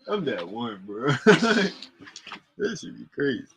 I'm that one, bro. That should be crazy.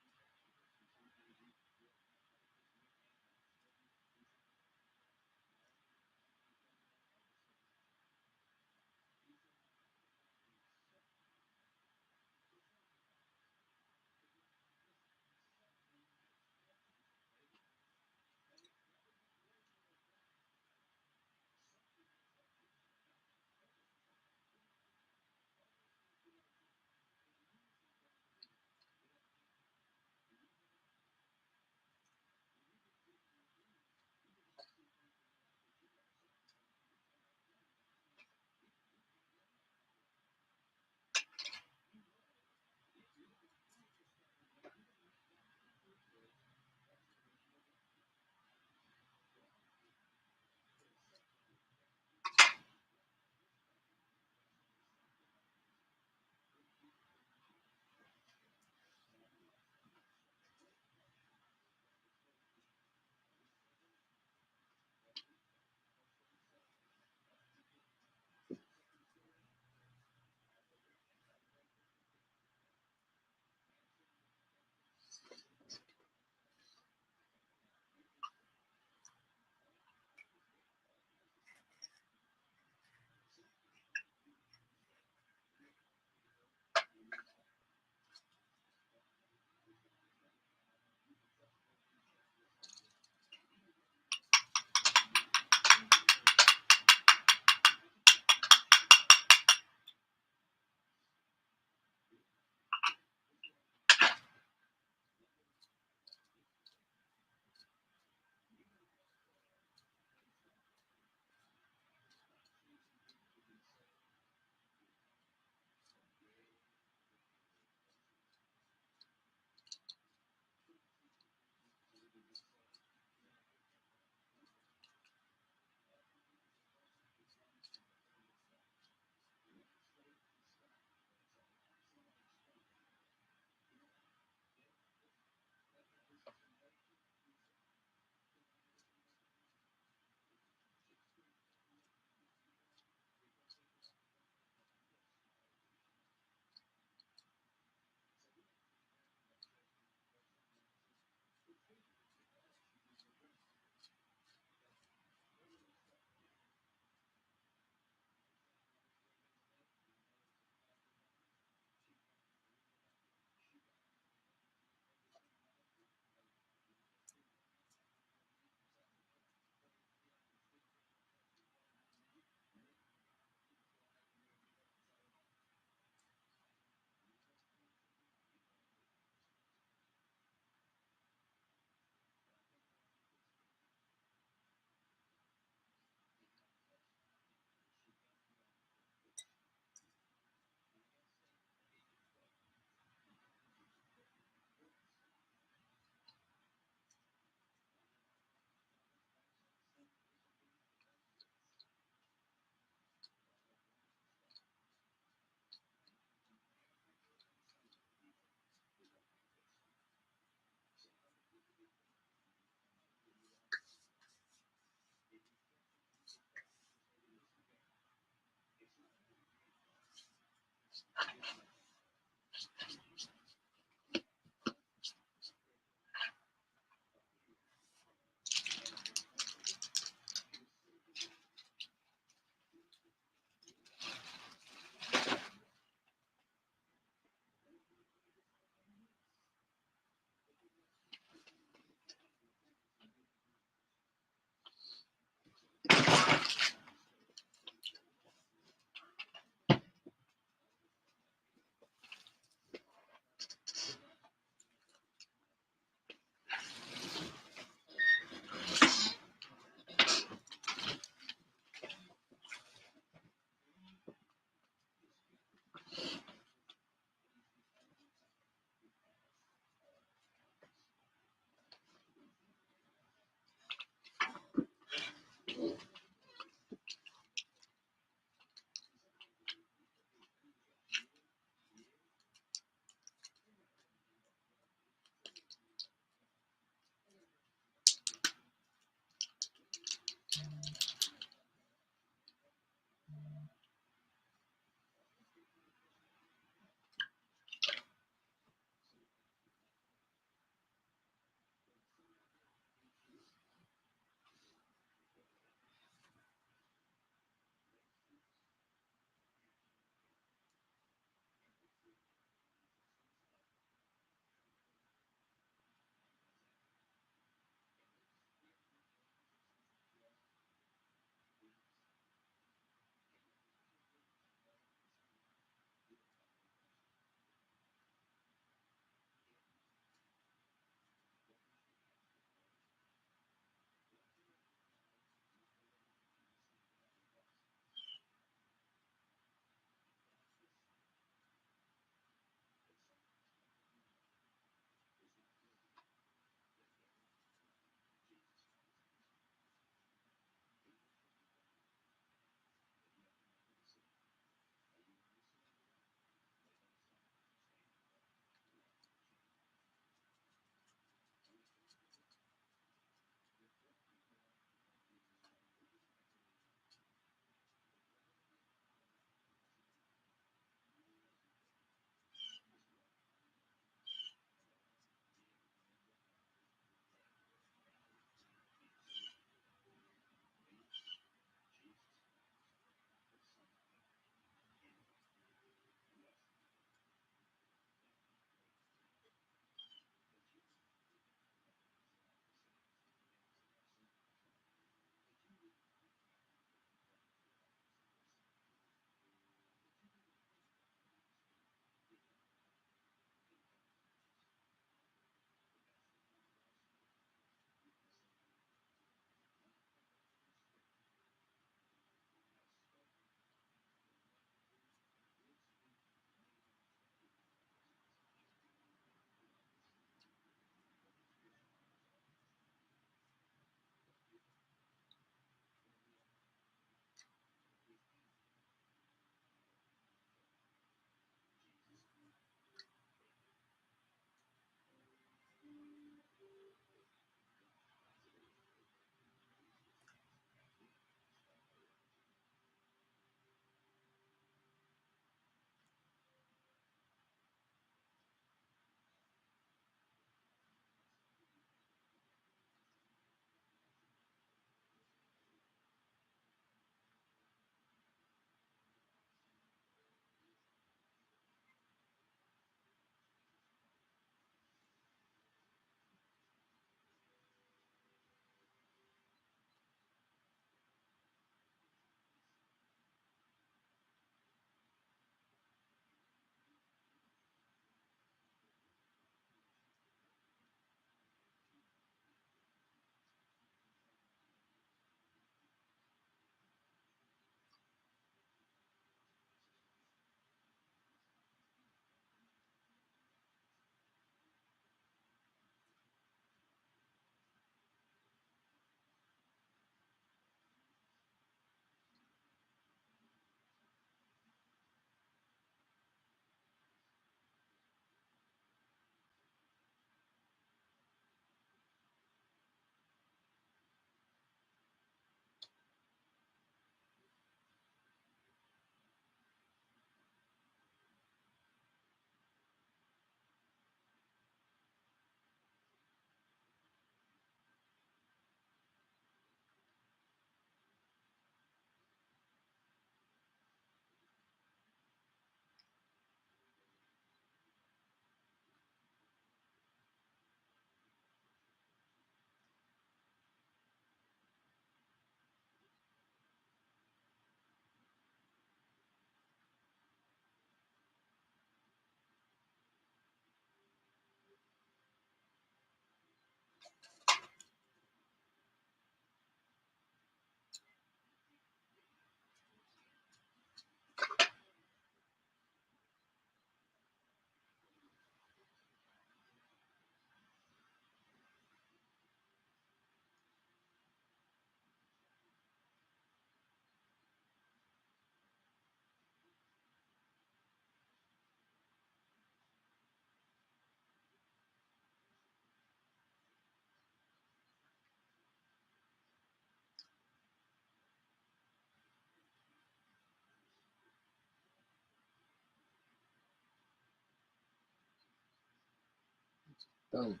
Thumb.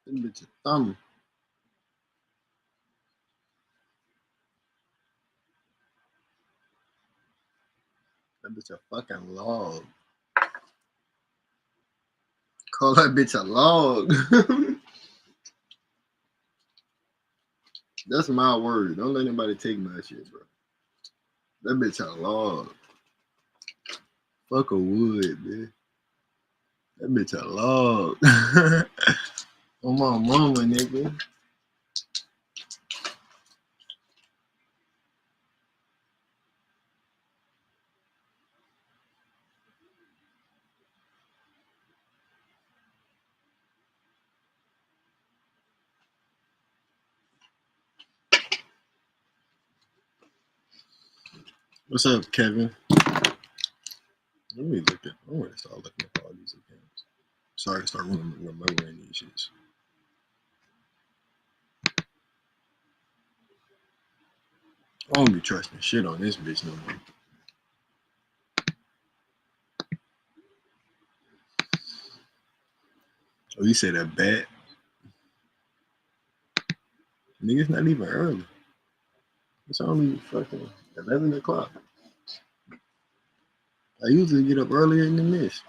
That bitch a thumb. That bitch a fucking log. Call that bitch a log. That's my word. Don't let anybody take my shit, bro. That bitch a log. Fuck a wood, man. That bitch a log. On my mama, nigga. What's up, Kevin? Let me look at. I want to start looking at all these accounts. Sorry, start remembering these shits. I don't be trusting shit on this bitch no more. Oh, you say that bad? Nigga, it's not even early. It's only fucking 11 o'clock. I usually get up earlier than this.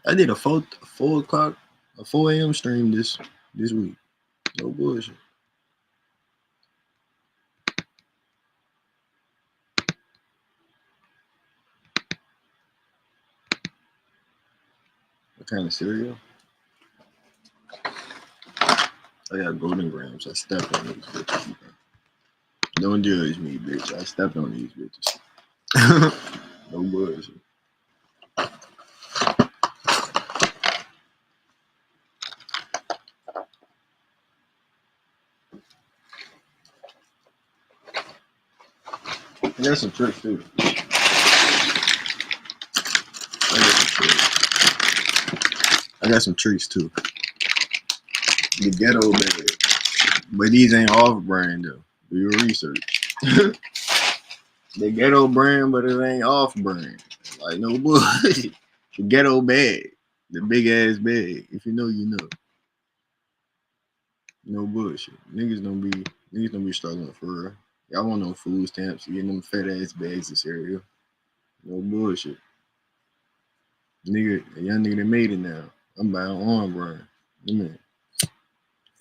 I did a 4 o'clock, a 4 a.m. stream this week. No bullshit. What kind of cereal? I got golden grams. I stepped on these bitches. Don't judge me, bitch. I stepped on these bitches. No bullshit. I got some tricks too. I got some treats too. The ghetto bag. But these ain't off brand though. Do your research. The ghetto brand, but it ain't off brand. Like no bullshit. The ghetto bag. The big ass bag. If you know, you know. No bullshit. Niggas don't be struggling for real. Y'all want no food stamps, getting them fat ass bags of cereal. No bullshit. Nigga, a young nigga that made it now. I'm buying on brand. Man,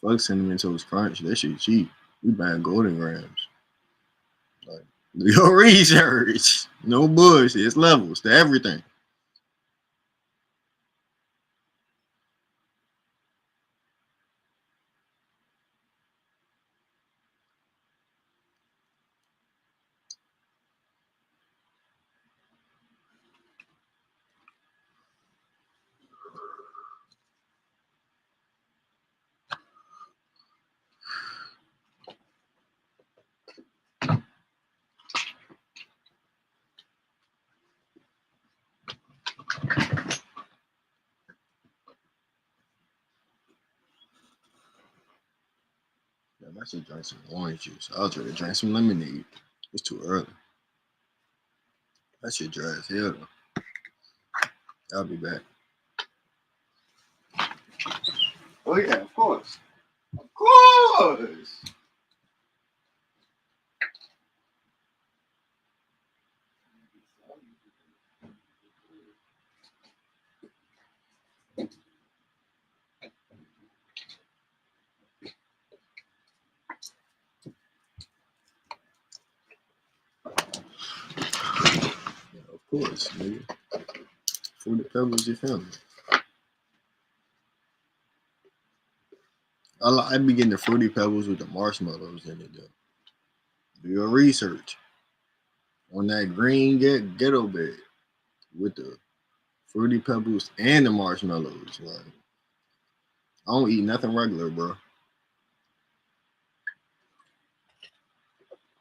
fuck Cinnamon Toast Crunch. That shit cheap. We buying golden grams. Like, do your research. No bullshit. It's levels to everything. Damn, I should drink some orange juice. I'll try to drink some lemonade. It's too early. That shit dry as hell though. I'll be back. Oh yeah, of course. Of course. Yeah, of course, nigga. Fruity Pebbles, you feel me? I be getting the Fruity Pebbles with the marshmallows in it though. Do your research on that green ghetto bag with the Fruity Pebbles and the marshmallows. Like, I don't eat nothing regular, bro.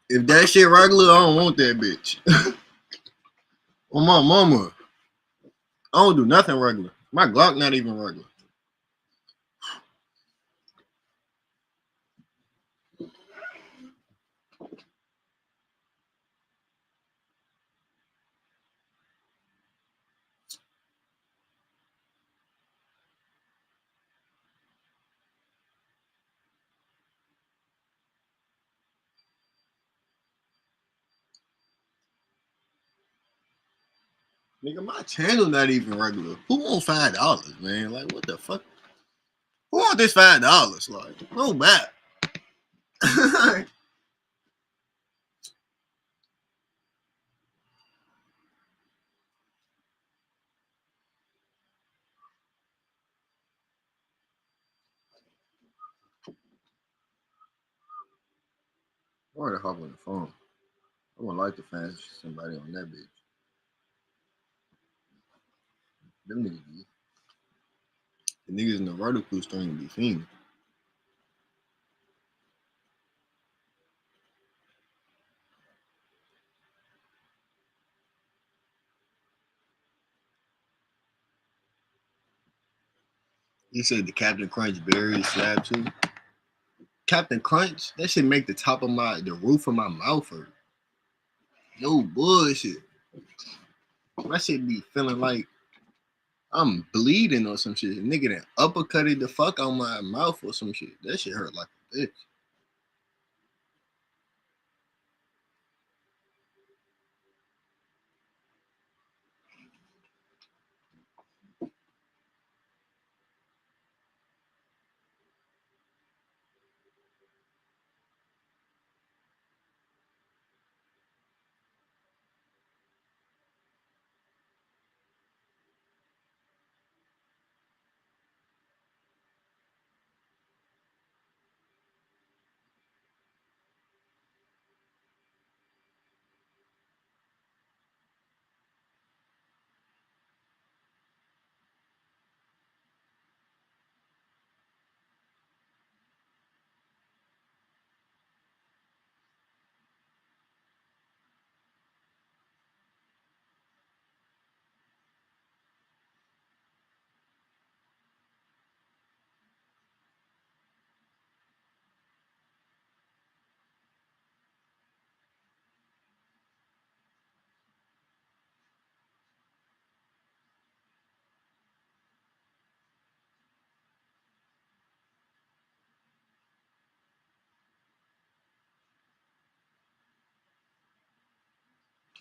If that shit regular, I don't want that bitch. On my mama, I don't do nothing regular. My Glock not even regular. Nigga, my channel not even regular. Who want $5, man? Like, what the fuck? Who want this $5? Like, no bad. Why to hop on the phone? I would like to find somebody on that bitch. Them niggas be the niggas in the vertical string be fiending. He said the Captain Crunch berry slab too. Captain Crunch, that shit make the roof of my mouth hurt. No bullshit. My shit be feeling like I'm bleeding or some shit. Nigga that uppercutted the fuck out my mouth or some shit. That shit hurt like a bitch.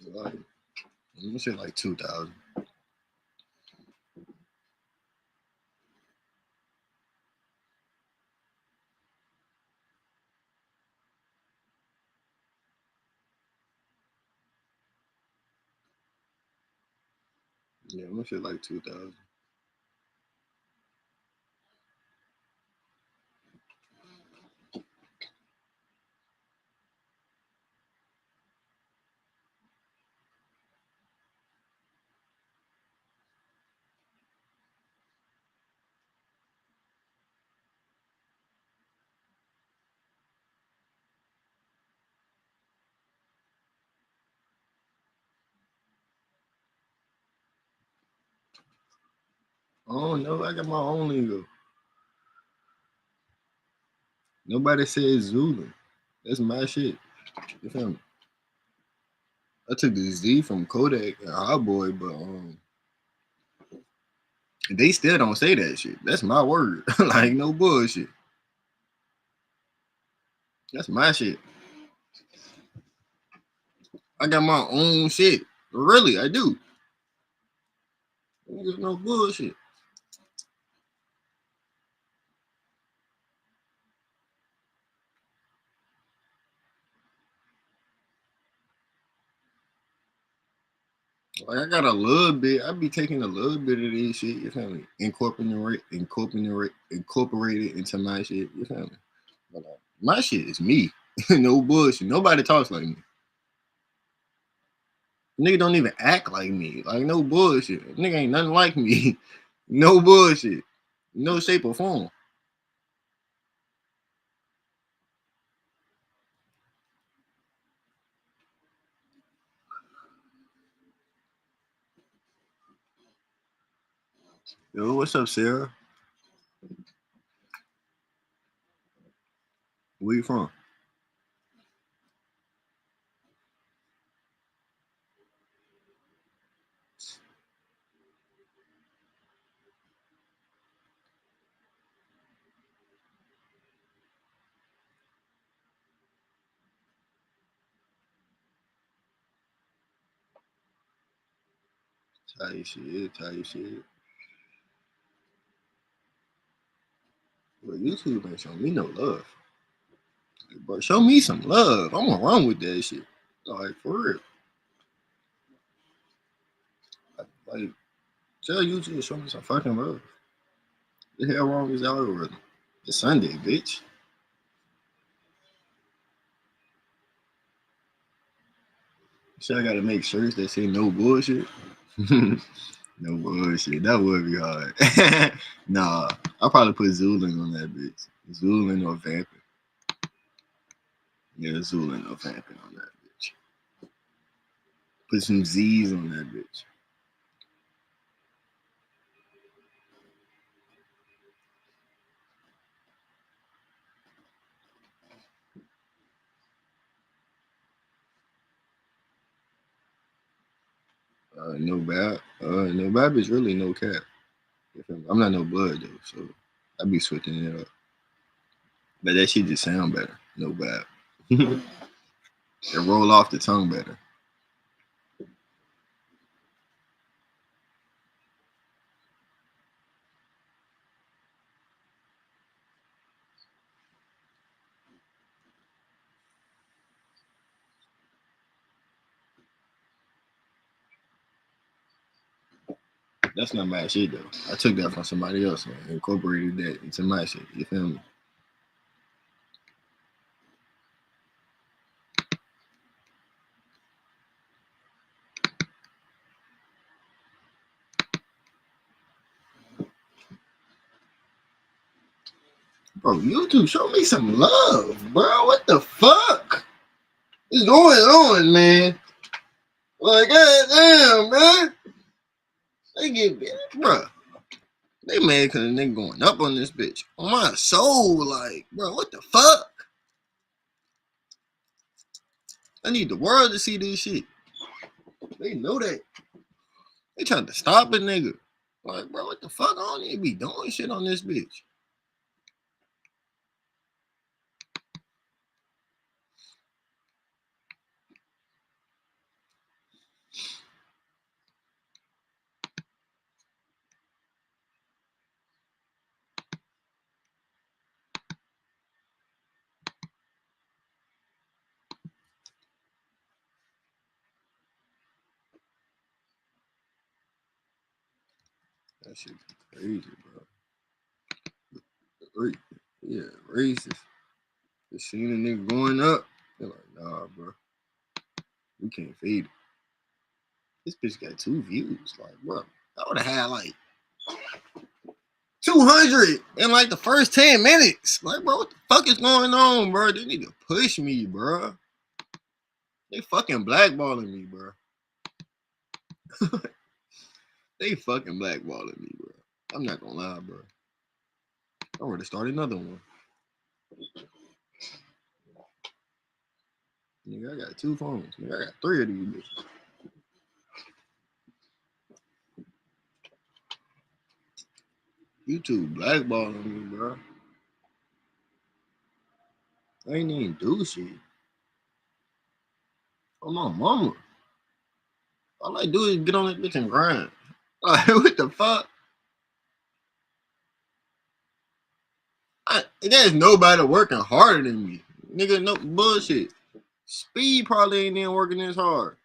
Like, I'm shit like 2,000. Yeah, I'm shit like 2,000. Oh no, I got my own lingo. Nobody says Zulu. That's my shit. You feel me? I took the Z from Kodak and Hot Boy, but they still don't say that shit. That's my word. Like no bullshit. That's my shit. I got my own shit. Really, I do. There's no bullshit. Like I got a little bit. I be taking a little bit of this shit. You feel me? Incorporate it into my shit. You feel me? But my shit is me. No bullshit. Nobody talks like me. Nigga don't even act like me. Like no bullshit. Nigga ain't nothing like me. No bullshit. No shape or form. Yo, what's up, Sarah? Where you from? Type shit. But YouTube ain't showing me no love. But show me some love. I'm gonna run with that shit. Like for real. Like tell YouTube to show me some fucking love. What the hell wrong with this algorithm? It's Sunday, bitch. So I gotta make shirts that say no bullshit. No bullshit. That would be hard. Nah, I'll probably put Zoolin on that bitch. Zoolin or Vamping. Yeah, Zoolin or Vamping on that bitch. Put some Z's on that bitch. No bab is really no cap. I'm not no blood though, so I be switching it up. But that shit just sound better. No bab. It roll off the tongue better. That's not my shit though. I took that from somebody else and incorporated that into my shit. You feel me? Bro, YouTube, show me some love, bro. What the fuck is going on, man? Like, goddamn, man. They get, bro. They mad because the nigga going up on this bitch. On my soul, like, bro, what the fuck? I need the world to see this shit. They know that. They trying to stop a nigga. Like, bro, what the fuck? I don't need to be doing shit on this bitch. That shit crazy, bro. Yeah, racist. They seen a nigga going up. They're like, nah, bro. We can't fade it. This bitch got 2 views. Like, bro, I would have had like 200 in like the first 10 minutes. Like, bro, what the fuck is going on, bro? They need to push me, bro. They fucking blackballing me, bro. They fucking blackballing me, bro. I'm not gonna lie, bro. I'm ready to start another one. Nigga, I got 2 phones. Nigga, I got 3 of these bitches. YouTube blackballing me, bro. I ain't even do shit. Oh, my mama. All I do is get on that bitch and grind. Like, what the fuck? There's nobody working harder than me. Nigga, no bullshit. Speed probably ain't even working as hard.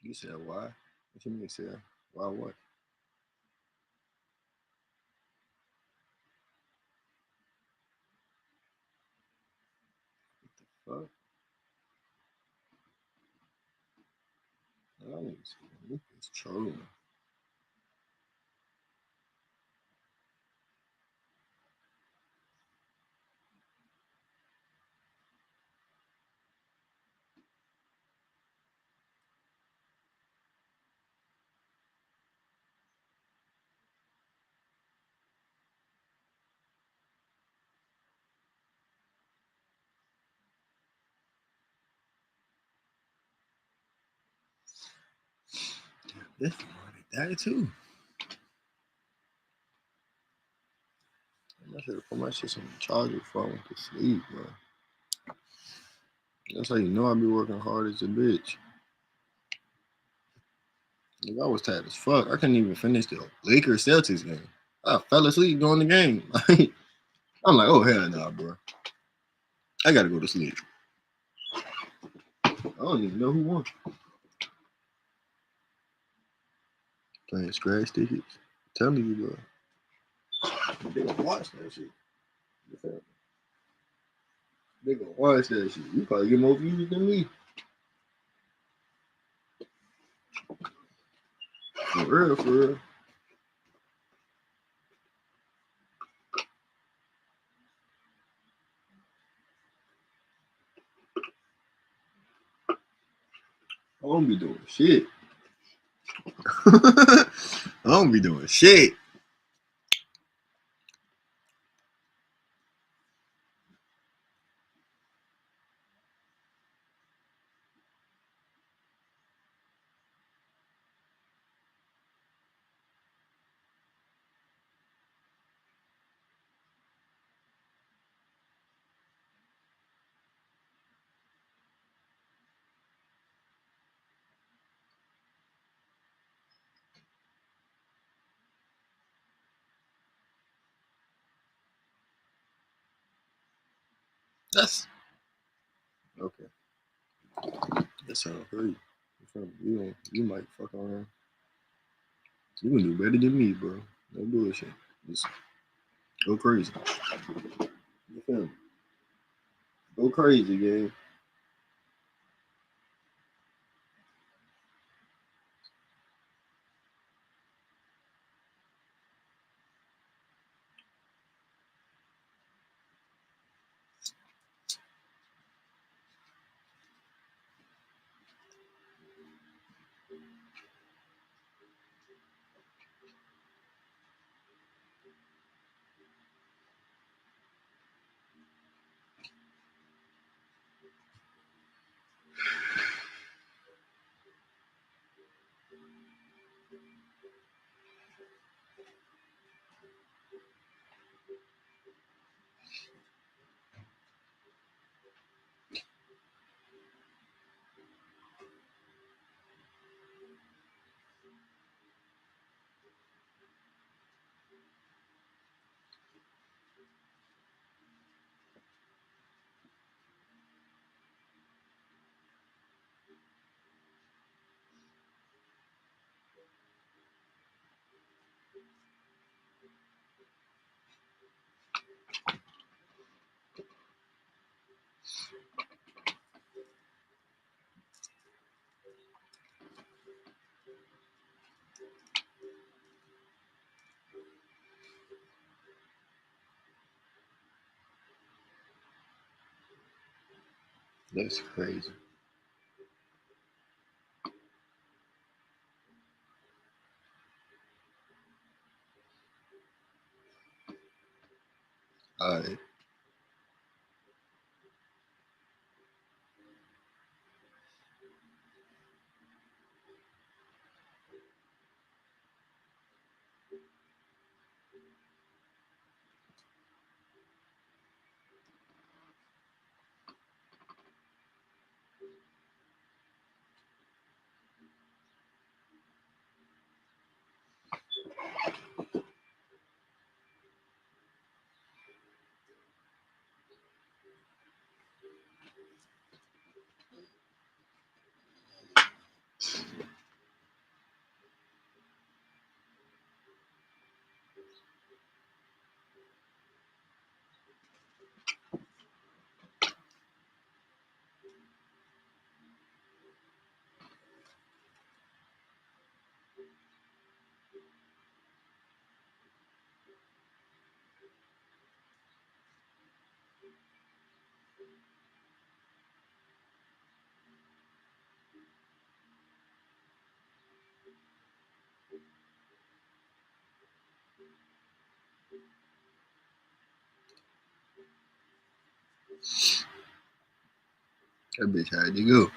You said why? What you mean, said why what? Fuck? I need niggas trolling. This money died too. I should have put my shit on the charger before I went to sleep, bro. That's how you know I be working hard as a bitch. Like, I was tired as fuck. I couldn't even finish the Lakers Celtics game. I fell asleep during the game. I'm like, oh hell nah, bro. I gotta go to sleep. I don't even know who won. Playing scratch tickets. I'm telling you, bro. They gonna watch that shit. They gonna watch that shit. You probably get more views than me. For real, for real. I don't be doing shit. I don't be doing shit. That's okay. That sounds great. You might fuck around. You gonna do better than me, bro. No bullshit. Just go crazy. You feel me? Go crazy, gang. That's crazy. All right. That bitch had to go.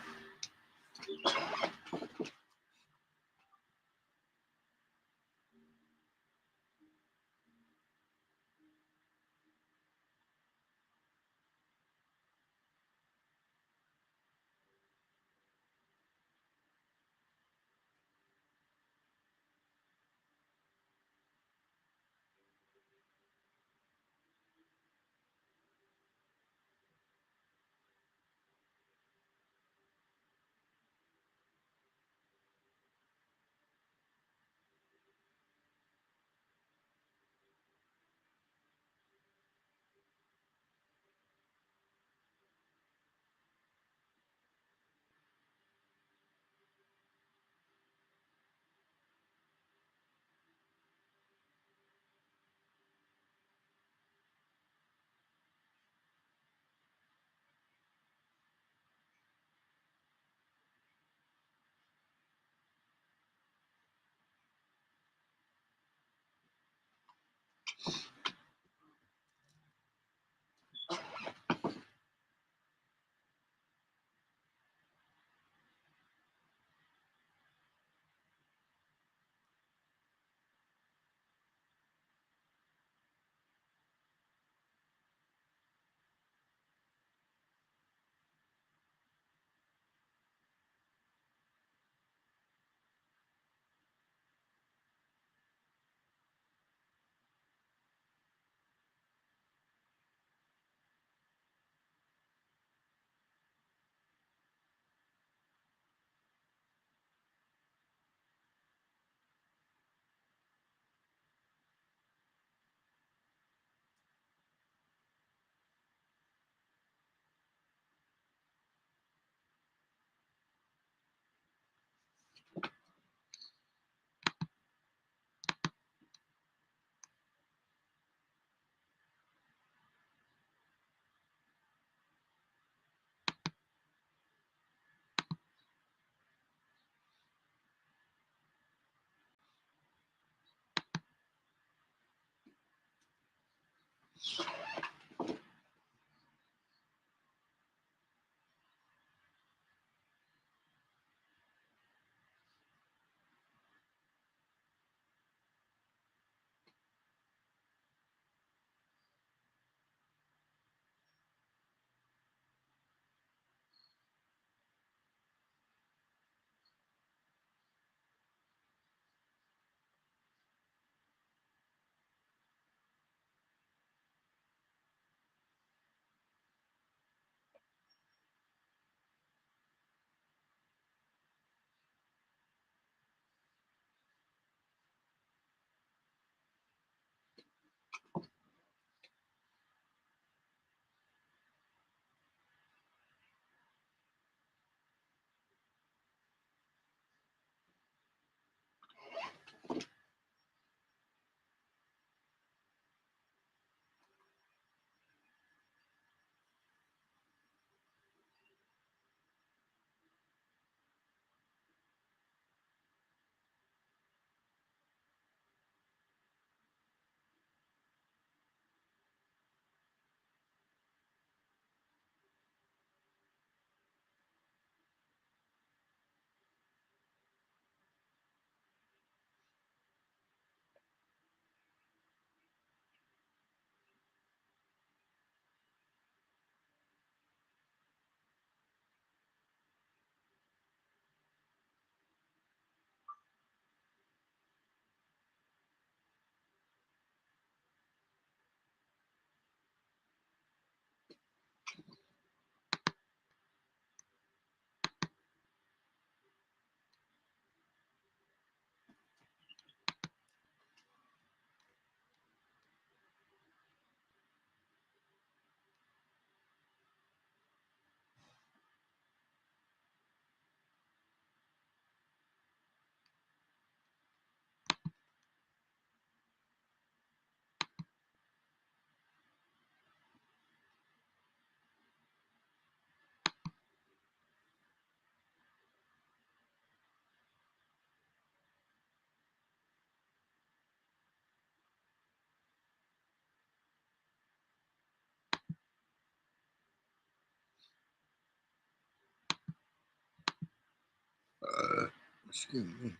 Excuse me.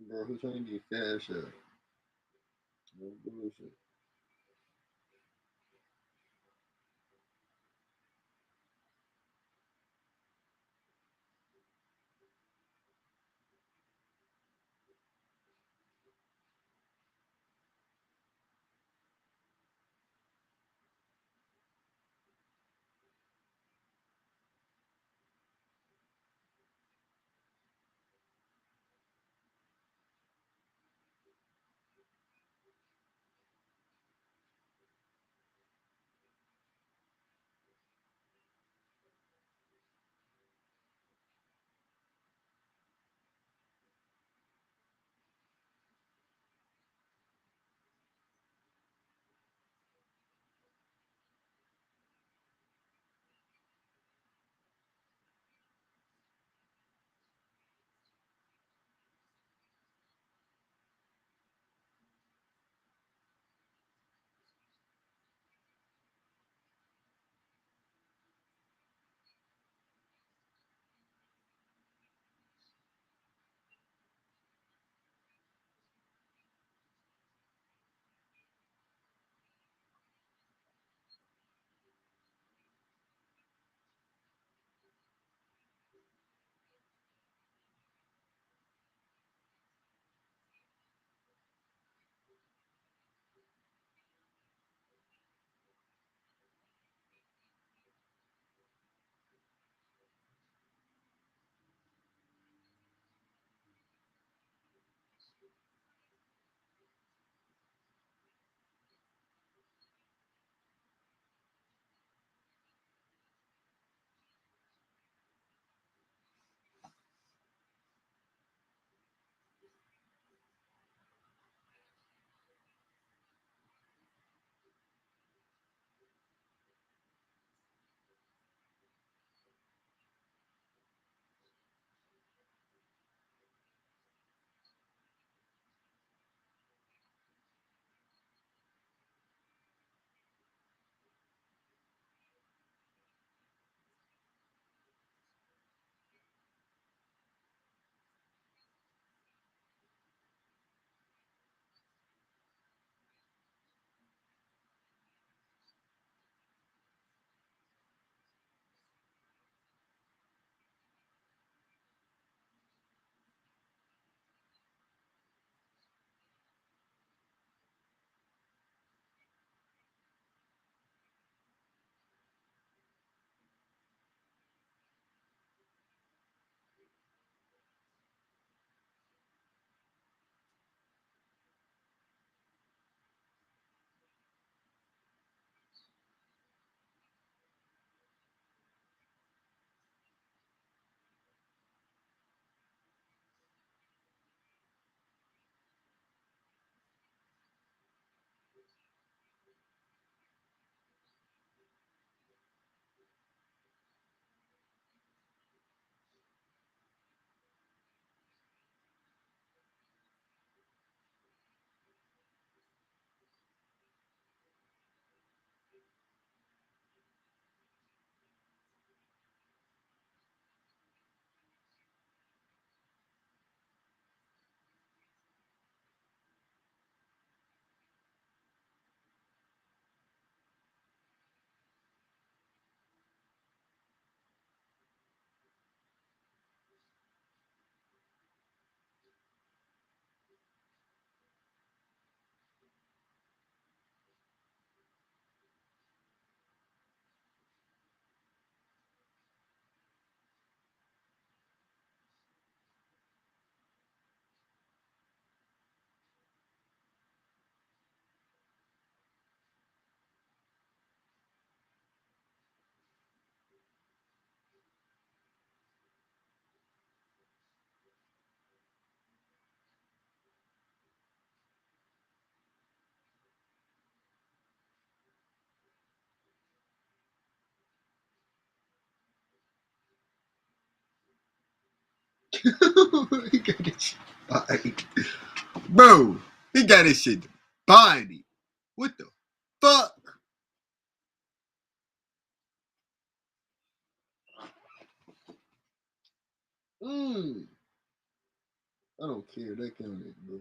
Bro, who's trying to get cash out? No bullshit. He got this shit body. Bro, he got this shit body. What the fuck? Mm. I don't care. That counted, bro.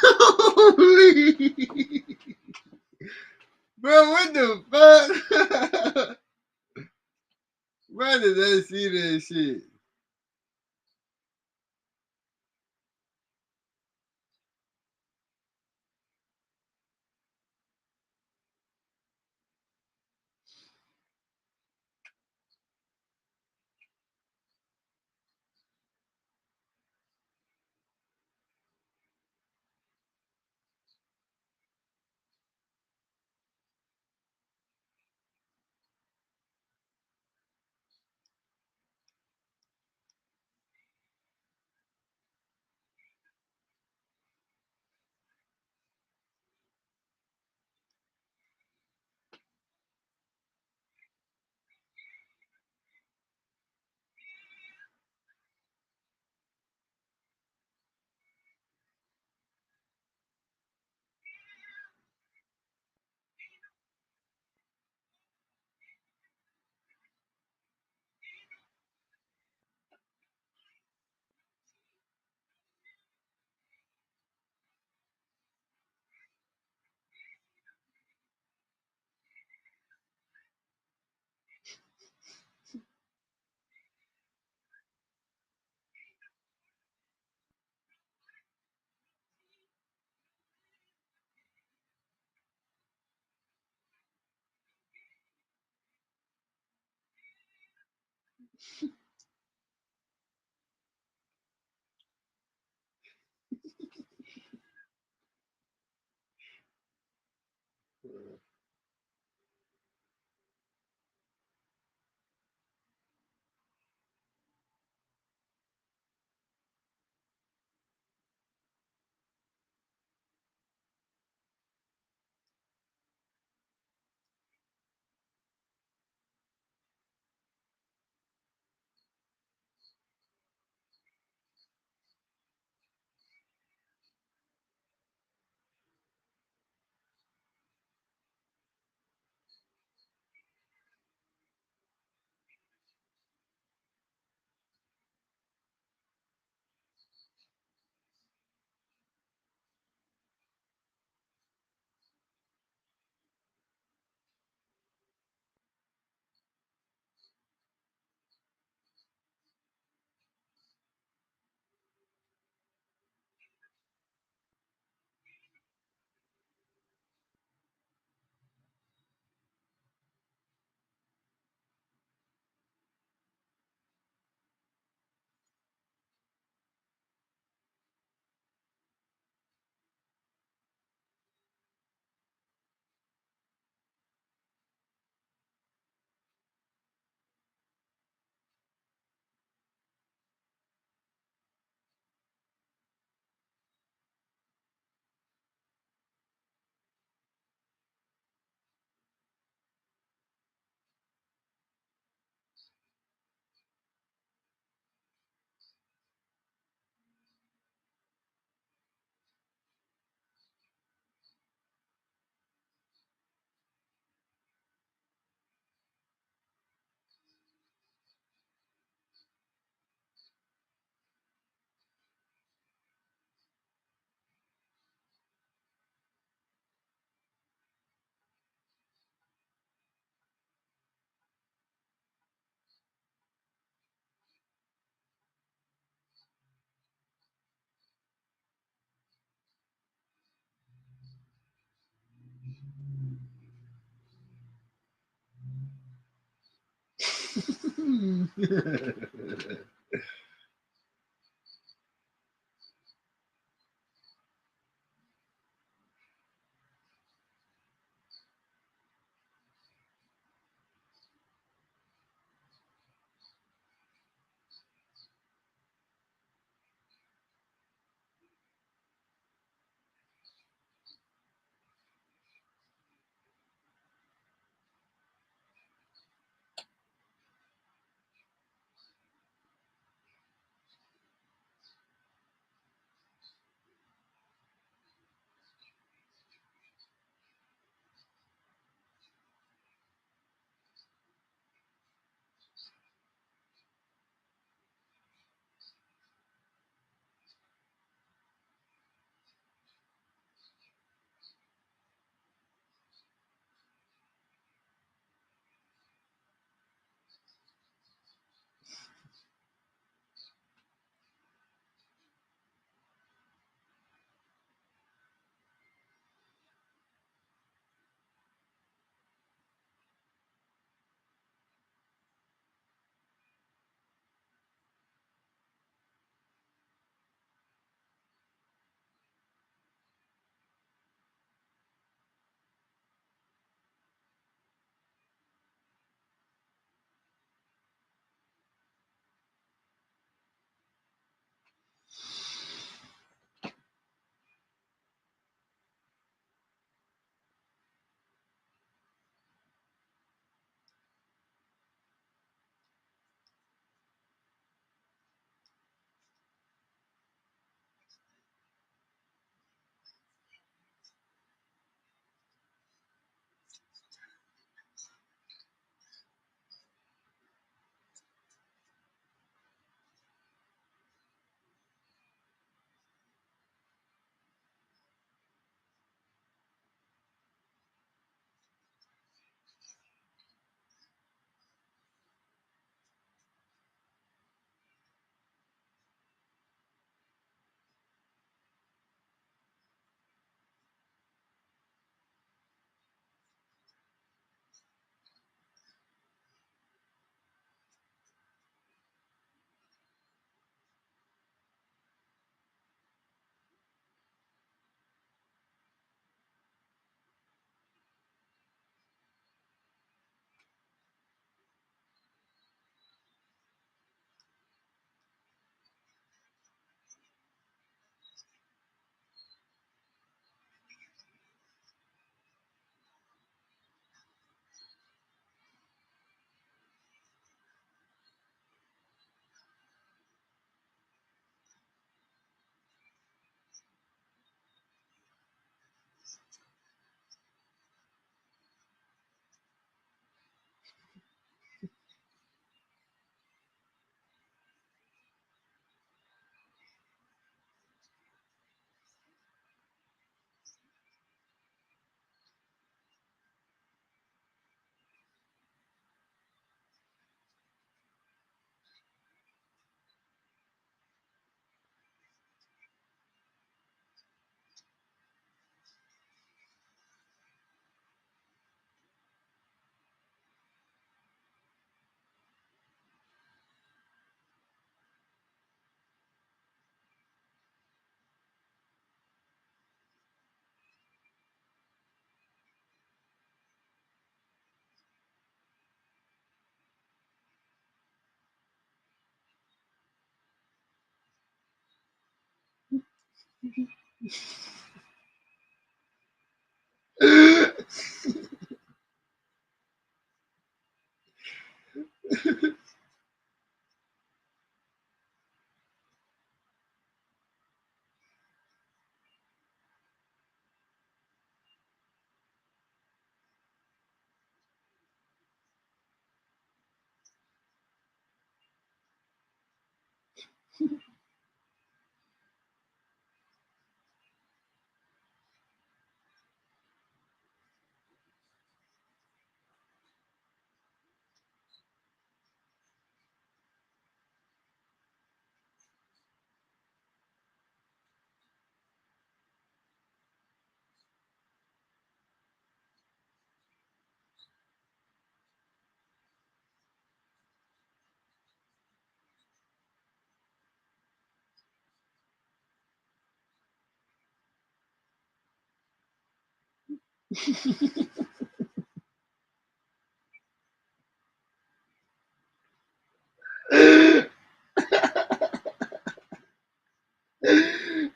Holy, bro, what the fuck? Why did I see that shit?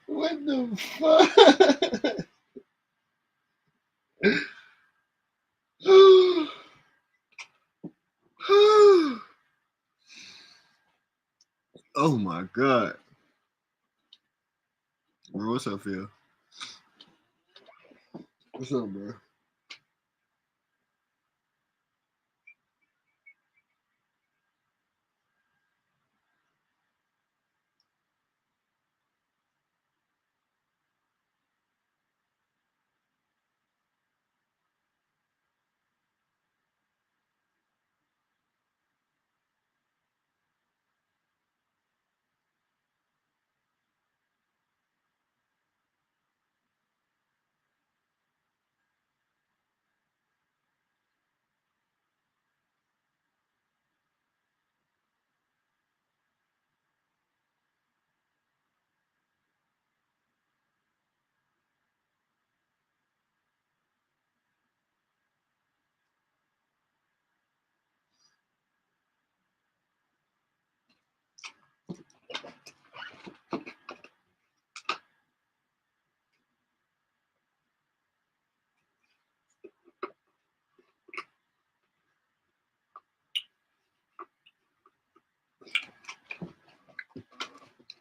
What the fuck? Oh my god. Bro, what's up, Phil? What's up, bro?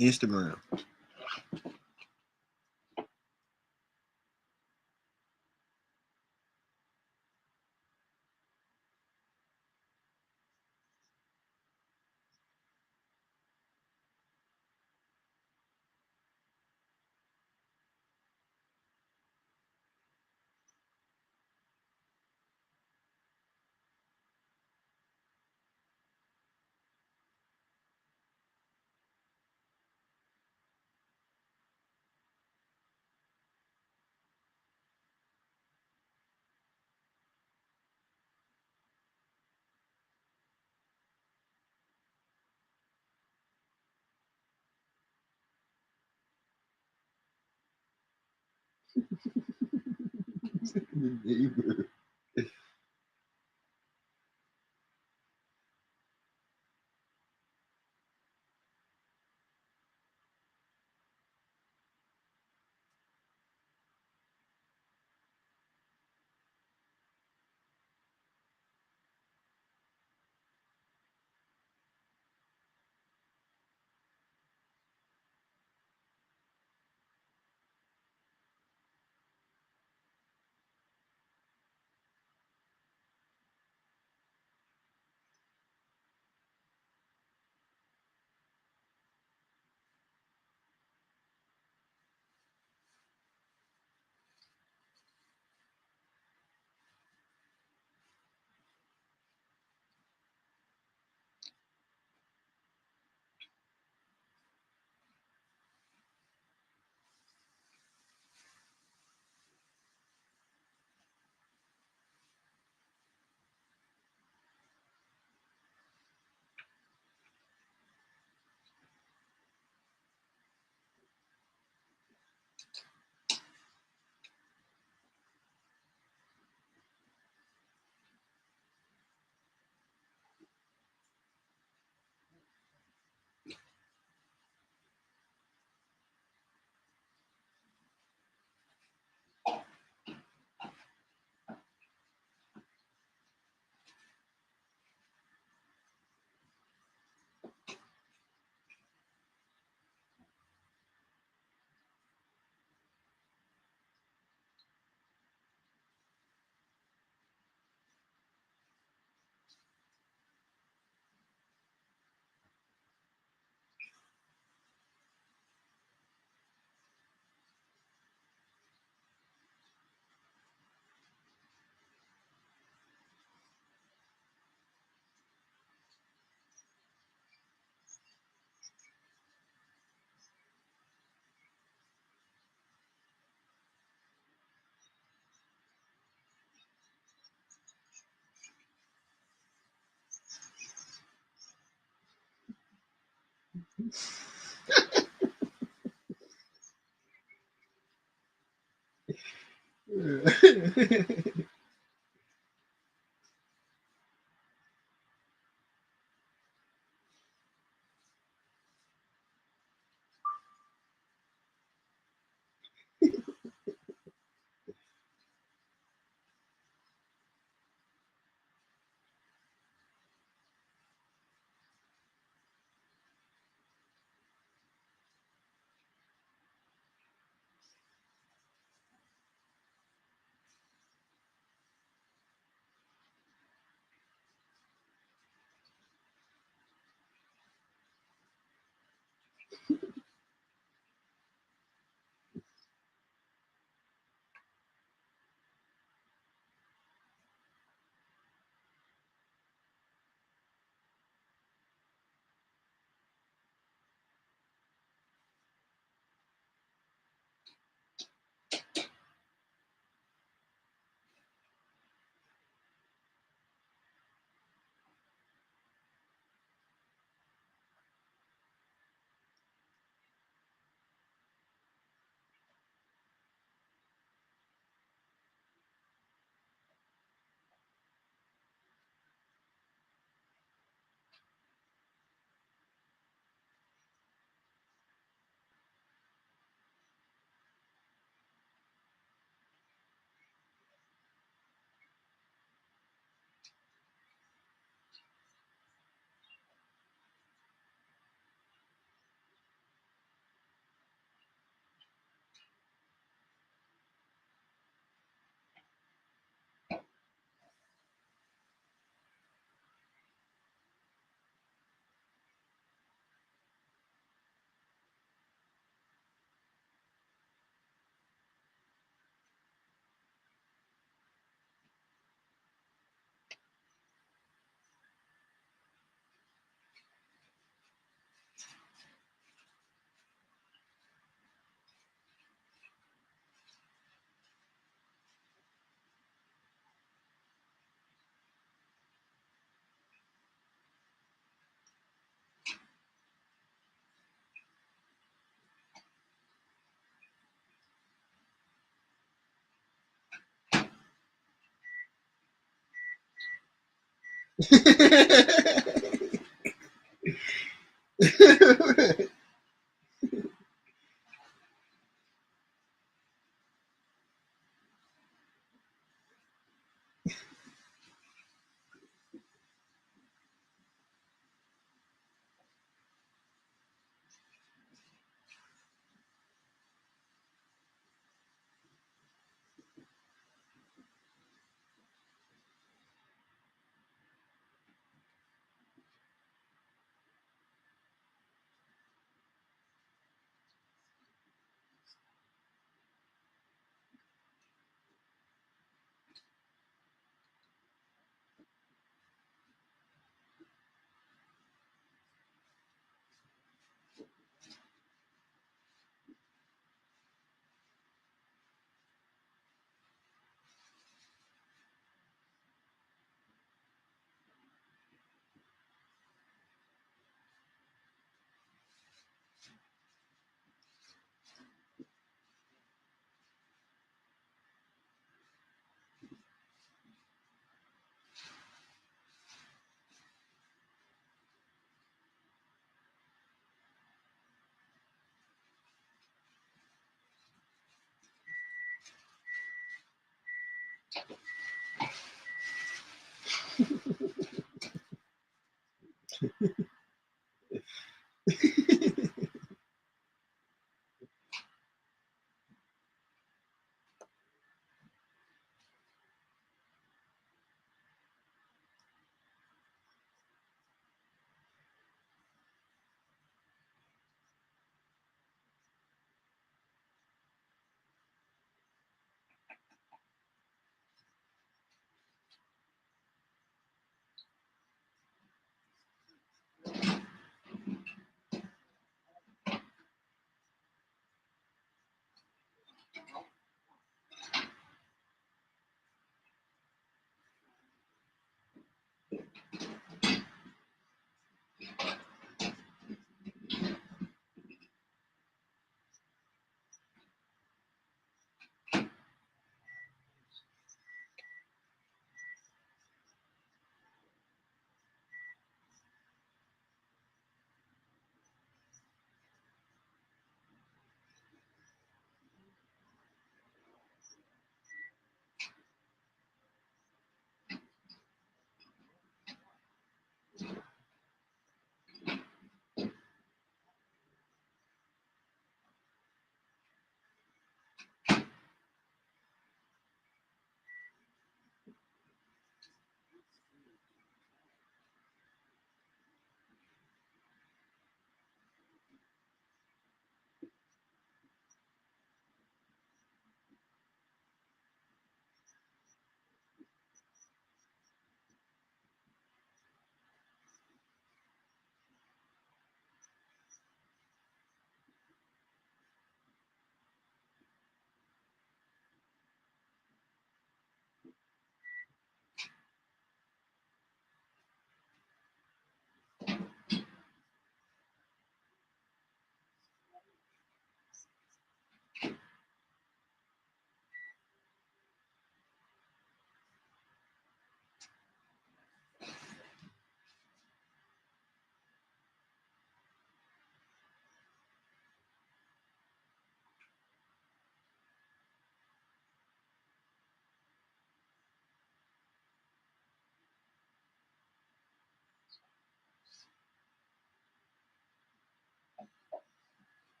Instagram. The neighbor.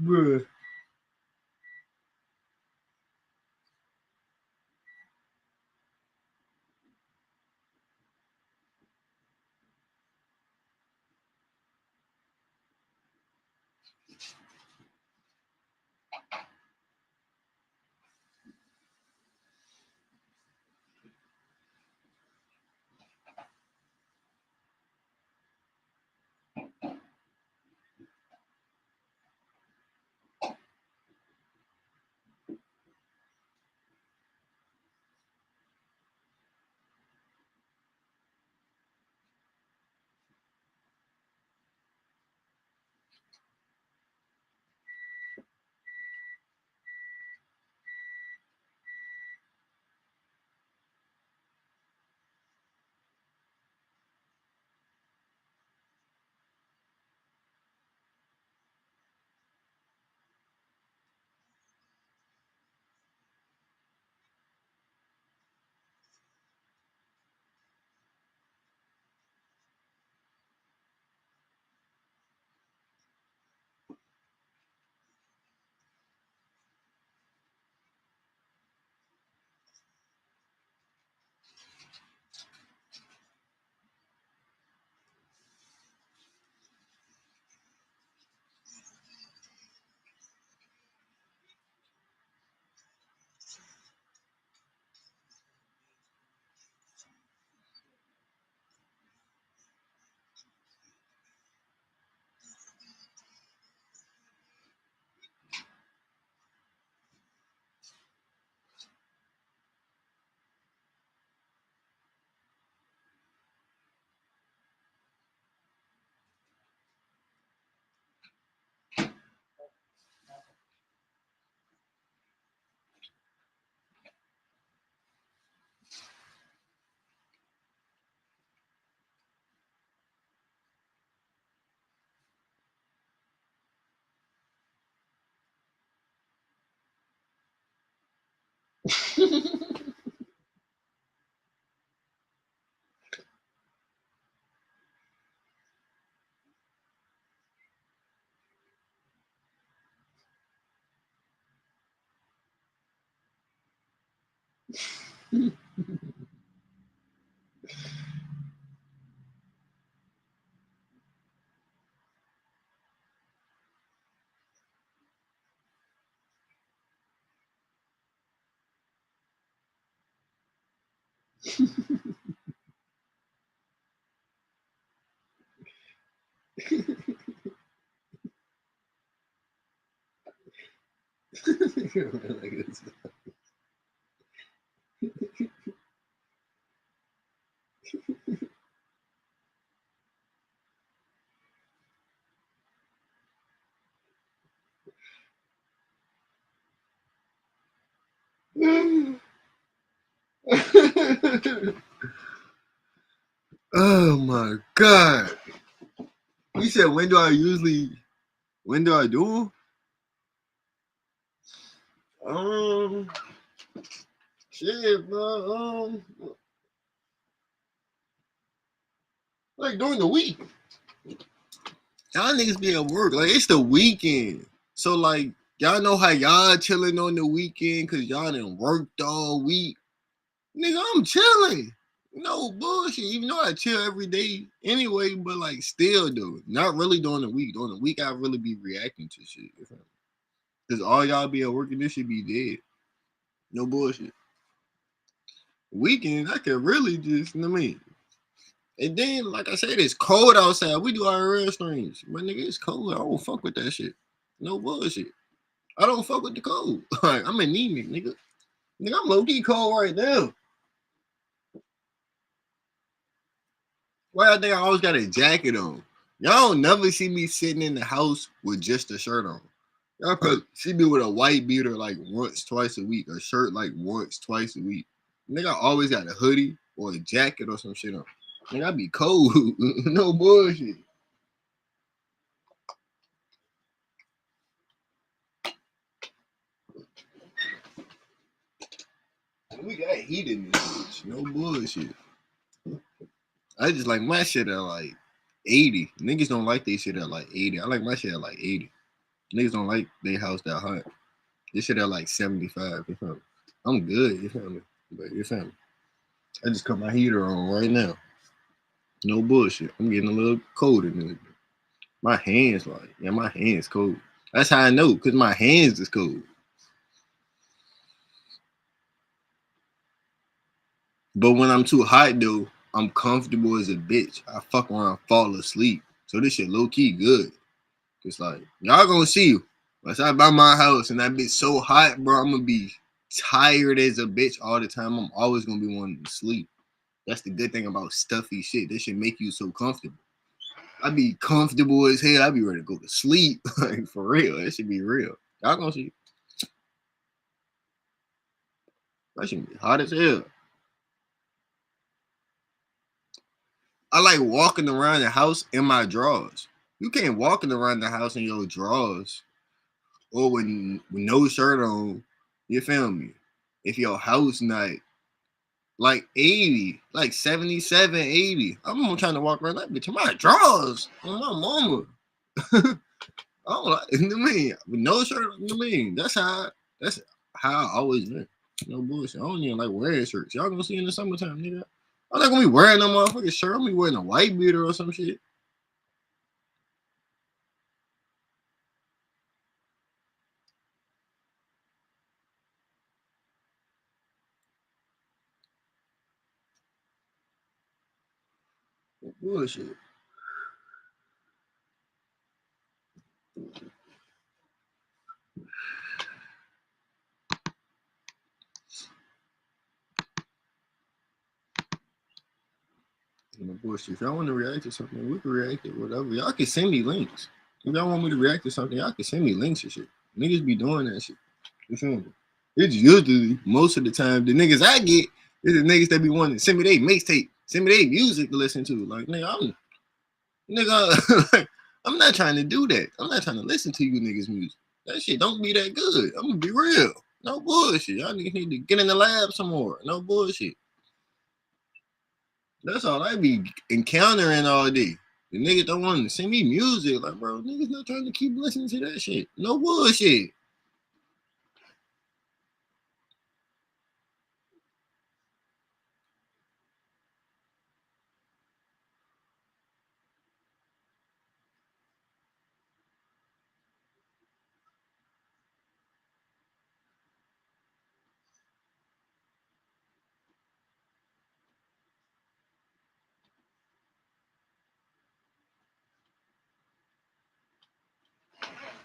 Bruh. Oh my god. You said when do I do? Um shit, bro. Like during the week. Y'all niggas be at work. Like it's the weekend. So like y'all know how y'all chilling on the weekend cause y'all done worked all week. Nigga, I'm chilling. No bullshit. Even though I chill every day anyway, but like still though. Not really during the week. During the week I really be reacting to shit. Cause all y'all be at work and this should be dead. No bullshit. Weekend, I could really just, you know what I mean? And then, like I said, it's cold outside. We do our real streams. But nigga, it's cold. I don't fuck with that shit. No bullshit. I don't fuck with the cold. Like, I'm anemic, nigga. Nigga, I'm low-key cold right now. Why I think I always got a jacket on? Y'all don't never see me sitting in the house with just a shirt on. Y'all probably see me with a white beater like once, twice a week. A shirt like once, twice a week. Nigga, I always got a hoodie or a jacket or some shit on. Nigga, I be cold. No bullshit. We got heat in this bitch. No bullshit. I just like my shit at like 80. Niggas don't like they shit at like 80. I like my shit at like 80. Niggas don't like their house that hot. This shit at like 75. You feel me? I'm good. You feel me? But you feel me? I just cut my heater on right now. No bullshit. I'm getting a little cold in there. My hands like, yeah, my hands cold. That's how I know, because my hands is cold. But when I'm too hot though, I'm comfortable as a bitch. I fuck around, fall asleep. So this shit low key good. It's like y'all gonna see you. Once I buy my house and that bitch so hot, bro, I'm gonna be tired as a bitch all the time. I'm always gonna be wanting to sleep. That's the good thing about stuffy shit. This should make you so comfortable. I be comfortable as hell. I be ready to go to sleep. Like for real. That should be real. Y'all gonna see. That should be hot as hell. I like walking around the house in my drawers. You can't walking around the house in your drawers or with no shirt on. You feel me? If your house not like 80, like 77, 80. I'm trying to walk around that bitch in my drawers on my mama. I don't like you know what I mean with no shirt. You know what I mean? That's how I always been. No bullshit. I don't even like wearing shirts. Y'all gonna see in the summertime, nigga. I'm not gonna be wearing no motherfucking shirt. I'm gonna be wearing a white beater or some shit. Bullshit. No bullshit. If y'all want to react to something, we can react to whatever. Y'all can send me links. If y'all want me to react to something, y'all can send me links and shit. Niggas be doing that shit. You feel me? It's usually most of the time the niggas I get is the niggas that be wanting to send me their mixtape, send me their music to listen to. Like nigga, I'm not trying to do that. I'm not trying to listen to you niggas music. That shit don't be that good. I'm gonna be real. No bullshit. Y'all niggas need to get in the lab some more. No bullshit. That's all I be encountering all day. The niggas don't want to send me music. Like, bro, niggas not trying to keep listening to that shit. No bullshit.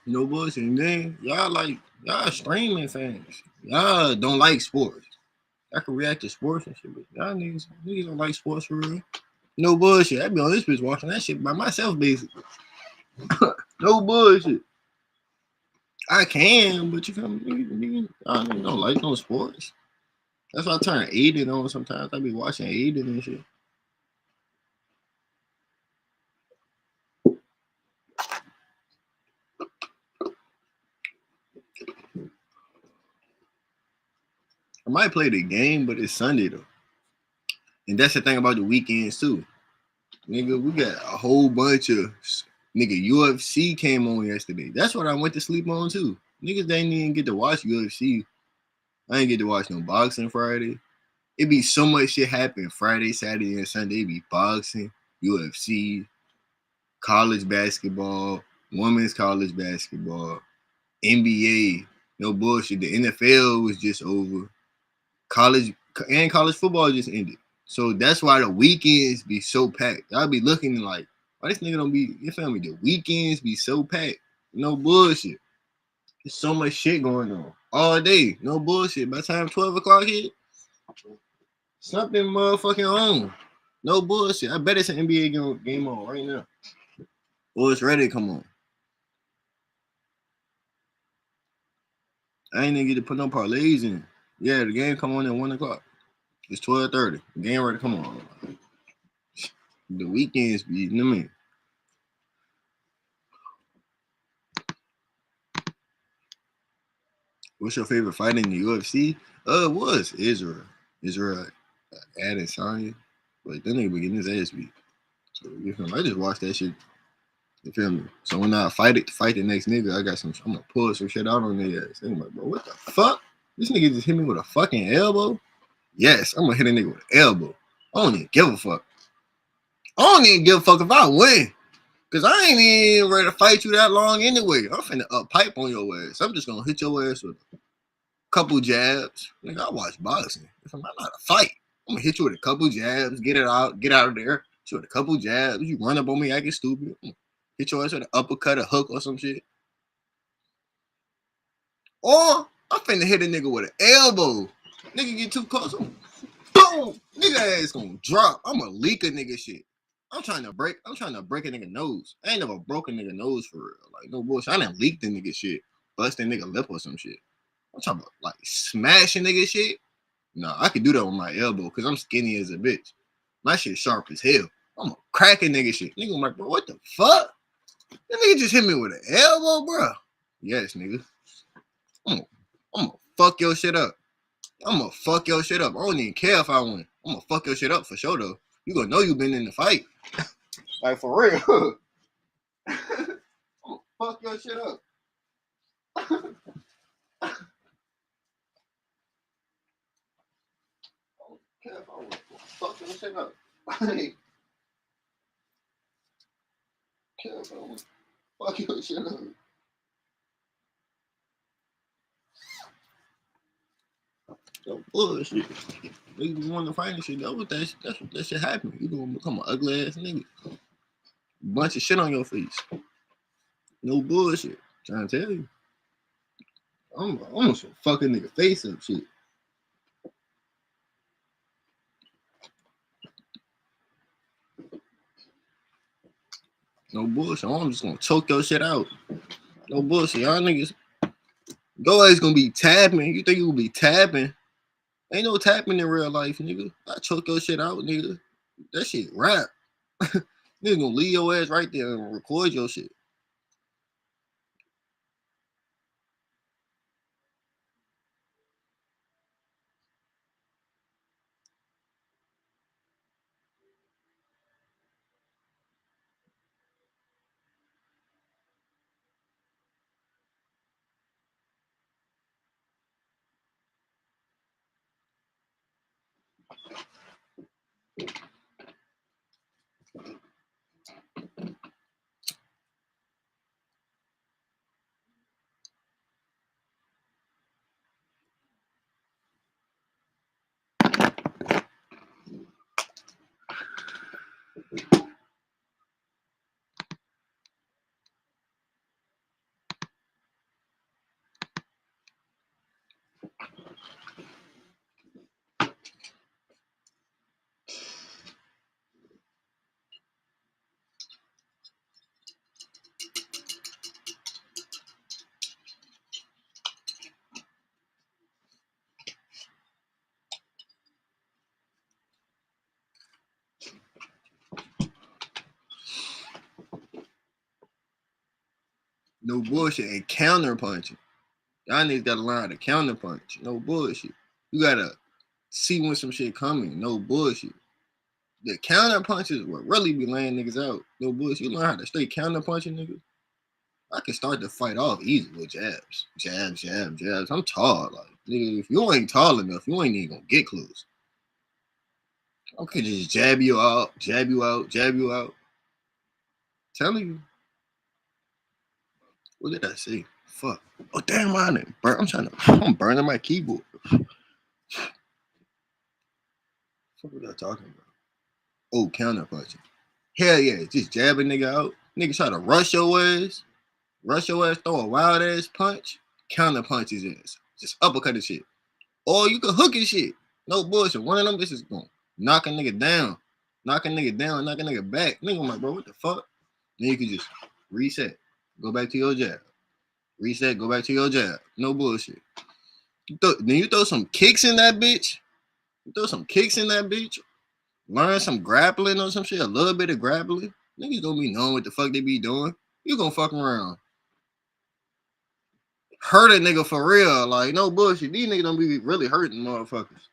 No bullshit. And then y'all streaming fans. Y'all don't like sports. I can react to sports and shit, but y'all niggas don't like sports for real. No bullshit. I be on this bitch watching that shit by myself, basically. No bullshit. I can, but you feel me? I don't like no sports. That's why I turn Aiden on sometimes. I be watching Aiden and shit. I might play the game, but it's Sunday though. And that's the thing about the weekends too. Nigga, we got a whole bunch of nigga UFC came on yesterday. That's what I went to sleep on too. Niggas didn't even get to watch UFC. I didn't get to watch no boxing Friday. It be so much shit happen Friday, Saturday, and Sunday. It be boxing, UFC, college basketball, women's college basketball, NBA. No bullshit. The NFL was just over. College football just ended. So that's why the weekends be so packed. I'll be looking like, why this nigga don't be, you feel me? The weekends be so packed. No bullshit. There's so much shit going on all day. No bullshit. By the time 12 o'clock hit, something motherfucking on. No bullshit. I bet it's an NBA game on right now. Or it's ready to come on. I ain't even get to put no parlays in. Yeah, the game come on at 1 o'clock. It's 12:30. The game ready to come on. The weekends be, you know what I mean? What's your favorite fight in the UFC? It was Israel. Israel Adesanya. But that nigga be getting his ass beat. So, you feel me? I just watched that shit. You feel me? So when I fight the next nigga, I got some. I'm gonna pull some shit out on their ass. I'm like, bro, what the fuck? This nigga just hit me with a fucking elbow. Yes, I'm gonna hit a nigga with an elbow. I don't even give a fuck. I don't even give a fuck if I win. Cause I ain't even ready to fight you that long anyway. I'm finna up pipe on your ass. I'm just gonna hit your ass with a couple jabs. Nigga, I watch boxing. If I'm not to fight, I'm gonna hit you with a couple jabs, get out of there. Hit you with a couple jabs. You run up on me acting stupid. Hit your ass with an uppercut, a hook, or some shit. Or I'm finna hit a nigga with an elbow. Nigga get too close. Boom! Nigga ass gonna drop. I'm gonna leak a nigga shit. I'm trying to break a nigga nose. I ain't never broke a nigga nose for real. Like, no bullshit. I done leaked the nigga shit. Bust a nigga lip or some shit. I'm talking about like smashing nigga shit. No, I could do that with my elbow because I'm skinny as a bitch. My shit sharp as hell. I'm a cracking nigga shit. Nigga, I'm like, bro, what the fuck? That nigga just hit me with an elbow, bro. Yes, nigga. I'm gonna fuck your shit up. I'm gonna fuck your shit up. I don't even care if I win. I'm gonna fuck your shit up for sure, though. You gonna know you been in the fight. Like, for real. I'm gonna fuck your shit up. I don't care if I win. Fuck your shit up. I ain't care if I win. Fuck your shit up. So bullshit. Niggas want to fight and shit. That's what that shit happen. You gonna become an ugly ass nigga. Bunch of shit on your face. No bullshit. Trying to tell you. I'm almost gonna fuck a nigga face up shit. No bullshit. I'm just gonna choke your shit out. No bullshit. Y'all niggas. Your ass gonna be tapping. You think you gonna be tapping? Ain't no tapping in real life, nigga. I choke your shit out, nigga. That shit rap. Nigga gonna leave your ass right there and record your shit. No bullshit. And counter punching. Y'all niggas gotta learn how to counter punch. No bullshit. You gotta see when some shit coming. No bullshit. The counter punches will really be laying niggas out. No bullshit. You learn how to straight counter punching niggas. I can start the fight off easy with jabs. Jabs, jabs, jabs. I'm tall. Like, nigga, if you ain't tall enough, you ain't even gonna get close. I could just jab you out, jab you out, jab you out. Telling you. What did I say? Fuck. Oh damn, I'm burning my keyboard. What was I talking about? Oh, counter punching. Hell yeah, just jab a nigga out. Nigga try to rush your ass, throw a wild ass punch, counter punch his ass. Just uppercut his shit. Or you can hook his shit. No bullshit. One of them, this is going to knock a nigga down. Knock a nigga down, knock a nigga back. Nigga, I'm like, bro, what the fuck? Then you can just reset. Go back to your jab. Reset, go back to your jab. No bullshit. Then you throw some kicks in that bitch. Learn some grappling or some shit. A little bit of grappling. Niggas don't be knowing what the fuck they be doing. You gonna fuck around. Hurt a nigga for real. Like, no bullshit. These niggas don't be really hurting motherfuckers.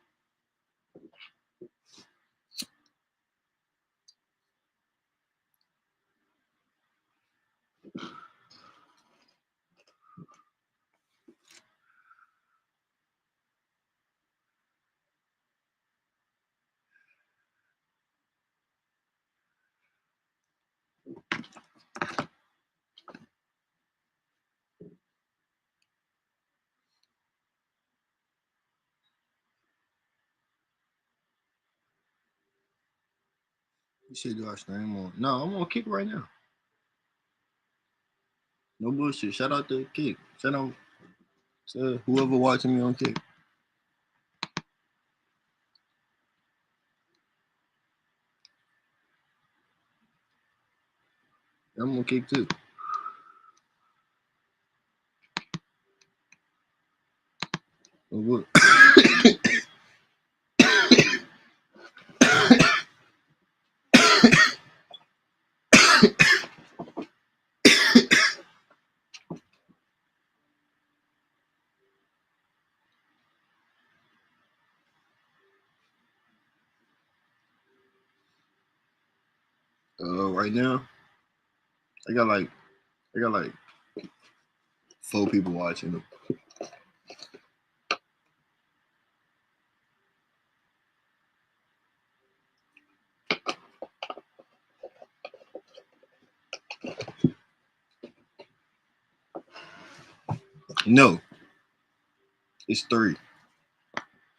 You said do I stream on? No, I'm on Kick right now. No bullshit. Shout out to Kick. Shout out to whoever watching me on Kick. I'm on Kick too. What? Right now, I got like I got like 4 people watching them. No, it's 3.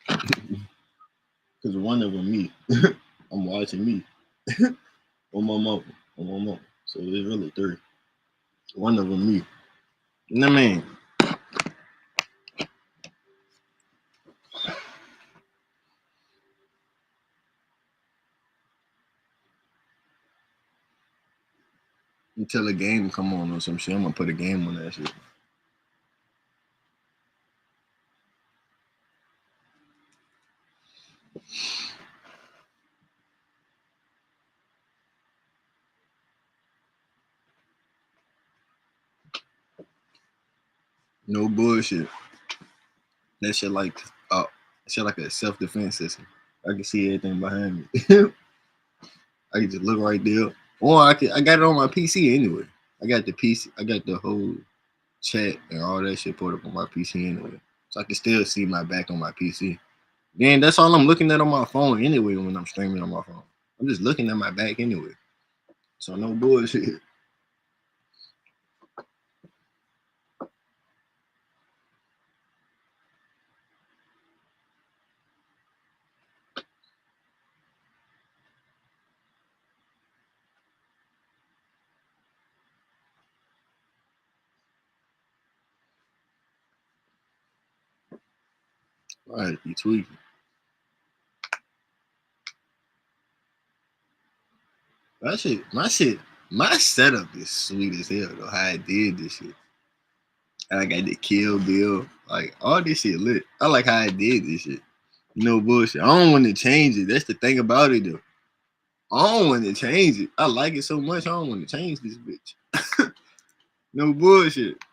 Cause one of them me. I'm watching me. on my mama. On my mama. So it's really 3. One of them me. You know what I mean? Until a game come on or some shit, I'm gonna put a game on that shit. No bullshit. That shit like shit like a self defense system. I can see everything behind me. I can just look right there. Or I got it on my PC anyway. I got the PC. I got the whole chat and all that shit put up on my PC anyway. So I can still see my back on my PC. Then that's all I'm looking at on my phone anyway when I'm streaming on my phone. I'm just looking at my back anyway. So no bullshit. All right, be tweaking. My setup is sweet as hell though. How I did this shit. And I got the Kill Bill, like all this shit lit. I like how I did this shit. No bullshit. I don't want to change it. That's the thing about it though. I don't want to change it. I like it so much. I don't want to change this bitch. No bullshit.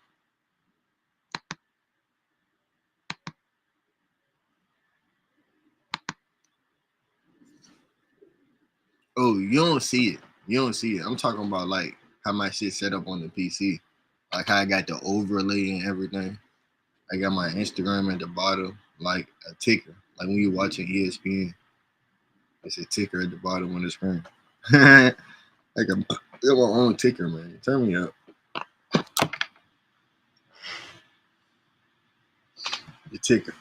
Oh, you don't see it. You don't see it. I'm talking about like how my shit set up on the PC. Like how I got the overlay and everything. I got my Instagram at the bottom, like a ticker. Like when you're watching ESPN, it's a ticker at the bottom on the screen. like a my own ticker, man. Turn me up. The ticker.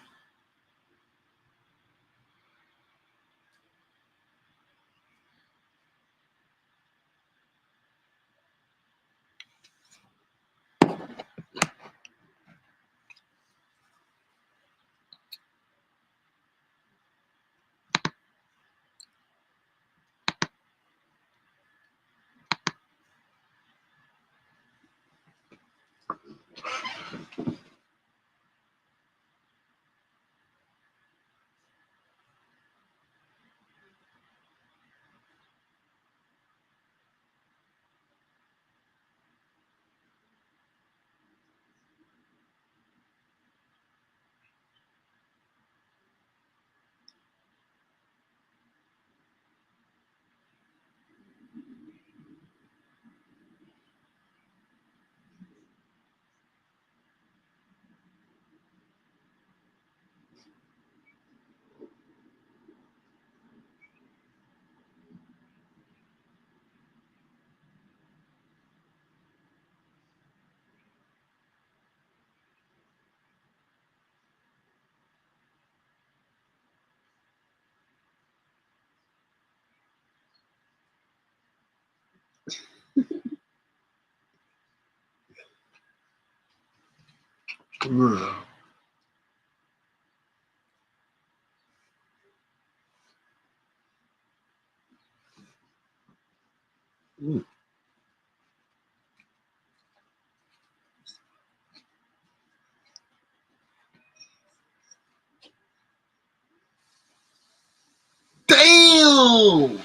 Bruh. Mm. Damn.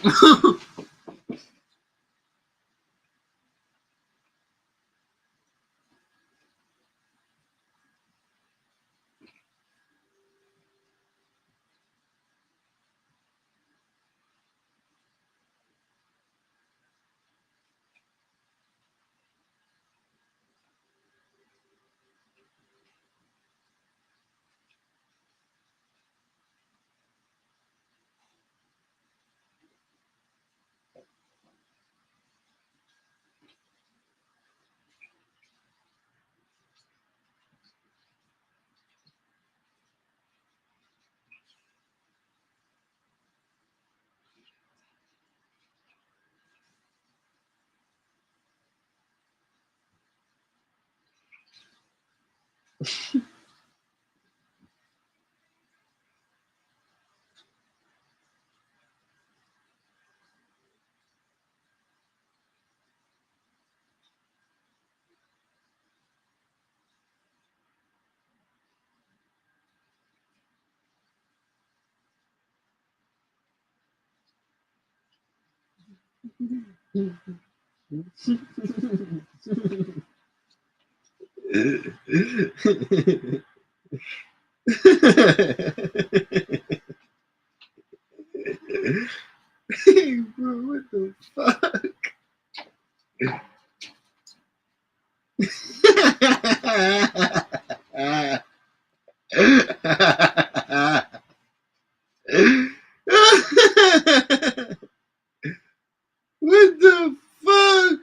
Hey, bro, what the fuck? What the fuck?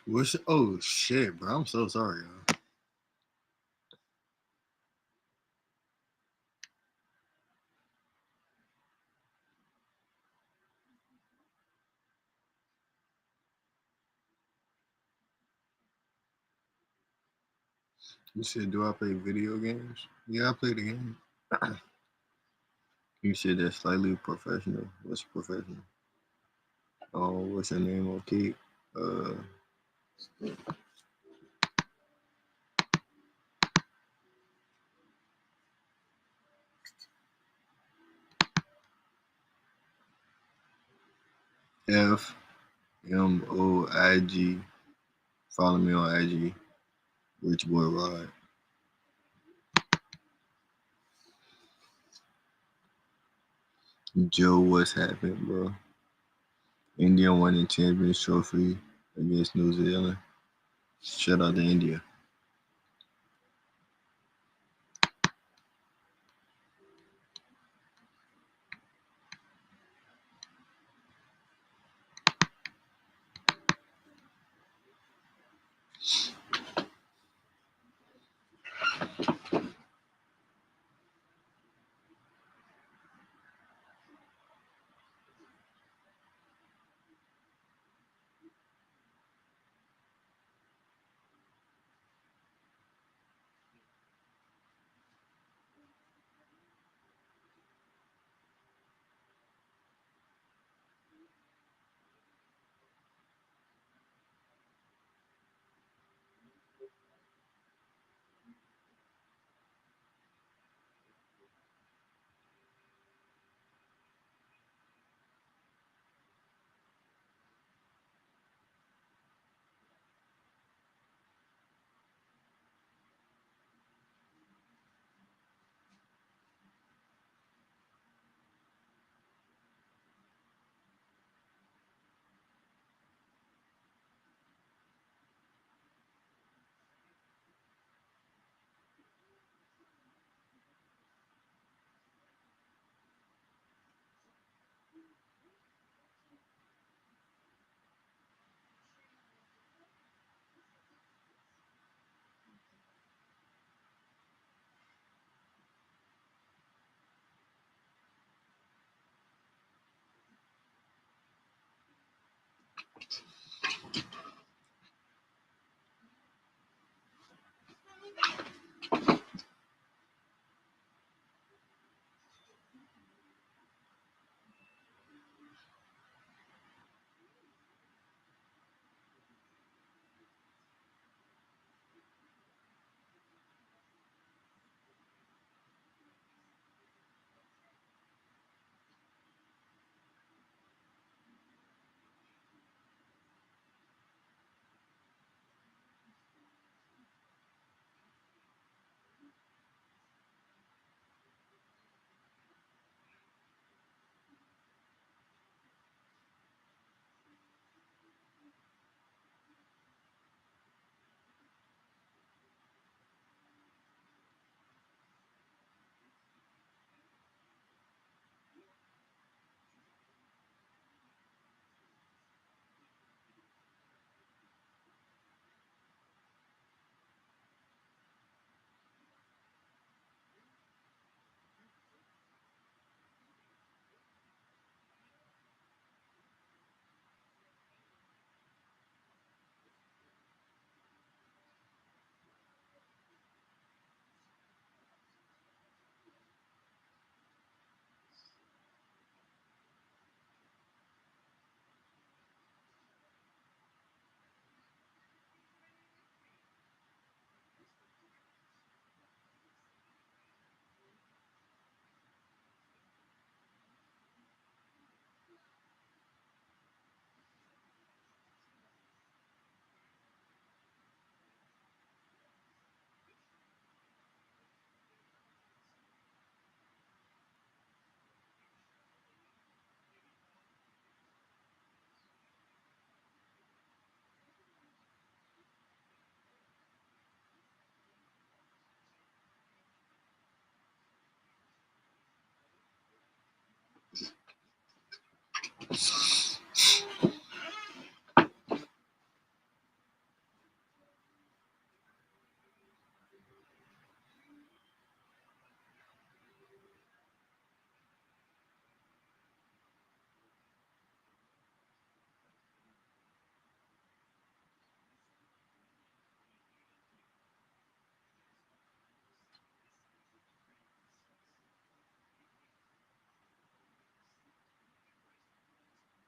What's oh shit, bro? I'm so sorry, y'all. You said, do I play video games? Yeah, I play the game. You said that's slightly professional. What's professional? Oh, what's your name? Okay. Uh, FMOIG. Follow me on IG. Rich Boy Rod. Joe, what's happening, bro? India won the Champions Trophy against New Zealand. Shout out to India.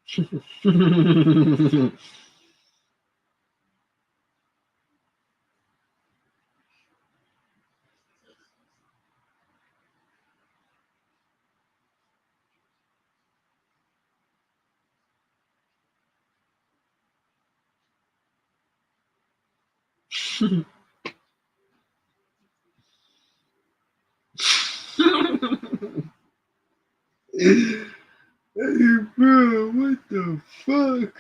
Hey, bro, what the fuck?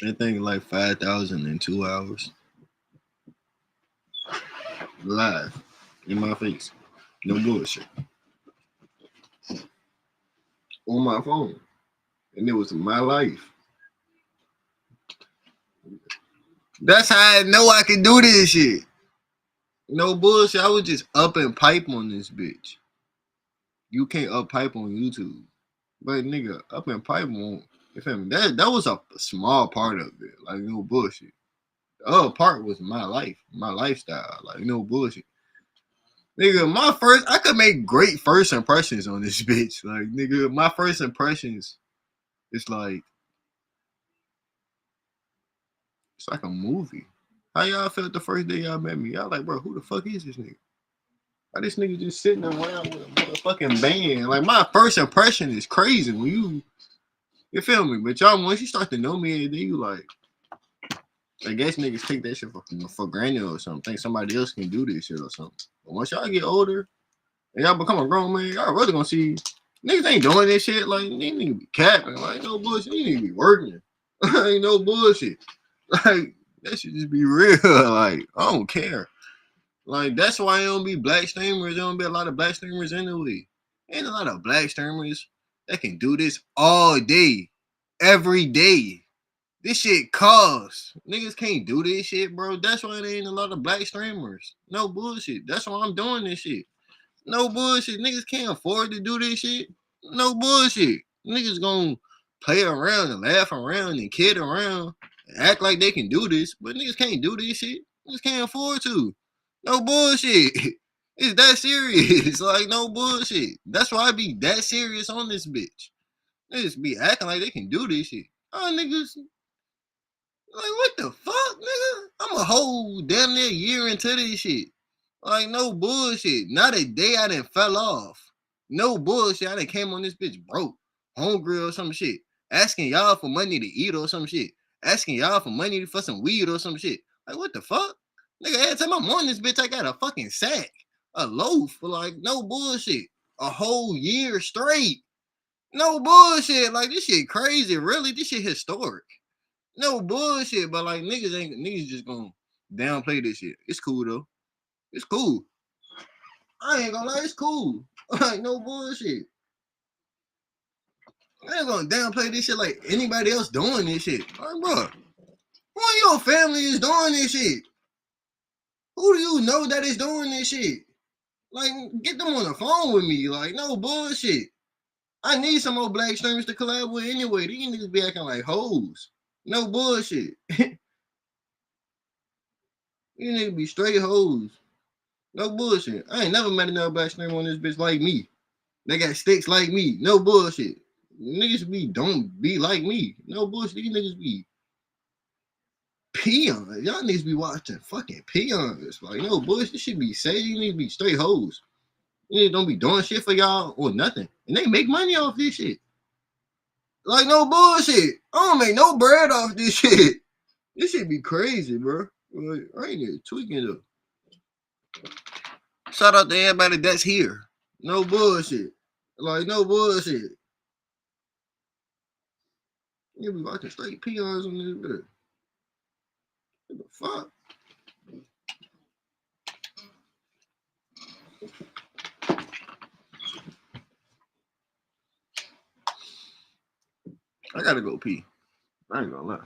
I think like 5,000 in 2 hours. Live. In my face. No bullshit. On my phone. And it was my life. That's how I know I can do this shit. No bullshit. I was just up and pipe on this bitch. You can't up pipe on YouTube. But nigga, up and pipe won't. You feel me? That was a small part of it. Like no bullshit. The other part was my life, my lifestyle. Like no bullshit. Nigga, I could make great first impressions on this bitch. Like, nigga, my first impressions, it's like, It's like a movie. How y'all felt the first day y'all met me? Y'all like, bro, who the fuck is this nigga? Why this nigga just sitting around with a motherfucking band? Like, my first impression is crazy when you feel me? But y'all, once you start to know me, then you like, I guess niggas take that shit for granted or something. Think somebody else can do this shit or something. But once y'all get older and y'all become a grown man, y'all really gonna see niggas ain't doing this shit. Like, they need to be capping. Like, no bullshit. You need to be working. Ain't no bullshit. Like, that should just be real. Like, I don't care. Like, that's why it don't be black streamers. There don't be a lot of black streamers anyway. Ain't a lot of black streamers that can do this all day, every day. This shit costs. Niggas can't do this shit, bro. That's why there ain't a lot of black streamers. No bullshit. That's why I'm doing this shit. No bullshit. Niggas can't afford to do this shit. No bullshit. Niggas gonna play around and laugh around and kid around and act like they can do this, but niggas can't do this shit. Niggas can't afford to. No bullshit. It's that serious. Like, no bullshit. That's why I be that serious on this bitch. Niggas be acting like they can do this shit. Oh, niggas. Like, what the fuck, nigga? I'm a whole damn near year into this shit. Like, no bullshit. Not a day I done fell off. No bullshit. I done came on this bitch broke, hungry or some shit. Asking y'all for money to eat or some shit. Asking y'all for money for some weed or some shit. Like, what the fuck? Nigga, every time I'm on this bitch, I got a fucking sack. A loaf. Like, no bullshit. A whole year straight. No bullshit. Like, this shit crazy. Really, this shit historic. No bullshit, but like niggas just gonna downplay this shit. It's cool though. It's cool. I ain't gonna lie, it's cool. Like, no bullshit. I ain't gonna downplay this shit like anybody else doing this shit. Like, bro, who in your family is doing this shit? Who do you know that is doing this shit? Like, get them on the phone with me. Like, no bullshit. I need some more black streamers to collab with anyway. These niggas be acting like hoes. No bullshit. These niggas be straight hoes. No bullshit. I ain't never met another black streamer on this bitch like me. They got sticks like me. No bullshit. Niggas don't be like me. No bullshit. These niggas be peons. Y'all niggas be watching fucking peons. Like, no bullshit. This shit be safe. You need to be straight hoes. You niggas don't be doing shit for y'all or nothing. And they make money off this shit. Like, no bullshit. I don't make no bread off this shit. This shit be crazy, bro. Like, I ain't even tweaking though. Shout out to everybody that's here. No bullshit. Like, no bullshit. You be watching straight peons on this bit. What the fuck? I gotta go pee. I ain't gonna lie.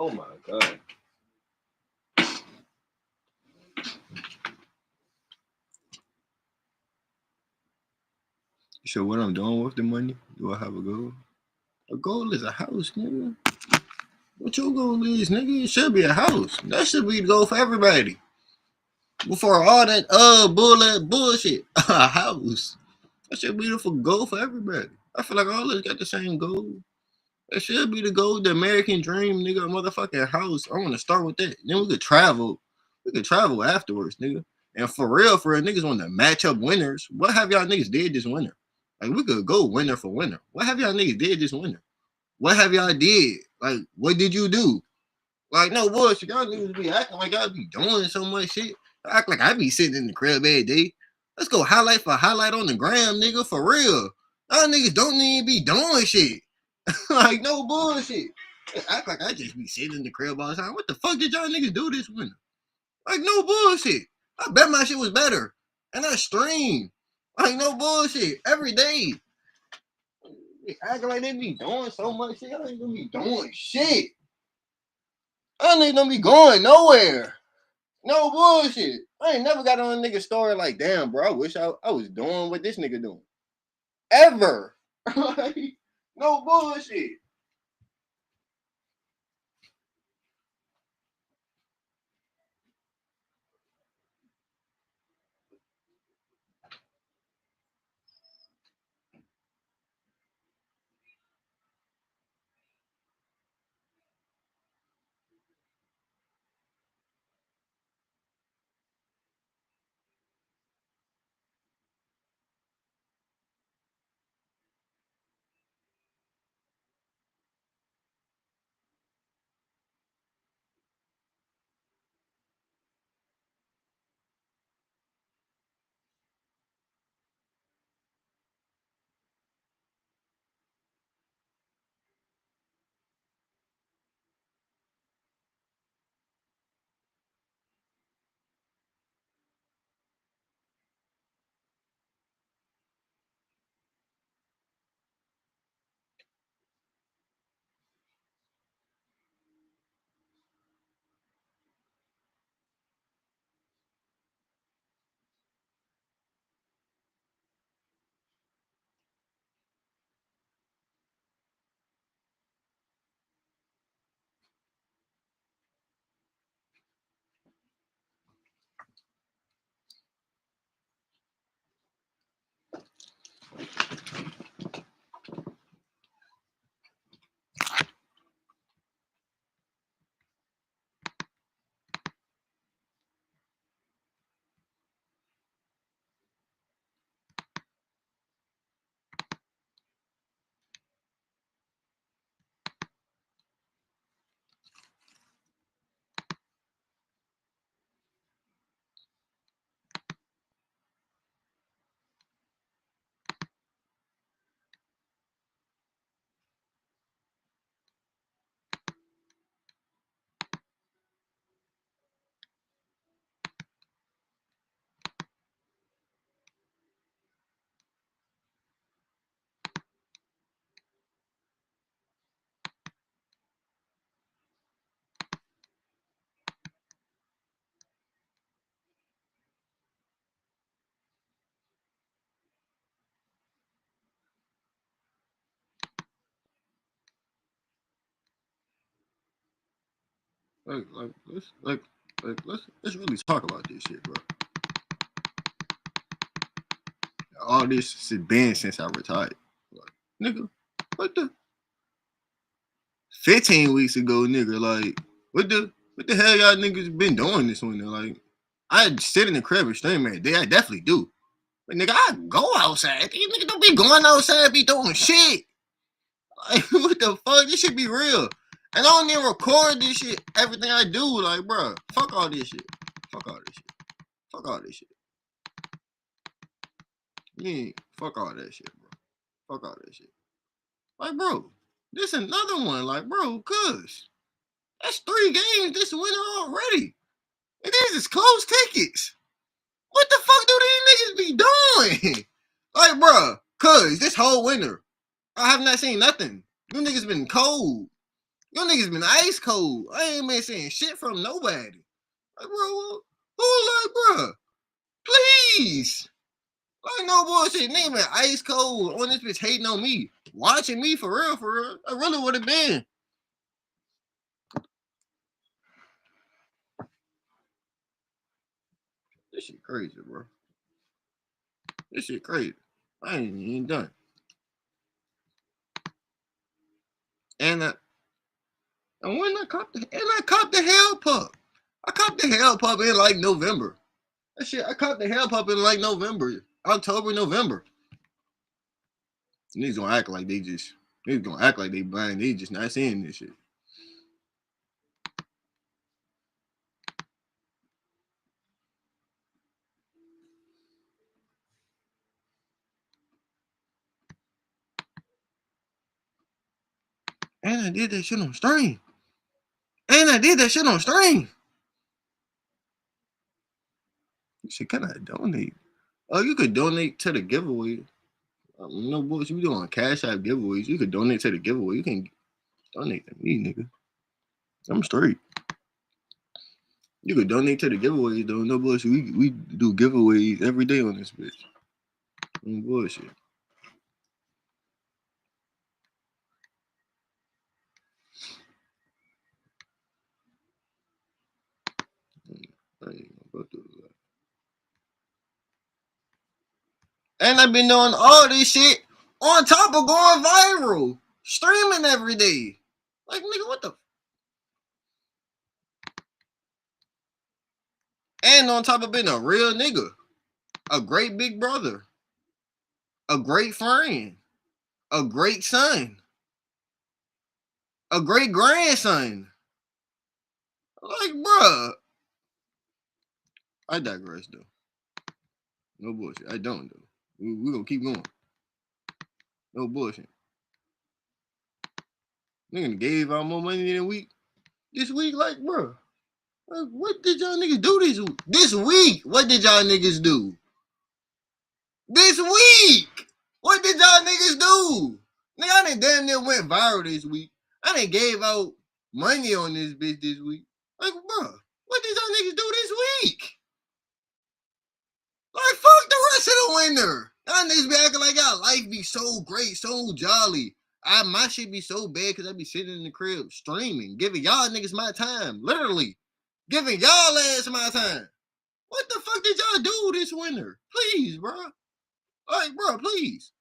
Oh my god. So what I'm doing with the money? Do I have a goal? A goal is a house, nigga. What your goal is, nigga? It should be a house. That should be the goal for everybody. Before all that bullshit, a house. That should be the goal for everybody. I feel like all of us got the same goal. That should be the goal, the American dream, nigga. A motherfucking house. I want to start with that. Then we could travel. We could travel afterwards, nigga. And for real, niggas want to match up winners. What have y'all niggas did this winter? Like, we could go winner for winner. What have y'all niggas did this winter? What have y'all did? Like, what did you do? Like, no bullshit. Y'all niggas be acting like y'all be doing so much shit. I act like I be sitting in the crib every day. Let's go highlight for highlight on the gram, nigga, for real. Y'all niggas don't even be doing shit. Like, no bullshit. They act like I just be sitting in the crib all the time. What the fuck did y'all niggas do this winter? Like, no bullshit. I bet my shit was better. And I stream. Like, no bullshit. Every day. They acting like they be doing so much shit. Y'all ain't gonna be doing shit. I ain't gonna be going nowhere. No bullshit. I ain't never got on a nigga story like, damn, bro, I wish I was doing what this nigga doing. Ever. Like, no bullshit. Let's really talk about this shit, bro. All this has been since I retired. Like, nigga, what the 15 weeks ago, nigga, like, what the hell y'all niggas been doing this winter? Like, I sit in the crib and stream every day. I definitely do. But nigga, I go outside. These niggas don't be going outside, be doing shit. Like, what the fuck? This shit be real. And I don't even record this shit, everything I do. Like, bro, fuck all this shit. Fuck all this shit. Fuck all this shit. Yeah, fuck all that shit, bro. Fuck all that shit. Like, bro, this another one. Like, bro, cuz that's 3 games this winter already. And these is close tickets. What the fuck do these niggas be doing? Like, bro, cuz this whole winter, I have not seen nothing. You niggas been cold. You niggas been ice cold. I ain't been seeing shit from nobody. Like, bro, who like, bro? Please. Like, no bullshit. Nigga been ice cold on this bitch hating on me. Watching me for real, for real. I really would have been. This shit crazy, bro. This shit crazy. I ain't even done. And when I copped the hell pup. I copped the hell pup in like November. That shit, I copped the hell pup in like November, October, November. Niggas gonna act like niggas gonna act like they blind. They just not seeing this shit. And I did that shit on stream. You should kind of donate. Oh, you could donate to the giveaway. No bullshit. We doing Cash App giveaways. You could donate to the giveaway. You can donate to me, nigga. I'm straight. You could donate to the giveaways though. No bullshit. We do giveaways every day on this bitch. No bullshit. I ain't gonna go through that. And I've been doing all this shit on top of going viral, streaming every day. Like nigga, what the? And on top of being a real nigga, a great big brother, a great friend, a great son, a great grandson. Like, bruh. I digress though. No bullshit. I don't though. We gonna keep going. No bullshit. Nigga gave out more money than a week. This week, like, bruh. Like, what did y'all niggas do this week? This week? What did y'all niggas do? This week! What did y'all niggas do? Nigga, I done damn near went viral this week. I done gave out money on this bitch this week. Like, bruh, what did y'all niggas do this week? Like, fuck the rest of the winter. Y'all niggas be acting like y'all life be so great, so jolly. My shit be so bad because I be sitting in the crib streaming, giving y'all niggas my time. Literally. Giving y'all ass my time. What the fuck did y'all do this winter? Please, bro. Like, bro, please.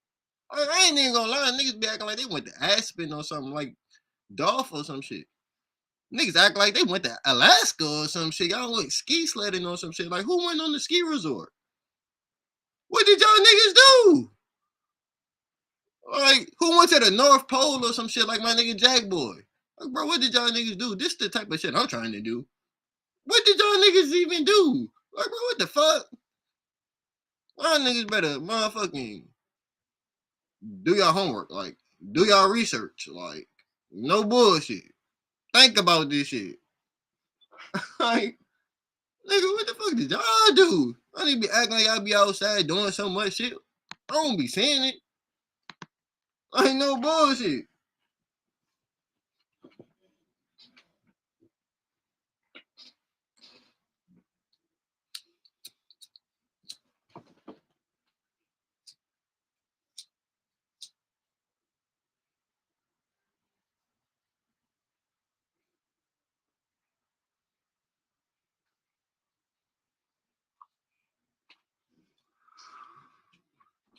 I ain't even gonna lie. Niggas be acting like they went to Aspen or something, like Dolph or some shit. Niggas act like they went to Alaska or some shit. Y'all went ski sledding or some shit. Like, who went on the ski resort? What did y'all niggas do? Like, who went to the North Pole or some shit like my nigga Jack Boy? Like, bro, what did y'all niggas do? This the type of shit I'm trying to do. What did y'all niggas even do? Like, bro, what the fuck? Y'all niggas better motherfucking do your homework. Like, do y'all research. Like, no bullshit. Think about this shit. Like, nigga, what the fuck did y'all do? I need to be acting like y'all be outside doing so much shit. I don't be saying it. Ain't no bullshit.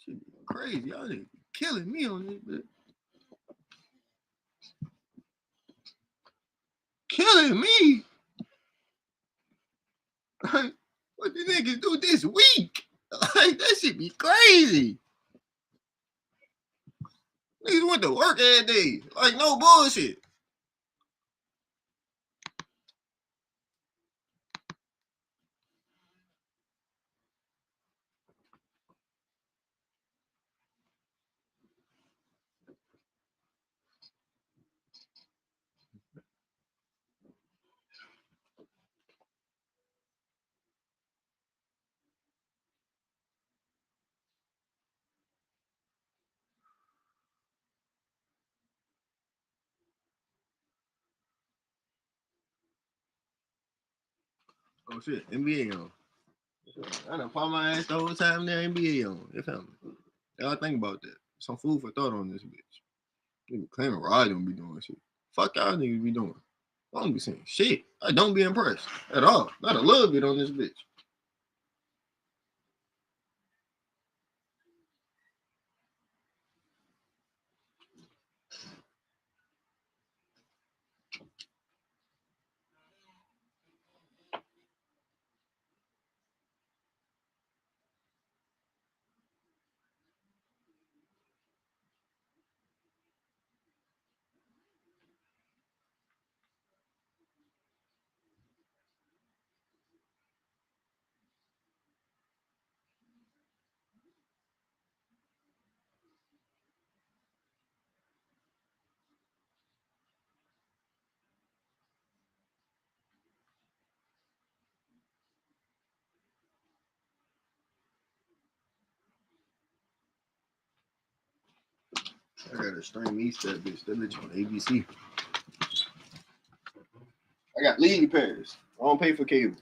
Shit be crazy. Y'all niggas killing me on this bitch. Killing me? Like, what the niggas do this week? Like, that shit be crazy. Niggas went to work every day. Like, no bullshit. Oh shit, NBA on. I done fought my ass the whole time there, NBA on. You feel me? Y'all think about that. Some food for thought on this bitch. Nigga claiming Rod don't be doing shit. Fuck y'all niggas be doing. I don't be saying shit. I don't be impressed at all. Not a little bit on this bitch. I gotta stream East that bitch. That bitch on ABC. I got league pairs. I don't pay for cable.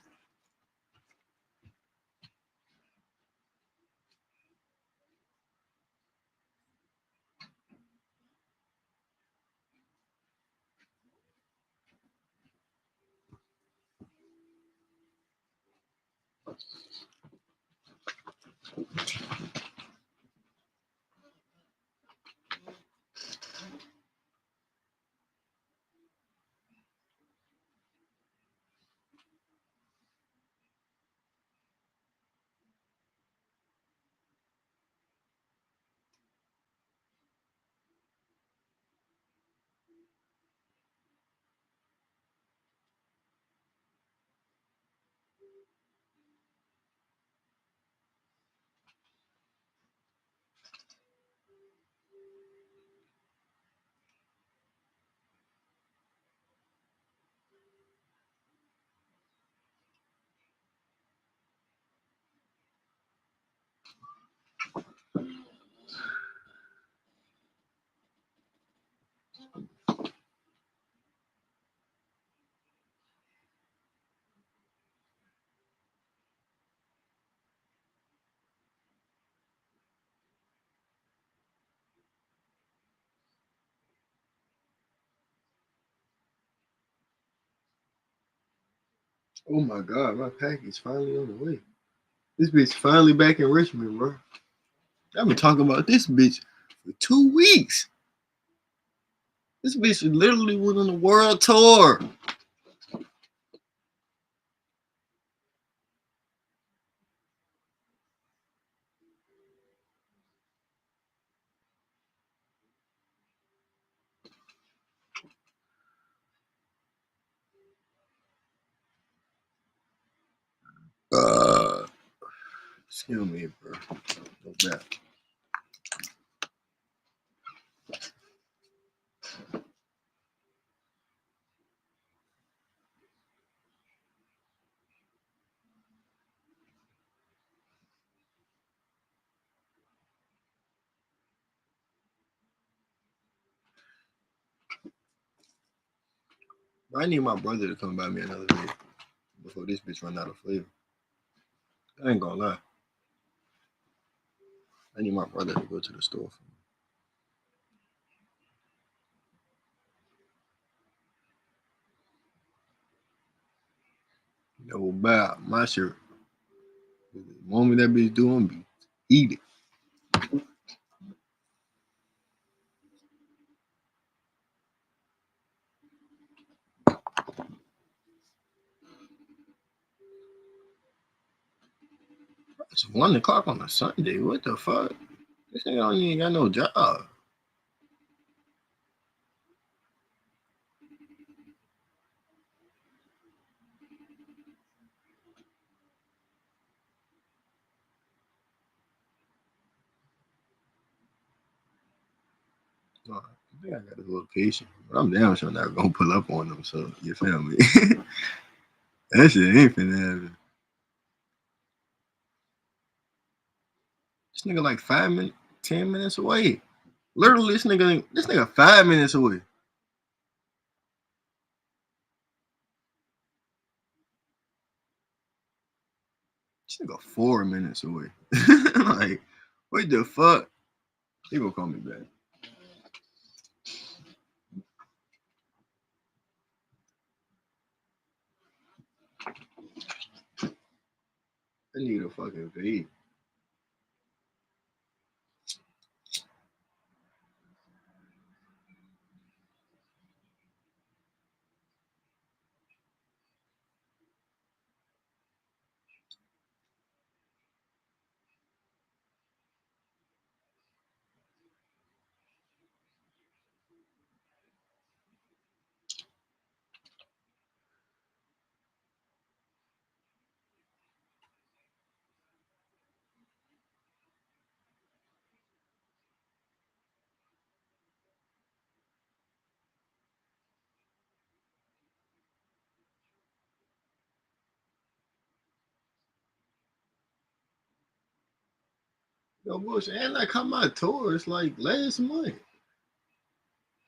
Oh my god, my package finally on the way. This bitch finally back in Richmond, bro. I've been talking about this bitch for 2 weeks. This bitch literally went on a world tour. Excuse me, bro. No bad. I need my brother to come buy me another vape before this bitch run out of flavor. I ain't gonna lie. I need my brother to go to the store for me. No bad. My shirt. The moment that bitch doing be eat it. It's 1 o'clock on a Sunday. What the fuck? This nigga don't even got no job. I think I got his location, but I'm damn sure not gonna pull up on them. So you feel me? That shit ain't finna happen. This nigga like 5 minutes, 10 minutes away. Literally, this nigga 5 minutes away. This nigga 4 minutes away. Like, what the fuck? He gonna call me back. I need a fucking vape. Yo, bullshit. And like, how my tour is like last month.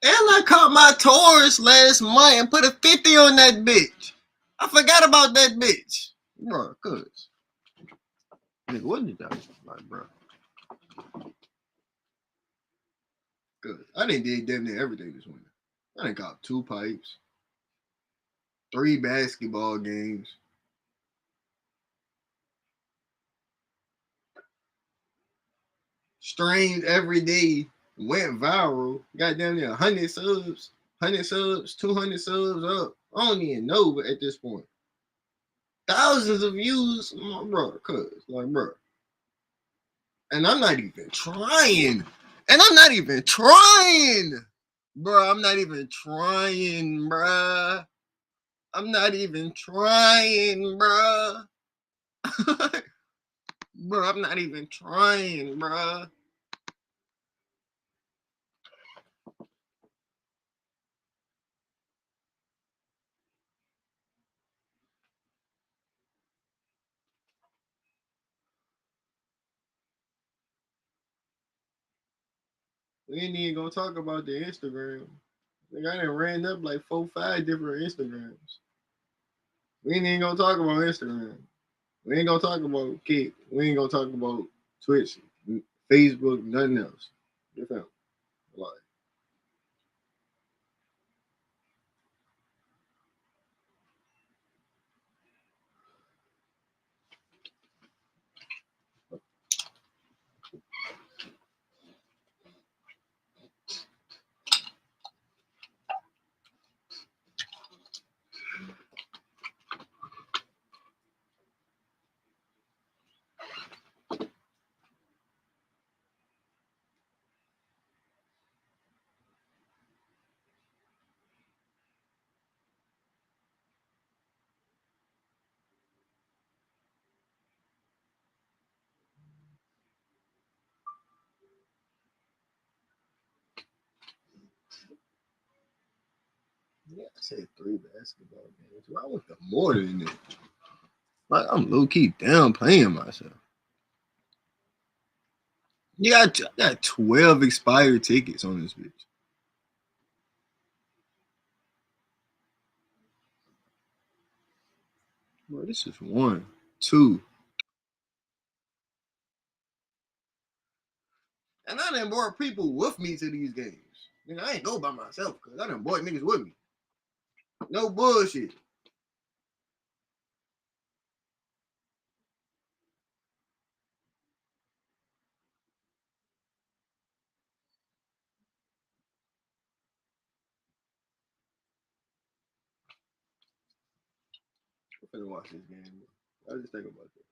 And I caught my Taurus last month and put a 50 on that bitch. I forgot about that bitch. Bro, cuz. Nigga, what did that? Like, bro. Cuz. I done did damn near everything this winter. I done caught 2 pipes, 3 basketball games. Streamed every day. Went viral. Got down there 100 subs. 100 subs, 200 subs up. I don't even know at this point. Thousands of views, bro, cuz, like, bro. And I'm not even trying. And I'm not even trying. Bro, I'm not even trying, bruh. I'm not even trying, bruh. Bro, I'm not even trying, bruh. We ain't even gonna talk about the Instagram. Like, I done ran up like 4, 5 different Instagrams. We ain't even gonna talk about Instagram. We ain't gonna talk about Kick. We ain't gonna talk about Twitch, Facebook, nothing else. You feel me? Like, yeah, I said 3 basketball games. Well, I want the more than that. Like, I'm low key downplaying myself. Yeah, I got 12 expired tickets on this bitch. Bro, this is 1, 2. And I done brought people with me to these games. Nigga, I ain't go by myself because I done brought niggas with me. No bullshit. I'm finna watch this game. I just think about that.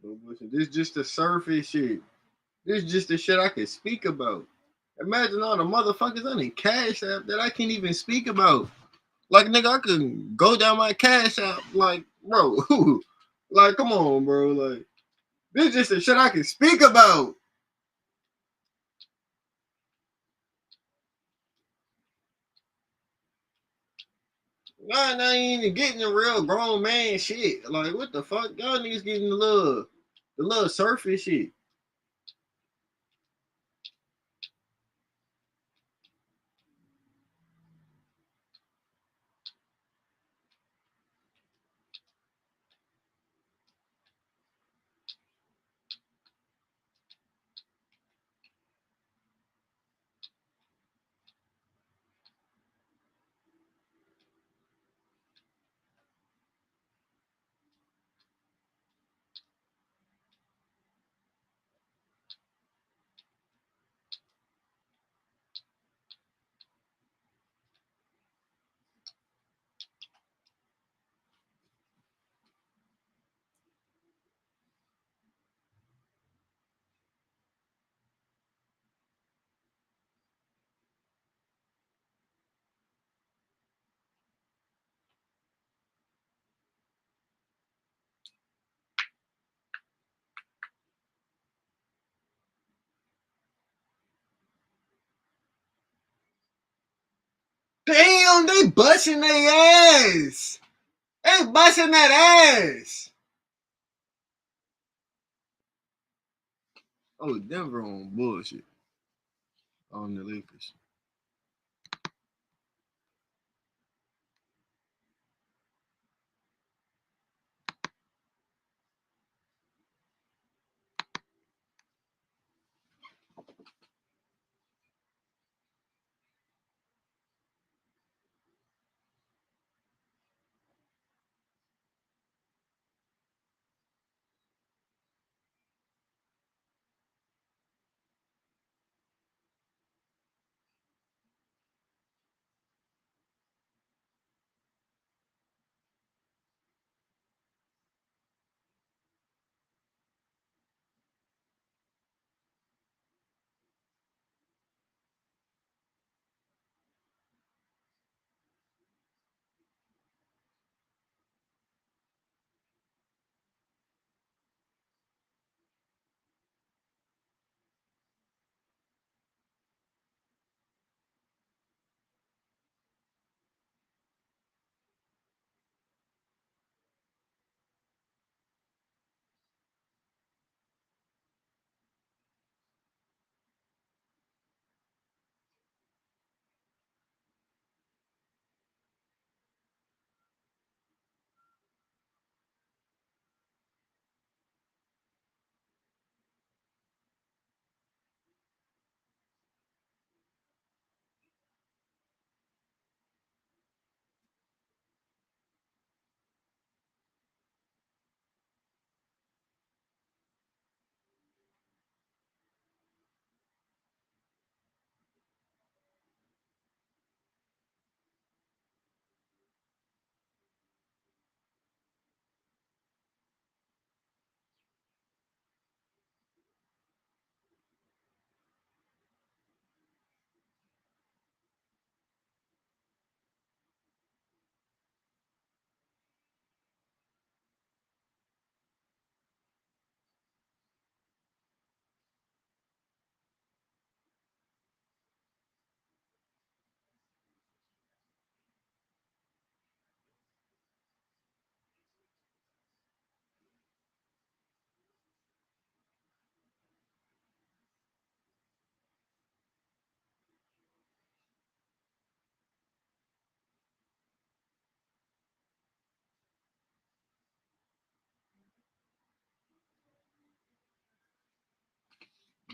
No bullshit. This just the surface shit. This just the shit I can speak about. Imagine all the motherfuckers on the cash app that I can't even speak about. Like, nigga, I could go down my cash app, like, bro, like, come on, bro, like, this just the shit I can speak about. Y'all not even getting the real grown man shit. Like, what the fuck? Y'all niggas getting the little surface shit. Damn, they busting their ass. They busting that ass. Oh, Denver on bullshit on the Lakers.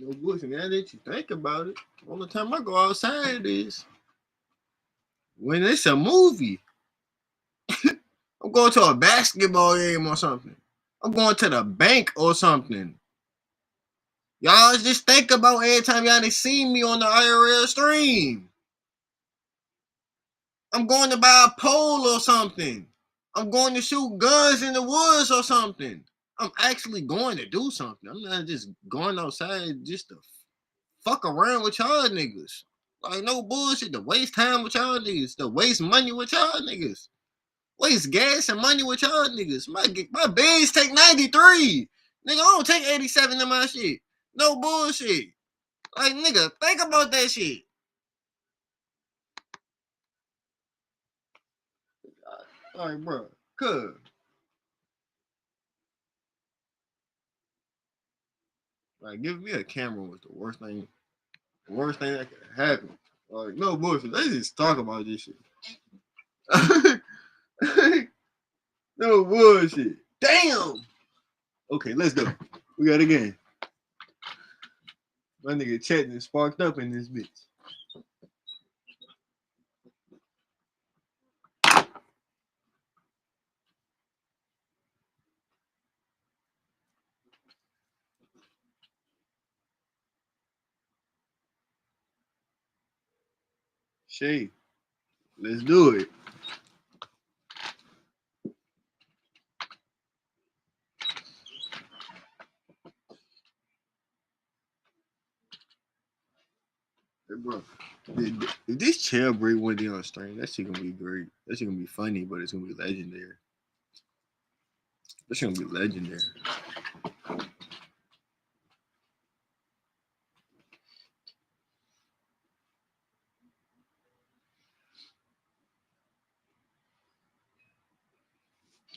No bullshit. Now that you think about it, only time I go outside is when it's a movie. I'm going to a basketball game or something. I'm going to the bank or something. Y'all just think about every time y'all done seen me on the IRL stream. I'm going to buy a pole or something. I'm going to shoot guns in the woods or something. I'm actually going to do something. I'm not just going outside just to fuck around with y'all niggas. Like, no bullshit. To waste time with y'all niggas. To waste money with y'all niggas. Waste gas and money with y'all niggas. My Benz take 93. Nigga, I don't take 87 in my shit. No bullshit. Like, nigga, think about that shit. Like, bro, cuz. Like, give me a camera was the worst thing that could happen. Like, no bullshit. Let's just talk about this shit. No bullshit. Damn. Okay, let's go. We got a game. My nigga chatting is sparked up in this bitch. Shay, let's do it. Hey, bro. If this jailbreak went down on stream, that shit gonna be great. That shit gonna be funny, but it's gonna be legendary. That shit gonna be legendary.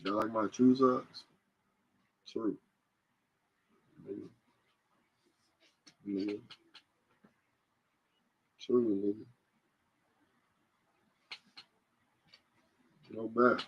They like my true socks. True. Nigga. Nigga. True, nigga. No bad.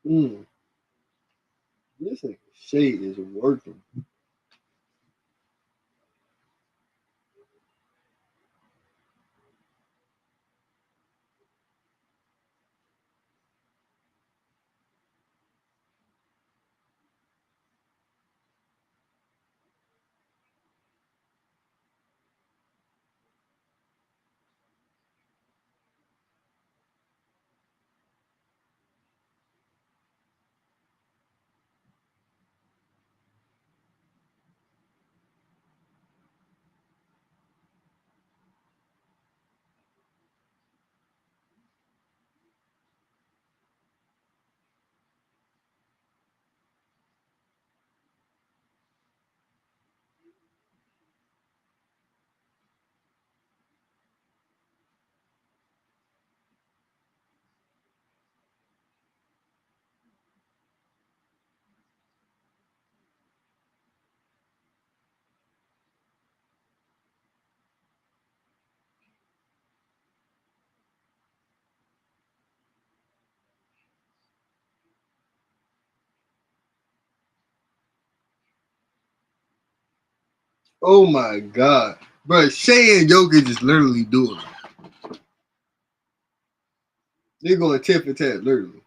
Mm, this nigga shade is working. Oh my god. Bro, Shay and Jokic is literally doing it. They're going tit for tat, literally.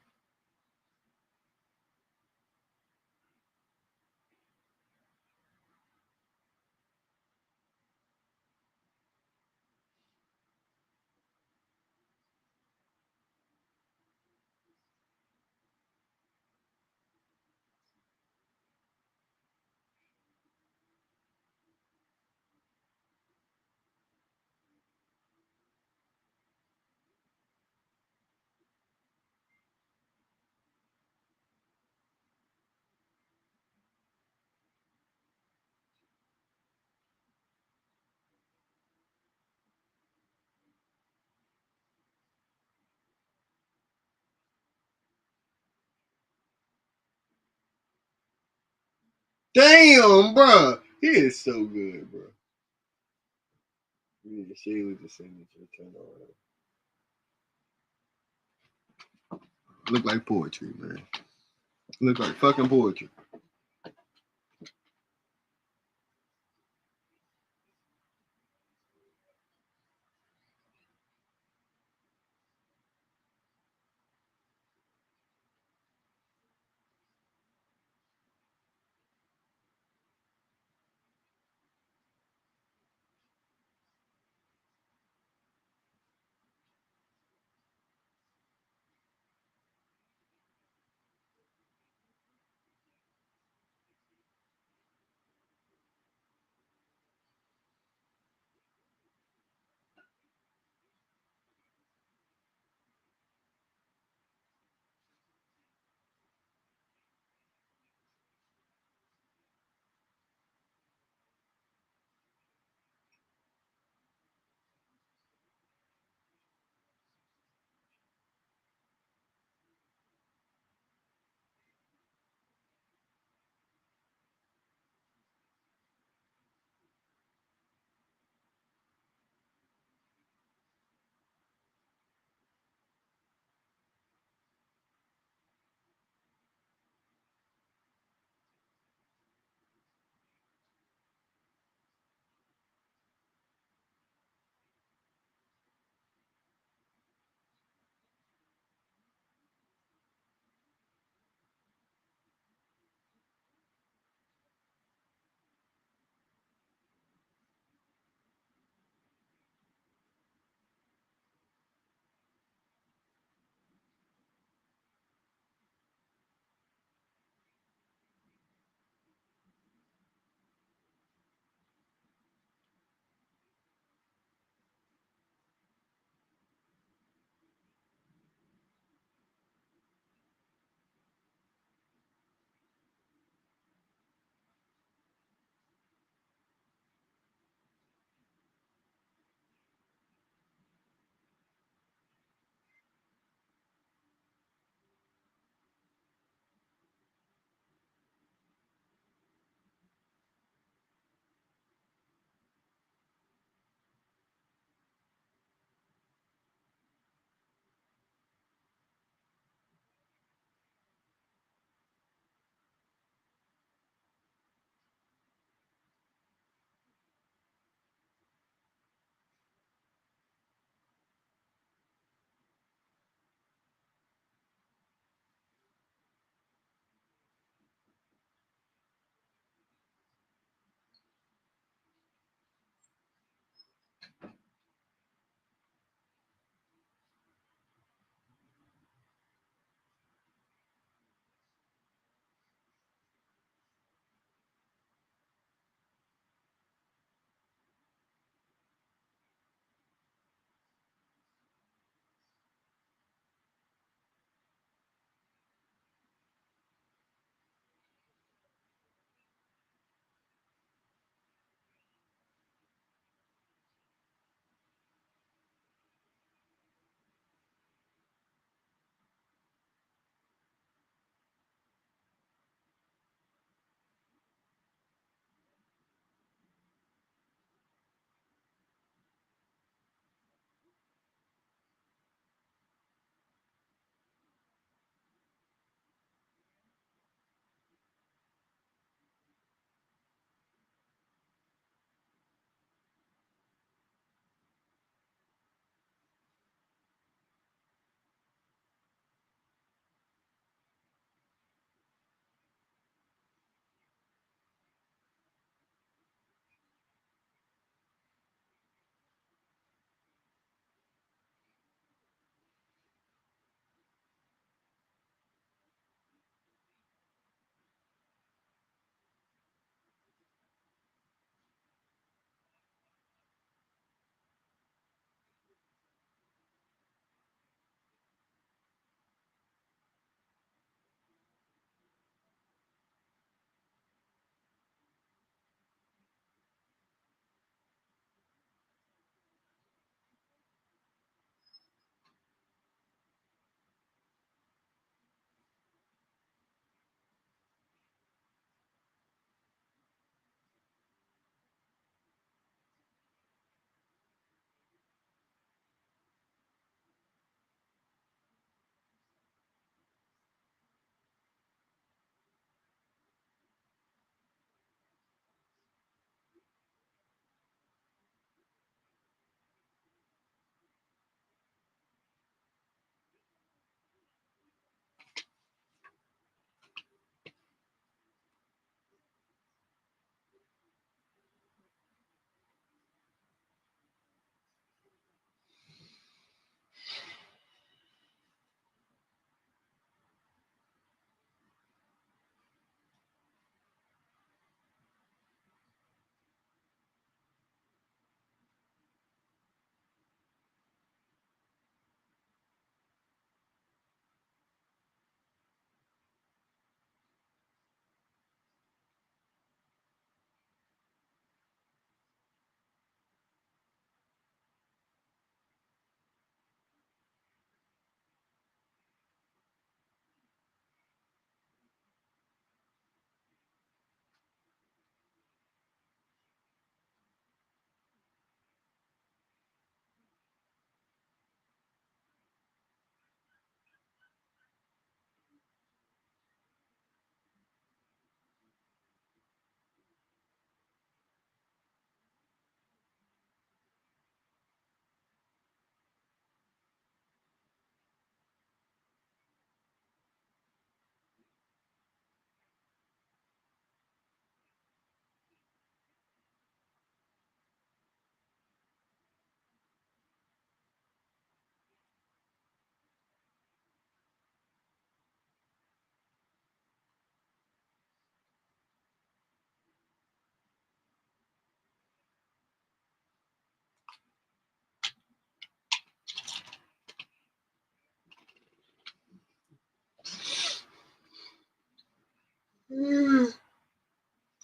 Damn, bro. He is so good, bro. Yeah, Shay was the signature turn on. Look like poetry, man. Look like fucking poetry.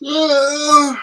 Yeah.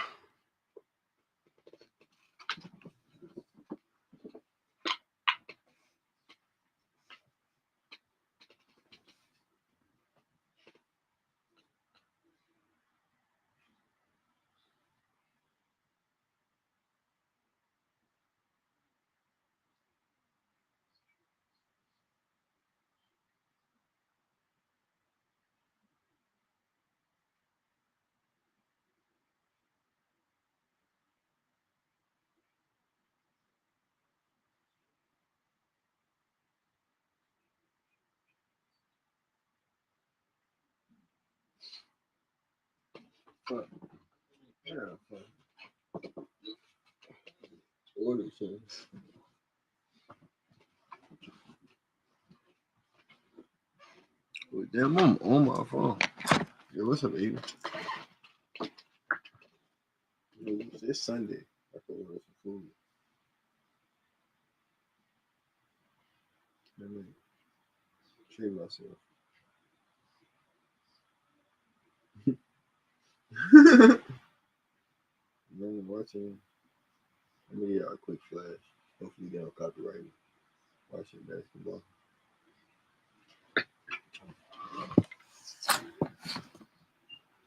Fuck. Yeah, fuck. Order something. Well, damn, I'm on my phone. Yeah, what's up, baby? It's Sunday. I can order some food. Let me treat myself. Man, watching. Let me get y'all a quick flash. Hopefully they don't copyright me. Watching basketball.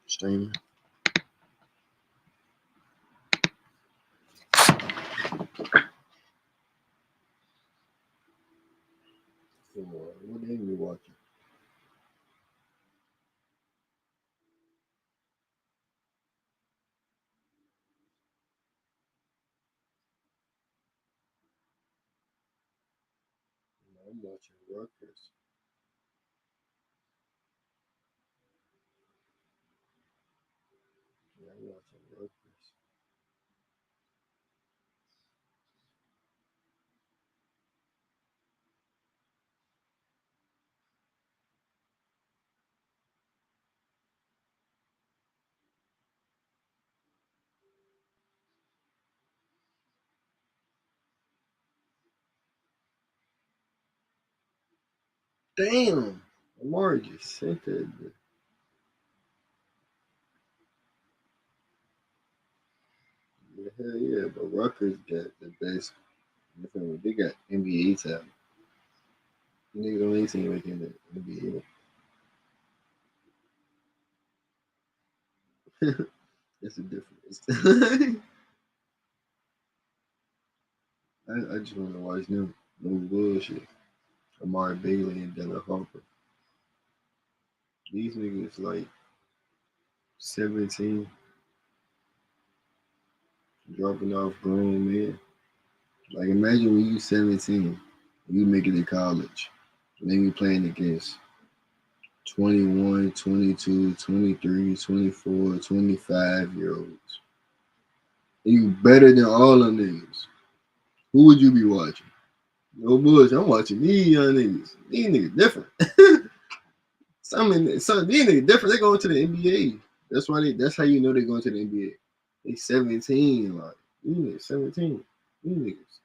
Streaming. What game we watching? I'm watching Rutgers. Yeah, I'm watching Rutgers. Damn! Lamar just sent that. Yeah, hell yeah, but Rutgers got the best. They got NBA talent. Niggas don't even seem like in the NBA. That's a difference. I just want to watch them. No bullshit. Amari Bailey and Dylan Harper. These niggas like 17, dropping off grown men. Like imagine when you 17, you make it to college, and then you playing against 21, 22, 23, 24, 25 year olds. And you better than all them niggas. Who would you be watching? No bullshit. I'm watching these young niggas. These niggas different. Some these niggas different. They going to the NBA. That's why that's how you know they going to the NBA. They 17, like these niggas 17. These niggas.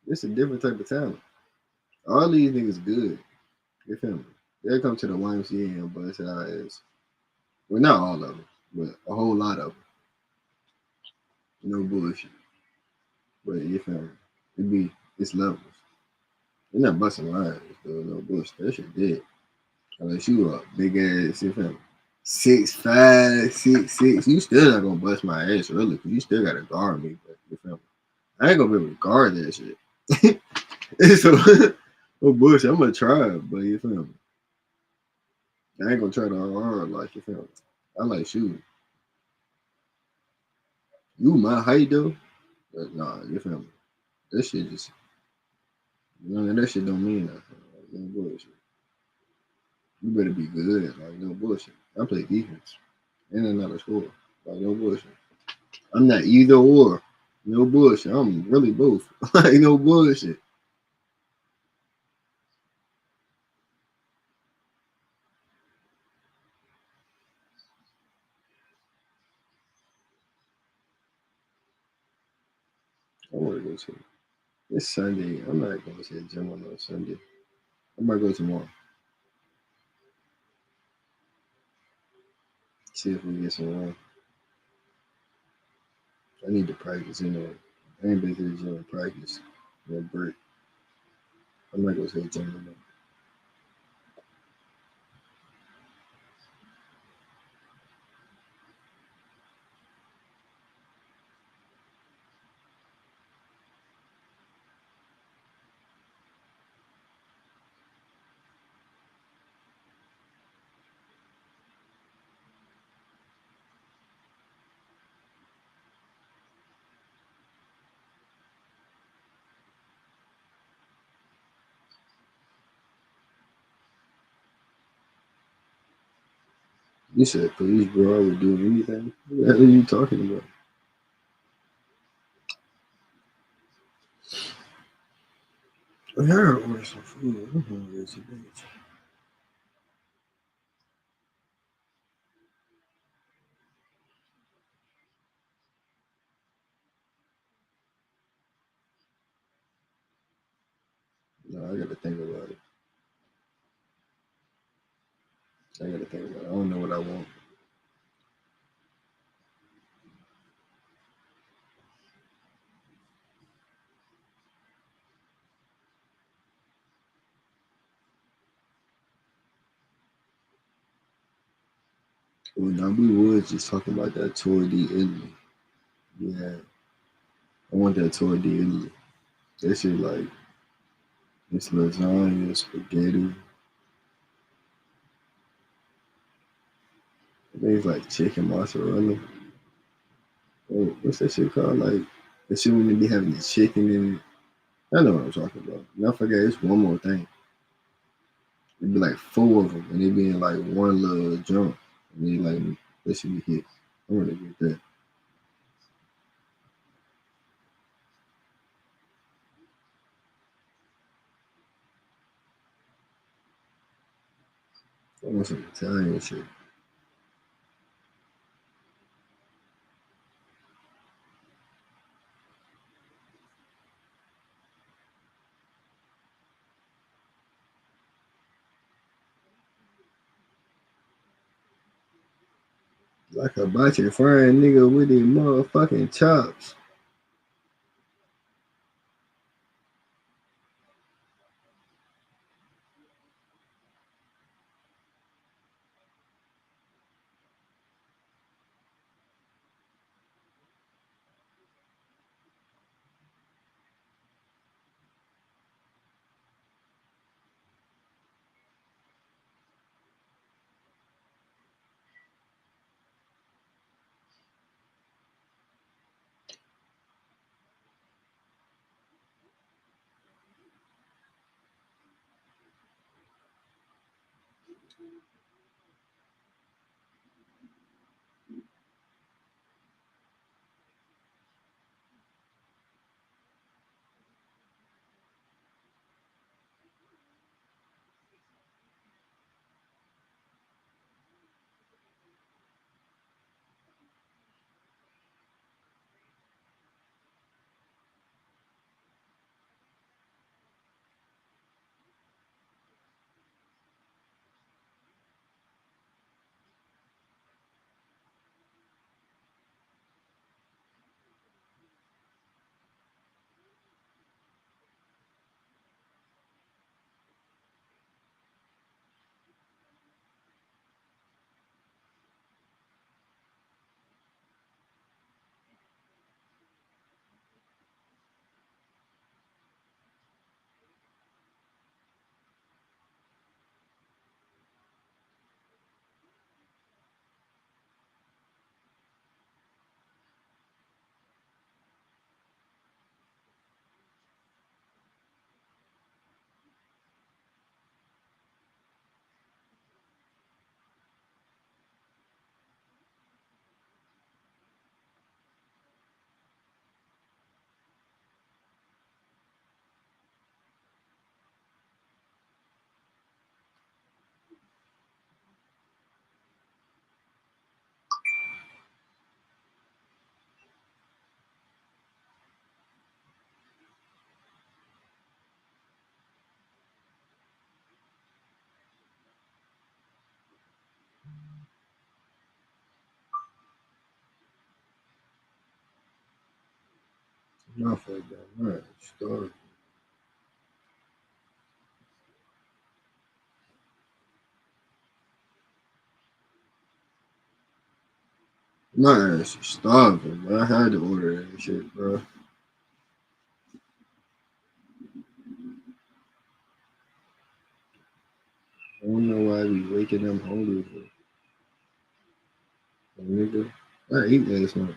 It's a different type of talent. All these niggas good. You feel me? They come to the YMCA and bust our ass. Well, not all of them, but a whole lot of them. No bullshit. But you feel me? It's levels. They're not busting lines, though. No bullshit. That shit dead. Unless you a big ass, you feel me? 6'5", 6'6", you still not gonna bust my ass really, cause you still gotta guard me. But you feel me? I ain't gonna be able to guard that shit. So, no bullshit. I'm gonna try, but you feel me? I ain't gonna try to hard like you feel me. I like shooting. You my height though, but nah, you feel me? That shit just that shit don't mean nothing. Like, no bullshit. You better be good. Like no bullshit. I play defense and another score. Like no bullshit. I'm not either or. No bullshit. I'm really both. Like no bullshit. I want to go to. It's Sunday. I'm not going to the gym on no Sunday. I might go tomorrow. See if we get some run. I need to practice, you know. I ain't been to the gym to practice. No break. I'm not gonna say gym no. You said please, bro. I would do anything. What the hell are you talking about? I gotta order some food. I'm hungry as a bitch. No, I gotta think about it. I gotta think about it. I don't know what I want. Well, now we was just talking about that tour de Italy. Yeah, I want that tour de Italy. That shit like it's lasagna, spaghetti. I think it's like chicken mozzarella. Oh, what's that shit called? Like the shit when they be having the chicken in it. I know what I'm talking about. And I forget it's one more thing. It'd be like four of them, and they be in like one little jump, and they like that should be hit. I want to get that. I want some Italian shit. Like a bocce frying nigga with his motherfucking chops. Motherfucker got mine. Starving. My ass is starving, but I had to order that shit, bro. I don't know why I be waking up hungry for nigga. I ate last night.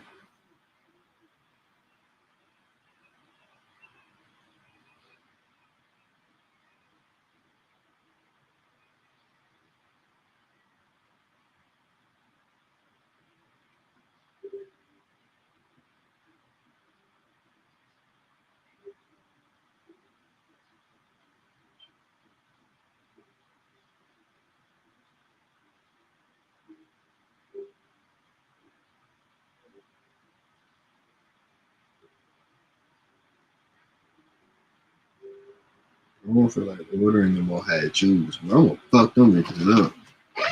I don't feel like ordering them more had choose. I'm gonna fuck them bitches up.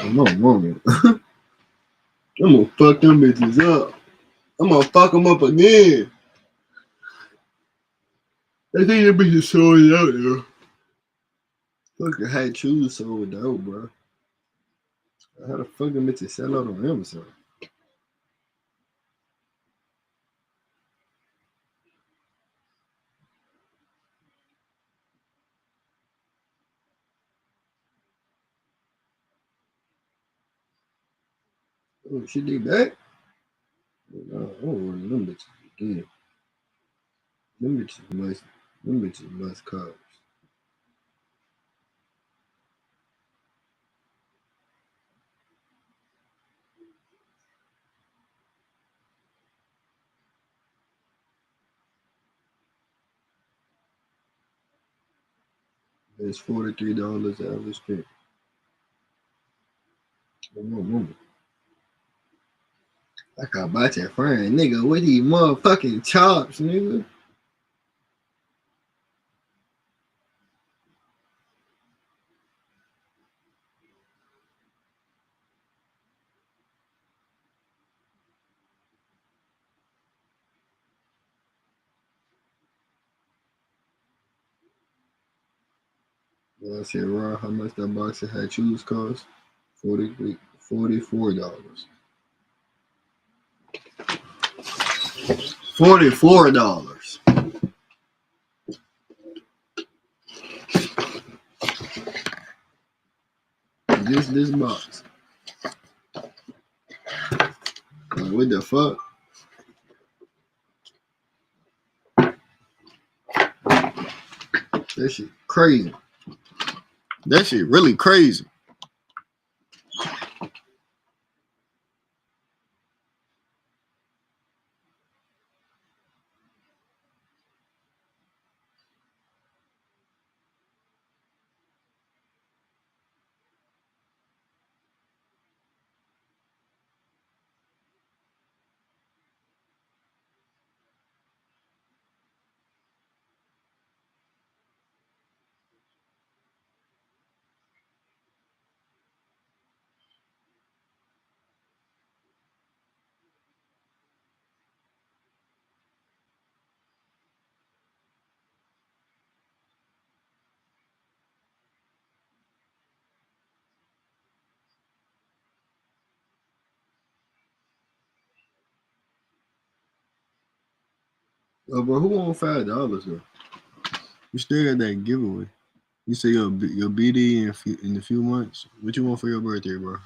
I'm gonna fuck them bitches up. I'm gonna fuck them up again. I think them bitches sold out, yo. Fuck the had choose sold out, bro. How the fuck them bitches sell out on Amazon? Oh, she did that? No, I don't order them bitches again. Them bitches must, them bitches must carbs. It's $43 I ever spent. Come on, mama. I got about your friend, nigga. What these motherfucking chops, nigga? Well, I said, Raw, how much that box of had shoes cost? 43 $44. $44. This box. Like, what the fuck? That shit crazy. That shit really crazy. Oh, but who won $5 though? You still got that giveaway. You say your BD in a few months. What you want for your birthday, bro?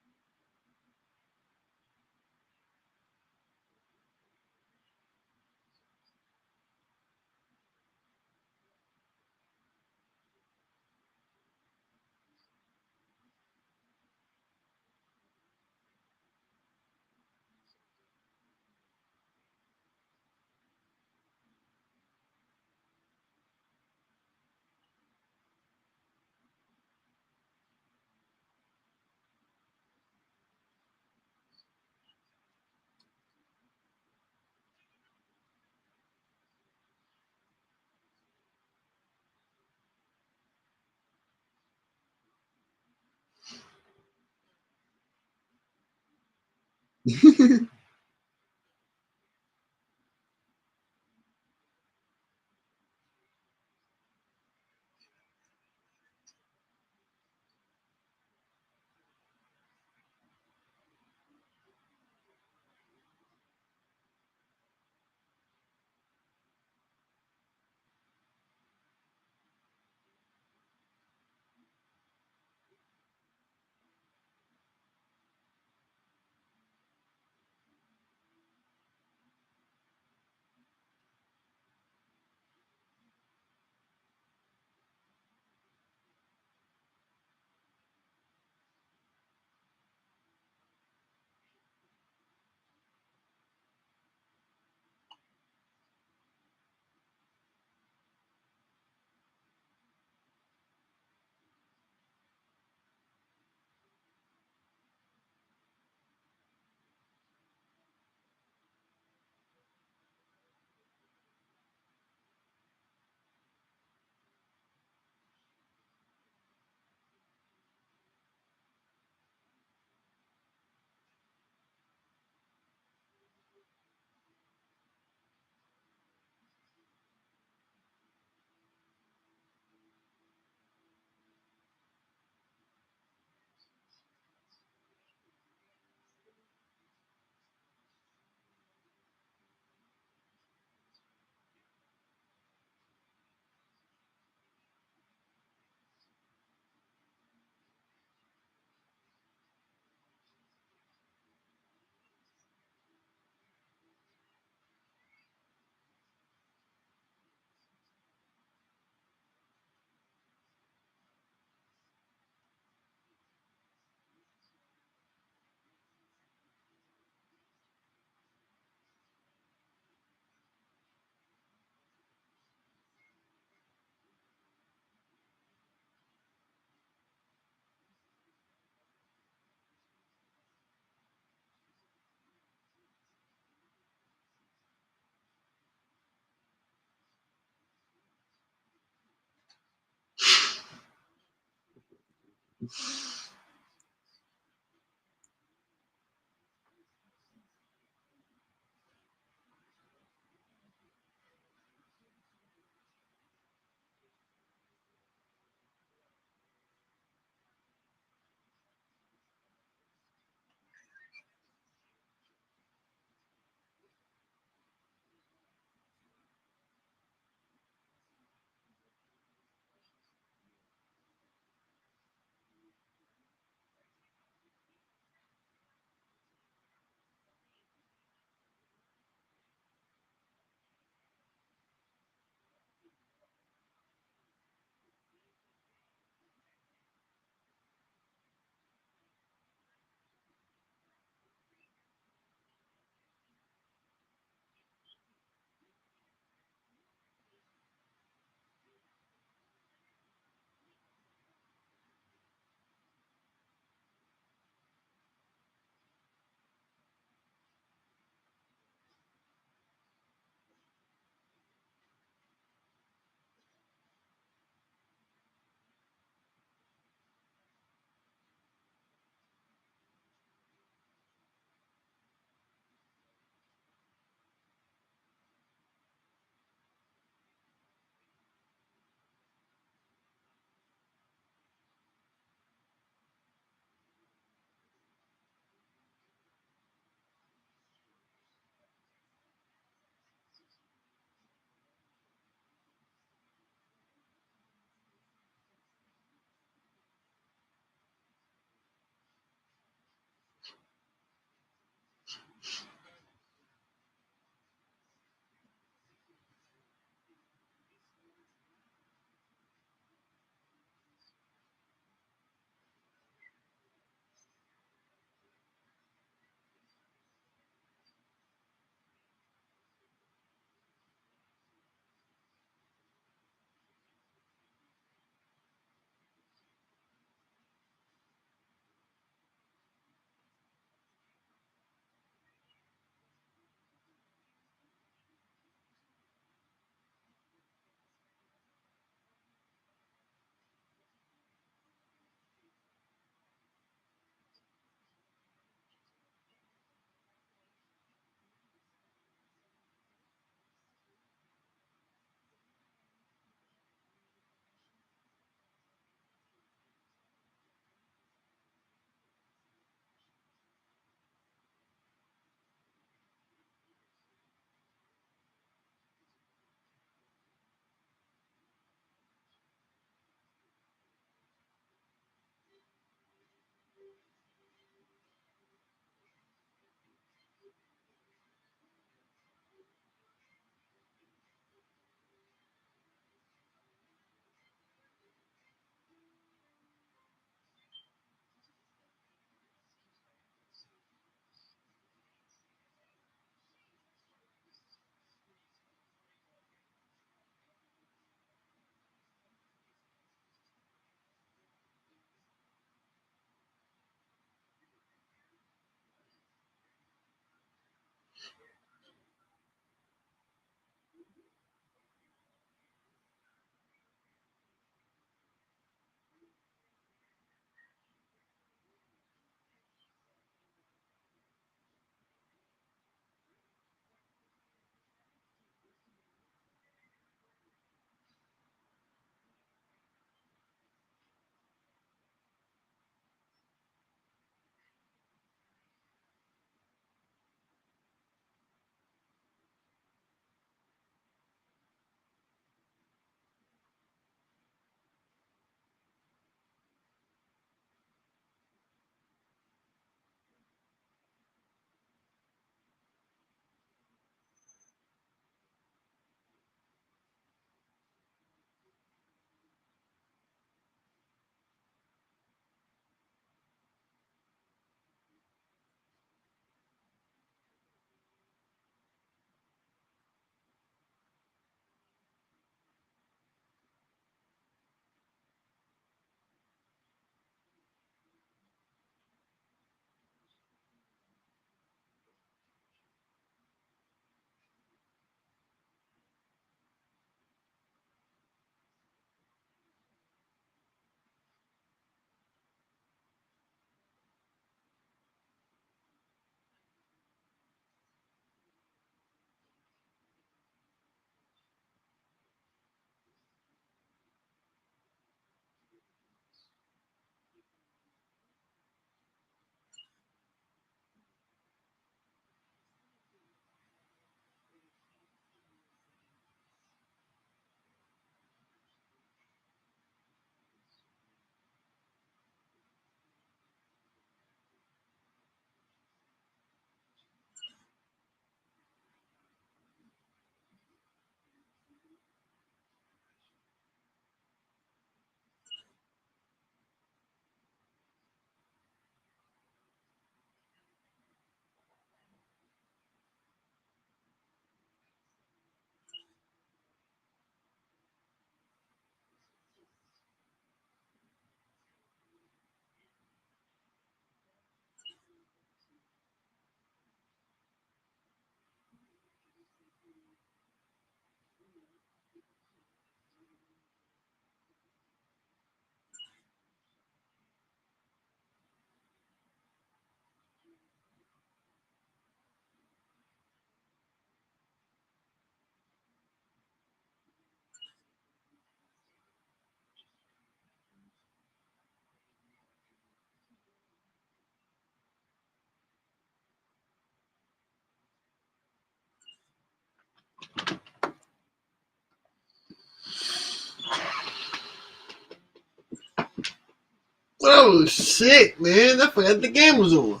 Oh shit, man! I forgot the game was on.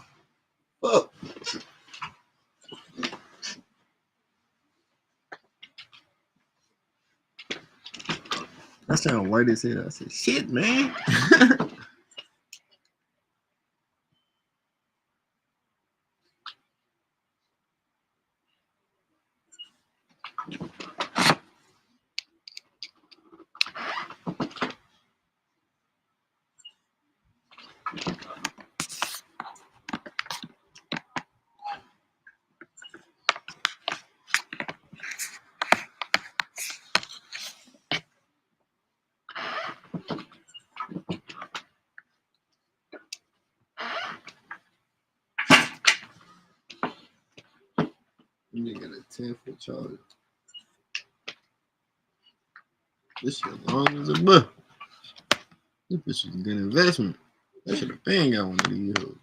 Fuck. I sound white as hell. I said, shit, man. You got a 10-foot charger. This shit long as a butt. This bitch is a good investment. I should have been got one of these hoes.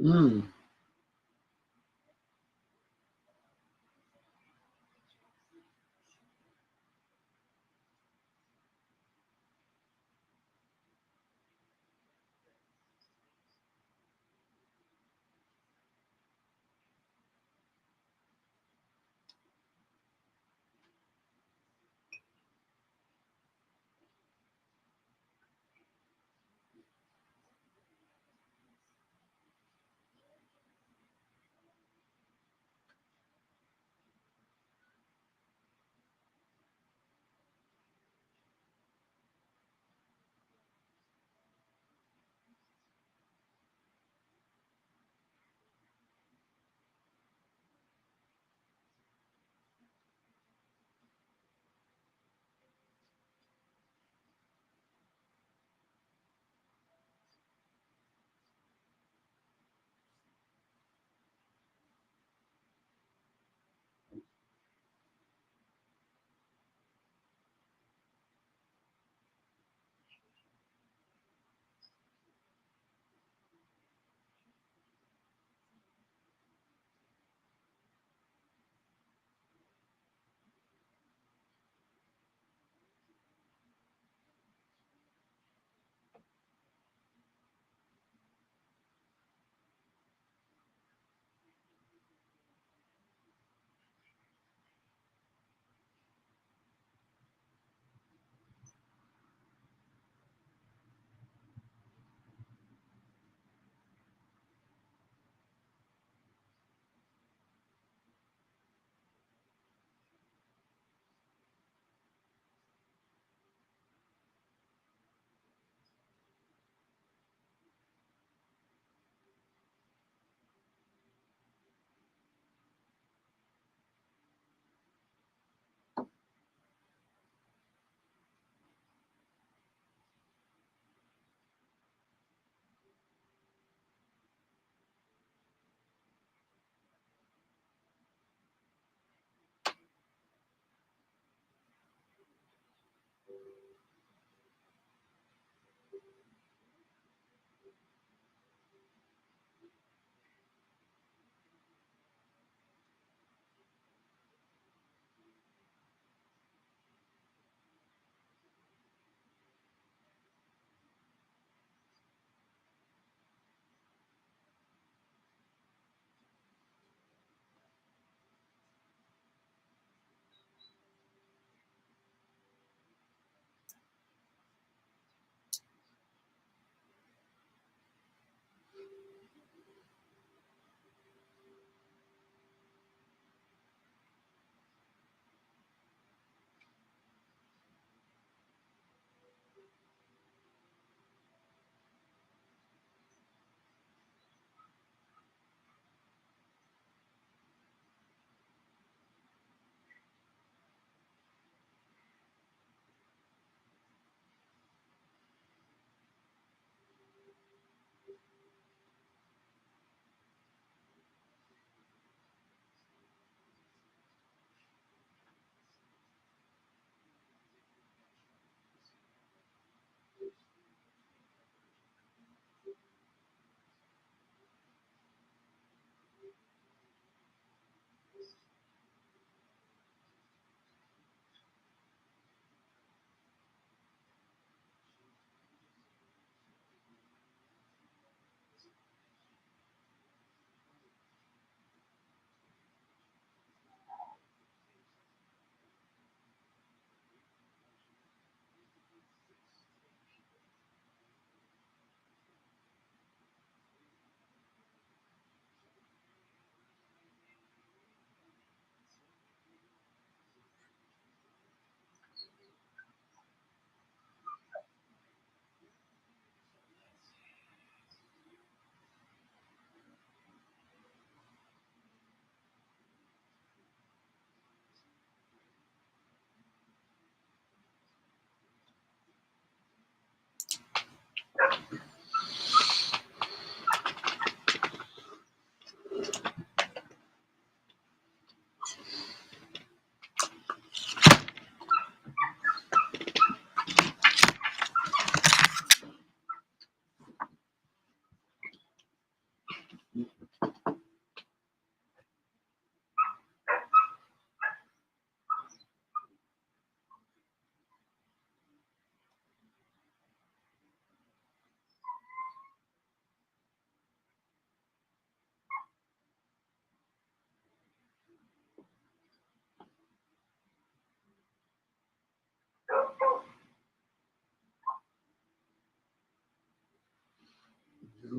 Mm.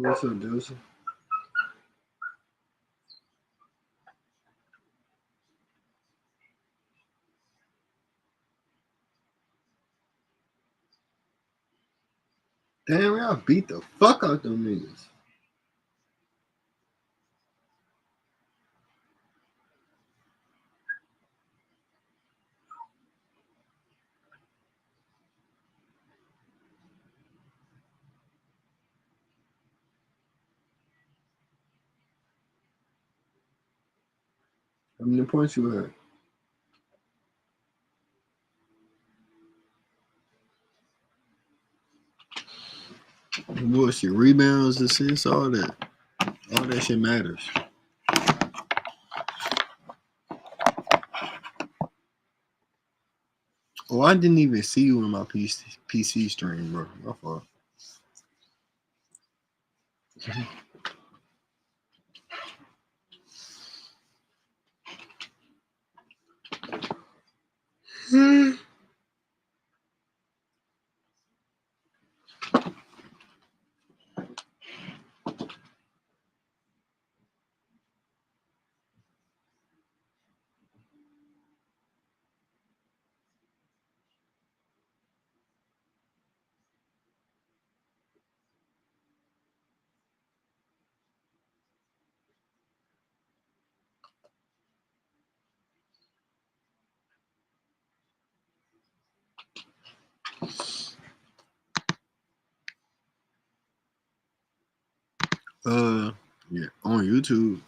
What's up, Joseph? Damn, y'all beat the fuck out them niggas. How many points you had? Bullshit, rebounds, assists, all that. All that shit matters. Oh, I didn't even see you in my PC stream, bro. My fault. Yeah, on YouTube.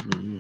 Mm-hmm.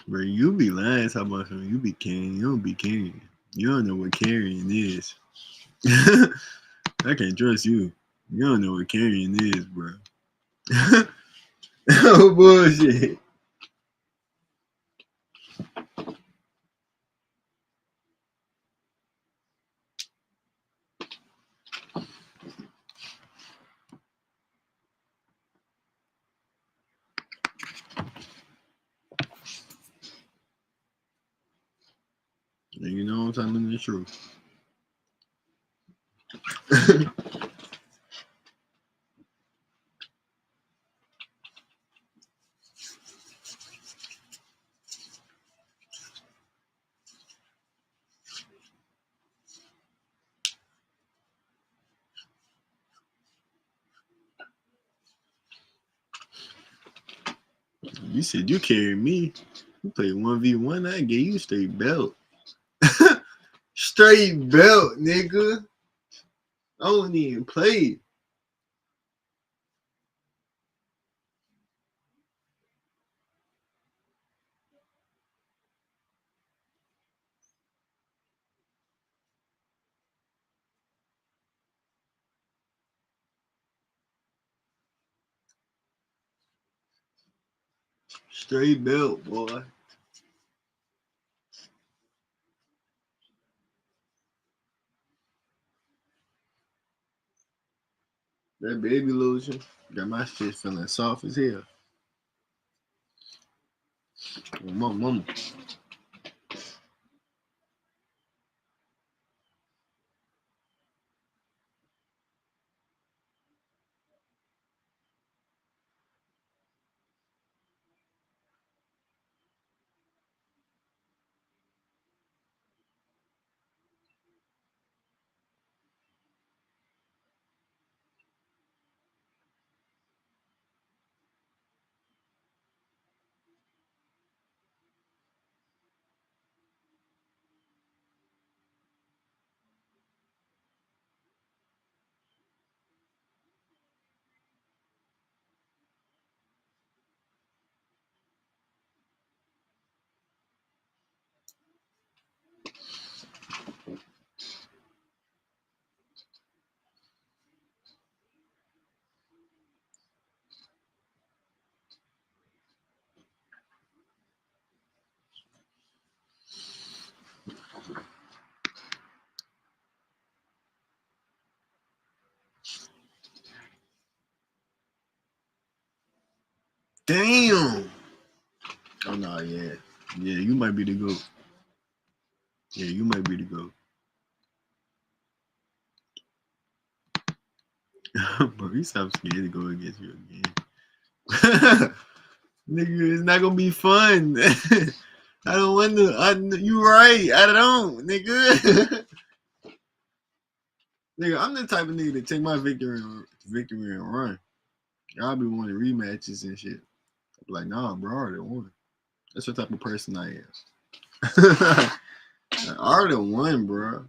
Bro, you be lying talking about something. You be carrying. You don't be carrying. You don't know what carrying is. I can't trust you. You don't know what carrying is, bro. Oh, bullshit. You know I'm telling the truth. You said you carried me. You played 1v1. I gave you straight belt. Straight belt, nigga. I don't even play. Straight belt, boy. That baby lotion got my shit feeling soft as hell. Oh, mama. Damn. Oh no, yeah. Yeah, you might be the GOAT. Yeah, you might be the GOAT. Bro, you stop scared to go against you again. Nigga, it's not gonna be fun. I don't want to. You right. I don't, nigga. Nigga, I'm the type of nigga to take my victory and run. Y'all be wanting rematches and shit. I be like, nah, bro, I already won. That's what type of person I am. I already won, bro.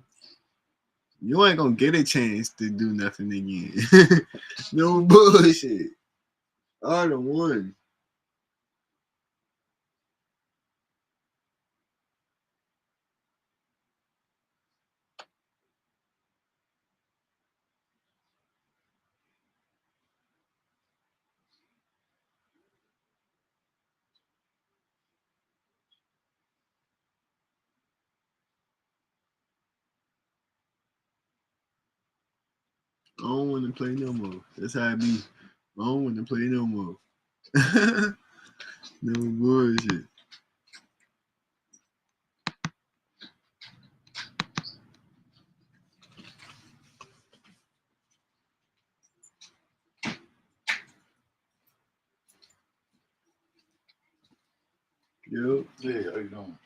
You ain't gonna get a chance to do nothing again. No bullshit. I already won. I don't want to play no more. That's how I be. I don't want to play no more. No bullshit. Yo, Yeah, how you doing?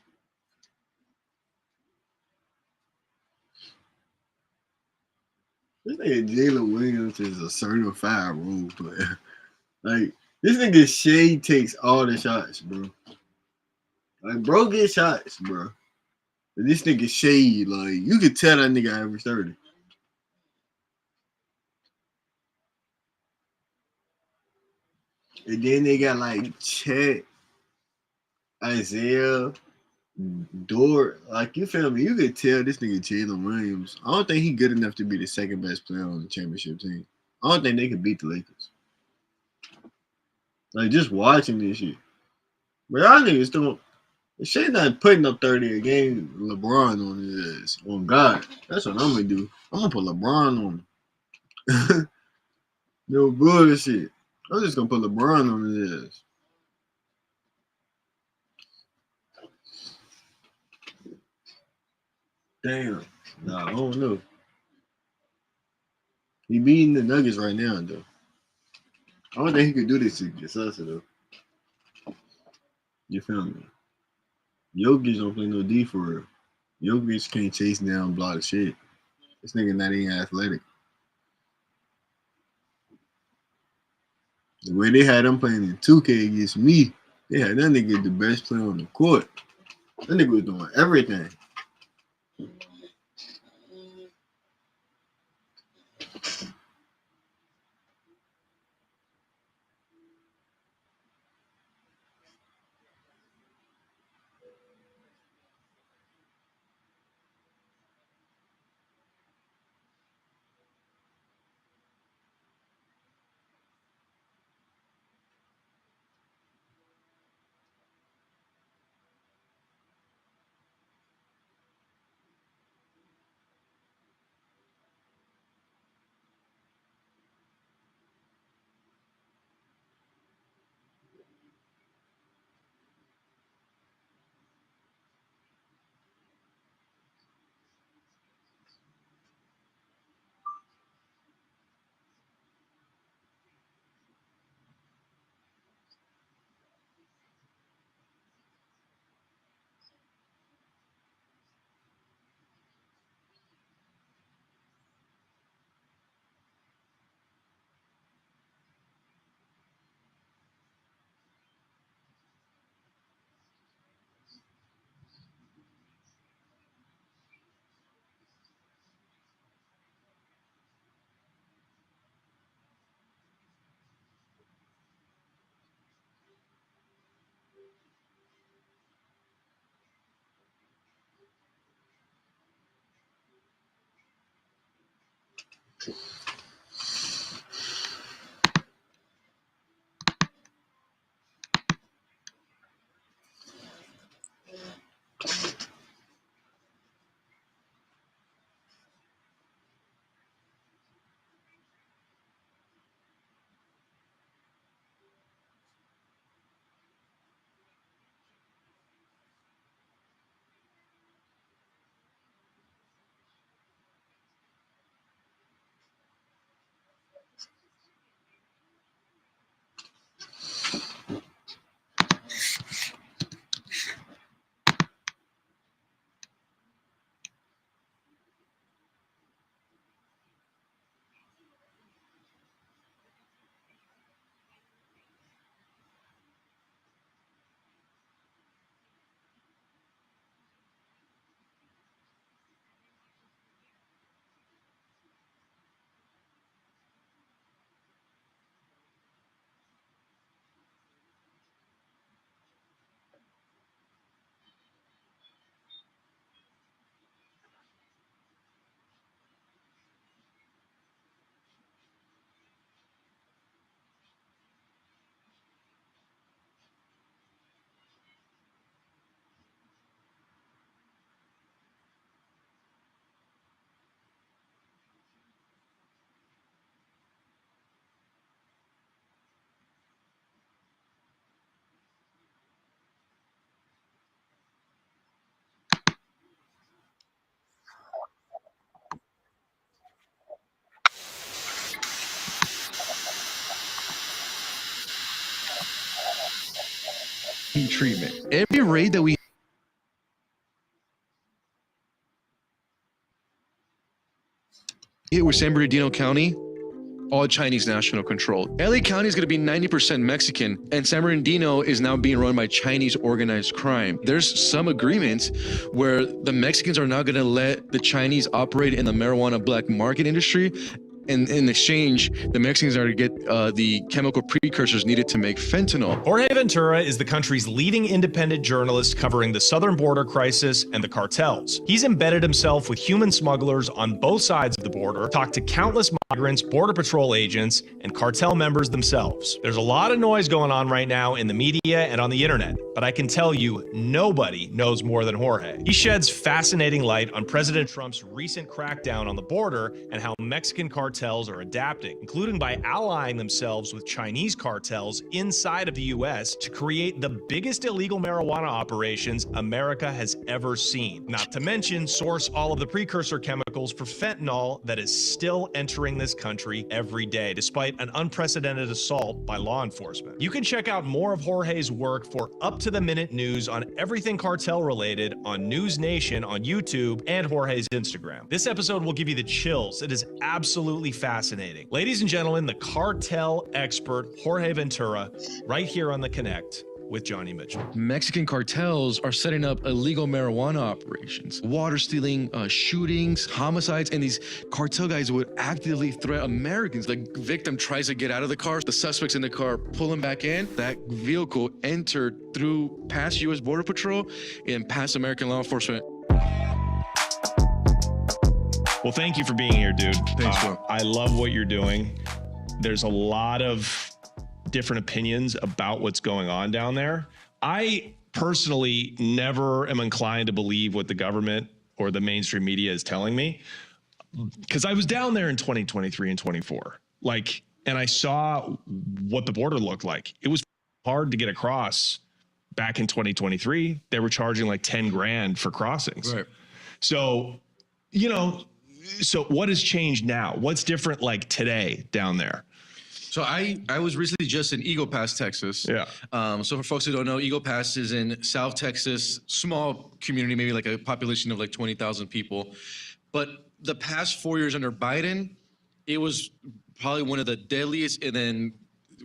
this nigga Jalen Williams is a certified role player. Like, this nigga Shea takes all the shots, bro. Like, bro get shots, bro. But this nigga Shea, like, you could tell that nigga average 30. And then they got like Chet, Isaiah, Dort. Like, you feel me? You could tell this nigga Jalen Williams. I don't think he good enough to be the second best player on the championship team. I don't think they could beat the Lakers. Like, just watching this shit. But y'all niggas still. Shea not putting up 30 a game. LeBron on his ass. On God. That's what I'm gonna do. I'm gonna put LeBron on him. No bullshit. I'm just gonna put LeBron on his ass. Damn. Nah, I don't know. He beating the Nuggets right now, though. I don't think he could do this against us, though. You feel me? Jokic don't play no D for real. Jokic can't chase down block shit. This nigga not even athletic. The way they had him playing in 2K against me, they had that nigga the best player on the court. That nigga was doing everything. treatment. Every raid that we hit with San Bernardino County, all Chinese national control. LA County is going to be 90% Mexican, and San Bernardino is now being run by Chinese organized crime. There's some agreements where the Mexicans are not going to let the Chinese operate in the marijuana black market industry. And in exchange, the Mexicans are to get the chemical precursors needed to make fentanyl. Jorge Ventura is the country's leading independent journalist covering the southern border crisis and the cartels. He's embedded himself with human smugglers on both sides of the border, talked to countless migrants, border patrol agents, and cartel members themselves. There's a lot of noise going on right now in the media and on the internet, but I can tell you nobody knows more than Jorge. He sheds fascinating light on President Trump's recent crackdown on the border and how Mexican cartels are adapting, including by allying themselves with Chinese cartels inside of the US to create the biggest illegal marijuana operations America has ever seen. Not to mention source all of the precursor chemicals for fentanyl that is still entering this country every day, despite an unprecedented assault by law enforcement. You can check out more of Jorge's work for up-to-the-minute news on everything cartel related on News Nation on YouTube and Jorge's Instagram. This episode will give you the chills. It is absolutely fascinating. Ladies and gentlemen, the cartel expert Jorge Ventura, right here on The Connect with Johnny Mitchell. Mexican cartels are setting up illegal marijuana operations, water stealing, shootings, homicides, and these cartel guys would actively threaten Americans. The victim tries to get out of the car, the suspects in the car pull him back in. That vehicle entered through past U.S. Border Patrol and past American law enforcement. Well, thank you for being here, dude. Thanks, bro. I love what you're doing. There's a lot of different opinions about what's going on down there. I personally never am inclined to believe what the government or the mainstream media is telling me, because I was down there in 2023 and 24, and I saw what the border looked like. It was hard to get across back in 2023. They were charging like 10 grand for crossings. Right. So, so what has changed now? What's different like today down there? So I was recently just in Eagle Pass, Texas. Yeah. So for folks who don't know, Eagle Pass is in South Texas, small community, maybe like a population of like 20,000 people. But the past 4 years under Biden, it was probably one of the deadliest and then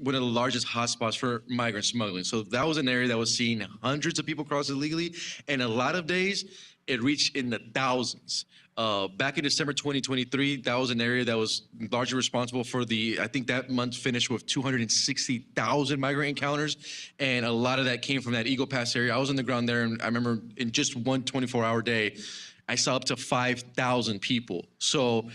one of the largest hotspots for migrant smuggling. So that was an area that was seeing hundreds of people cross illegally, and a lot of days it reached in the thousands. Back in December 2023, that was an area that was largely responsible for I think that month finished with 260,000 migrant encounters. And a lot of that came from that Eagle Pass area. I was on the ground there, and I remember in just one 24-hour day, I saw up to 5,000 people. So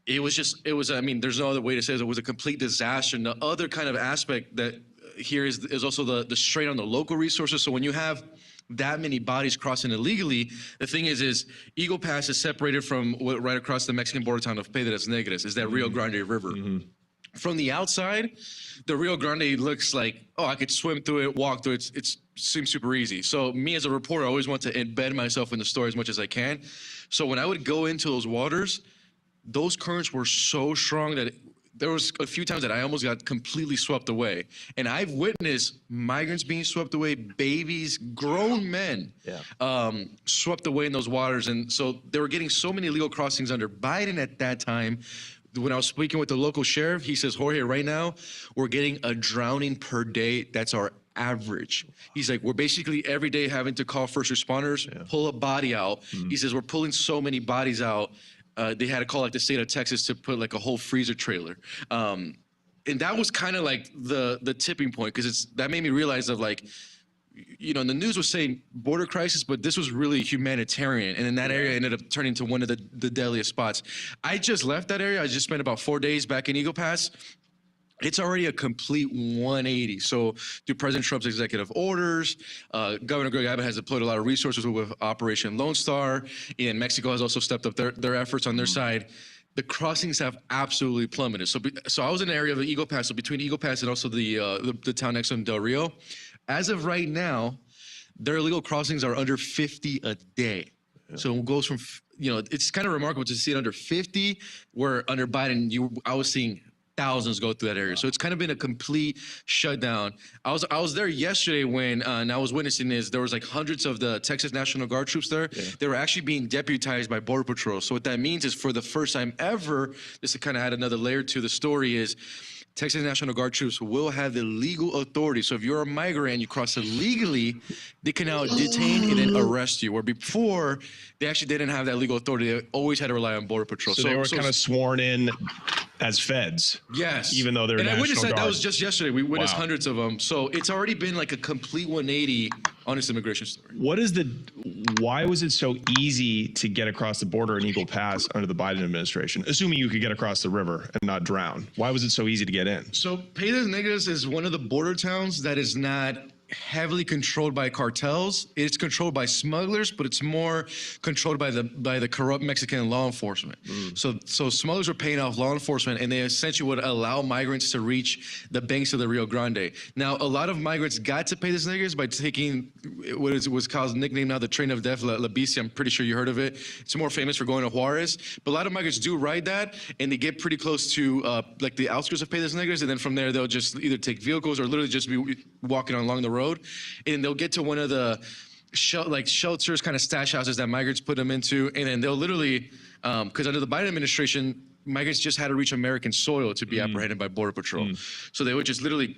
I mean, there's no other way to say it was a complete disaster. And the other kind of aspect that here is also the strain on the local resources. So when you have that many bodies crossing illegally, the thing is Eagle Pass is separated from right across the Mexican border town of Piedras Negras, is that Rio Grande River. Mm-hmm. From the outside, the Rio Grande looks like, oh, I could swim through it, walk through it. It seems super easy. So me as a reporter, I always want to embed myself in the story as much as I can. So when I would go into those waters, those currents were so strong that there was a few times that I almost got completely swept away. And I've witnessed migrants being swept away, babies, grown men, swept away in those waters. And so they were getting so many illegal crossings under Biden at that time. When I was speaking with the local sheriff, he says, Jorge, right now, we're getting a drowning per day. That's our average. He's like, we're basically every day having to call first responders, pull a body out. Mm-hmm. He says, we're pulling so many bodies out. They had to call like the state of Texas to put like a whole freezer trailer. And that was kind of like the tipping point, because that made me realize of like, the news was saying border crisis, but this was really humanitarian. And then that area ended up turning to one of the deadliest spots. I just left that area. I just spent about 4 days back in Eagle Pass. It's already a complete 180. So through President Trump's executive orders, Governor Greg Abbott has deployed a lot of resources with Operation Lone Star, and Mexico has also stepped up their efforts on their side. The crossings have absolutely plummeted. So I was in an area of the Eagle Pass, so between Eagle Pass and also the town next to Del Rio. As of right now, their illegal crossings are under 50 a day. Yeah. So it goes from, it's kind of remarkable to see it under 50, where under Biden, I was seeing thousands go through that area. So it's kind of been a complete shutdown. I was there yesterday when and I was witnessing this. There was like hundreds of the Texas National Guard troops there. Yeah. They were actually being deputized by Border Patrol. So what that means is for the first time ever, this to kind of add another layer to the story is Texas National Guard troops will have the legal authority. So if you're a migrant and you cross illegally, they can now detain and then arrest you. Where before, they actually didn't have that legal authority. They always had to rely on Border Patrol. So they were kind of sworn in as feds. Yes. Even though they're National Guard. And I witnessed that. That was just yesterday. We witnessed hundreds of them. So it's already been like a complete 180 on this immigration story. Why was it so easy to get across the border in Eagle Pass under the Biden administration? Assuming you could get across the river and not drown. Why was it so easy to get in? So Piedras Negras is one of the border towns that is not heavily controlled by cartels. It's controlled by smugglers, but it's more controlled by the corrupt Mexican law enforcement. So smugglers are paying off law enforcement, and they essentially would allow migrants to reach the banks of the Rio Grande. Now, a lot of migrants got to Piedras Negras by taking what was called nicknamed now the train of death, La Bici. I'm pretty sure you heard of it. It's more famous for going to Juarez, but a lot of migrants do ride that, and they get pretty close to like the outskirts of Piedras Negras, and then from there they'll just either take vehicles or literally just be walking along the road, and they'll get to one of the shelters, kind of stash houses that migrants put them into, and then they'll literally, because under the Biden administration, migrants just had to reach American soil to be apprehended by Border Patrol. So they would just literally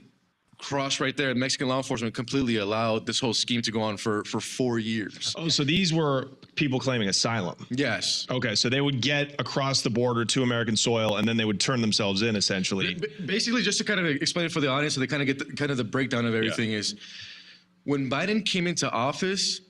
cross right there. Mexican law enforcement completely allowed this whole scheme to go on for 4 years. Oh, so these were people claiming asylum? Yes. Okay, so they would get across the border to American soil, and then they would turn themselves in, essentially. Basically, just to kind of explain it for the audience, so they kind of get the breakdown of everything is, when Biden came into office,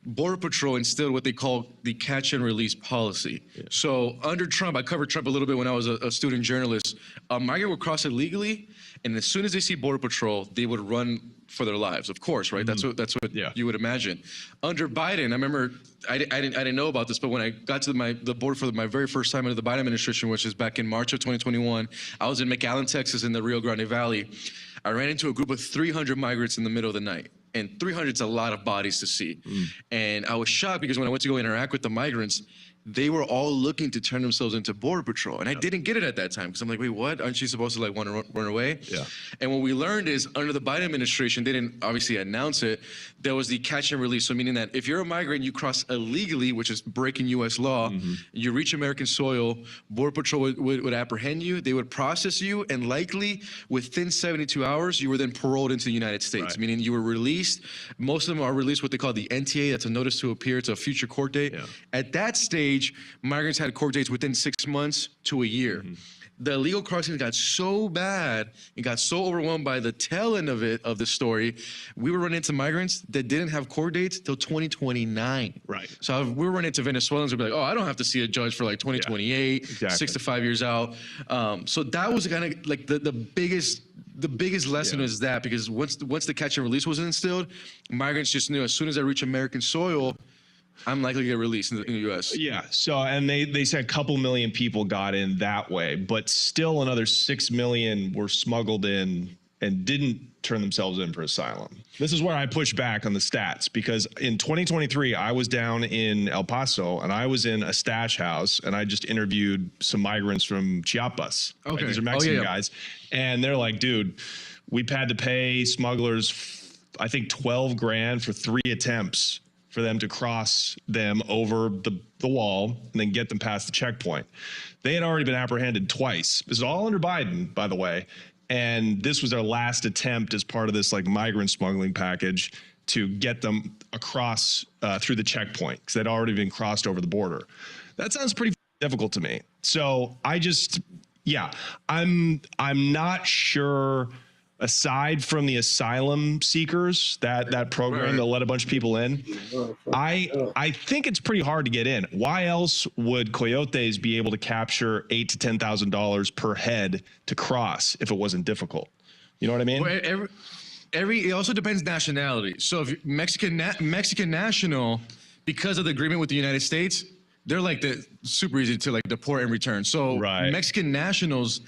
Border Patrol instilled what they call the catch and release policy. So under Trump, I covered Trump a little bit when I was a student journalist. A migrant would cross illegally, and as soon as they see Border Patrol, they would run for their lives, of course, right? That's what you would imagine. Under Biden, I remember I didn't know about this, but when I got to the border for my very first time under the Biden administration, which is back in March of 2021, I was in McAllen, Texas, in the Rio Grande Valley. I ran into a group of 300 migrants in the middle of the night. And 300 is a lot of bodies to see. And I was shocked because when I went to go interact with the migrants, they were all looking to turn themselves into Border Patrol. And I didn't get it at that time because I'm like, wait, what? Aren't you supposed to like want to run away? Yeah. And what we learned is under the Biden administration, they didn't obviously announce it, there was the catch and release. So meaning that if you're a migrant, you cross illegally, which is breaking US law, you reach American soil, Border Patrol would apprehend you, they would process you, and likely within 72 hours, you were then paroled into the United States, meaning you were released. Most of them are released what they call the NTA, that's a notice to appear, it's a future court date. At that stage, migrants had court dates within 6 months to a year. The illegal crossings got so bad and got so overwhelmed by the tail end of the story, we were running into migrants that didn't have court dates till 2029. Right. So we were running into Venezuelans who'd be like, oh, I don't have to see a judge for like 2028, 6 to 5 years out. So that was kind of like the biggest lesson is that, because once the catch and release was instilled, migrants just knew as soon as I reach American soil, I'm likely to get released in the U.S. Yeah. So, and they said a couple million people got in that way, but still another 6 million were smuggled in and didn't turn themselves in for asylum. This is where I push back on the stats, because in 2023, I was down in El Paso and I was in a stash house and I just interviewed some migrants from Chiapas. Okay. Right? These are Mexican guys. And they're like, dude, we've had to pay smugglers, I think 12 grand for 3 attempts for them to cross them over the wall and then get them past the checkpoint. They had already been apprehended twice. This is all under Biden, by the way. And this was their last attempt as part of this like migrant smuggling package to get them across through the checkpoint, because they'd already been crossed over the border. That sounds pretty difficult to me. So I'm not sure, aside from the asylum seekers, that program that let a bunch of people in, I think it's pretty hard to get in. Why else would coyotes be able to capture $8,000 to $10,000 per head to cross if it wasn't difficult? You know what I mean? Well, it also depends nationality. So if you're Mexican national, because of the agreement with the United States, they're like super easy to like deport and return. So Mexican nationals,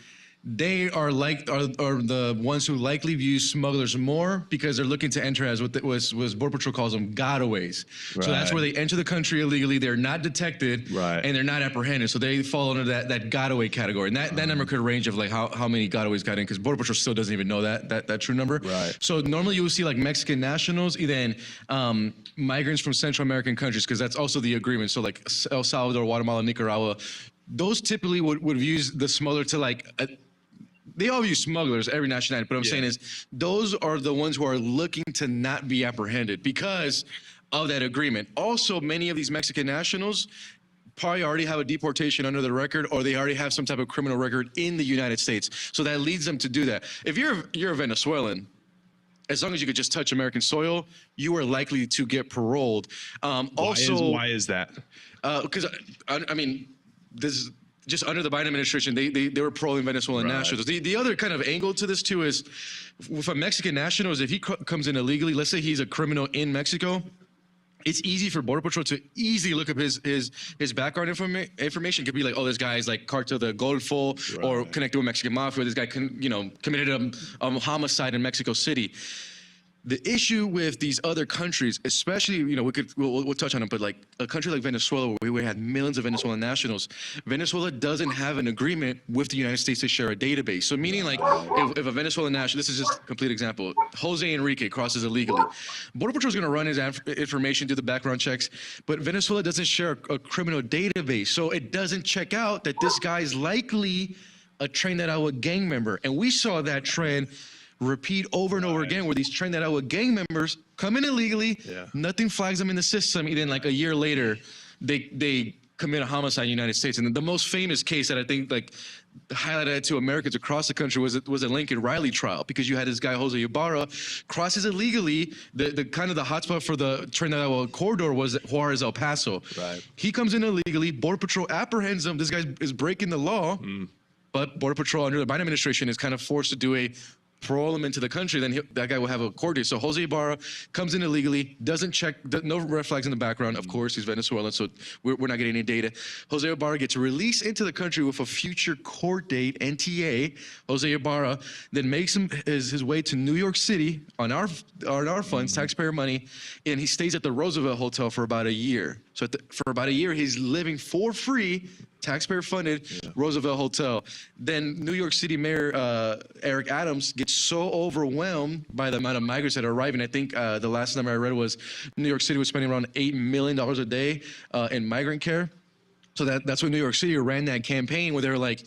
they are the ones who likely view smugglers more because they're looking to enter as what Border Patrol calls them gotaways. So that's where they enter the country illegally. They're not detected, and they're not apprehended. So they fall under that gotaway category. And that number could range of like how many gotaways got in, because Border Patrol still doesn't even know that true number. So normally you will see like Mexican nationals, then migrants from Central American countries, because that's also the agreement. So like El Salvador, Guatemala, Nicaragua, those typically would use the smuggler to like they all use smugglers, every nationality. But what I'm saying is those are the ones who are looking to not be apprehended because of that agreement. Also, many of these Mexican nationals probably already have a deportation under the record, or they already have some type of criminal record in the United States. So that leads them to do that. If you're a Venezuelan, as long as you could just touch American soil, you are likely to get paroled. Why is that? Because I mean, this is just under the Biden administration, they were paroling Venezuelan nationals. The other kind of angle to this too is, with a Mexican national, is if he comes in illegally, let's say he's a criminal in Mexico, it's easy for Border Patrol to easily look up his background information. It could be like, oh, this guy's like Cartel de Golfo, or connected with Mexican mafia. This guy committed a homicide in Mexico City. The issue with these other countries, especially, we'll touch on them, but like a country like Venezuela, where we had millions of Venezuelan nationals, Venezuela doesn't have an agreement with the United States to share a database. So meaning like if a Venezuelan national, this is just a complete example, Jose Enrique crosses illegally, Border Patrol is going to run his information, do the background checks, but Venezuela doesn't share a criminal database. So it doesn't check out that this guy is likely a Trinidad Agua gang member. And we saw that trend repeat over and over again, where these Trinidad Agua gang members come in illegally, nothing flags them in the system, and then like a year later, they commit a homicide in the United States. And the most famous case that I think like highlighted to Americans across the country was a Lincoln Riley trial, because you had this guy Jose Ibarra crosses illegally. The kind of the hotspot for the Trinidad Agua corridor was Juarez, El Paso. He comes in illegally, Border Patrol apprehends him. This guy is breaking the law, but Border Patrol under the Biden administration is kind of forced to do parole him into the country, then that guy will have a court date. So Jose Ibarra comes in illegally, doesn't check, no red flags in the background. Of course, he's Venezuelan, so we're not getting any data. Jose Ibarra gets released into the country with a future court date, NTA. Jose Ibarra then makes his way to New York City on our funds, taxpayer money, and he stays at the Roosevelt Hotel for about a year. So for about a year, he's living for free, taxpayer-funded Roosevelt Hotel. Then New York City Mayor Eric Adams gets so overwhelmed by the amount of migrants that are arriving. I think the last number I read was New York City was spending around $8 million a day in migrant care. So that's when New York City ran that campaign where they were like,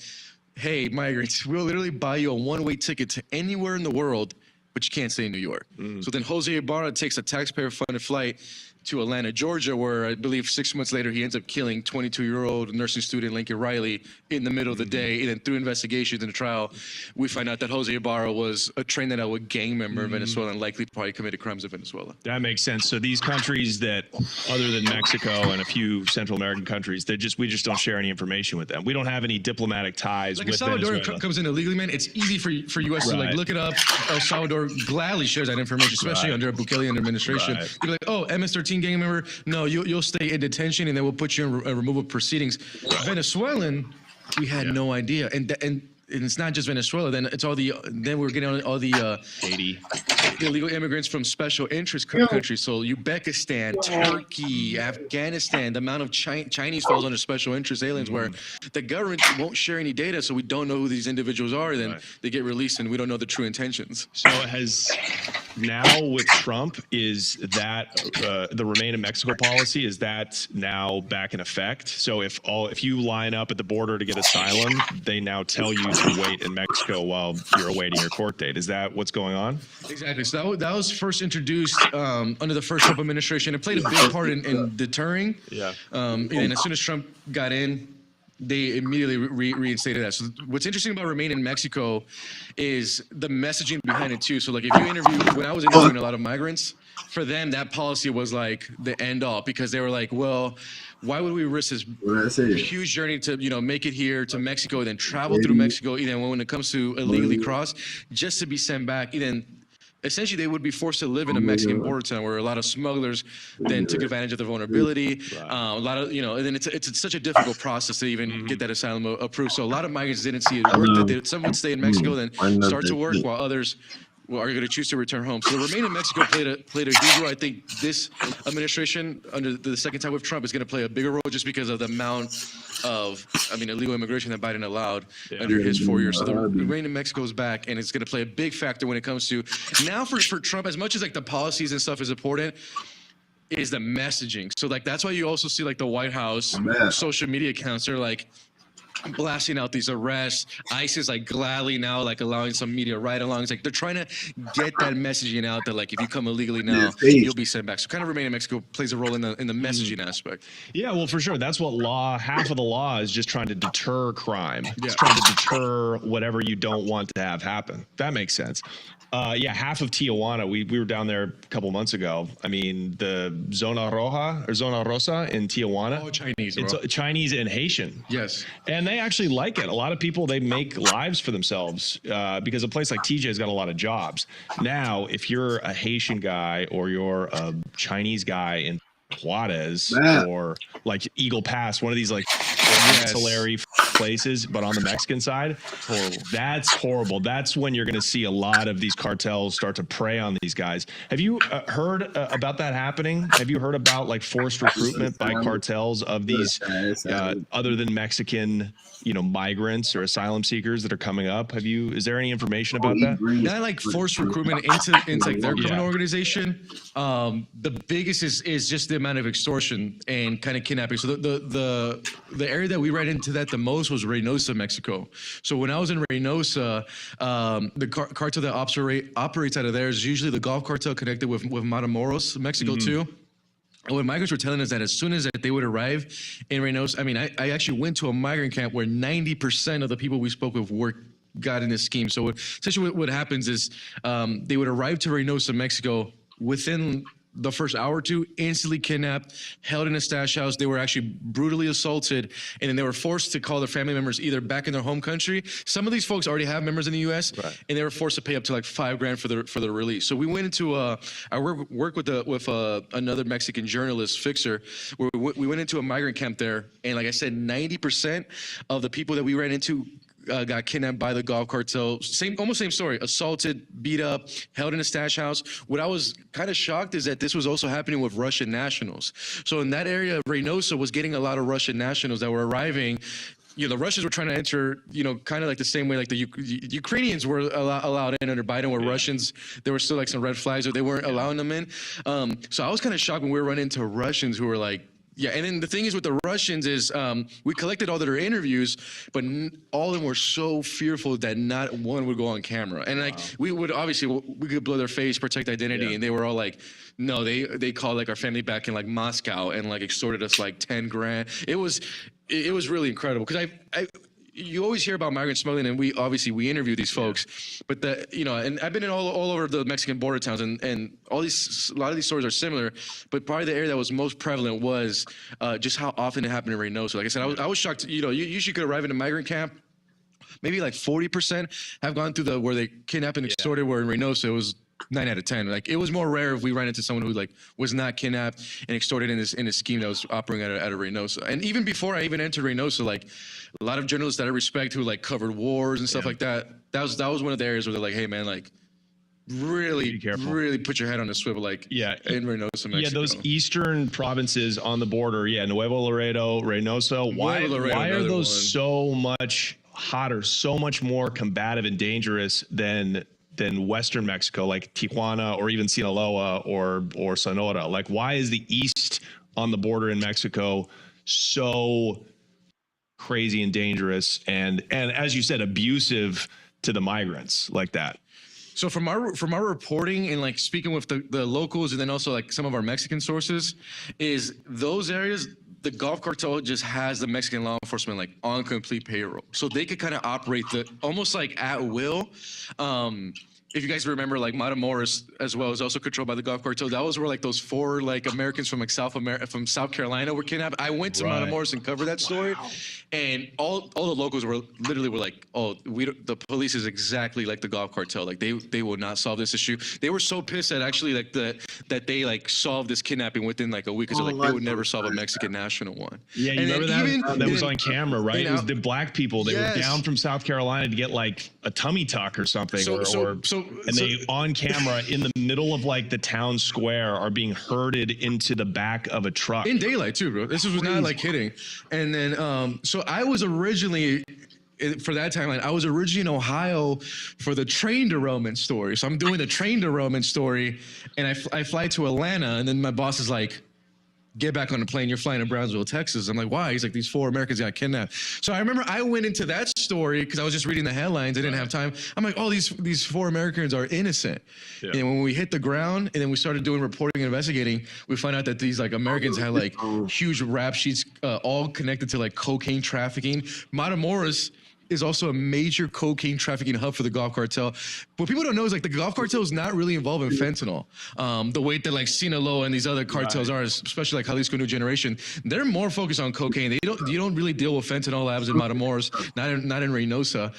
hey, migrants, we'll literally buy you a one-way ticket to anywhere in the world, but you can't stay in New York. So then Jose Ibarra takes a taxpayer-funded flight to Atlanta, Georgia, where I believe 6 months later he ends up killing 22-year-old nursing student Lincoln Riley in the middle of the day. And then through investigations in the trial, we find out that Jose Ibarra was a Trinidad Agua gang member in Venezuela and likely probably committed crimes in Venezuela. That makes sense. So these countries that, other than Mexico and a few Central American countries, we just don't share any information with them. We don't have any diplomatic ties with Venezuela. Like El Salvador comes in illegally, man. It's easy for U.S. to like look it up. El Salvador gladly shares that information, especially under a Bukele administration. They'd be like, oh, MS-13 gang member, no, you'll stay in detention and then we'll put you in removal proceedings. Venezuelan, we had no idea, and it's not just Venezuela. Then it's then we're getting on all the 80 illegal immigrants from special interest countries. So Uzbekistan, Turkey, Afghanistan. The amount of Chinese falls under special interest aliens, where the government won't share any data, so we don't know who these individuals are. Then they get released, and we don't know the true intentions. So now with Trump, is that the Remain in Mexico policy, is that now back in effect? So if you line up at the border to get asylum, they now tell you to wait in Mexico while you're awaiting your court date. Is that what's going on? Exactly. So that was first introduced under the first Trump administration. It played a big part in deterring. And as soon as Trump got in, they immediately reinstated that. So what's interesting about Remain in Mexico is the messaging behind it too. So like if you interview, when I was interviewing a lot of migrants, for them that policy was like the end all, because they were like, well, why would we risk this huge journey to make it here to Mexico, then travel through Mexico, when it comes to illegally cross, just to be sent back? essentially they would be forced to live in a Mexican border town where a lot of smugglers then took advantage of their vulnerability. A lot of, and then it's such a difficult process to even get that asylum approved. So a lot of migrants didn't see it worth it. Some would stay in Mexico, then start to work, while others are going to choose to return home. So the remain in Mexico played a huge role. I think this administration, under the second time with Trump, is going to play a bigger role just because of the amount of, illegal immigration that Biden allowed under his 4 years. So the remain in Mexico is back, and it's going to play a big factor when it comes to now for Trump. As much as like the policies and stuff is important, is the messaging. So like that's why you also see like the White House social media accounts are like blasting out these arrests. ICE is like gladly now like allowing some media ride-alongs. Like they're trying to get that messaging out that like if you come illegally now, you'll be sent back. So kind of remain in Mexico plays a role in the messaging aspect. Yeah, well, for sure. That's what half of the law is just trying to deter crime. It's trying to deter whatever you don't want to have happen. That makes sense. Half of Tijuana, we were down there a couple months ago. I mean, the Zona Roja or Zona Rosa in Tijuana. Oh, Chinese, bro. It's Chinese and Haitian. Yes. And they actually like it. A lot of people, they make lives for themselves because a place like TJ's got a lot of jobs. Now, if you're a Haitian guy or you're a Chinese guy in Juarez or like Eagle Pass, one of these like ancillary places, but on the Mexican side, that's horrible. That's when you're going to see a lot of these cartels start to prey on these guys. Have you heard about that happening? Have you heard about like forced recruitment by cartels of these other than Mexican, migrants or asylum seekers that are coming up? Is there any information about that? Not like forced recruitment into like their criminal organization. The biggest is just the amount of extortion and kind of kidnapping. So the area that we ran into that the most was Reynosa, Mexico. So when I was in Reynosa, the cartel that operates out of there is usually the Gulf cartel connected with Matamoros, Mexico too. And what migrants were telling us that as soon as they would arrive in Reynosa, I actually went to a migrant camp where 90% of the people we spoke with got in this scheme. So essentially what happens is they would arrive to Reynosa, Mexico within the first hour or two, instantly kidnapped, held in a stash house. They were actually brutally assaulted, and then they were forced to call their family members either back in their home country. Some of these folks already have members in the U.S., and they were forced to pay up to like $5,000 for their release. So we went into I work with another Mexican journalist, Fixer, where we went into a migrant camp there, and like I said, 90% of the people that we ran into got kidnapped by the Gulf cartel. Almost same story. Assaulted, beat up, held in a stash house. What I was kind of shocked is that this was also happening with Russian nationals. So in that area, Reynosa was getting a lot of Russian nationals that were arriving. The Russians were trying to enter, kind of like the same way like the Ukrainians were allowed in under Biden, where Russians, there were still like some red flags, or they weren't allowing them in. So I was kind of shocked when we were running into Russians who were like, and then the thing is with the Russians is we collected all their interviews, but all of them were so fearful that not one would go on camera. And like we could blow their face, protect identity, and they were all like, no, they called like our family back in like Moscow and like extorted us like 10 grand. It was really incredible because you always hear about migrant smuggling, and we interview these folks, but and I've been in all over the Mexican border towns, and a lot of these stories are similar, but probably the area that was most prevalent was just how often it happened in Reynosa. Like I said, I was shocked. You usually could arrive in a migrant camp, maybe like 40% have gone through where they kidnapped and extorted. Where in Reynosa it was 9 out of 10. Like it was more rare if we ran into someone who like was not kidnapped and extorted in a scheme that was operating out of Reynosa. And even before I even entered Reynosa, like a lot of journalists that I respect who like covered wars and stuff like that. That was one of the areas where they're like, hey man, like really put your head on a swivel, like in Reynosa, Mexico. Yeah, those eastern provinces on the border. Nuevo Laredo, Reynosa. Why are those so much hotter, so much more combative and dangerous than Western Mexico, like Tijuana or even Sinaloa or Sonora? Like, why is the east on the border in Mexico so crazy and dangerous and as you said, abusive to the migrants like that? So from our reporting and like speaking with the locals and then also like some of our Mexican sources, is those areas the Gulf cartel just has the Mexican law enforcement like on complete payroll, so they could kind of operate almost like at will. if you guys remember, like Matamoros as well is also controlled by the Gulf Cartel. That was where like those 4 like Americans from like from South Carolina were kidnapped. I went to Matamoros and covered that story, and all the locals were like, oh, the police is exactly like the Gulf Cartel. Like they will not solve this issue. They were so pissed that actually like that they like solved this kidnapping within like a week, because like they would never solve a Mexican national one. Yeah, you remember that? That was on camera, right? It was the black people. They were down from South Carolina to get like a tummy tuck or something, they on camera in the middle of like the town square are being herded into the back of a truck in daylight too, bro. This was not like kidding. And then so I was originally, for that timeline, I was originally in Ohio for the train derailment story. So I'm doing the train derailment story, and I fly to Atlanta, and then my boss is like, get back on the plane, you're flying to Brownsville, Texas. I'm like, why? He's like, these 4 Americans got kidnapped. So I remember I went into that story because I was just reading the headlines. I didn't have time. I'm like, oh, these 4 Americans are innocent. Yeah. And when we hit the ground and then we started doing reporting and investigating, we found out that these like Americans had like huge rap sheets, all connected to like cocaine trafficking. Matamoros is also a major cocaine trafficking hub for the Gulf Cartel. What people don't know is like the Gulf Cartel is not really involved in fentanyl. The way that like Sinaloa and these other cartels are, especially like Jalisco New Generation, they're more focused on cocaine. You don't really deal with fentanyl labs in Matamoros, not in Reynosa.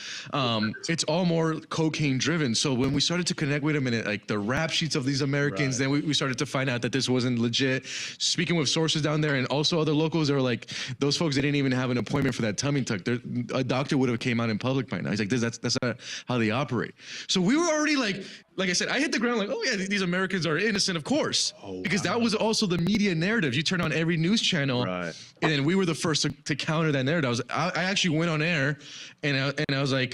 It's all more cocaine driven. So when we started to connect with them and like the rap sheets of these Americans, then we started to find out that this wasn't legit. Speaking with sources down there and also other locals, they were like, those folks, they didn't even have an appointment for that tummy tuck. A doctor would have came out in public by now. He's like, that's not how they operate. So we were already like I said, I hit the ground like, oh yeah, these Americans are innocent, of course, because that was also the media narrative. You turn on every news channel, and then we were the first to counter that narrative. I actually went on air, and I was like,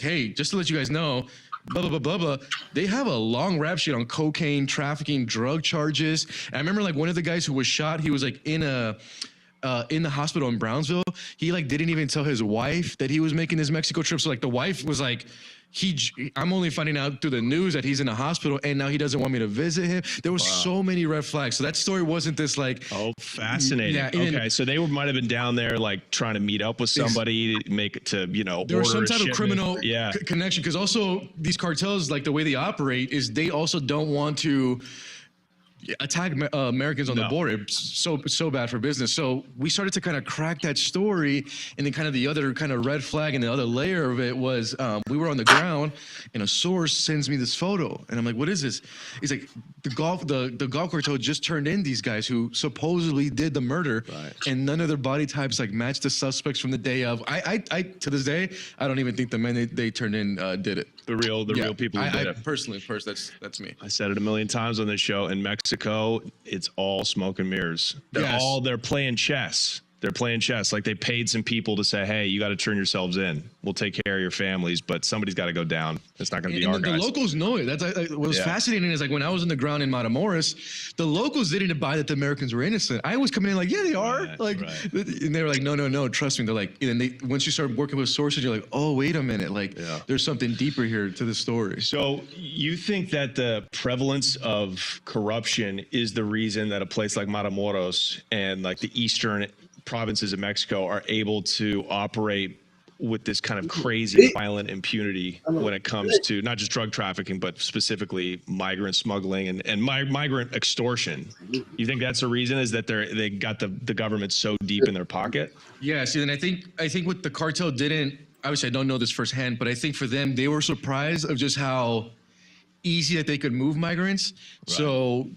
hey, just to let you guys know, blah, blah, blah, blah, blah. They have a long rap sheet on cocaine, trafficking, drug charges. And I remember like one of the guys who was shot, he was like in the hospital in Brownsville. He like didn't even tell his wife that he was making his Mexico trip. So like the wife was like, I'm only finding out through the news that he's in a hospital, and now he doesn't want me to visit him. There were so many red flags. So that story wasn't this like, oh, fascinating. Yeah, okay, so they might have been down there like trying to meet up with somebody, make it to, there was some type of criminal connection, because also these cartels, like the way they operate is they also don't want to attack Americans on the border. It's so bad for business. So we started to kind of crack that story, and then kind of the other kind of red flag and the other layer of it was we were on the ground, and a source sends me this photo, and I'm like, what is this? He's like, the Gulf Cartel just turned in these guys who supposedly did the murder, and none of their body types like matched the suspects from the day of. I to this day, I don't even think the men they turned in did it. The real people who did it. Personally, that's me. I said it a million times on this show. In Mexico, it's all smoke and mirrors. They're playing chess. They're playing chess. Like they paid some people to say, hey, you got to turn yourselves in. We'll take care of your families, but somebody's got to go down. It's not going to be our guys. The locals know it. That's what was fascinating is like when I was on the ground in Matamoros, the locals didn't buy that the Americans were innocent. I was coming in like, yeah, they are. And they were like, no, trust me. They're like, and then once you start working with sources, you're like, oh, wait a minute. Like there's something deeper here to the story. So you think that the prevalence of corruption is the reason that a place like Matamoros and like the eastern provinces of Mexico are able to operate with this kind of crazy violent impunity when it comes to not just drug trafficking, but specifically migrant smuggling and migrant extortion? You think that's the reason, is that they got the government so deep in their pocket? Yeah, see, and I think what the cartel didn't, obviously I don't know this firsthand, but I think for them, they were surprised of just how easy that they could move migrants. So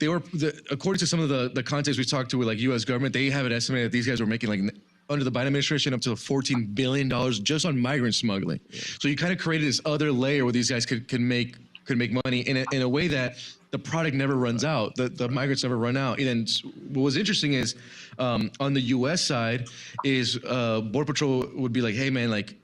they were, according to some of the contacts we talked to with like U.S. government, they have an estimate that these guys were making like under the Biden administration up to $14 billion just on migrant smuggling. So you kind of created this other layer where these guys could make money in a way that the product never runs out. The migrants never run out. And then what was interesting is on the U.S. side is Border Patrol would be like, hey man, like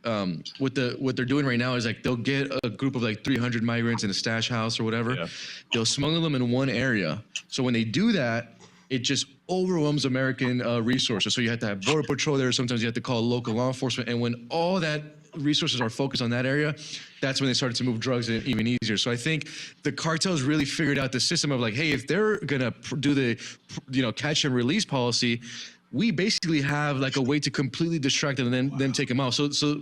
what they're doing right now is like they'll get a group of like 300 migrants in a stash house or whatever. They'll smuggle them in one area. So when they do that, it just overwhelms American resources. So you have to have Border Patrol there. Sometimes you have to call local law enforcement. And when all that resources are focused on that area, that's when they started to move drugs in even easier. So I think the cartels really figured out the system of like, hey, if they're gonna do the catch and release policy, we basically have like a way to completely distract them and then them take them out. So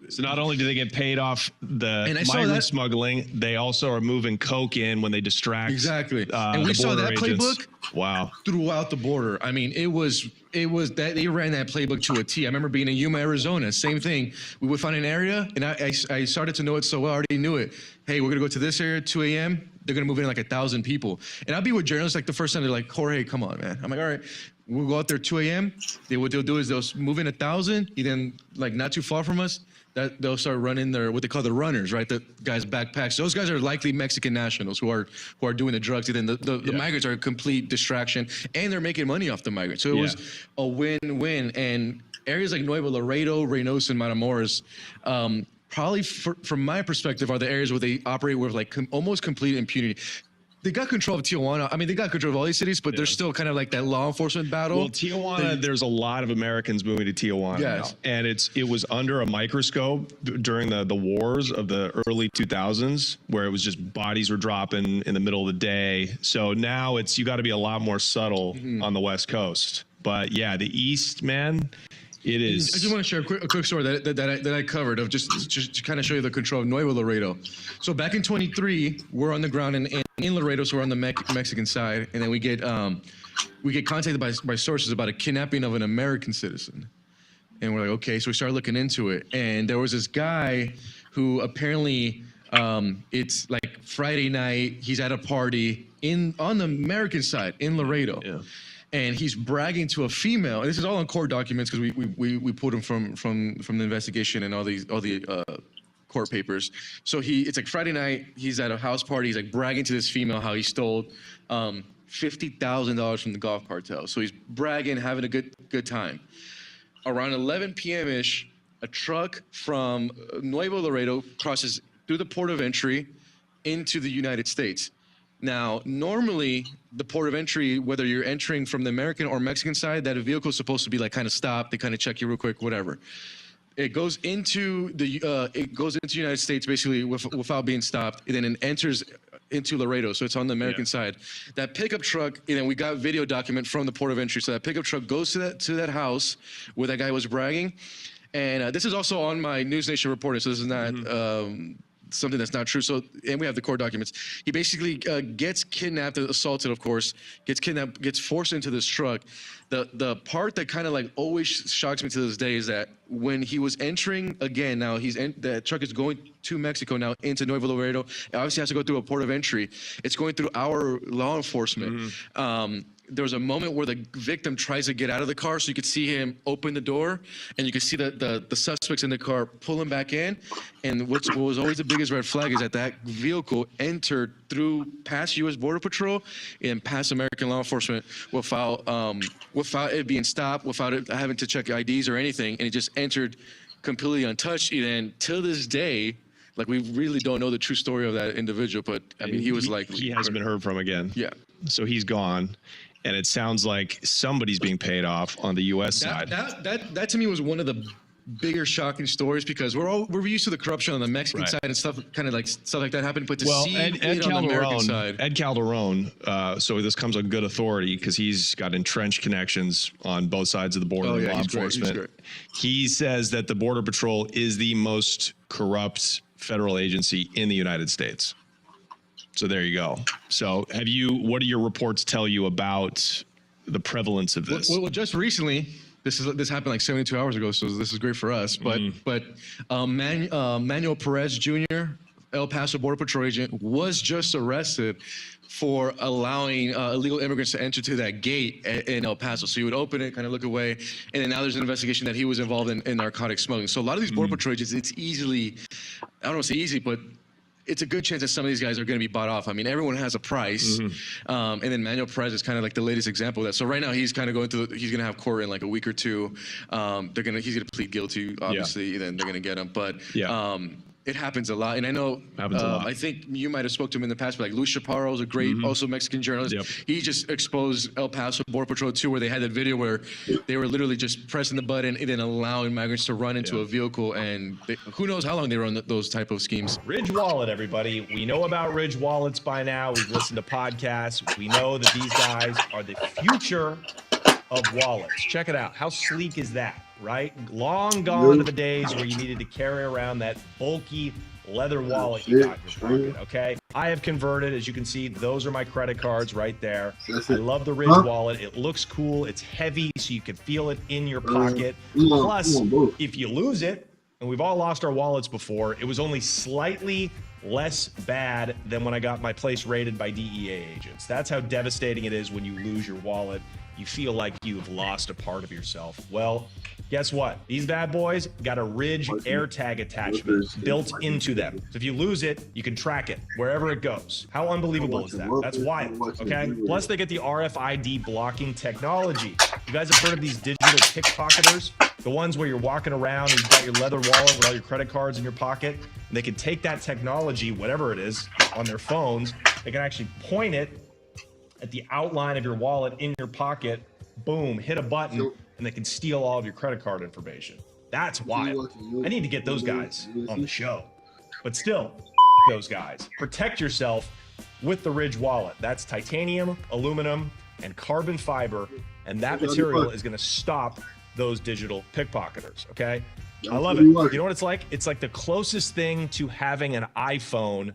So not only do they get paid off the And I saw migrant that- smuggling, they also are moving coke in when they distract. Exactly. And we the saw border that agents. playbook Wow. throughout the border. I mean, it was that they ran that playbook to a T. I remember being in Yuma, Arizona, same thing. We would find an area, and I started to know it so well. I already knew it. Hey, we're gonna go to this area, 2 a.m. They're gonna move in like 1,000 people, and I'll be with journalists like the first time. They're like, Jorge, come on, man. I'm like, all right. We'll go out there 2 a.m. What they'll do is they'll move in 1,000, and then like not too far from us, that they'll start running their what they call the runners, right? The guys' backpacks. Those guys are likely Mexican nationals who are doing the drugs. And then the migrants are a complete distraction, and they're making money off the migrants. So it was a win-win. And areas like Nuevo Laredo, Reynosa, and Matamoros, probably from my perspective, are the areas where they operate with like almost complete impunity. They got control of Tijuana. I mean, they got control of all these cities, but there's still kind of like that law enforcement battle. Well, Tijuana, there's a lot of Americans moving to Tijuana Yes. now. And it was under a microscope during the wars of the early 2000s, where it was just bodies were dropping in the middle of the day. So now you got to be a lot more subtle on the West Coast. But yeah, the East, man, it is. I just want to share a quick story that I covered of just to kind of show you the control of Nuevo Laredo. So back in 23, we're on the ground in Laredo, so we're on the Mexican side, and then we get contacted by sources about a kidnapping of an American citizen, and we're like, okay, so we started looking into it, and there was this guy who apparently it's like Friday night, he's at a party on the American side in Laredo. Yeah. And he's bragging to a female. And this is all on court documents because we pulled him from the investigation and all the court papers. So it's like Friday night. He's at a house party. He's like bragging to this female how he stole $50,000 from the golf cartel. So he's bragging, having a good time. Around 11 p.m. ish, a truck from Nuevo Laredo crosses through the port of entry into the United States. Now, normally, the port of entry, whether you're entering from the American or Mexican side, that vehicle is supposed to be like kind of stopped. They kind of check you real quick, whatever. It goes into the United States basically without being stopped, and then it enters into Laredo, so it's on the American side. That pickup truck, and then we got video document from the port of entry. So that pickup truck goes to that house where that guy was bragging, and this is also on my News Nation reporting. So this is not. Something that's not true. So, and we have the court documents. He basically gets kidnapped, assaulted, of course, gets kidnapped, gets forced into this truck. The part that kind of like always shocks me to this day is that when he was entering again, now the truck is going to Mexico now into Nuevo Laredo. It obviously has to go through a port of entry. It's going through our law enforcement. There was a moment where the victim tries to get out of the car, so you could see him open the door, and you could see the suspects in the car pull him back in. And what was always the biggest red flag is that vehicle entered past U.S. Border Patrol and past American law enforcement without it being stopped, without it having to check IDs or anything, and it just entered completely untouched. And till this day, like, we really don't know the true story of that individual, but I mean, he hasn't been heard from again. Yeah. So he's gone. And it sounds like somebody's being paid off on the U.S. side. That to me was one of the bigger shocking stories because we're used to the corruption on the Mexican side and stuff like that happened. But to see it on the American side, Ed Calderon. So this comes on good authority because he's got entrenched connections on both sides of the border and law enforcement. He says that the Border Patrol is the most corrupt federal agency in the United States. So there you go. So what do your reports tell you about the prevalence of this? Well, just recently, this happened like 72 hours ago, so this is great for us. But Manuel Perez Jr., El Paso Border Patrol agent, was just arrested for allowing illegal immigrants to enter to that gate in El Paso. So you would open it, kind of look away, and then now there's an investigation that he was involved in narcotic smuggling. So a lot of these Border Patrol agents, it's easily, I don't want to say easy, but it's a good chance that some of these guys are going to be bought off. I mean, everyone has a price. And then Manuel Perez is kind of like the latest example of that. So right now he's kind of he's going to have court in like a week or two. He's going to plead guilty, obviously, then they're going to get him. But it happens a lot. And I know, I think you might have spoke to him in the past, but like Luis Chaparro is a great, also Mexican journalist. He just exposed El Paso Border Patrol too, where they had that video where they were literally just pressing the button and then allowing migrants to run into a vehicle. And who knows how long they run those type of schemes. Ridge Wallet, everybody. We know about Ridge Wallets by now. We've listened to podcasts. We know that these guys are the future of wallets. Check it out. How sleek is that, right? Long gone are the days where you needed to carry around that bulky leather wallet you got in your pocket, okay? I have converted, as you can see, those are my credit cards right there. I love the Ridge wallet. It looks cool. It's heavy, so you can feel it in your pocket. Plus, if you lose it, and we've all lost our wallets before, it was only slightly less bad than when I got my place raided by DEA agents. That's how devastating it is when you lose your wallet. You feel like you've lost a part of yourself. Well, guess what? These bad boys got a Ridge AirTag attachment built into them. So if you lose it, you can track it wherever it goes. How unbelievable is that? That's wild, okay? Plus, they get the RFID blocking technology. You guys have heard of these digital pickpocketers? The ones where you're walking around and you've got your leather wallet with all your credit cards in your pocket, and they can take that technology, whatever it is, on their phones. They can actually point it at the outline of your wallet in your pocket, boom, hit a button, and they can steal all of your credit card information. That's wild. I need to get those guys on the show. But still, those guys. Protect yourself with the Ridge wallet. That's titanium, aluminum, and carbon fiber, and that material is gonna stop those digital pickpocketers, okay? I love it. You know what it's like? It's like the closest thing to having an iPhone,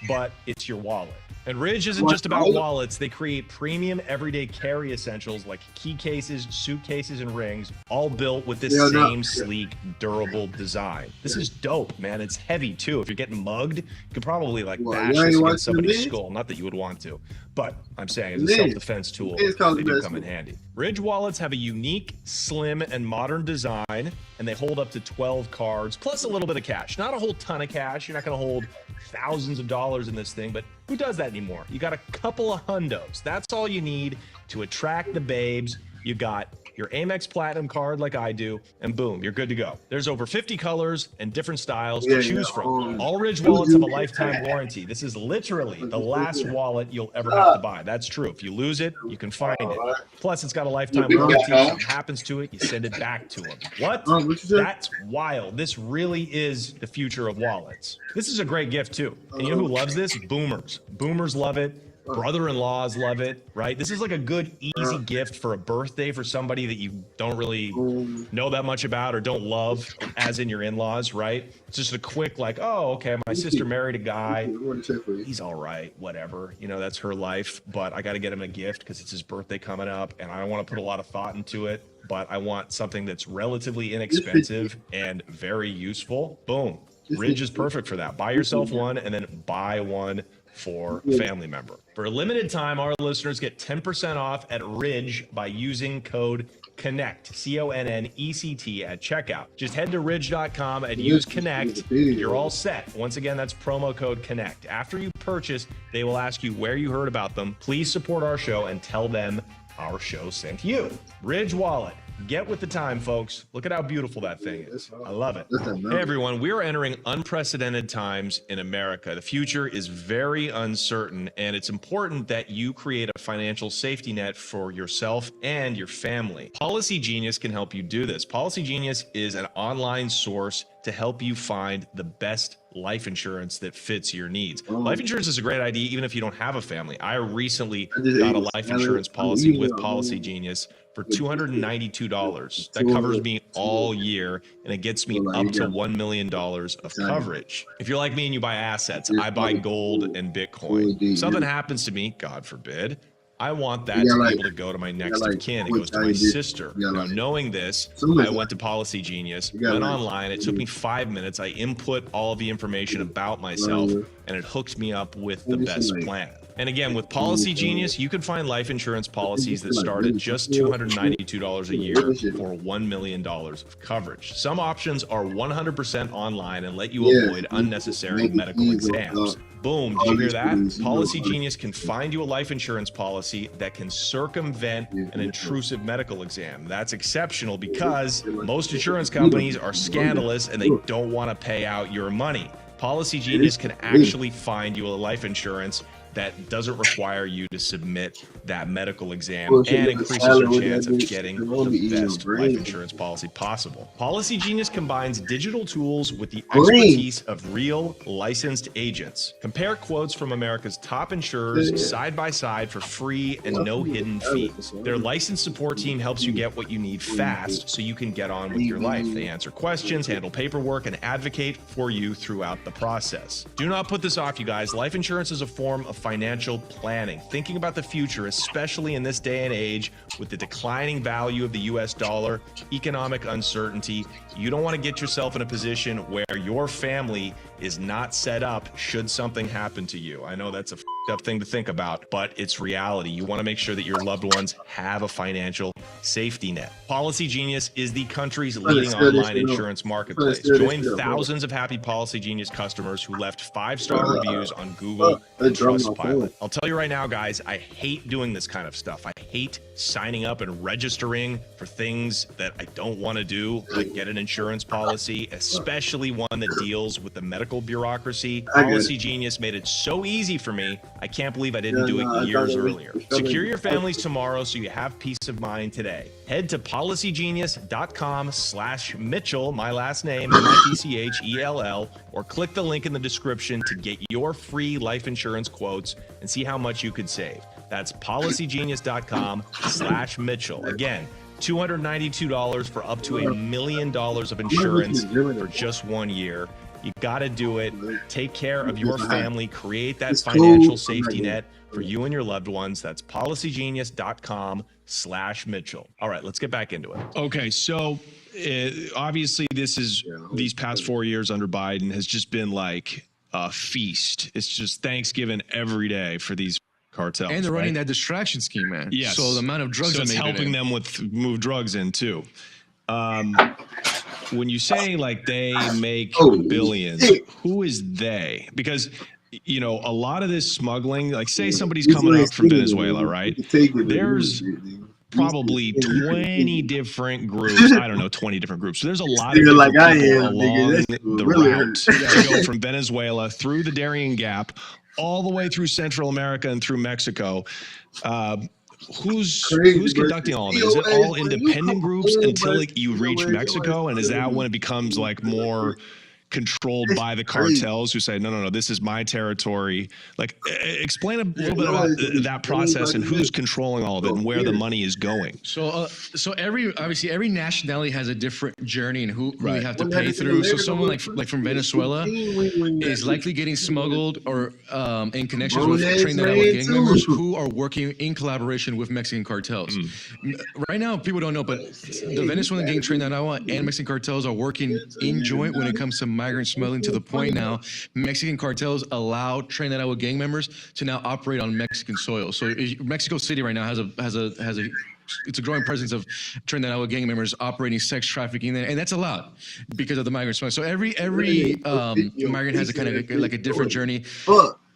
but it's your wallet. And Ridge isn't just about wallets. They create premium everyday carry essentials like key cases, suitcases, and rings, all built with this same sleek, durable design. This is dope, man. It's heavy too. If you're getting mugged, you could probably like bash this against somebody's skull. Not that you would want to, but I'm saying as a self-defense tool, they do come in handy. Ridge wallets have a unique, slim, and modern design, and they hold up to 12 cards, plus a little bit of cash. Not a whole ton of cash. You're not gonna hold thousands of dollars in this thing, but who does that anymore? You got a couple of hundos. That's all you need to attract the babes. You got your Amex Platinum card like I do, and boom, you're good to go. There's over 50 colors and different styles to choose from. All Ridge wallets have a lifetime warranty. This is literally the last wallet you'll ever have to buy. That's true. If you lose it, you can find it. Plus, it's got a lifetime warranty. If something happens to it, you send it back to them. What? That's wild. This really is the future of wallets. This is a great gift, too. And you know who loves this? Boomers. Boomers love it. Brother-in-laws love it, right? This is like a good, easy gift for a birthday for somebody that you don't really know that much about or don't love, as in your in-laws, right? It's just a quick like, oh, okay, my sister married a guy. He's all right, whatever. You know, that's her life, but I got to get him a gift because it's his birthday coming up, and I don't want to put a lot of thought into it, but I want something that's relatively inexpensive and very useful. Boom. Ridge is perfect for that. Buy yourself one and then buy one for a family member. For a limited time, our listeners get 10% off at Ridge by using code CONNECT, CONNECT at checkout. Just head to ridge.com and use CONNECT. You're all set. Once again, that's promo code CONNECT. After you purchase, they will ask you where you heard about them. Please support our show and tell them our show sent you. Ridge Wallet. Get with the time, folks. Look at how beautiful that thing is. I love it. Hey, everyone. We are entering unprecedented times in America. The future is very uncertain, and it's important that you create a financial safety net for yourself and your family. Policy Genius can help you do this. Policy Genius is an online source to help you find the best life insurance that fits your needs. Life insurance is a great idea even if you don't have a family. I recently got a life insurance policy with Policy Genius for $292. That covers me all year, and it gets me up to $1 million of coverage. If you're like me and you buy assets, I buy gold and Bitcoin. If something happens to me, God forbid, I want that to be able to go to my next of kin. It goes to my sister. Now, knowing this, I went to Policy Genius, went online. It took me 5 minutes. I input all the information about myself, and it hooked me up with the best plan. And again, with Policy Genius, you can find life insurance policies that start at just $292 a year for $1 million of coverage. Some options are 100% online and let you avoid unnecessary medical exams. Boom, did you hear that? Policy Genius can find you a life insurance policy that can circumvent an intrusive medical exam. That's exceptional because most insurance companies are scandalous and they don't want to pay out your money. Policy Genius can actually find you a life insurance that doesn't require you to submit that medical exam Well, shit, and like a increases salad your with chance that of bitch, getting they won't the be eating best bread. life insurance policy possible. Policy Genius combines digital tools with the Green. expertise of real licensed agents. Compare quotes from America's top insurers Yeah. side by side for free and no hidden fees. Their licensed support team helps you get what you need fast so you can get on with your life. They answer questions, handle paperwork, and advocate for you throughout the process. Do not put this off, you guys. Life insurance is a form of financial planning. Thinking about the future, especially in this day and age with the declining value of the US dollar, economic uncertainty, you don't want to get yourself in a position where your family is not set up should something happen to you. I know that's a up thing to think about, but it's reality. You want to make sure that your loved ones have a financial safety net. Policy Genius is the country's leading online insurance marketplace. Join thousands of happy Policy Genius customers who left 5-star reviews on Google and Trustpilot. I'll tell you right now, guys, I hate doing this kind of stuff. I hate signing up and registering for things that I don't want to do, like get an insurance policy, especially one that deals with the medical bureaucracy. Policy Genius made it so easy for me. I can't believe I didn't do it years earlier. Secure your families tomorrow so you have peace of mind today. Head to policygenius.com/Mitchell, my last name, MITCHELL, or click the link in the description to get your free life insurance quotes and see how much you could save. That's policygenius.com/Mitchell. Again, $292 for up to $1 million of insurance for just 1 year. You got to do it. Take care of your family. Create that financial safety net for you and your loved ones. That's policygenius.com/Mitchell. All right, let's get back into it. Okay, so obviously these past 4 years under Biden has just been like a feast. It's just Thanksgiving every day for these cartels. And they're running that distraction scheme, man. Yes. So the amount of drugs so it's helping them move drugs in too. When you say like they make billions, who is they? Because you know, a lot of this smuggling, like say somebody's coming up from Venezuela, right? There's probably 20 different groups. I don't know, 20 different groups. So there's a lot of different people along the route to go from Venezuela through the Darien Gap all the way through Central America and through Mexico. Who's conducting all of it? Is it all independent groups until like you reach Mexico? And is that when it becomes like more controlled by the cartels who say, no, this is my territory? Like, explain a little bit about that process and who's controlling all of it and where the money is going. So every nationality has a different journey and who they have to pay through. So someone like from Venezuela is likely getting smuggled or in connections with Trinidad gang members who are working in collaboration with Mexican cartels. Right now, people don't know, but the Venezuelan gang Trinidad and Mexican cartels are working in joint when it comes to migrant smuggling, to the point now Mexican cartels allow Trinidad gang members to now operate on Mexican soil. So Mexico City right now has a it's a growing presence of Trinidad gang members operating sex trafficking there, and that's allowed because of the migrant smuggling. So every migrant has a kind of like a different journey.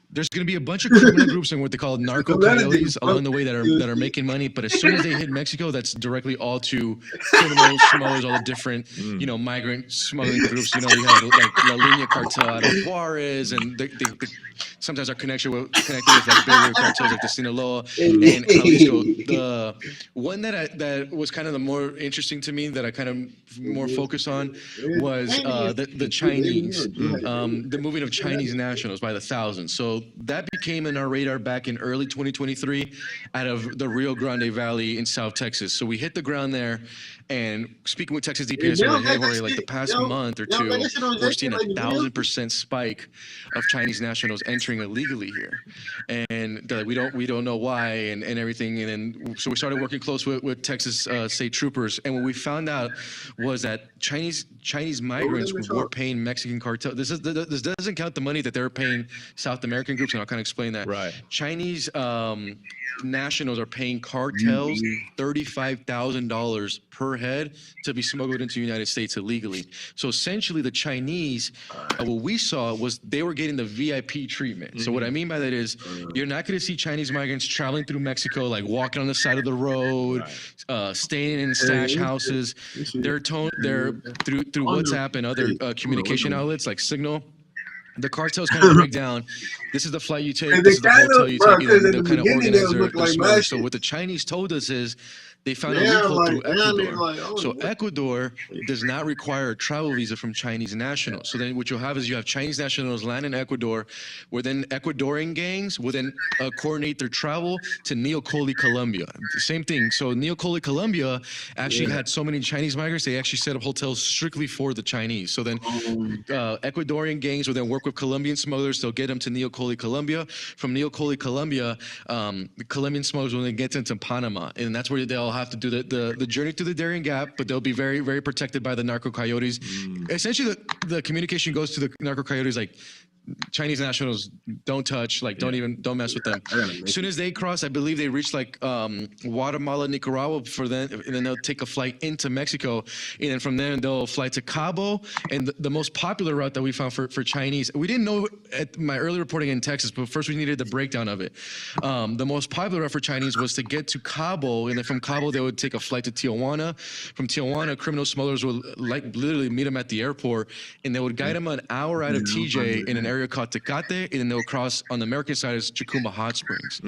There's going to be a bunch of criminal groups and what they call narco coyotes along the way that are making money. But as soon as they hit Mexico, that's directly all to criminals, smugglers, all the different migrant smuggling groups. You know, we have like La Línea cartel out of Juarez, and they sometimes are connected with like bigger cartels like the Sinaloa and Jalisco. The one that was kind of the more interesting to me that I kind of more focus on was the Chinese, the moving of Chinese nationals by the thousands. So that became in our radar back in early 2023 out of the Rio Grande Valley in South Texas. So we hit the ground there, and speaking with Texas DPS, they're like, hey, Jorge, like the past month or two, we're seeing 1,000% spike of Chinese nationals entering illegally here. And they're like, we don't know why and everything. And then, so we started working close with Texas state troopers. And what we found out was that Chinese migrants were paying Mexican cartel. This doesn't count the money that they're paying South American groups, and I'll kind of explain that. Right. Chinese nationals are paying cartels $35,000 per head to be smuggled into the United States illegally. So essentially the Chinese, what we saw was they were getting the VIP treatment. So what I mean by that is you're not going to see Chinese migrants traveling through Mexico, like walking on the side of the road, staying in stash houses. They're through WhatsApp and other communication outlets like Signal. the cartels kind of break down. This is the flight you take. And This they is the kinda- hotel you bro, take. 'cause And at they'll the kind of beginning, they organize would their look like smuggling. my So shit. what the Chinese told us is they found a Yeah, loophole like, through now they Ecuador. like, oh, So what? Ecuador does not require a travel visa from Chinese nationals. So then what you'll have is you have Chinese nationals land in Ecuador, where then Ecuadorian gangs will then coordinate their travel to Neocoli, Colombia. The same thing. So Neocoli, Colombia actually had so many Chinese migrants, they actually set up hotels strictly for the Chinese. So then Ecuadorian gangs will then work with Colombian smugglers. They'll get them to Neocoli, Colombia. From Neocoli, Colombia, the Colombian smugglers will then get them to Panama. And that's where they'll have to do the journey to the Darien Gap, but they'll be very, very protected by the narco coyotes. Essentially, the communication goes to the narco coyotes like, Chinese nationals don't touch, like don't mess with them. As soon as they cross, I believe they reach like Guatemala, Nicaragua for them, and then they'll take a flight into Mexico, and then from there they'll fly to Cabo. And the most popular route that we found for Chinese, we didn't know at my early reporting in Texas, but first we needed the breakdown of it. The most popular route for Chinese was to get to Cabo, and then from Cabo they would take a flight to Tijuana. From Tijuana, criminal smugglers would like literally meet them at the airport, and they would guide them an hour out of TJ in an area called Tecate, and then they'll cross on the American side is Chacumba Hot Springs.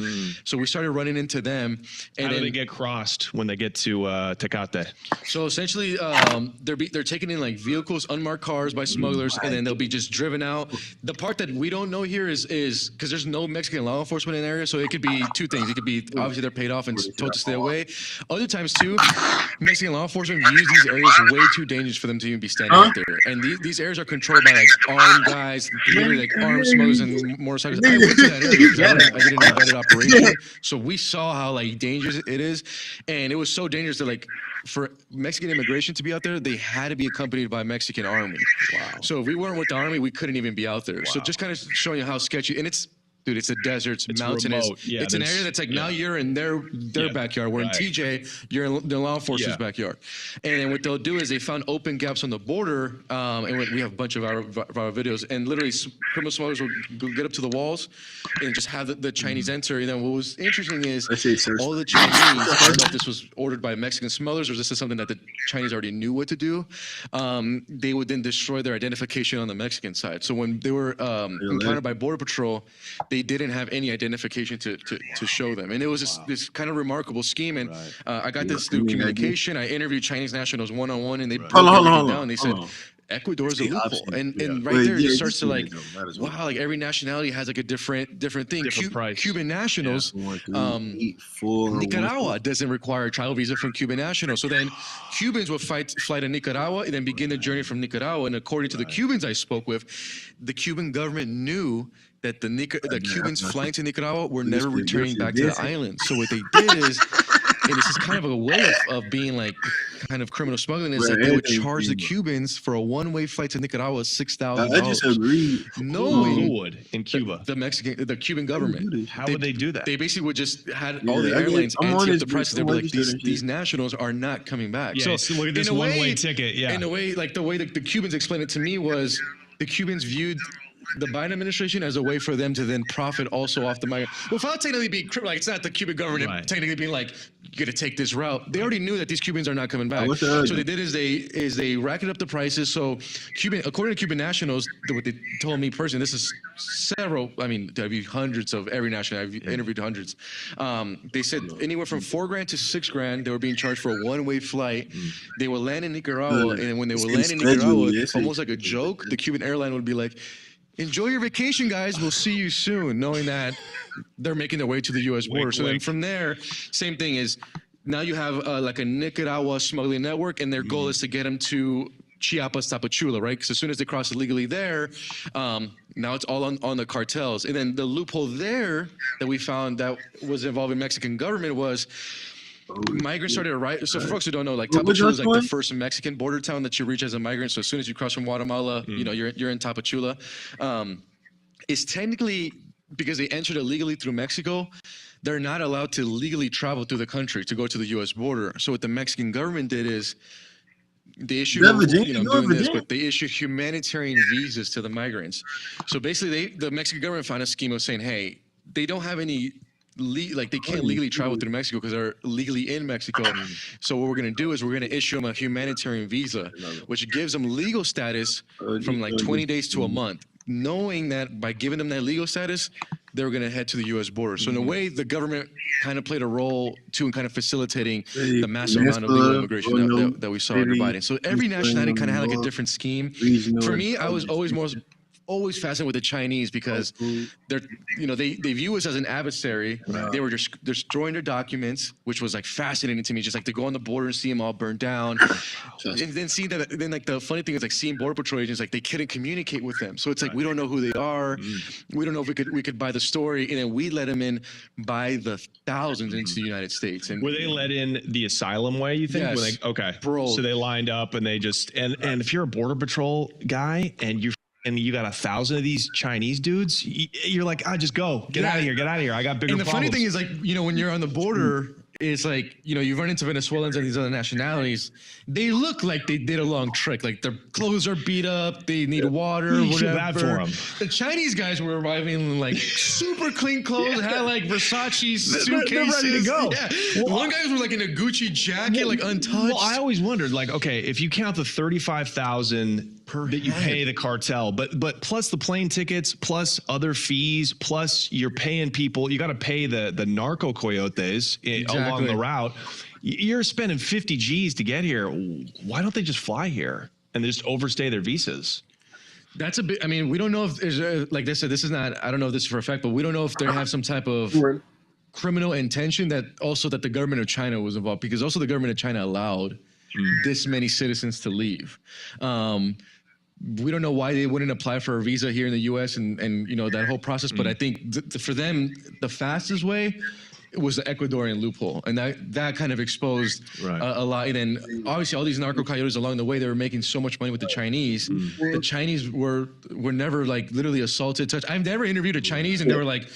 So we started running into them. And How do then, they get crossed when they get to Tecate? so essentially, they're taking in like vehicles, unmarked cars by smugglers, and then they'll be just driven out. The part that we don't know here is because there's no Mexican law enforcement in the area, so it could be two things. It could be obviously they're paid off and told to stay away. Other times too, Mexican law enforcement views these areas way too dangerous for them to even be standing out there. And these areas are controlled by like armed guys, literally like armed smugglers and motorcycles. I went to that area because I did an embedded operation, so we saw how like dangerous it is, and it was so dangerous that like for Mexican immigration to be out there, they had to be accompanied by Mexican army. Wow. So if we weren't with the army, we couldn't even be out there. Wow. So just kind of showing you how sketchy, and it's. Dude, it's a desert, it's mountainous. Remote. Yeah, it's an area that's like now you're in their backyard. We're in TJ, you're in the law enforcement's backyard. And then what they'll do is they found open gaps on the border, and we have a bunch of our videos, and literally criminal smugglers will get up to the walls and just have the Chinese enter. And then what was interesting is all the Chinese, I don't know if this was ordered by Mexican smugglers or this is something that the Chinese already knew what to do, they would then destroy their identification on the Mexican side. So when they were encountered by Border Patrol, they didn't have any identification to show them. And it was this kind of remarkable scheme. And I got this through communication. I interviewed Chinese nationals one-on-one, and they broke everything down. They said, Ecuador's a loophole. And right there, it starts to like, wow, like every nationality has like a different thing. Cuban nationals, Nicaragua doesn't require a travel visa from Cuban nationals. So then Cubans would fly to Nicaragua and then begin the journey from Nicaragua. And according to the Cubans I spoke with, the Cuban government knew that the Cubans flying to Nicaragua were never returning back to the island. So what they did is, and this is kind of a way of being like kind of criminal smuggling, is that they would charge the Cubans for a one-way flight to Nicaragua $6,000. I just agree. Knowing Who would in Cuba? The Cuban government. How would they do that? They basically would just had all the airlines ante up the prices. They'd be like, these nationals are not coming back. Yeah, so look at this one-way ticket. Yeah. In a way, like the way that the Cubans explained it to me was the Cubans viewed the Biden administration as a way for them to then profit also off the migrant. Without technically being like, it's not the Cuban government technically being like, you got to take this route. They already knew that these Cubans are not coming back. So they did is they racketed up the prices. So according to Cuban nationals, what they told me personally, this is several. I mean, there have hundreds of every national. I've interviewed hundreds. They said anywhere from $4,000 to $6,000. They were being charged for a one-way flight. They would land in Nicaragua, and when they would land in Nicaragua, almost like a joke, the Cuban airline would be like, enjoy your vacation, guys. We'll see you soon, knowing that they're making their way to the U.S. border. So then from there, same thing is now you have like a Nicaragua smuggling network, and their goal is to get them to Chiapas, Tapachula, right? Because as soon as they cross illegally there, now it's all on the cartels. And then the loophole there that we found that was involving Mexican government was migrants started arriving. So for folks who don't know, like Tapachula is like the first Mexican border town that you reach as a migrant. So as soon as you cross from Guatemala, you know, you're in Tapachula. It's technically, because they entered illegally through Mexico, they're not allowed to legally travel through the country to go to the U.S. border. So what the Mexican government did is they issued, I'm doing this, but they issued humanitarian visas to the migrants. So basically, the Mexican government found a scheme of saying, hey, they don't have any they can't legally travel through Mexico because they're legally in Mexico. So what we're going to do is we're going to issue them a humanitarian visa, which gives them legal status from like 20 days to a month. knowing that by giving them that legal status, they were going to head to the U.S. border. So in a way, the government kind of played a role too in kind of facilitating the massive amount of legal immigration that we saw under Biden. So every nationality kind of had like a different scheme. For me, I was always fascinated with the Chinese because they're, they view us as an adversary. They were just destroying their documents, which was like fascinating to me. Just like to go on the border and see them all burned down, and then see that. Then like the funny thing is like seeing border patrol agents, like they couldn't communicate with them. So it's like we don't know who they are. We don't know if we could buy the story, and then we let them in by the thousands into the United States. And were they let in the asylum way? You think? Yes. Okay, Bro. So they lined up and they just and if you're a border patrol guy and you got 1,000 of these Chinese dudes, you're like, just go. Get out of here. I got bigger problems. And the funny thing is, like, when you're on the border, it's like, you run into Venezuelans and these other nationalities. They look like they did a long trek. Like their clothes are beat up. They need water. You whatever. feel bad for them. The Chinese guys were arriving in like super clean clothes, had like Versace suitcases. They're ready to go. Yeah. One guy was like in a Gucci jacket, like untouched. Well, I always wondered, like, okay, if you count the 35,000 that you pay the cartel, but plus the plane tickets, plus other fees, plus you're paying people, you got to pay the narco coyotes along the route. You're spending 50 G's to get here. Why don't they just fly here and just overstay their visas? That's a bit. I mean, we don't know if there's like they said. This is not. I don't know if this is for a fact, but we don't know if they have some type of criminal intention that the government of China was involved, because also the government of China allowed this many citizens to leave. We don't know why they wouldn't apply for a visa here in the U.S. and that whole process. But I think for them, the fastest way was the Ecuadorian loophole, and that kind of exposed a lot. And then obviously all these narco coyotes along the way, they were making so much money with the Chinese. The Chinese were never like literally assaulted, touched. I've never interviewed a Chinese and they were like,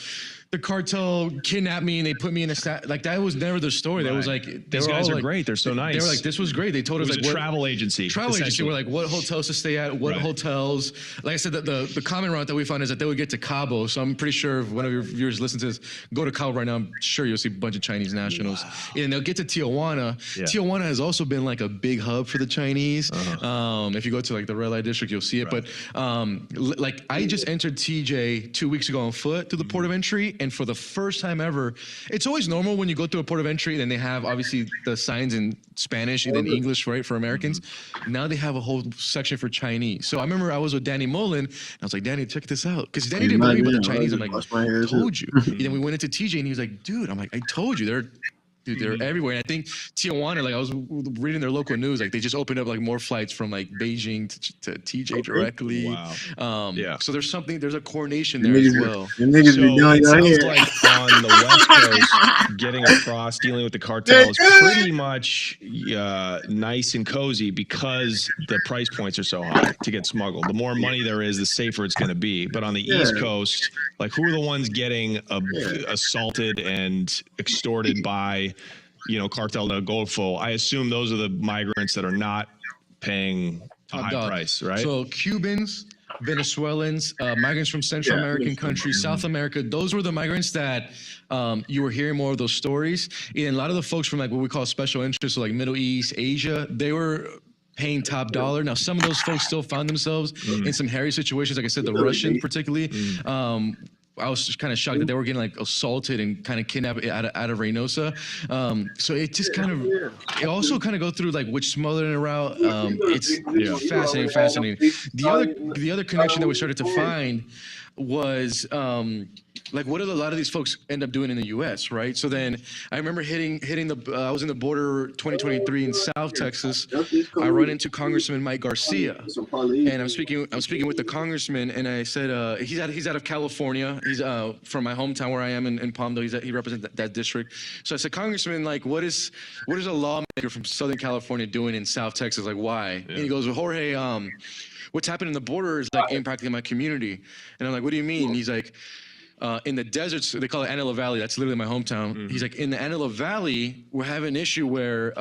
the cartel kidnapped me and they put me in a like that was never the story. That was like these guys are great. They're so nice. They were like, this was great. They told us like a travel agency. We're like, what hotels to stay at, what hotels. Like I said, the common route that we found is that they would get to Cabo. So I'm pretty sure if one of your viewers listens to this, go to Cabo right now. I'm sure you'll see a bunch of Chinese nationals. And they'll get to Tijuana. Yeah. Tijuana has also been like a big hub for the Chinese. If you go to like the red light district, you'll see it. But like I just entered TJ 2 weeks ago on foot to the port of entry. And for the first time ever, it's always normal when you go through a port of entry, then they have obviously the signs in Spanish and then English, right, for Americans. Now they have a whole section for Chinese. So I remember I was with Danny Mullen, and I was like, Danny, check this out. Because Danny didn't believe me about the Chinese. I'm like, I told you. And then we went into TJ, and he was like, dude, I'm like, I told you. They're everywhere. And I think Tijuana, like I was reading their local news, like they just opened up like more flights from like Beijing to TJ directly. Wow. So there's a coordination there as well. So it sounds like on the West Coast, getting across, dealing with the cartel is pretty much nice and cozy because the price points are so high to get smuggled. The more money there is, the safer it's going to be. But on the East Coast, like who are the ones getting assaulted and extorted by cartel del Golfo? I assume those are the migrants that are not paying a high price, right? So Cubans, Venezuelans, migrants from Central American countries, South America, those were the migrants that you were hearing more of those stories. And a lot of the folks from like what we call special interests, so like Middle East, Asia, they were paying top dollar. Now, some of those folks still found themselves in some hairy situations. Like I said, the Russian particularly, I was just kind of shocked that they were getting like assaulted and kind of kidnapped out of Reynosa. So it just kind of, it also kind of go through like which smuggling route. It's fascinating. The other connection that we started to find was like what do a lot of these folks end up doing in the U.S., right? So then I remember hitting the I was in the border 2023 in South Texas. I run into Congressman Mike Garcia, and I'm speaking with the congressman, and I said he's out of California. He's from my hometown where I am in Palmdale. He represents that district. So I said, Congressman, like what is a lawmaker from Southern California doing in South Texas? Like why? And he goes, well, Jorge, what's happening in the border is like impacting my community. And I'm like, what do you mean? He's like, in the deserts, they call it Antelope Valley. That's literally my hometown. He's like, in the Antelope Valley, we're having an issue where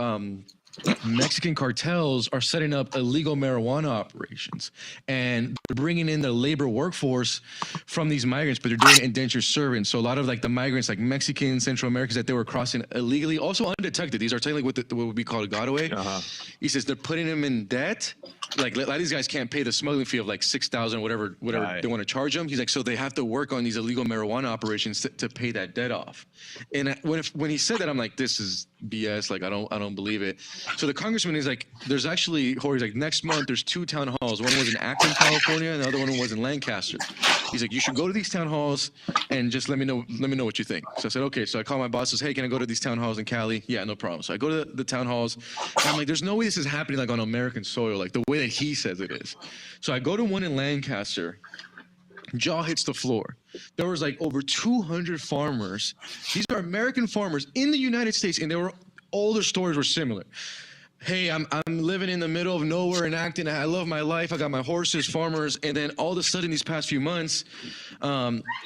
Mexican cartels are setting up illegal marijuana operations, and they're bringing in the labor workforce from these migrants, but they're doing indentured servants. So a lot of like the migrants, like Mexican, Central Americans that they were crossing illegally, also undetected. These are technically what would be called a godaway. He says they're putting them in debt like a lot of these guys can't pay the smuggling fee of like 6,000, whatever Right. they want to charge them. He's like, so they have to work on these illegal marijuana operations to pay that debt off. And when he said that, I'm like, this is BS. Like, I don't believe it. So the congressman is like, there's actually, Jorge's like, next month there's 2 town halls. One was in Akron, California, and the other one was in Lancaster. He's like, you should go to these town halls and just let me know what you think. So I said, okay. So I called my boss, says, hey, can I go to these town halls in Cali? Yeah, no problem. So I go to the town halls, and I'm like, there's no way this is happening like on American soil, like the way that he says it is. So I go to one in Lancaster. Jaw hits the floor. There was like over 200 farmers. These are American farmers in the United States, and all their stories were similar. Hey, I'm living in the middle of nowhere in Acton. I love my life. I got my horses, farmers, and then all of a sudden, these past few months,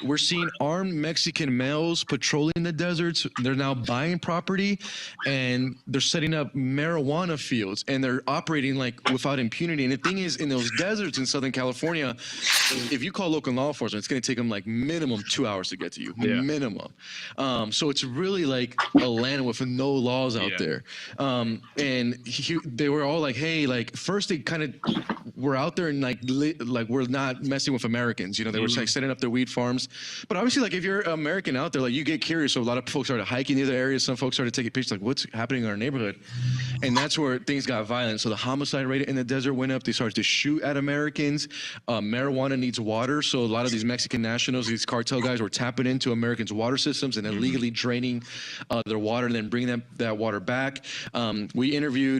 we're seeing armed Mexican males patrolling the deserts. They're now buying property, and they're setting up marijuana fields, and they're operating like without impunity. And the thing is, in those deserts in Southern California, if you call local law enforcement, it's going to take them like minimum 2 hours to get to you, minimum. So it's really like a land with no laws out there, and they were all like, hey, like first they kind of were out there and like we're not messing with Americans, you know, they were like setting up their weed farms. But obviously, like if you're American out there, like you get curious. So a lot of folks started hiking near the area. Some folks started taking pictures like, what's happening in our neighborhood? And that's where things got violent. So the homicide rate in the desert went up. They started to shoot at Americans. Marijuana needs water. So a lot of these Mexican nationals, these cartel guys were tapping into Americans' water systems and illegally draining their water and then bringing that water back. We interviewed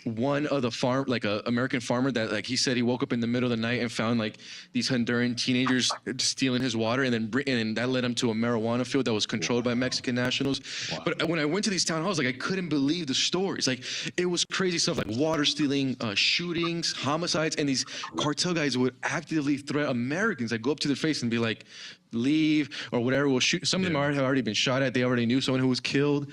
one of the like a American farmer that like he said he woke up in the middle of the night and found like these Honduran teenagers stealing his water, and then that led him to a marijuana field that was controlled by Mexican nationals. Wow. But when I went to these town halls, like I couldn't believe the stories. Like it was crazy stuff, like water stealing, shootings, homicides, and these cartel guys would actively threaten Americans. I'd go up to their face and be like, leave or whatever. We'll shoot. Some of them have already been shot at. They already knew someone who was killed,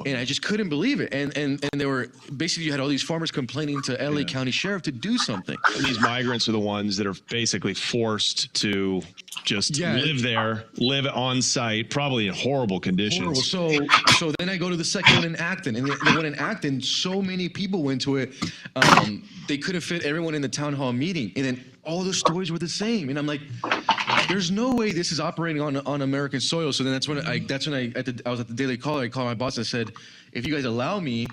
and I just couldn't believe it. And they were basically, you had all these farmers complaining to LA County Sheriff to do something. And these migrants are the ones that are basically forced to just live there, live on site, probably in horrible conditions. Horrible. So then I go to the second one in Acton, and the one in Acton, so many people went to it, they couldn't fit everyone in the town hall meeting, and then all the stories were the same, and I'm like, there's no way this is operating on American soil. So then I was at the Daily Caller. I called my boss and said, if you guys allow me,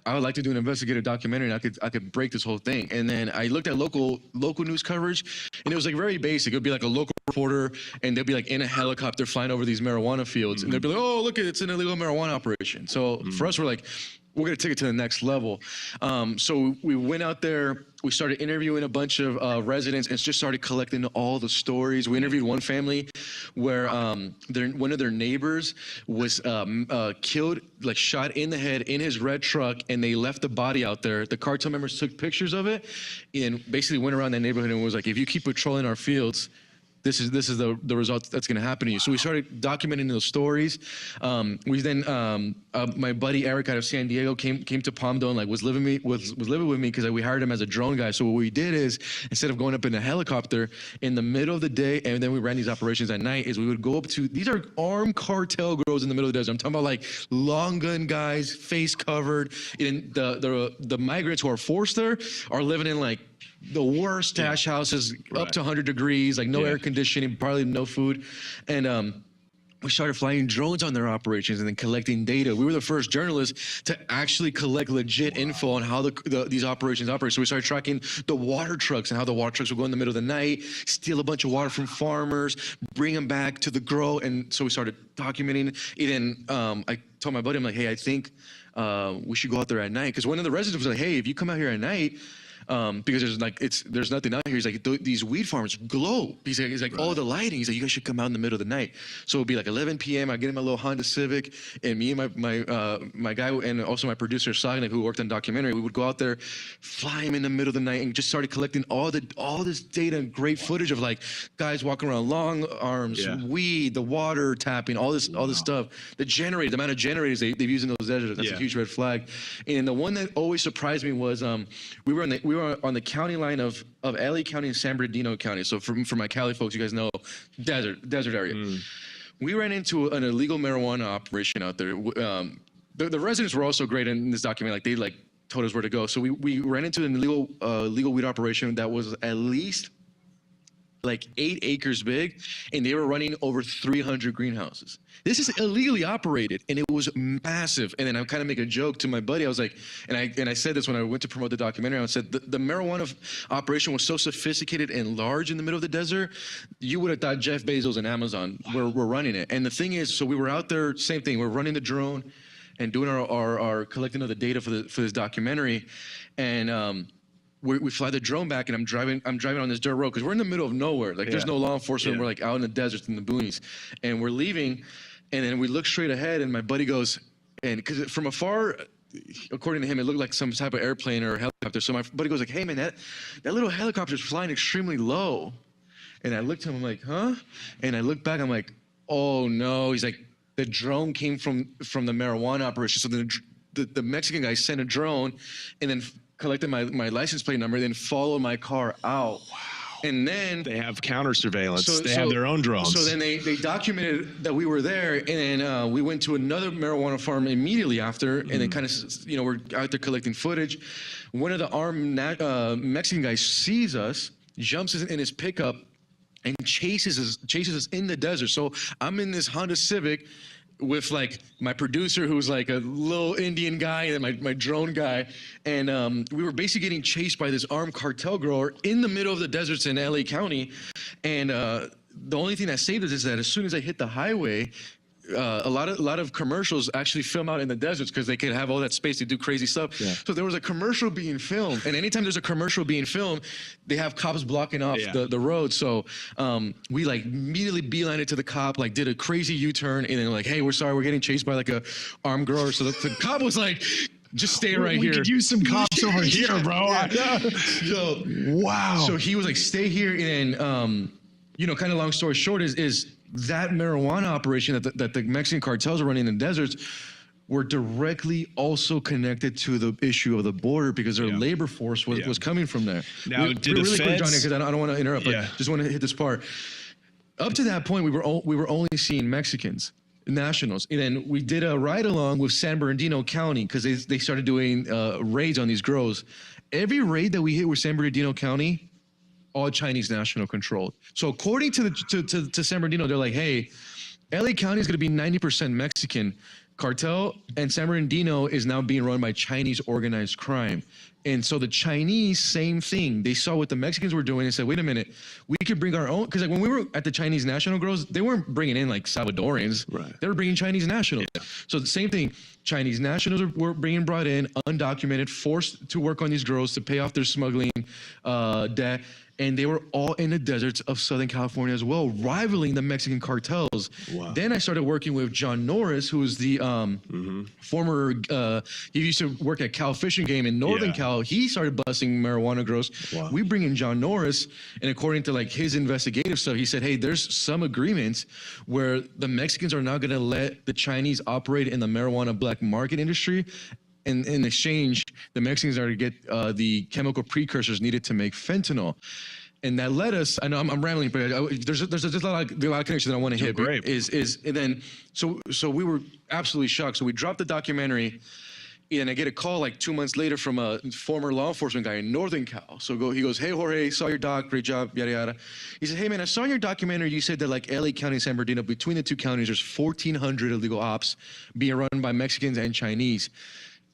I would like to do an investigative documentary, and I could break this whole thing. And then I looked at local news coverage, and it was like very basic. It would be like a local reporter, and they'd be like in a helicopter flying over these marijuana fields, and they'd be like, oh, look, it's an illegal marijuana operation. So for us, we're like, we're going to take it to the next level. So we went out there. We started interviewing a bunch of residents and just started collecting all the stories. We interviewed one family where one of their neighbors was killed, like shot in the head in his red truck, and they left the body out there. The cartel members took pictures of it and basically went around that neighborhood and was like, if you keep patrolling our fields, this is the result that's going to happen to you. So we started documenting those stories. We then my buddy Eric out of San Diego came to Palmdale and like was living with me because we hired him as a drone guy. So what we did is, instead of going up in a helicopter in the middle of the day and then we ran these operations at night, is we would go up to, these are armed cartel girls in the middle of the desert. I'm talking about like long gun guys, face covered. And the migrants who are forced there are living in like the worst stash houses, up to 100 degrees, like no air conditioning, probably no food. And we started flying drones on their operations and then collecting data. We were the first journalists to actually collect legit info on how these operations operate. So we started tracking the water trucks and how the water trucks would go in the middle of the night, steal a bunch of water from farmers, bring them back to the grow. And so we started documenting it. And I told my buddy, I'm like, hey, I think we should go out there at night. Because one of the residents was like, hey, if you come out here at night, because there's nothing out here. He's like, these weed farms glow. He's like, oh, the lighting. He's like, you guys should come out in the middle of the night. So it'd be like 11 p.m. I get in my little Honda Civic, and me and my guy and also my producer Sagnik, who worked on documentary, we would go out there, fly him in the middle of the night, and just started collecting all this data and great footage of like guys walking around, long arms, weed, the water tapping, all this stuff. The amount of generators they've used in those deserts. That's a huge red flag. And the one that always surprised me was we were on the county line of LA County and San Bernardino County. So for my Cali folks, you guys know, desert area. We ran into an illegal marijuana operation out there. The residents were also great in this document. Like told us where to go. So we ran into an legal weed operation that was at least like 8 acres big, and they were running over 300 greenhouses. This is illegally operated, and it was massive. And then I kind of make a joke to my buddy. I was like, and I said this when I went to promote the documentary. I said the marijuana operation was so sophisticated and large in the middle of the desert, you would have thought Jeff Bezos and Amazon were running it. And the thing is, so we were out there, same thing. We're running the drone and doing our collecting of the data for this documentary, and we fly the drone back, and I'm driving on this dirt road because we're in the middle of nowhere. Like there's no law enforcement. We're like out in the deserts in the boonies, and we're leaving, and then we look straight ahead, and my buddy goes, and because from afar, according to him, it looked like some type of airplane or helicopter. So my buddy goes like, "Hey man, that little helicopter is flying extremely low," and I looked at him, I'm like, "Huh?" And I look back, I'm like, "Oh no!" He's like, "The drone came from the marijuana operation." So the Mexican guy sent a drone, and then collected my license plate number, then followed my car out. Wow. And then they have counter surveillance. They have their own drones. So then they documented that we were there, and then we went to another marijuana farm immediately after, and then kind of, we're out there collecting footage. One of the armed Mexican guys sees us, jumps in his pickup, and chases us in the desert. So I'm in this Honda Civic with like my producer, who's like a little Indian guy, and then my drone guy, and we were basically getting chased by this armed cartel grower in the middle of the deserts in LA County, and the only thing that saved us is that as soon as I hit the highway, a lot of commercials actually film out in the deserts because they can have all that space to do crazy stuff. Yeah. So there was a commercial being filmed, and anytime there's a commercial being filmed, they have cops blocking off the road. So we like immediately beelined it to the cop, like did a crazy U-turn, and then like, "Hey, we're sorry, we're getting chased by like a armed grower." So the cop was like, "Just stay right here. We could use some cops over here, bro." So wow. So he was like, "Stay here," and kind of long story short is that marijuana operation that the Mexican cartels are running in the deserts were directly also connected to the issue of the border because their labor force was coming from there. Now, really quick, Johnny, because I don't want to interrupt, but just want to hit this part. Up to that point, we were only seeing Mexicans, nationals, and then we did a ride along with San Bernardino County because they started doing raids on these grows. Every raid that we hit with San Bernardino County, all Chinese national controlled. So according to San Bernardino, they're like, "Hey, LA County is going to be 90% Mexican cartel, and San Bernardino is now being run by Chinese organized crime." And so the Chinese, same thing. They saw what the Mexicans were doing and said, "Wait a minute, we could bring our own." Because like when we were at the Chinese national grows, they weren't bringing in like Salvadorians. Right. They were bringing Chinese nationals. Yeah. So the same thing. Chinese nationals were being brought in, undocumented, forced to work on these grows to pay off their smuggling debt. And they were all in the deserts of Southern California as well, rivaling the Mexican cartels. Wow. Then I started working with John Norris, who was the former, he used to work at Cal Fishing Game in Northern Cal. He started busting marijuana grows. Wow. We bring in John Norris, and according to like his investigative stuff, he said, "Hey, there's some agreements where the Mexicans are not gonna let the Chinese operate in the marijuana black market industry. In exchange, the Mexicans are to get the chemical precursors needed to make fentanyl." And that led us, I know I'm rambling, but there's a lot of connections that I want to hit. Great. And then, so we were absolutely shocked. So we dropped the documentary, and I get a call like 2 months later from a former law enforcement guy in Northern Cal. So he goes, "Hey, Jorge, saw your doc, great job, yada, yada." He said, "Hey, man, I saw in your documentary, you said that like LA County and San Bernardino, between the two counties, there's 1,400 illegal ops being run by Mexicans and Chinese."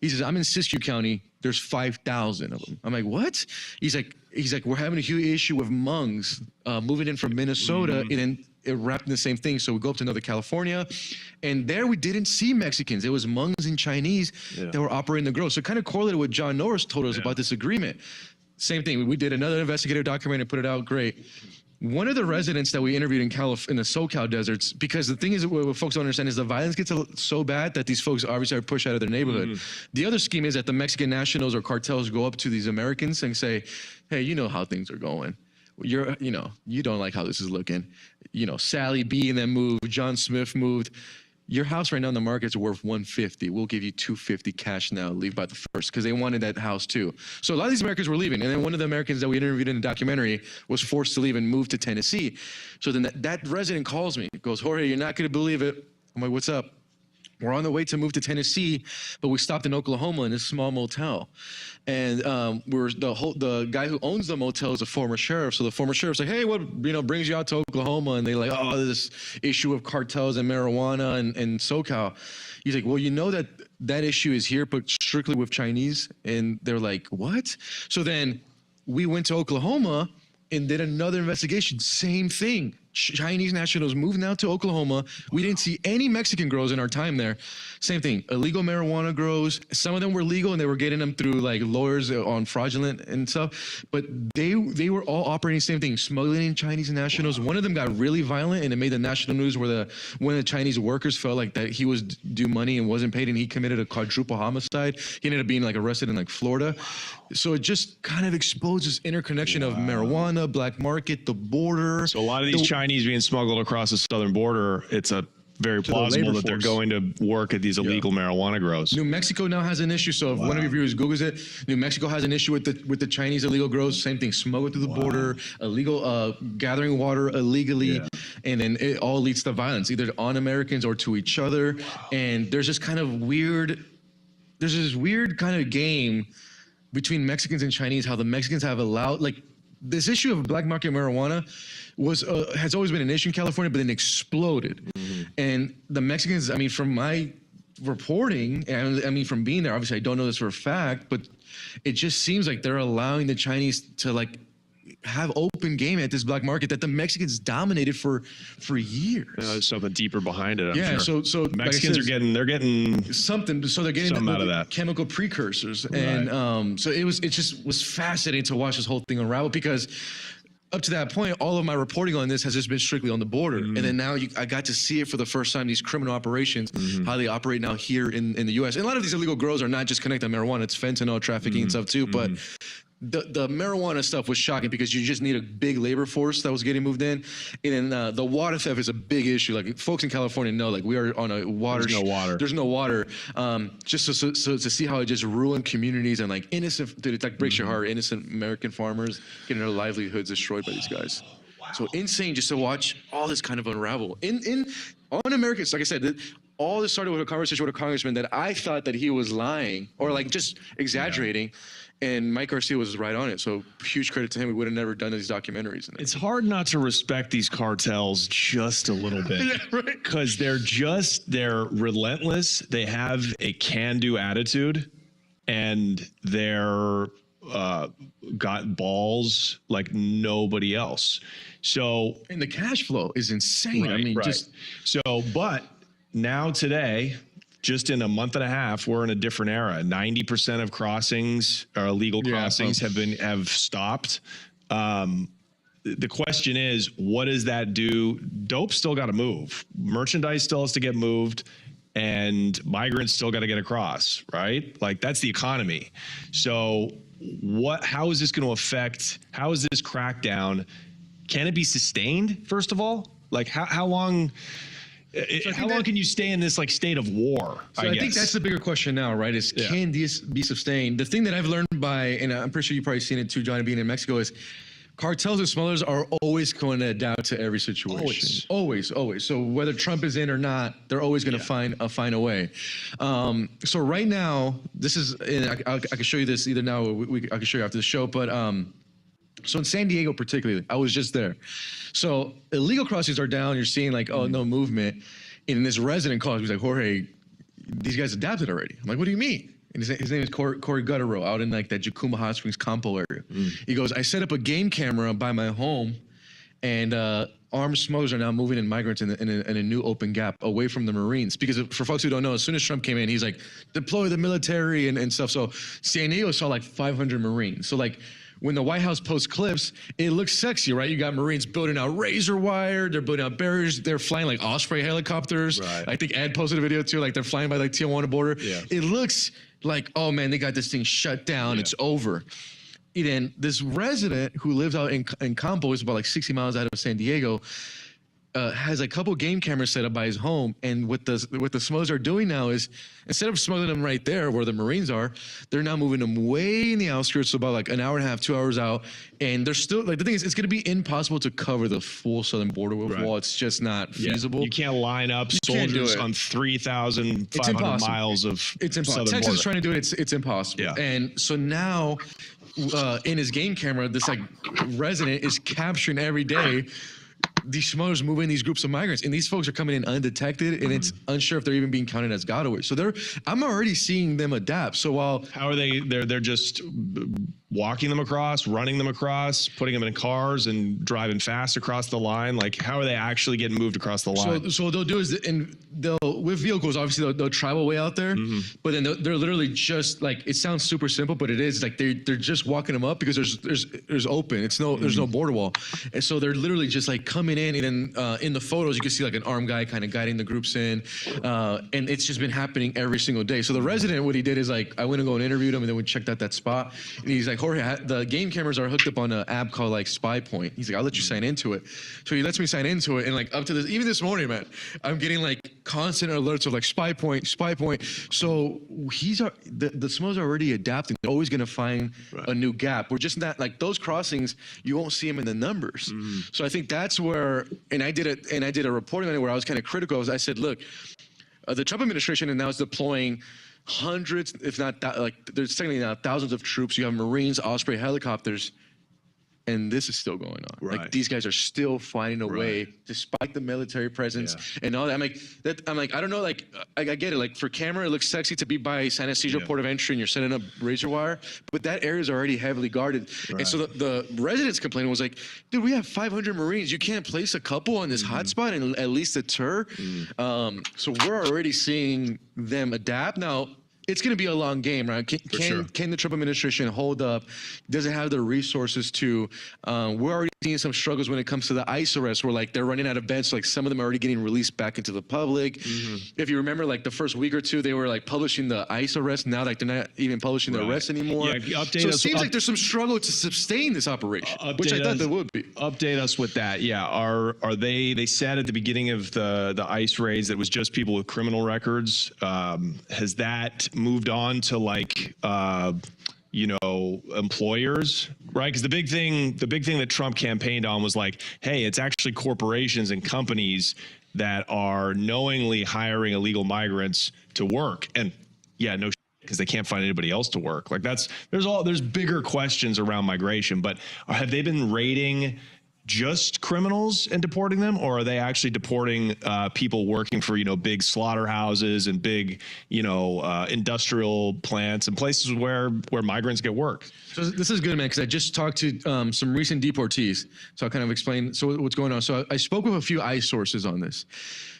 He says, "I'm in Siskiyou County. There's 5,000 of them." I'm like, "What?" He's like, "We're having a huge issue with Hmongs moving in from Minnesota," and then it wrapped in the same thing. So we go up to Northern California, and there we didn't see Mexicans. It was Hmongs and Chinese that were operating the grow. So it kind of correlated what John Norris told us about this agreement. Same thing. We did another investigative documentary and put it out. Great. One of the residents that we interviewed in the SoCal deserts, because the thing is, what folks don't understand is the violence gets so bad that these folks obviously are pushed out of their neighborhood. The other scheme is that the Mexican nationals or cartels go up to these Americans and say, "Hey, you know how things are going. You don't like how this is looking. Sally B and them moved, John Smith moved. Your house right now in the market's worth $150. We'll give you $250 cash now. Leave by the first," because they wanted that house too. So a lot of these Americans were leaving, and then one of the Americans that we interviewed in the documentary was forced to leave and move to Tennessee. So then that resident calls me, goes, "Jorge, you're not going to believe it." I'm like, "What's up?" We're on the way to move to Tennessee, but we stopped in Oklahoma in this small motel. And the guy who owns the motel is a former sheriff. So the former sheriff's like, hey, what brings you out to Oklahoma? And they're like, oh, this issue of cartels and marijuana and SoCal. He's like, well, you know that issue is here, but strictly with Chinese. And they're like, what? So then we went to Oklahoma and did another investigation. Same thing. Chinese nationals moved now to Oklahoma. We didn't see any Mexican grows in our time there. Same thing. Illegal marijuana grows. Some of them were legal and they were getting them through like lawyers on fraudulent and stuff. But they were all operating the same thing, smuggling in Chinese nationals. One of them got really violent and it made the national news where one of the Chinese workers felt like that he was due money and wasn't paid and he committed a quadruple homicide. He ended up being like arrested in like Florida. So it just kind of exposes interconnection of marijuana, black market, the border. So a lot of these Chinese being smuggled across the southern border, it's a very plausible that they're going to work at these illegal marijuana grows. New Mexico now has an issue. So if one of your viewers Googles it, New Mexico has an issue with the Chinese illegal grows. Same thing, smuggled through the border, illegal gathering water illegally, and then it all leads to violence, either on Americans or to each other. And there's this kind of weird kind of game between Mexicans and Chinese, how the Mexicans have allowed, like, this issue of black market marijuana has always been an issue in California, but then exploded. And the Mexicans, I mean, from my reporting, and I mean, from being there, obviously I don't know this for a fact, but it just seems like they're allowing the Chinese to like have open game at this black market that the Mexicans dominated for years. There's something deeper behind it. I'm sure. So Mexicans like they're getting something. So they're getting something out of that. Chemical precursors, and so it just was fascinating to watch this whole thing unravel because up to that point, all of my reporting on this has just been strictly on the border, and then now I got to see it for the first time. These criminal operations, how they operate now here in the U.S. And a lot of these illegal grows are not just connected to marijuana; it's fentanyl trafficking and stuff too, but. The marijuana stuff was shocking because you just need a big labor force that was getting moved in, and then the water theft is a big issue. Like folks in California know, like we are on a water. There's no water. There's no water. Just so to see how it just ruined communities and like innocent. Dude, it like breaks your heart. Innocent American farmers getting their livelihoods destroyed by these guys. So insane just to watch all this kind of unravel on Americans. Like I said. All this started with a conversation with a congressman that I thought that he was lying or like just exaggerating. And Mike Garcia was right on it. So huge credit to him. We would have never done these documentaries. It's hard not to respect these cartels just a little bit. Yeah, right. Because they're relentless. They have a can-do attitude and they're got balls like nobody else. So and the cash flow is insane. Right, I mean, but now today, just in a month and a half, we're in a different era. 90% of crossings, or illegal crossings, have stopped. The question is, what does that do? Dope still got to move. Merchandise still has to get moved, and migrants still got to get across, right? Like that's the economy. So how is this going to affect? How is this crackdown? Can it be sustained? First of all, like how long? How long can you stay in this like state of war? So I think that's the bigger question now, right? Is can this be sustained? The thing that I've learned and I'm pretty sure you've probably seen it too, Johnny, being in Mexico, is cartels and smugglers are always going to adapt to every situation. Always. So whether Trump is in or not, they're always going to find a way. So right now, this is, and I can show you this either now or I can show you after the show, but so in San Diego particularly, I was just there. So illegal crossings are down. You're seeing like, no movement. And this resident calls me, he's like, Jorge, these guys adapted already. I'm like, what do you mean? And his name is Corey Guttero out in like that Jacuma Hot Springs Campo area. He goes, I set up a game camera by my home and armed smugglers are now moving in migrants in a new open gap away from the Marines. Because for folks who don't know, as soon as Trump came in, he's like, deploy the military and stuff. So San Diego saw like 500 Marines. So like, when the White House posts clips, it looks sexy, right? You got Marines building out razor wire, they're building out barriers, they're flying like Osprey helicopters. Right. I think Ed posted a video too, like they're flying by like Tijuana border. Yeah. It looks like, oh man, they got this thing shut down, it's over. And then this resident who lives out in Campo, is about like 60 miles out of San Diego, has a couple game cameras set up by his home, and what the smugglers are doing now is instead of smuggling them right there where the Marines are, they're now moving them way in the outskirts, so about like an hour and a half, 2 hours out, and they're still like the thing is it's going to be impossible to cover the full southern border with wall. It's just not feasible. You can't line up soldiers on 3,500 miles of it's impossible. Texas is trying to do it. It's impossible. Yeah. And so now in his game camera, this like resident is capturing every day these smugglers moving these groups of migrants, and these folks are coming in undetected, and it's unsure if they're even being counted as gotaways. So I'm already seeing them adapt. So while how are they? They're just walking them across, running them across, putting them in cars, and driving fast across the line. Like, how are they actually getting moved across the line? So what they'll do is, and they'll with vehicles, obviously they'll travel way out there, but then they're literally just like, it sounds super simple, but it is like they're just walking them up because there's open. It's there's no border wall, and so they're literally just like coming in, and then in the photos you can see like an armed guy kind of guiding the groups in, and it's just been happening every single day. So the resident, what he did is like, I went and go and interviewed him, and then we checked out that spot, and he's like, Jorge, the game cameras are hooked up on an app called like Spy Point. He's like, I'll let you sign into it. So he lets me sign into it, and like up to this, even this morning, man, I'm getting like constant alerts of like Spy Point. So the smugglers are already adapting. They're always going to find a new gap. We're just not like those crossings. You won't see them in the numbers. So I think that's where, and I did a reporting on it where I was kind of critical. I said, look, the Trump administration now is deploying hundreds, if not like there's technically now thousands of troops. You have Marines, Osprey helicopters, and this is still going on. Like these guys are still finding a way, despite the military presence and all that. I'm like, I don't know. Like, I get it. Like for camera, it looks sexy to be by San Ysidro port of entry, and you're setting up razor wire, but that area is already heavily guarded. And so the residents complaining was like, dude, we have 500 Marines. You can't place a couple on this hotspot and at least deter. So we're already seeing them adapt now. It's going to be a long game, right? Can the Trump administration hold up? Does it have the resources to? We're already seeing some struggles when it comes to the ICE arrests, where like they're running out of beds. So, like some of them are already getting released back into the public. If you remember, like the first week or two, they were like publishing the ICE arrests. Now, like they're not even publishing the arrests anymore. Yeah, so it seems like there's some struggle to sustain this operation, which I thought there would be. Update us with that. Yeah, are they? They said at the beginning of the ICE raids that it was just people with criminal records. Has that moved on to like employers, right? Because the big thing that Trump campaigned on was like, hey, it's actually corporations and companies that are knowingly hiring illegal migrants to work, and no, because they can't find anybody else to work. Like there's bigger questions around migration, but have they been raiding just criminals and deporting them, or are they actually deporting people working for big slaughterhouses and big industrial plants and places where migrants get work? So this is good, man, because I just talked to some recent deportees, so I'll kind of explain what's going on. So I spoke with a few ICE sources on this.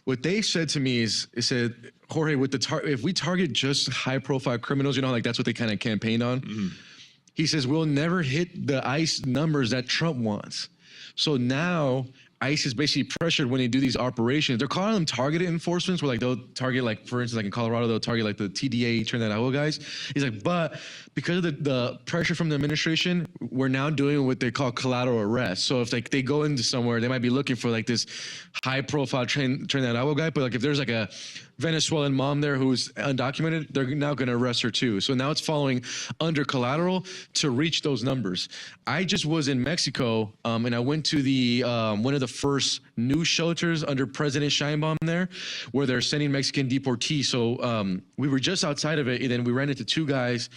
What they said to me is, it said, Jorge, with if we target just high-profile criminals, like that's what they kind of campaigned on. He says we'll never hit the ICE numbers that Trump wants. So now ICE is basically pressured when they do these operations. They're calling them targeted enforcements, where like they'll target, like for instance, like in Colorado, they'll target like the TDA, Trinidad Agua guys. He's like, but because of the pressure from the administration, we're now doing what they call collateral arrest. So if like they go into somewhere, they might be looking for like this high profile Trinidad Agua guy, but like if there's like a Venezuelan mom there who's undocumented, they're now going to arrest her too. So now it's following under collateral to reach those numbers. I just was in Mexico, and I went to the one of the first new shelters under President Sheinbaum there, where they're sending Mexican deportees. So we were just outside of it, and then we ran into two guys,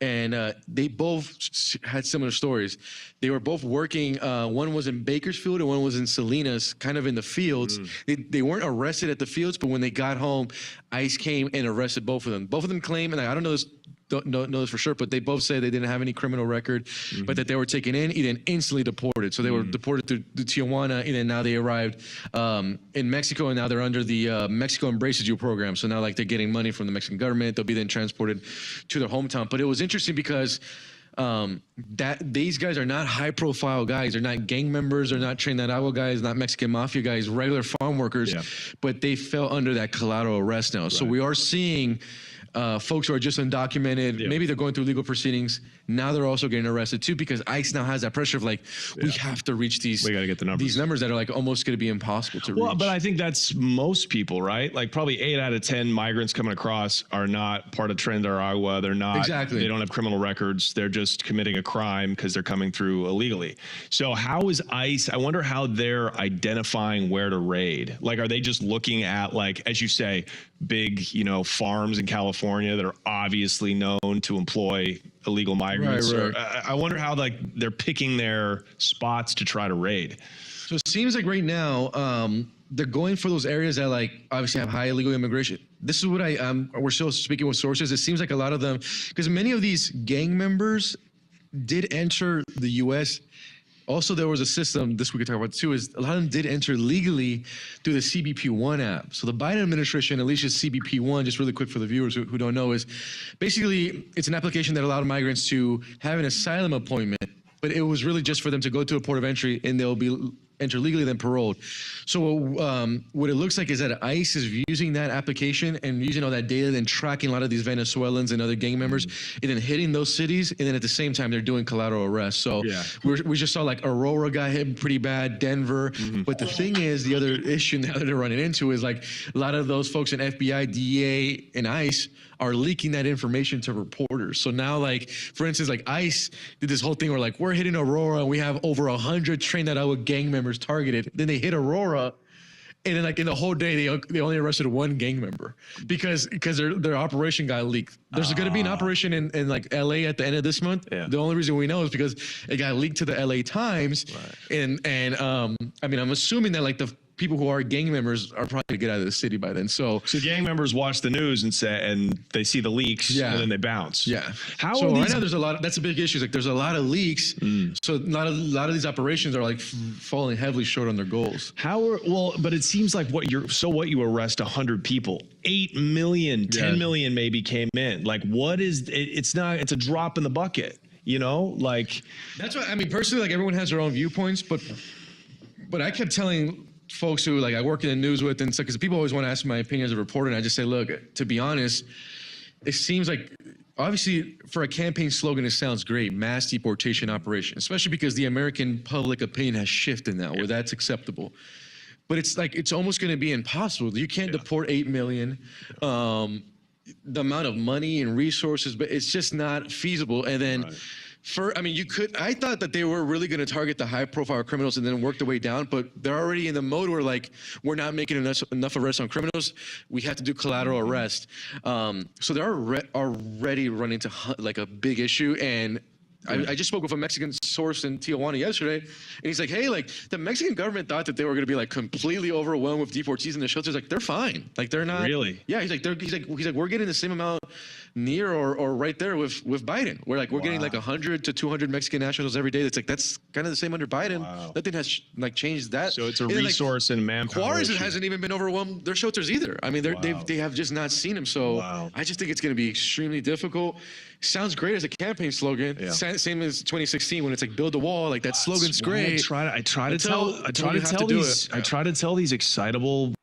and they both had similar stories. They were both working. One was in Bakersfield and one was in Salinas, kind of in the fields. They weren't arrested at the fields, but when they got home, ICE came and arrested both of them. Both of them claim, and I don't know this, don't know this for sure, but they both said they didn't have any criminal record, but that they were taken in and then instantly deported. So they were deported through Tijuana, and then now they arrived in Mexico, and now they're under the Mexico Embraces You program. So now like they're getting money from the Mexican government. They'll be then transported to their hometown. But it was interesting because that these guys are not high profile guys. They're not gang members. They're not Trinidad Agua guys, not Mexican mafia guys, regular farm workers, but they fell under that collateral arrest now. So we are seeing folks who are just undocumented. Maybe they're going through legal proceedings. Now they're also getting arrested too because ICE now has that pressure of like, we have to reach these. We got to get the numbers. These numbers that are like almost going to be impossible to reach. Well, but I think that's most people, right? Like probably 8 out of 10 migrants coming across are not part of Trinidad. They're not. Exactly. They don't have criminal records. They're just committing a crime because they're coming through illegally. So how is ICE? I wonder how they're identifying where to raid. Like, are they just looking at, like, as you say, big, farms in California that are obviously known to employ illegal migrants? Right. I wonder how they're picking their spots to try to raid. So it seems like right now, they're going for those areas that like obviously have high illegal immigration. This is what we're still speaking with sources. It seems like a lot of them, because many of these gang members did enter the U.S. Also, there was a system, this we could talk about too, is a lot of them did enter legally through the CBP-1 app. So the Biden administration unleashed CBP-1, just really quick for the viewers who don't know, is basically it's an application that allowed migrants to have an asylum appointment, but it was really just for them to go to a port of entry and they'll be enter legally, then paroled. So what it looks like is that ICE is using that application and using all that data, then tracking a lot of these Venezuelans and other gang members, and then hitting those cities, and then at the same time they're doing collateral arrests. So we just saw like Aurora got hit pretty bad, Denver. But the thing is, the other issue now that they're running into is like a lot of those folks in FBI, DEA, and ICE are leaking that information to reporters. So now, like, for instance, like ICE did this whole thing where like we're hitting Aurora and we have over 100 trained out with gang members targeted. Then they hit Aurora, and then like in the whole day they only arrested one gang member because their operation got leaked. There's going to be an operation in like LA at the end of this month. Yeah. The only reason we know is because it got leaked to the LA Times, and I mean I'm assuming that like the people who are gang members are probably gonna get out of the city by then. So gang members watch the news and they see the leaks and then they bounce. Yeah. How so are these? Right now there's a lot. That's a big issue. Like there's a lot of leaks. So a lot of these operations are like falling heavily short on their goals. But it seems like you arrest 100 people, 8 million, 10 million maybe came in. Like what is? It's a drop in the bucket. Like that's what I mean. Personally, like everyone has their own viewpoints, but I kept telling folks who like I work in the news with and stuff, because people always want to ask my opinion as a reporter, and I just say, look, to be honest, it seems like obviously for a campaign slogan, it sounds great, mass deportation operation, especially because the American public opinion has shifted now where that's acceptable. But it's like it's almost going to be impossible. You can't deport 8 million. The amount of money and resources, but it's just not feasible. And then I thought that they were really going to target the high profile criminals and then work their way down, but they're already in the mode where like, we're not making enough arrests on criminals. We have to do collateral arrest. So they're already running into like a big issue. And I just spoke with a Mexican source in Tijuana yesterday, and he's like, hey, like the Mexican government thought that they were going to be like completely overwhelmed with deportees in the shelters. Like they're fine. Like they're not. Really? Yeah. He's like, we're getting the same amount near or right there with Biden. We're getting like 100 to 200 Mexican nationals every day. That's kind of the same under Biden. Nothing has like changed that. So it's a resource and manpower. Juarez hasn't even been overwhelmed their shelters either. I mean, they have just not seen him. So I just think it's going to be extremely difficult. Sounds great as a campaign slogan. Yeah. Same as 2016 when it's like build a wall. Like that slogan's great. I try to tell these excitable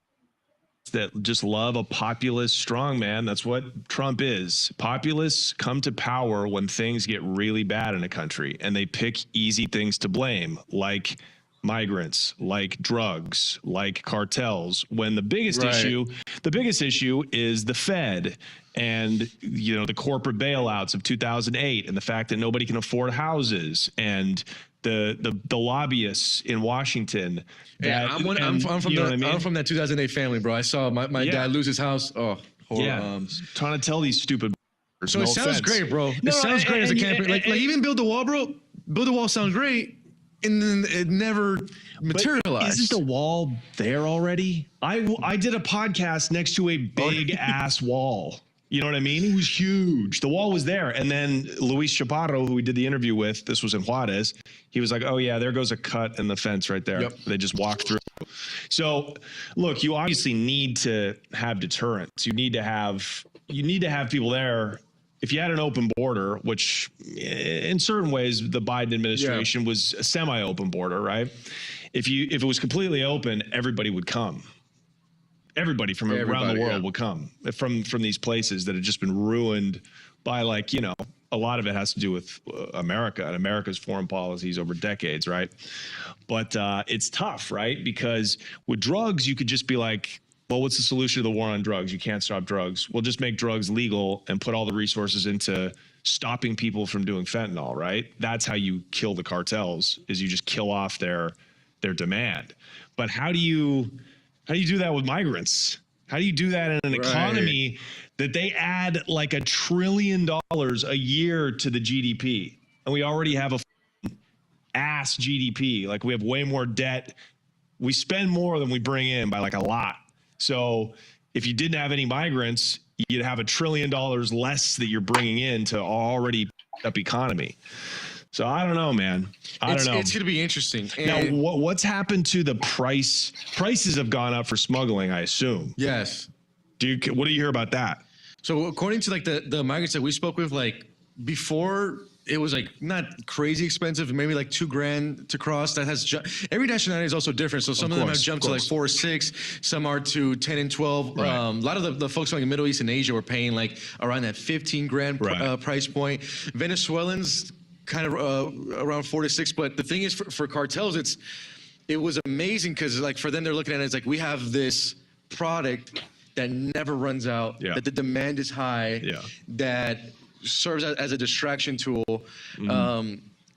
that just love a populist strongman. That's what Trump is. Populists come to power when things get really bad in a country, and they pick easy things to blame, like migrants, like drugs, like cartels, when the biggest issue is the Fed and the corporate bailouts of 2008 and the fact that nobody can afford houses and the lobbyists in Washington. I'm from that 2008 family, bro. I saw my dad lose his house. Oh, horror. Trying to tell these stupid. So it sounds great, bro. It sounds great as a campaign. Like even build the wall, bro. Build the wall sounds great. And then it never materialized. Isn't the wall there already? I did a podcast next to a big ass wall. You know what I mean? It was huge. The wall was there. And then Luis Chaparro, who we did the interview with, this was in Juarez, he was like, oh yeah, there goes a cut in the fence right there. Yep. They just walked through. So look, you obviously need to have deterrence. You need to have people there. If you had an open border, which in certain ways the Biden administration was a semi-open border, right? If it was completely open, everybody would come. everybody from around the world will come from these places that have just been ruined by, like, you know, a lot of it has to do with America and America's foreign policies over decades, right? But it's tough, right? Because with drugs, you could just be like, well, what's the solution to the war on drugs? You can't stop drugs. We'll just make drugs legal and put all the resources into stopping people from doing fentanyl, right? That's how you kill the cartels, is you just kill off their demand. But how do you do that with migrants? How do you do that in an economy that they add like $1 trillion a year to the GDP? And we already have a ass GDP. Like, we have way more debt. We spend more than we bring in by like a lot. So if you didn't have any migrants, you'd have $1 trillion less that you're bringing in to already up economy. So I don't know, man. I don't know. It's going to be interesting. And now, what's happened to the price? Prices have gone up for smuggling, I assume. Yes. What do you hear about that? So according to like the migrants that we spoke with, like before, it was like not crazy expensive, maybe like $2,000 to cross. That has every nationality is also different. So some of them have jumped to like 4 or 6. Some are to 10 and 12. Right. A lot of the folks like in the Middle East and Asia were paying like around that $15,000 price point. Venezuelans kind of around 4 to 6. But the thing is, for cartels, it was amazing because like for them, they're looking at it as like, we have this product that never runs out, that the demand is high, that serves as a distraction tool.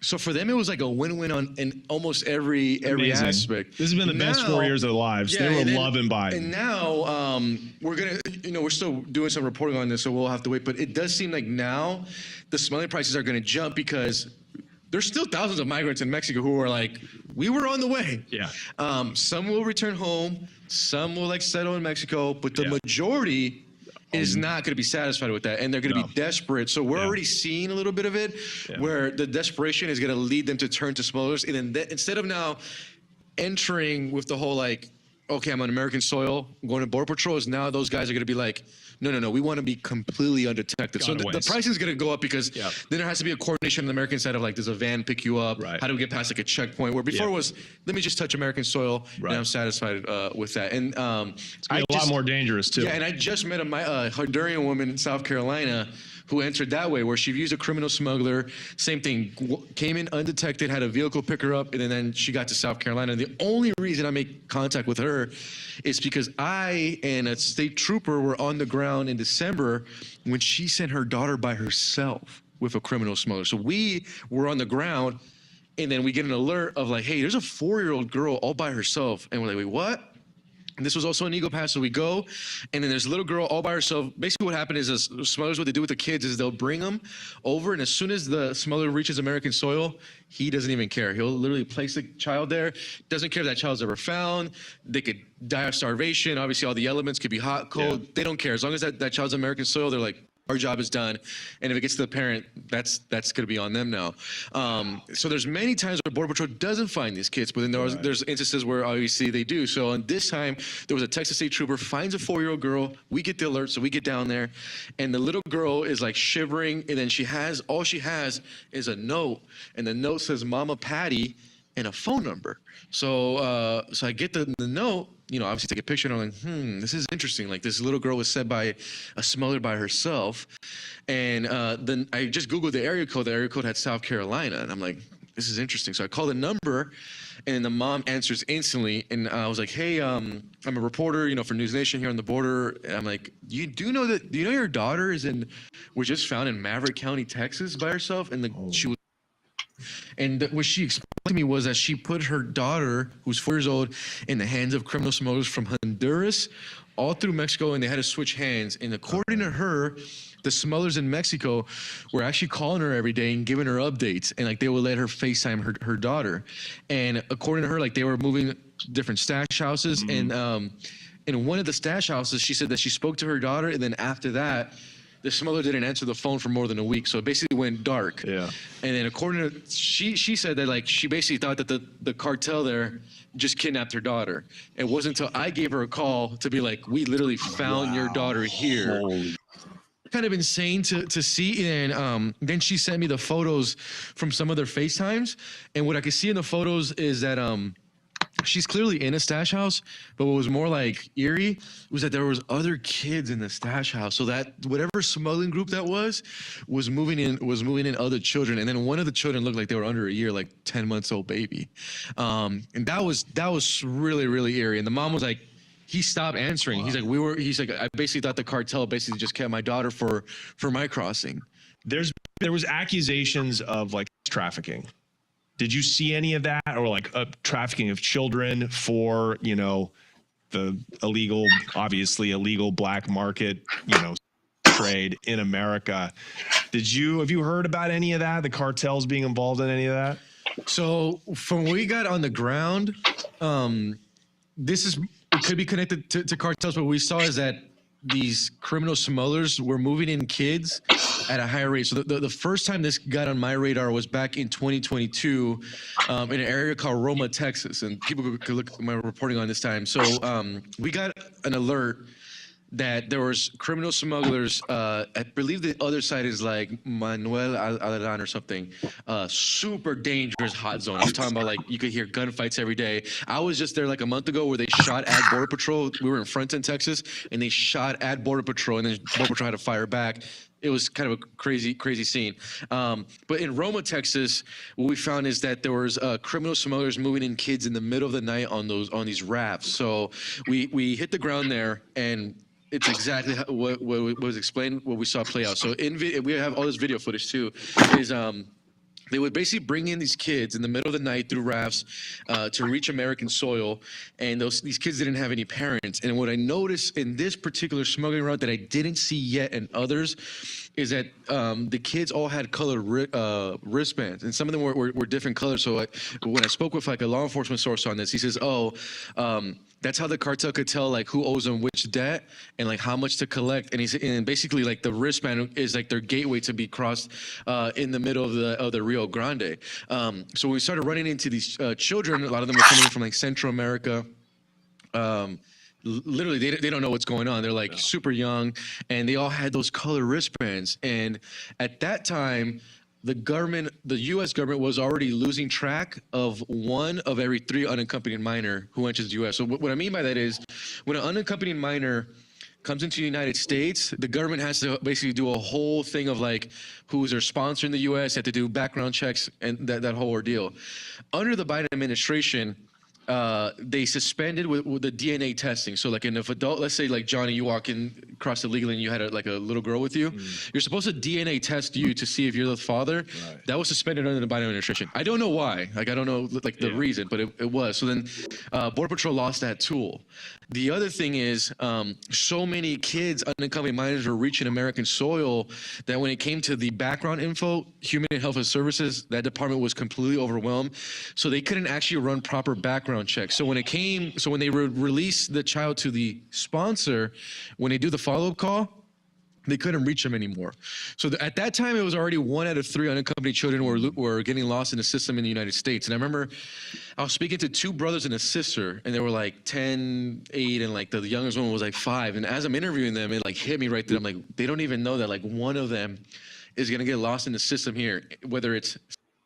So for them, it was like a win-win in almost every aspect. This has been the best 4 years of their lives. They were loving Biden. And now we're going to, we're still doing some reporting on this, so we'll have to wait. But it does seem like now the smuggling prices are going to jump because there's still thousands of migrants in Mexico who are like, we were on the way. Yeah. Some will return home. Some will like settle in Mexico. But the majority is not going to be satisfied with that, and they're going to be desperate. So we're already seeing a little bit of it, where the desperation is going to lead them to turn to smugglers, and then instead of now entering with the whole like, okay, I'm on American soil, I'm going to Border Patrol, is now those guys are going to be like, no, we want to be completely undetected. So the pricing is going to go up because then there has to be a coordination on the American side of like, does a van pick you up? How do we get past like a checkpoint? Where before it was, let me just touch American soil and I'm satisfied with that. And it's a lot more dangerous too. Yeah, and I just met a Honduran woman in South Carolina who entered that way, where she used a criminal smuggler. Same thing, came in undetected, had a vehicle pick her up, and then she got to South Carolina. And the only reason I make contact with her is because I and a state trooper were on the ground in December when she sent her daughter by herself with a criminal smuggler. So we were on the ground, and then we get an alert of like, hey, there's a 4-year-old girl all by herself. And we're like, wait, what? And this was also an Eagle Pass, so we go, and then there's a little girl all by herself. Basically what happened is smugglers, what they do with the kids is they'll bring them over, and as soon as the smuggler reaches American soil, he doesn't even care. He'll literally place the child there, doesn't care if that child's ever found. They could die of starvation. Obviously, all the elements could be hot, cold. They don't care. As long as that child's American soil, they're like, our job is done. And if it gets to the parent, that's going to be on them now. So there's many times where Border Patrol doesn't find these kids, but then there's instances where obviously they do. So on this time, there was a Texas state trooper finds a 4-year-old girl. We get the alert, so we get down there, and the little girl is like shivering, and then all she has is a note, and the note says Mama Patty and a phone number. So I get the note, obviously take a picture, and I'm like, this is interesting. Like, this little girl was sent by a smuggler by herself. And then I just Googled the area code. The area code had South Carolina. And I'm like, this is interesting. So I call the number, and the mom answers instantly. And I was like, hey, I'm a reporter, for News Nation here on the border. And I'm like, do you know your daughter was just found in Maverick County, Texas by herself? And she was. And what she explained to me was that she put her daughter, who's 4 years old, in the hands of criminal smugglers from Honduras all through Mexico, and they had to switch hands. And according to her, the smugglers in Mexico were actually calling her every day and giving her updates, and like they would let her FaceTime her daughter. And according to her, like they were moving different stash houses, and in one of the stash houses, she said that she spoke to her daughter, and then after that, the smuggler didn't answer the phone for more than a week. So it basically went dark. Yeah. And then according to, she said that like she basically thought that the cartel there just kidnapped her daughter. It wasn't until I gave her a call to be like, we literally found your daughter here. Holy. Kind of insane to see. And then she sent me the photos from some of their FaceTimes. And what I could see in the photos is that she's clearly in a stash house, but what was more like eerie was that there was other kids in the stash house. So that whatever smuggling group that was moving in other children, and then one of the children looked like they were under a year, like 10 months old baby, and that was really really eerie. And the mom was like, he stopped answering. Wow. He's like, I basically thought the cartel basically just kept my daughter for my crossing. There was accusations of like trafficking. Did you see any of that, or like trafficking of children for, you know, the obviously illegal black market, you know, trade in America? Have you heard about any of that? The cartels being involved in any of that? So from what we got on the ground, it could be connected to cartels, but what we saw is that these criminal smugglers were moving in kids at a higher rate. So the first time this got on my radar was back in 2022 in an area called Roma, Texas. And people could look at my reporting on this time. So we got an alert that there was criminal smugglers. I believe the other side is like Manuel Aladan or something. Super dangerous hot zone. I'm talking about like you could hear gunfights every day. I was just there like a month ago where they shot at Border Patrol. We were in Fronton, Texas, and they shot at Border Patrol, and then Border Patrol had to fire back. It was kind of a crazy scene. But in Roma, Texas, what we found is that there was criminal smugglers moving in kids in the middle of the night on these rafts. So we hit the ground there, and it's exactly what was explained, what we saw play out. So we have all this video footage too. They would basically bring in these kids in the middle of the night through rafts to reach American soil, and these kids didn't have any parents. And what I noticed in this particular smuggling route that I didn't see yet in others is that the kids all had colored wristbands, and some of them were different colors. So when I spoke with like a law enforcement source on this, he says, that's how the cartel could tell like who owes them which debt and like how much to collect. And basically like the wristband is like their gateway to be crossed in the middle of the Rio Grande. So when we started running into these children, a lot of them were coming from like Central America. Literally, they don't know what's going on. They're like super young, and they all had those colored wristbands. And at that time, the U.S. government was already losing track of one of every 3 unaccompanied minor who enters the U.S. So what I mean by that is when an unaccompanied minor comes into the United States, the government has to basically do a whole thing of like who's their sponsor in the U.S., have to do background checks and that whole ordeal. Under the Biden administration, they suspended with the DNA testing. So like if adult, let's say like Johnny, you walk in across illegally and you had a little girl with you, you're supposed to DNA test you to see if you're the father. Right. That was suspended under the Biden administration. I don't know why. Like I don't know like the reason, but it was. So then Border Patrol lost that tool. The other thing is so many kids, unaccompanied minors, were reaching American soil that when it came to the background info, Human and Health Services, that department was completely overwhelmed. So they couldn't actually run proper background checks. So when they release the child to the sponsor, when they do the follow-up call, they couldn't reach them anymore. So at that time, it was already 1 out of 3 unaccompanied children were getting lost in the system in the United States. And I remember I was speaking to 2 brothers and a sister, and they were like 10, 8, and like the youngest one was like 5. And as I'm interviewing them, it like hit me right there. I'm like, they don't even know that like one of them is gonna get lost in the system here, whether it's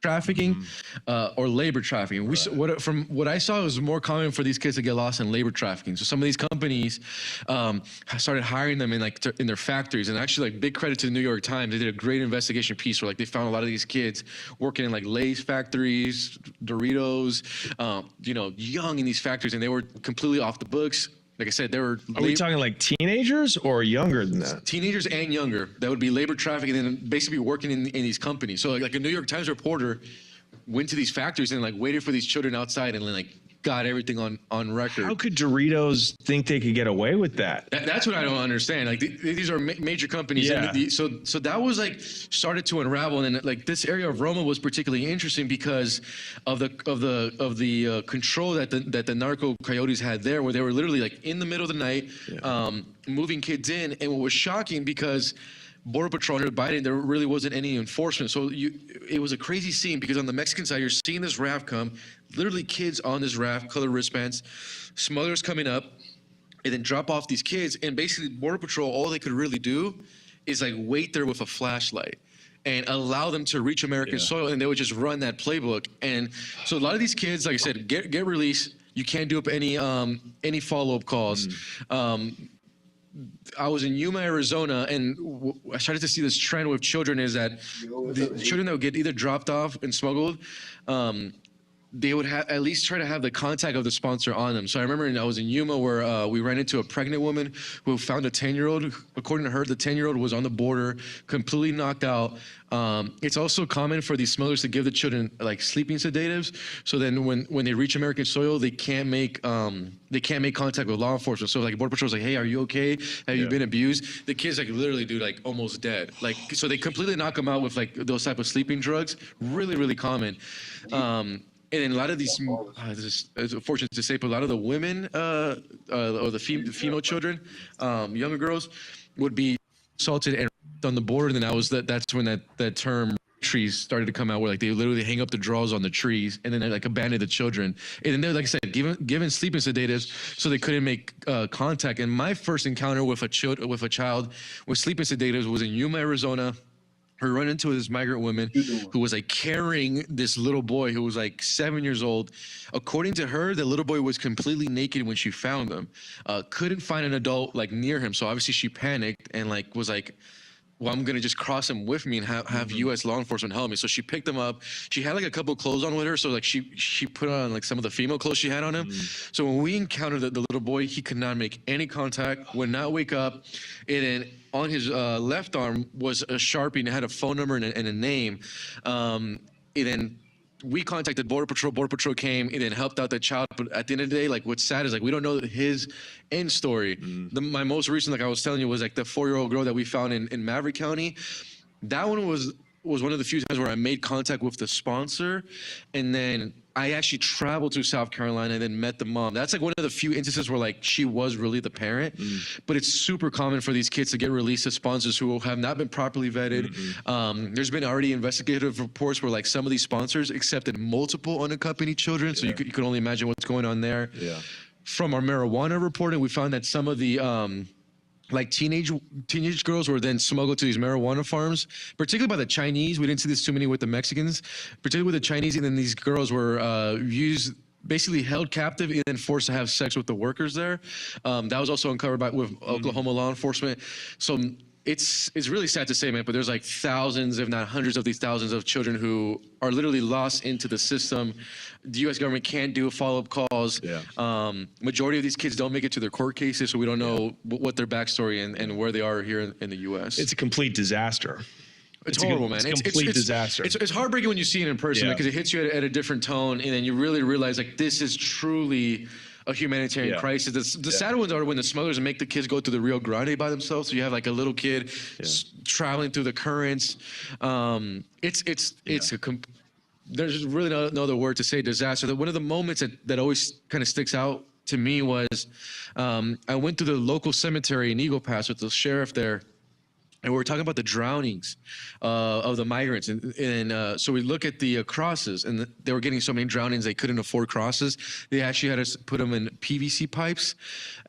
trafficking or labor trafficking. From what I saw, it was more common for these kids to get lost in labor trafficking. So some of these companies started hiring them in their factories. And actually, like big credit to the New York Times, they did a great investigation piece where like they found a lot of these kids working in like Lay's factories, Doritos, young in these factories, and they were completely off the books. Like I said, they were. Are we talking like teenagers or younger than that? Teenagers and younger. That would be labor trafficking and then basically working in these companies. So like a New York Times reporter went to these factories and like waited for these children outside and like got everything on record. How could Doritos think they could get away with that? That's what I don't understand. Like these are major companies. Yeah. So that was like started to unravel, and then like this area of Roma was particularly interesting because of the control that the narco coyotes had there, where they were literally like in the middle of the night, moving kids in. And what was shocking, because Border Patrol under Biden, there really wasn't any enforcement. So it was a crazy scene, because on the Mexican side, you're seeing this raft come, literally kids on this raft, colored wristbands, smugglers coming up, and then drop off these kids. And basically, Border Patrol, all they could really do is like wait there with a flashlight and allow them to reach American soil, and they would just run that playbook. And so a lot of these kids, like I said, get released. You can't do up any follow-up calls. I was in Yuma, Arizona, and I started to see this trend with children is that the children that would get either dropped off and smuggled, they would at least try to have the contact of the sponsor on them. So I remember I was in Yuma where we ran into a pregnant woman who found a 10-year-old. According to her, the 10-year-old was on the border, completely knocked out. It's also common for these smugglers to give the children like sleeping sedatives. So then when they reach American soil, they can't make contact with law enforcement. So like Border Patrol's like, hey, are you okay? Have you been abused? The kids like literally do like almost dead. Like so they completely knock them out with like those type of sleeping drugs. Really, really common. And then a lot of these, it's unfortunate to say, but a lot of the women or the female children, younger girls, would be assaulted and on the border. And then that's when that term trees started to come out, where like they literally hang up the drawers on the trees and then they like abandon the children. And then they're, like I said, given sleeping sedatives so they couldn't make contact. And my first encounter with a child with sleeping sedatives was in Yuma, Arizona. We run into this migrant woman who was like carrying this little boy who was like 7 years old. According to her, the little boy was completely naked when she found him. Couldn't find an adult like near him. So obviously she panicked and like was like, well, I'm gonna just cross him with me and have U.S. law enforcement help me. So she picked him up. She had like a couple clothes on with her, so like she put on like some of the female clothes she had on him. So when we encountered the little boy, he could not make any contact, would not wake up, and then on his left arm was a Sharpie and it had a phone number and a name. And then we contacted Border Patrol. Border Patrol came and then helped out the child. But at the end of the day, like what's sad is like we don't know his end story. My most recent, like I was telling you, was like the 4-year-old girl that we found in Maverick County. That one was one of the few times where I made contact with the sponsor, and then I actually traveled to South Carolina and then met the mom. That's like one of the few instances where like she was really the parent. But it's super common for these kids to get released to sponsors who have not been properly vetted. There's been already investigative reports where like some of these sponsors accepted multiple unaccompanied children. So you could only imagine what's going on there. From our marijuana reporting, we found that some of the like teenage girls were then smuggled to these marijuana farms, particularly by the Chinese. We didn't see this too many with the Mexicans, particularly with the Chinese. And then these girls were basically held captive and then forced to have sex with the workers there. That was also uncovered with Oklahoma law enforcement. So it's really sad to say, man, but there's like thousands, if not hundreds of these thousands of children who are literally lost into the system. The U.S. government can't do follow-up calls. Majority of these kids don't make it to their court cases, so we don't know what their backstory and where they are here in the U.S. It's a complete disaster. It's horrible, man. It's a complete disaster. It's heartbreaking when you see it in person because it hits you at a different tone, and then you really realize like this is truly a humanitarian crisis. The sad ones are when the smugglers make the kids go through the Rio Grande by themselves. So you have like a little kid traveling through the currents. There's really no other word to say, disaster. One of the moments that always kind of sticks out to me was I went to the local cemetery in Eagle Pass with the sheriff there. And we were talking about the drownings of the migrants. And so we look at the crosses, and they were getting so many drownings, they couldn't afford crosses. They actually had to put them in PVC pipes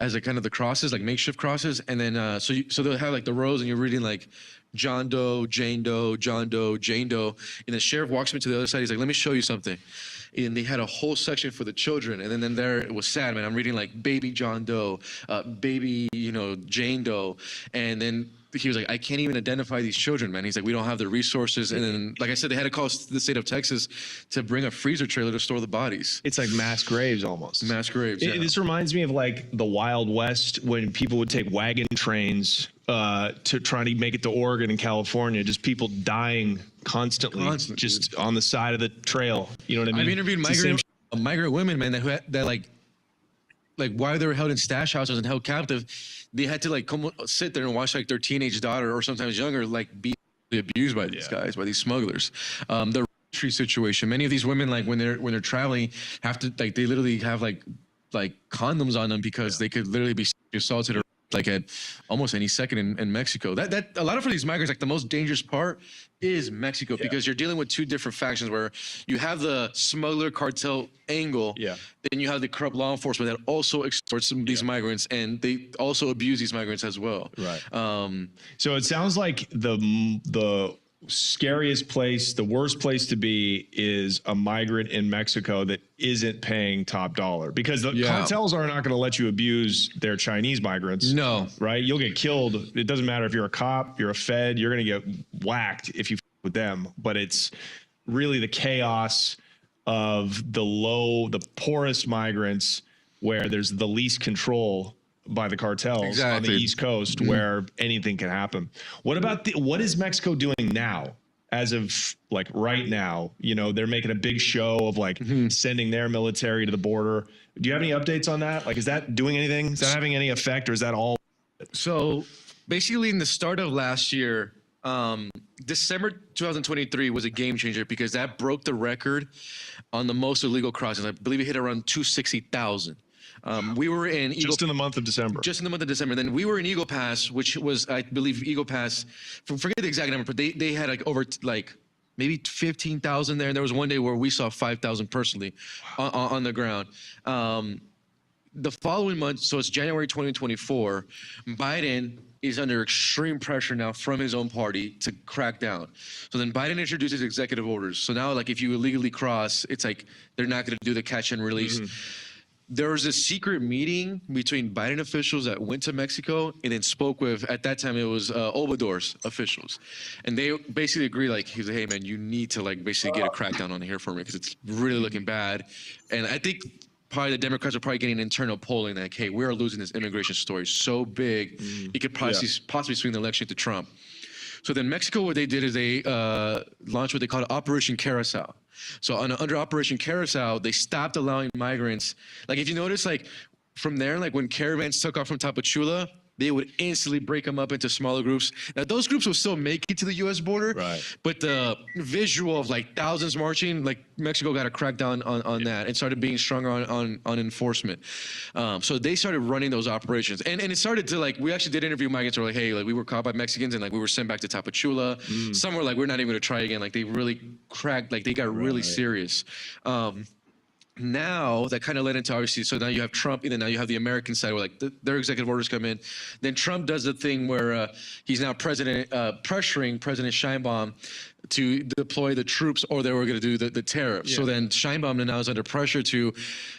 as a kind of the crosses, like makeshift crosses. And then so they'll have like the rows, and you're reading like John Doe, Jane Doe, John Doe, Jane Doe. And the sheriff walks me to the other side. He's like, let me show you something. And they had a whole section for the children. And then there, it was sad, man. I'm reading like baby John Doe, baby, Jane Doe. And then he was like, I can't even identify these children, man. He's like, we don't have the resources. And then, like I said, they had to call the state of Texas to bring a freezer trailer to store the bodies. It's like mass graves almost. Mass graves, This reminds me of like the Wild West when people would take wagon trains to try to make it to Oregon and California. Just people dying constantly. Just on the side of the trail. You know what I mean? I've interviewed migrant women, man, that like while they were held in stash houses and held captive, they had to like come sit there and watch like their teenage daughter or sometimes younger like be abused by these guys, by these smugglers. The tree situation. Many of these women, like when they're traveling, have to like they literally have like condoms on them because they could literally be assaulted or like at almost any second in Mexico. That a lot of for these migrants, like the most dangerous part is Mexico because you're dealing with two different factions where you have the smuggler cartel angle, then you have the corrupt law enforcement that also extorts some of these migrants, and they also abuse these migrants as well. Right. So it sounds like the scariest place, the worst place to be is a migrant in Mexico that isn't paying top dollar, because the cartels are not going to let you abuse their Chinese migrants. No. Right? You'll get killed. It doesn't matter if you're a cop, you're a Fed, you're going to get whacked if you f with them. But it's really the chaos of the poorest migrants where there's the least control by the cartels on the East Coast, where anything can happen. What is Mexico doing now? As of like right now, you know, they're making a big show of like sending their military to the border. Do you have any updates on that? Like, is that doing anything? Is that having any effect, or is that all? So basically in the start of last year, December 2023 was a game changer because that broke the record on the most illegal crossings. I believe it hit around 260,000. We were in just in the month of December. Just in the month of December. Then we were in Eagle Pass, which was, I believe, Eagle Pass. Forget the exact number, but they had like over like maybe 15,000 there. And there was one day where we saw 5,000 personally on the ground. The following month, so it's January 2024, Biden is under extreme pressure now from his own party to crack down. So then Biden introduces executive orders. So now, like, if you illegally cross, it's like they're not going to do the catch and release. There was a secret meeting between Biden officials that went to Mexico and then spoke with, at that time, it was Obrador's officials. And they basically agreed, like, he's like, hey, man, you need to, like, basically get a crackdown on here for me because it's really looking bad. And I think probably the Democrats are probably getting internal polling like, hey, we're losing this immigration story so big, it could possibly swing the election to Trump. So then Mexico, what they did is they launched what they called Operation Carousel. So under Operation Carousel, they stopped allowing migrants. Like, if you notice, like, from there, like when caravans took off from Tapachula, they would instantly break them up into smaller groups. Now, those groups will still make it to the U.S. border, but the visual of like thousands marching, like Mexico got a crackdown on that and started being stronger on enforcement. So they started running those operations, and it started to, like, we actually did interview migrants who were like, hey, like, we were caught by Mexicans and like we were sent back to Tapachula. Some were like, we're not even gonna try again. Like, they really cracked, like they got really serious. Now that kind of led into, obviously, so now you have Trump, and then now you have the American side where like their executive orders come in. Then Trump does the thing where he's now pressuring President Sheinbaum to deploy the troops, or they were going to do the tariffs. So then Sheinbaum now is under pressure to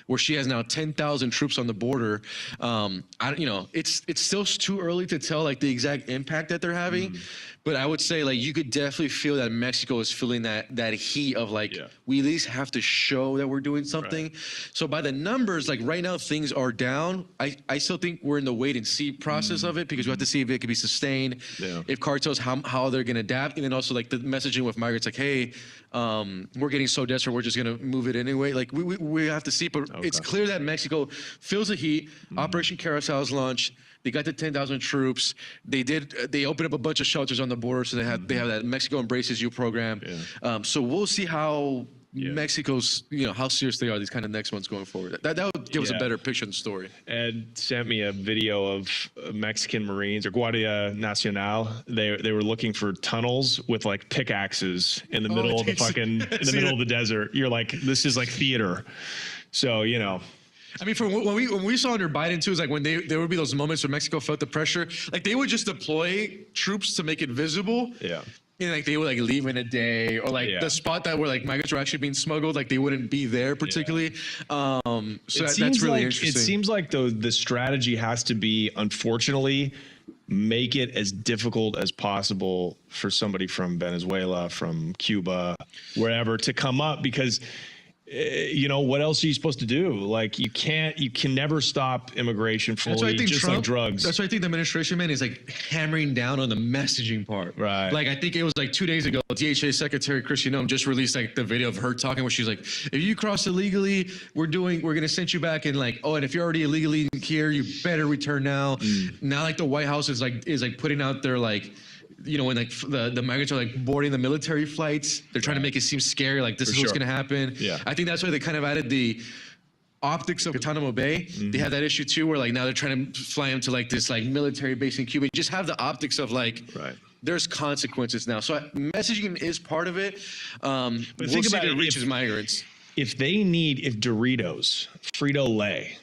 where she has now 10,000 troops on the border. It's still too early to tell like the exact impact that they're having. But I would say, like, you could definitely feel that Mexico is feeling that heat of like, we at least have to show that we're doing something. So by the numbers, like right now things are down. I still think we're in the wait and see process of it, because we have to see if it can be sustained, if cartels, how they're going to adapt. And then also like the messaging with migrants, like, hey, we're getting so desperate, we're just going to move it anyway. Like we have to see, but it's clear that Mexico feels the heat. Operation Carousel is launched. They got the 10,000 troops. They opened up a bunch of shelters on the border, so they have that Mexico Embraces You program. So we'll see how Mexico's, how serious they are these kind of next months going forward. That would give us a better picture of the story. Ed sent me a video of Mexican Marines, or Guardia Nacional. They were looking for tunnels with like pickaxes in the middle of the middle of the desert. You're like, this is like theater. So, I mean, when we saw under Biden too, is like when there would be those moments where Mexico felt the pressure, like they would just deploy troops to make it visible. And like they would like leave in a day, or like the spot that where like migrants were actually being smuggled, like they wouldn't be there particularly. So that's really interesting. It seems like the strategy has to be, unfortunately, make it as difficult as possible for somebody from Venezuela, from Cuba, wherever, to come up, because what else are you supposed to do? Like, you can never stop immigration fully, just like drugs. That's why I think the administration, man, is like hammering down on the messaging part. Right. Like, I think it was like 2 days ago, DHA Secretary Kristi Noem just released like the video of her talking where she's like, if you cross illegally, we're going to send you back, and like, and if you're already illegally here, you better return now. Now, like the White House is like putting out their like, when like the migrants are like boarding the military flights, they're trying to make it seem scary, like this is what's going to happen. I think that's why they kind of added the optics of Guantanamo Bay. They had that issue too, where like now they're trying to fly them to like this like military base in Cuba. You just have the optics of like, there's consequences now. So messaging is part of it. But we'll see if it reaches migrants. If Doritos, Frito-Lay,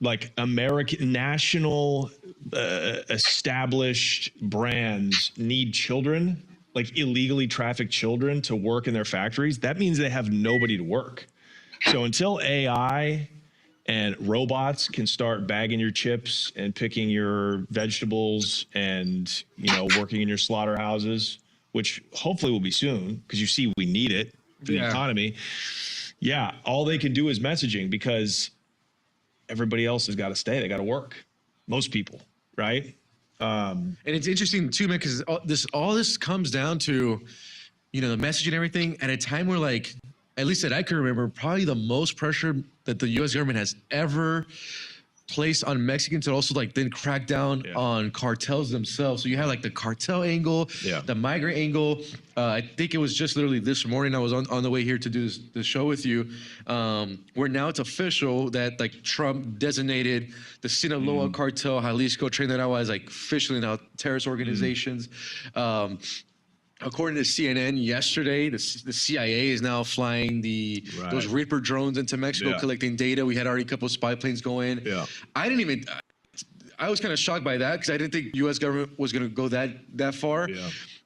like American national established brands need children, like illegally trafficked children to work in their factories, that means they have nobody to work. So until AI and robots can start bagging your chips and picking your vegetables and, you know, working in your slaughterhouses, which hopefully will be soon because you see we need it for the economy. Yeah, all they can do is messaging because everybody else has got to stay. They got to work. Most people, right? And it's interesting too, man, because all this comes down to, you know, the messaging and everything at a time where, like, at least that I can remember, probably the most pressure that the U.S. government has ever placed on Mexicans to also like then crack down on cartels themselves. So you have like the cartel angle, the migrant angle. I think it was just literally this morning I was on the way here to do this show with you, where now it's official that like Trump designated the Sinaloa cartel, Jalisco, Trinidad as like officially now terrorist organizations. According to CNN yesterday, the CIA is now flying those Reaper drones into Mexico, collecting data. We had already a couple of spy planes going. I was kind of shocked by that because I didn't think U.S. government was going to go that far.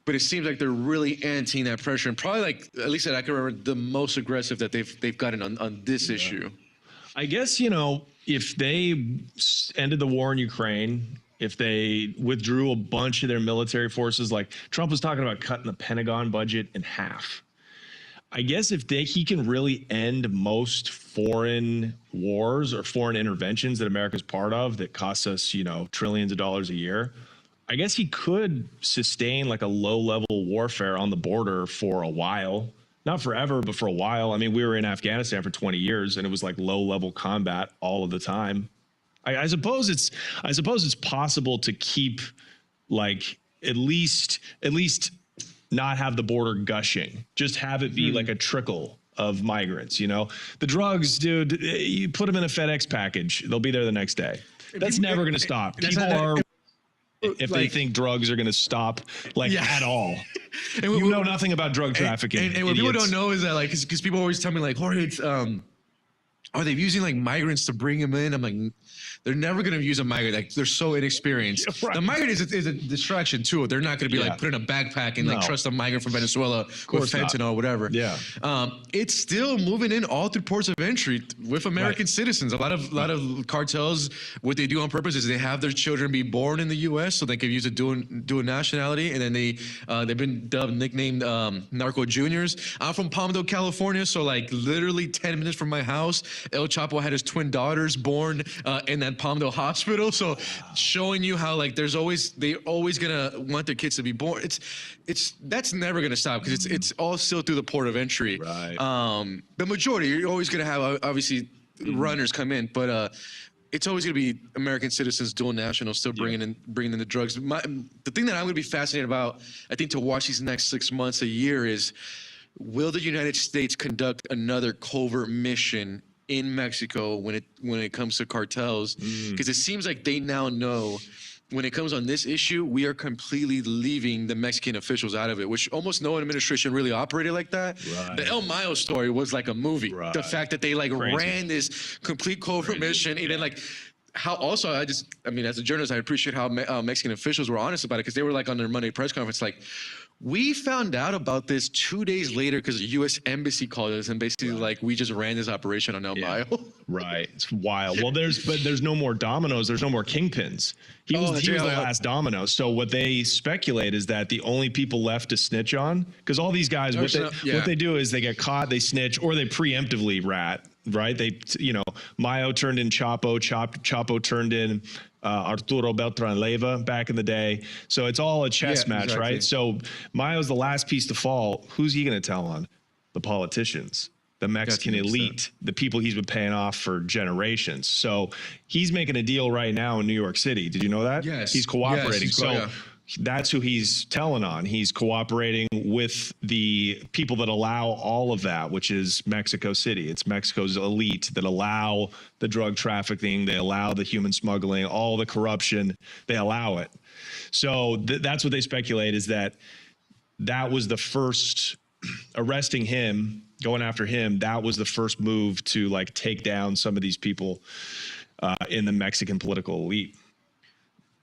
But it seems like they're really anteing that pressure, and probably like, at least that I can remember, the most aggressive that they've gotten on this issue. I guess, you know, if they ended the war in Ukraine, if they withdrew a bunch of their military forces, like Trump was talking about cutting the Pentagon budget in half. I guess if he can really end most foreign wars or foreign interventions that America's part of that costs us, you know, trillions of dollars a year, I guess he could sustain like a low-level warfare on the border for a while. Not forever, but for a while. I mean, we were in Afghanistan for 20 years and it was like low-level combat all of the time. I suppose it's possible to keep like at least not have the border gushing, just have it be like a trickle of migrants. You know, the drugs, dude, you put them in a FedEx package, they'll be there the next day. That's never going to stop. People are, if they think drugs are going to stop, like at all. And you know nothing about drug trafficking. And what people don't know is that, like, because people always tell me, like, Jorge, it's are they using like migrants to bring them in? I'm like, they're never going to use a migrant. Like, they're so inexperienced. The migrant is a distraction too. They're not going to be like put in a backpack and like trust a migrant from Venezuela with fentanyl or whatever. It's still moving in all through ports of entry with American citizens. A lot of cartels, what they do on purpose is they have their children be born in the U.S. so they can use a dual nationality, and then they've been nicknamed narco juniors. I'm from Palmdale, California, so like literally 10 minutes from my house, El Chapo had his twin daughters born in that Palmdale hospital. So showing you how like they're always gonna want their kids to be born. That's never gonna stop because it's all still through the port of entry. The majority, you're always gonna have obviously runners come in, but it's always gonna be American citizens, dual nationals, still bringing in the drugs. The thing that I'm gonna be fascinated about, I think, to watch these next 6 months, a year, is will the United States conduct another covert mission in Mexico when it comes to cartels? Because it seems like they now know when it comes on this issue, we are completely leaving the Mexican officials out of it, which almost no administration really operated like that. The El Mayo story was like a movie. The fact that they like ran this complete covert mission, and then like how also as a journalist, I appreciate how Mexican officials were honest about it, because they were like on their Monday press conference, like, we found out about this 2 days later because the U.S. Embassy called us and basically like, we just ran this operation on El Mayo. It's wild. Well, there's no more dominoes. There's no more kingpins. He was the last domino. So what they speculate is that the only people left to snitch on, because all these guys, what they do is they get caught, they snitch, or they preemptively rat. Right? They, you know, Mayo turned in Chapo, Chapo turned in Arturo Beltran Leyva back in the day. So it's all a chess match, right? So Mayo's the last piece to fall. Who's he going to tell on? The politicians, the Mexican elite, the people he's been paying off for generations. So he's making a deal right now in New York City. Did you know that? Yes. He's cooperating. That's who he's telling on. He's cooperating with the people that allow all of that, which is Mexico City. It's Mexico's elite that allow the drug trafficking. They allow the human smuggling, all the corruption. They allow it. So that's what they speculate, is that was the first, arresting him, going after him. That was the first move to like take down some of these people in the Mexican political elite.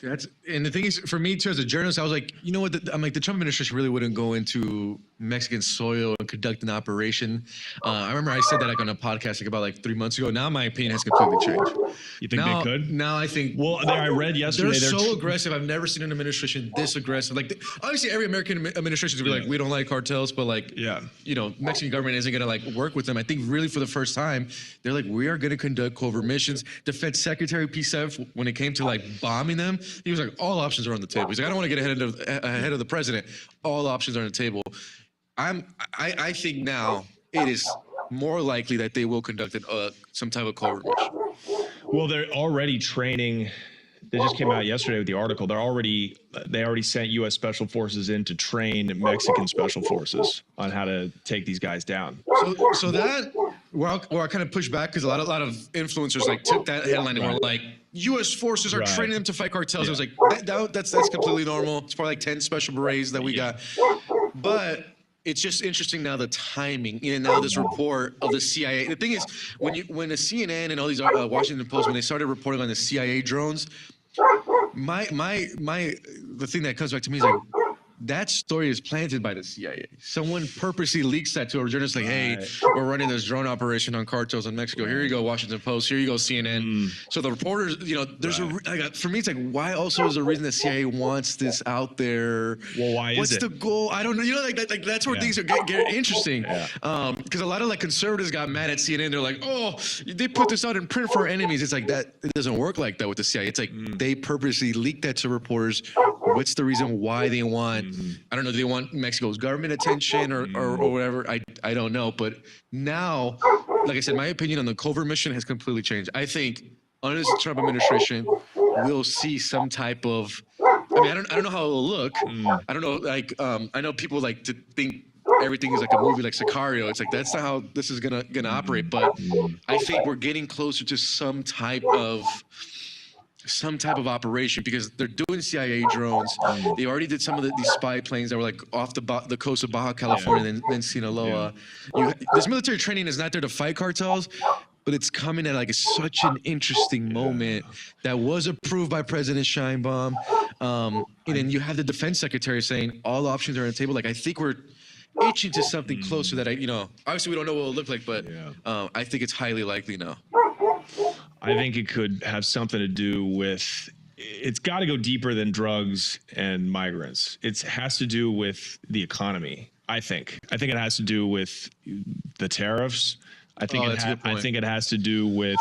And the thing is, for me too, as a journalist, I was like, you know what? I'm like, the Trump administration really wouldn't go into Mexican soil and conduct an operation. I remember I said that like on a podcast like about like 3 months ago. Now my opinion has completely changed. You think they could? Now I think. Well, I read yesterday they're so aggressive. I've never seen an administration this aggressive. Like obviously, every American administration is gonna be like, we don't like cartels, but like, you know, Mexican government isn't gonna like work with them. I think really for the first time, they're like, we are gonna conduct covert missions. Defense Secretary P7, when it came to like bombing them, he was like, all options are on the table. He's like, I don't want to get ahead of the president. All options are on the table. I think now it is more likely that they will conduct some type of covert mission. Well, they're already training. They just came out yesterday with the article. They already sent U.S. Special Forces in to train Mexican Special Forces on how to take these guys down. So that where I kind of push back because a lot of influencers like took that headline and were like, U.S. forces are training them to fight cartels. I was like, that's completely normal. It's probably like 10 special berets that we got, but. It's just interesting now the timing. And now this report of the CIA. The thing is, when the CNN and all these Washington Post, when they started reporting on the CIA drones, the thing that comes back to me is like that story is planted by the CIA. Someone purposely leaks that to a journalist like, hey, we're running this drone operation on cartels in Mexico. Here you go, Washington Post. Here you go, CNN. So the reporters, you know, there's for me, it's like, why also is the reason the CIA wants this out there? Well, why is it? What's the goal? I don't know. You know, like that's where things get interesting. Because a lot of like conservatives got mad at CNN. They're like, oh, they put this out in print for our enemies. It's like that. It doesn't work like that with the CIA. It's like they purposely leaked that to reporters. What's the reason why they want? I don't know. Do they want Mexico's government attention or whatever? I don't know. But now, like I said, my opinion on the covert mission has completely changed. I think under this Trump administration, we'll see some type of. I mean, I don't know how it will look. I don't know. Like, I know people like to think everything is like a movie like Sicario. It's like that's not how this is gonna operate. But I think we're getting closer to some type of operation because they're doing CIA drones. They already did some of these spy planes that were like off the coast of Baja California and then Sinaloa. This military training is not there to fight cartels, but it's coming at like such an interesting moment that was approved by President Sheinbaum. And then you have the defense secretary saying all options are on the table. Like I think we're itching to something closer that obviously we don't know what it'll look like, but I think it's highly likely now. I think it could have something to do with, it's got to go deeper than drugs and migrants. It has to do with the economy, I think. I think it has to do with the tariffs. I think it has to do with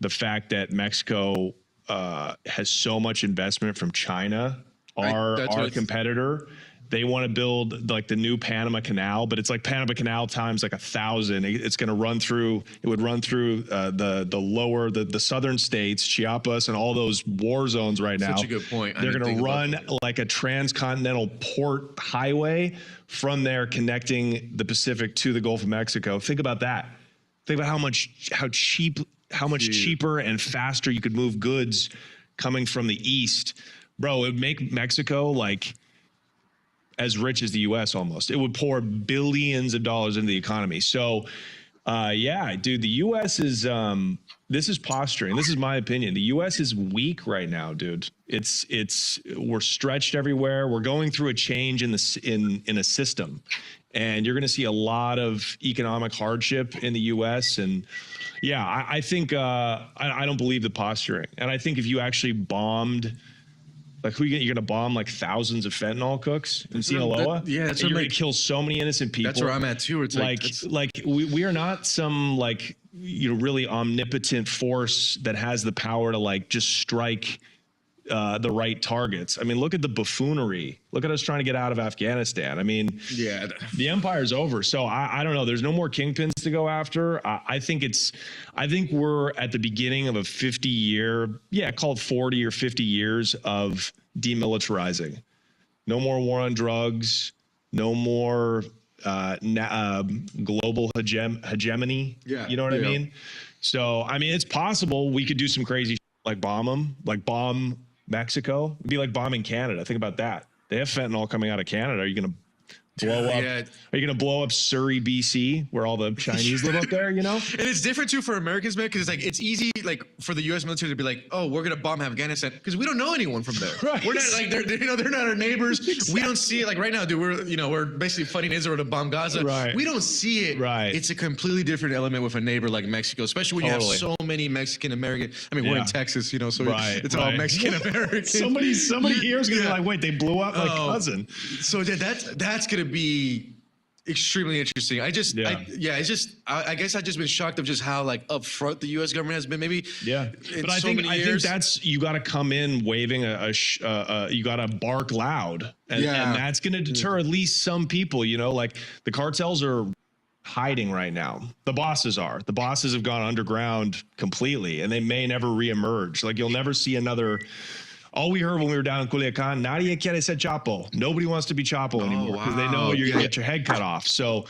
the fact that Mexico has so much investment from China, our competitor. They want to build like the new Panama Canal, but it's like Panama Canal times like 1,000. It's going to run through. It would run through the southern states, Chiapas, and all those war zones right now. Such a good point. They're going to run like a transcontinental port highway from there, connecting the Pacific to the Gulf of Mexico. Think about that. Think about how much cheaper and faster you could move goods coming from the east, bro. It would make Mexico like as rich as the U.S. almost. It would pour billions of dollars into the economy. So, dude, the U.S. is this is posturing. This is my opinion. The U.S. is weak right now, dude. We're stretched everywhere. We're going through a change in a system, and you're going to see a lot of economic hardship in the U.S. And I think I don't believe the posturing. And I think if you actually bombed. Like you're going to bomb like thousands of fentanyl cooks in Sinaloa? That's you're going to kill so many innocent people. That's where I'm at too. It's we are not some like, really omnipotent force that has the power to like just strike the right targets. I mean, look at the buffoonery. Look at us trying to get out of Afghanistan. I mean, the empire's over. So I don't know. There's no more kingpins to go after. I think we're at the beginning of a 50-year, call it 40 or 50 years of demilitarizing. No more war on drugs. No more global hegemony. You know what I mean? So, I mean, it's possible we could do some crazy like bomb them, like bomb Mexico. It'd be like bombing Canada. Think about that. They have fentanyl coming out of Canada. Are you going to Blow up. Yeah. Are you going to blow up Surrey, BC, where all the Chinese live up there, you know? And it's different too for Americans, man, because it's like it's easy, like for the U.S. military to be like, "Oh, we're gonna bomb Afghanistan," because we don't know anyone from there. Right. We're not like they're not our neighbors. Exactly. We don't see it like right now, dude. We're basically fighting Israel to bomb Gaza. Right. We don't see it. Right. It's a completely different element with a neighbor like Mexico, especially when you have so many Mexican American. I mean, we're in Texas, so it's all Mexican American. Somebody here is gonna be like, "Wait, they blew up my cousin." So that's gonna be extremely interesting. I guess I've just been shocked of just how like upfront the U.S. government has been. Maybe but I think that's you got to come in waving you got to bark loud, and that's going to deter at least some people. You know, like the cartels are hiding right now. The bosses have gone underground completely, and they may never reemerge. Like you'll never see another. All we heard when we were down in Culiacan, nadie quiere ser Chapo. Nobody wants to be Chapo anymore because they know you're gonna get your head cut off. So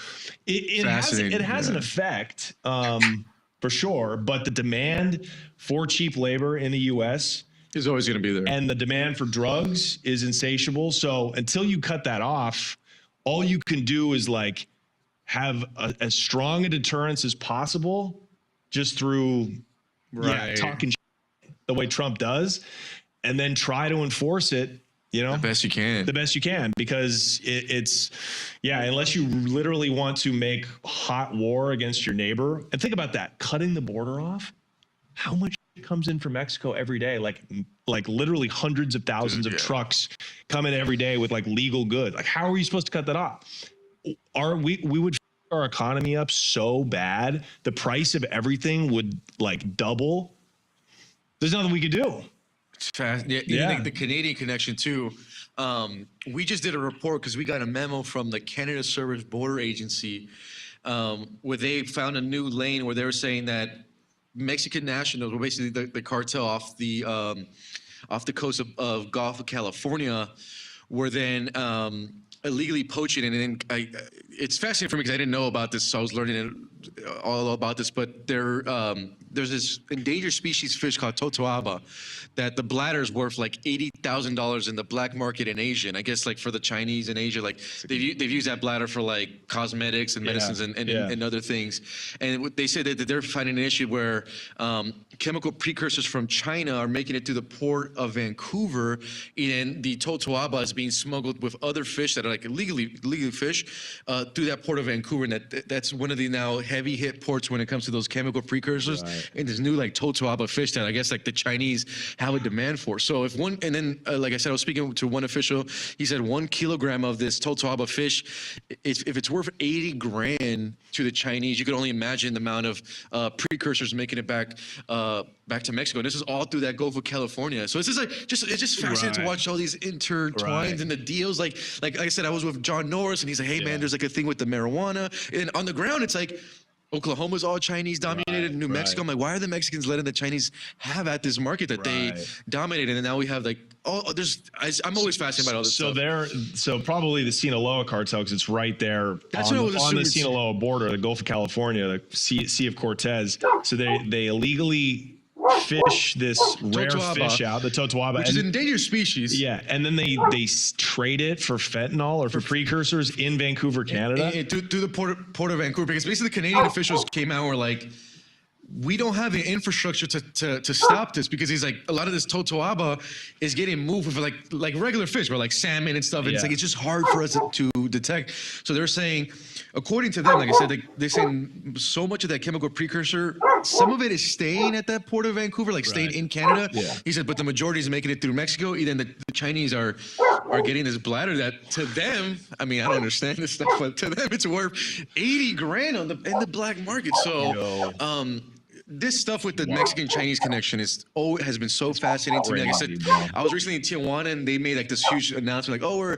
it has an effect for sure. But the demand for cheap labor in the U.S. is always going to be there, and the demand for drugs is insatiable. So until you cut that off, all you can do is like have as strong a deterrence as possible, just through talking the way Trump does. And then try to enforce it, the best you can, because it's unless you literally want to make hot war against your neighbor. And think about that, cutting the border off, how much comes in from Mexico every day? Like literally hundreds of thousands of trucks come in every day with like legal goods. Like, how are you supposed to cut that off? We would our economy up so bad, the price of everything would like double. There's nothing we could do. Fast. The Canadian connection too. We just did a report because we got a memo from the Canada Service Border Agency where they found a new lane where they were saying that Mexican nationals were basically the cartel off the coast of Gulf of California were then illegally poaching, and then it's fascinating for me because I didn't know about this, so I was learning all about this. But there's this endangered species fish called totoaba that the bladder is worth like $80,000 in the black market in Asia. And I guess like for the Chinese in Asia, like they've used that bladder for like cosmetics and medicines and other things. And they said that they're finding an issue where chemical precursors from China are making it through the port of Vancouver, and the totoaba is being smuggled with other fish that are like illegally fish through that port of Vancouver. And that's one of the now heavy hit ports when it comes to those chemical precursors. Right. And this new like totoaba fish that I guess like the Chinese have a demand for. So if one, and then like I said, I was speaking to one official, he said 1 kilogram of this totoaba fish, if it's worth 80 grand to the Chinese, you could only imagine the amount of precursors making it back to Mexico. And this is all through that Gulf of California. So this is like it's just fascinating to watch all these intertwined and the deals. Like I said, I was with John Norris and he's like, hey man, there's like a thing with the marijuana. And on the ground, it's like Oklahoma's all Chinese dominated. New Mexico, I'm like, why are the Mexicans letting the Chinese have at this market that they dominated? And now we have like, I'm always fascinated by all this stuff. So probably the Sinaloa cartel, because it's right there on the Sinaloa border, the Gulf of California, the Sea of Cortez. So they illegally fish this rare fish out, the totoaba, which is an endangered species. Yeah, and then they trade it for fentanyl or for precursors in Vancouver, Canada. Through the port of Vancouver, because basically the Canadian officials came out and were like, we don't have the infrastructure to stop this, because he's like, a lot of this totoaba is getting moved with like regular fish, but like salmon and stuff. And it's like, it's just hard for us to detect. So they're saying, according to them, like I said, they're saying so much of that chemical precursor, some of it is staying at that port of Vancouver, like staying in Canada. Yeah. He said, but the majority is making it through Mexico. Then the Chinese are getting this bladder that to them, I mean, I don't understand this stuff, but to them it's worth 80 grand in the black market. So, this stuff with the Mexican-Chinese connection has been so fascinating to me. Like I said, I was recently in Tijuana and they made like this huge announcement, like, oh,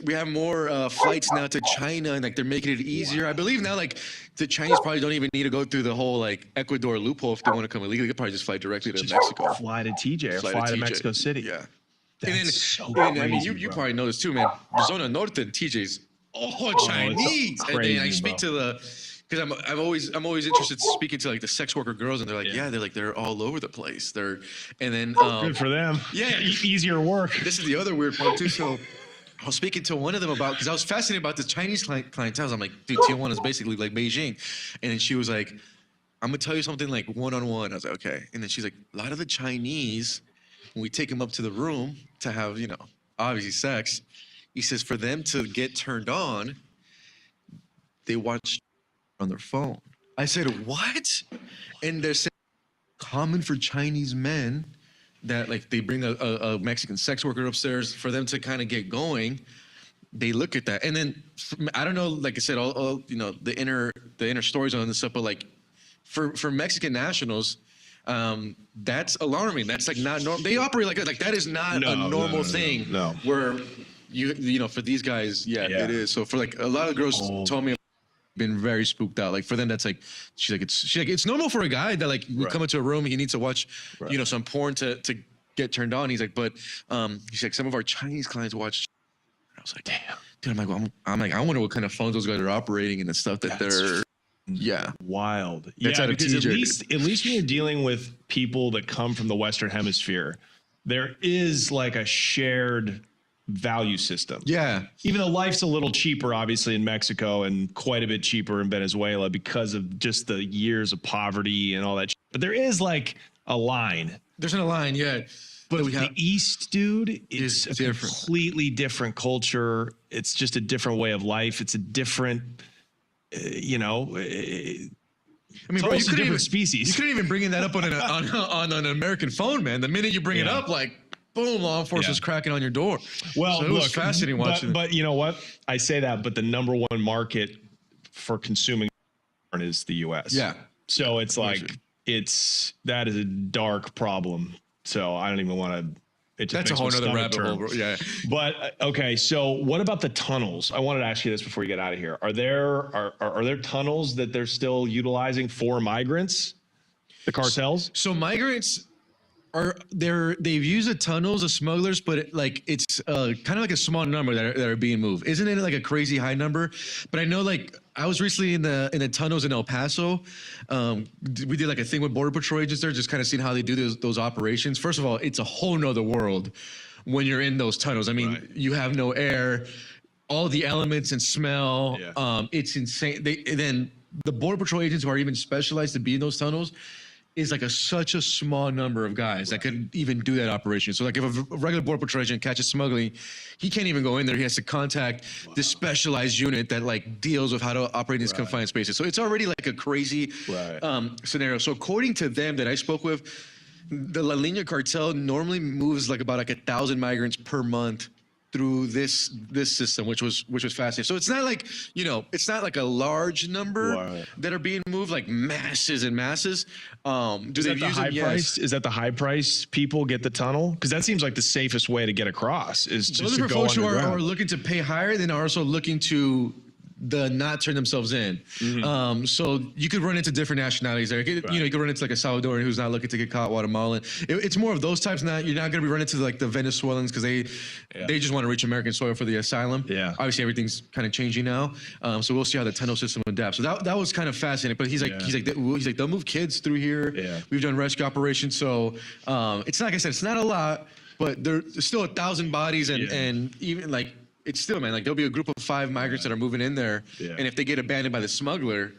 we have more flights now to China, and like they're making it easier. I believe now like the Chinese probably don't even need to go through the whole like Ecuador loophole if they want to come illegally. They could probably just fly directly to Mexico. Fly to TJ or fly to Mexico City. Yeah. That's and then, I mean, you probably know this too, man. Zona Norte and TJ's all Chinese. Crazy, and then I speak to because I'm always interested in speaking to like the sex worker girls, and they're like, they're all over the place. Good for them. Yeah, easier work. This is the other weird part too. So I was speaking to one of them about, because I was fascinated about the Chinese clientele. I'm like, dude, Tijuana is basically like Beijing. And then she was like, I'm gonna tell you something like one-on-one. I was like, okay. And then she's like, a lot of the Chinese, when we take them up to the room to have, obviously sex, he says for them to get turned on, they watch on their phone. I said, what? And they're saying common for Chinese men that like they bring a Mexican sex worker upstairs for them to kind of get going. They look at that, and then I don't know. Like I said, all the inner stories on this stuff, but like for Mexican nationals, that's alarming. That's like not normal. They operate like that is not a normal thing. No. Where for these guys, yeah, it is. So for like a lot of girls told me. Been very spooked out. Like for them, that's like she's like it's normal for a guy that like we come into a room, he needs to watch some porn to get turned on. He's like, but he's like some of our Chinese clients watch. I was like, damn, dude. I'm like, I wonder what kind of phones those guys are operating and the stuff that they're wild. That's out of because TJ. at least when you're dealing with people that come from the Western Hemisphere, there is like a shared value system. Yeah. Even though life's a little cheaper, obviously, in Mexico and quite a bit cheaper in Venezuela because of just the years of poverty and all that. But there is like a line. There's not a line, yeah. But the East, dude, is a different. Completely different culture. It's just a different way of life. It's a different, I mean, bro, you couldn't even species. You couldn't even bring that up on an American phone, man. The minute you bring it up, like, boom, law enforcement's cracking on your door. Well, so it was fascinating watching. But you know what? I say that, but the number one market for consuming porn is the U.S. Yeah. So it's like that is a dark problem. So I don't even want to. That's a whole other rabbit hole, bro. Yeah. But okay, so what about the tunnels? I wanted to ask you this before you get out of here. Are there tunnels that they're still utilizing for migrants? The cartels? So migrants they've used the tunnels of smugglers, but it's kind of like a small number that are being moved. Isn't it like a crazy high number? But I know like I was recently in the tunnels in El Paso. We did like a thing with Border Patrol agents there, just kind of seeing how they do those operations. First of all, it's a whole nother world when you're in those tunnels. I mean, you have no air, all the elements and smell. Yeah. It's insane. Then the Border Patrol agents who are even specialized to be in those tunnels is like such a small number of guys that could even do that operation. So like if a regular Border Patrol agent catches smuggling, he can't even go in there. He has to contact this specialized unit that like deals with how to operate in these confined spaces. So it's already like a crazy scenario. So according to them that I spoke with, the La Línea cartel normally moves like about 1,000 migrants per month through this system, which was fascinating. So it's not like, it's not like a large number that are being moved, like masses and masses. Is that the high price? Is that the high price people get the tunnel? Because that seems like the safest way to get across is just to go folks who underground. are looking to pay higher, then are also looking to not turn themselves in. Mm-hmm. So you could run into different nationalities there. You could run into like a Salvadoran who's not looking to get caught, Guatemalan. It's more of those types. You're not going to be running into like the Venezuelans because they just want to reach American soil for the asylum. Yeah. Obviously everything's kind of changing now. So we'll see how the tunnel system adapts. So that was kind of fascinating. But he's like they'll move kids through here. Yeah. We've done rescue operations. So it's not, like I said, it's not a lot, but there's still 1,000 bodies and even like. It's still, man, like there'll be a group of 5 migrants that are moving in there. Yeah. And if they get abandoned by the smuggler,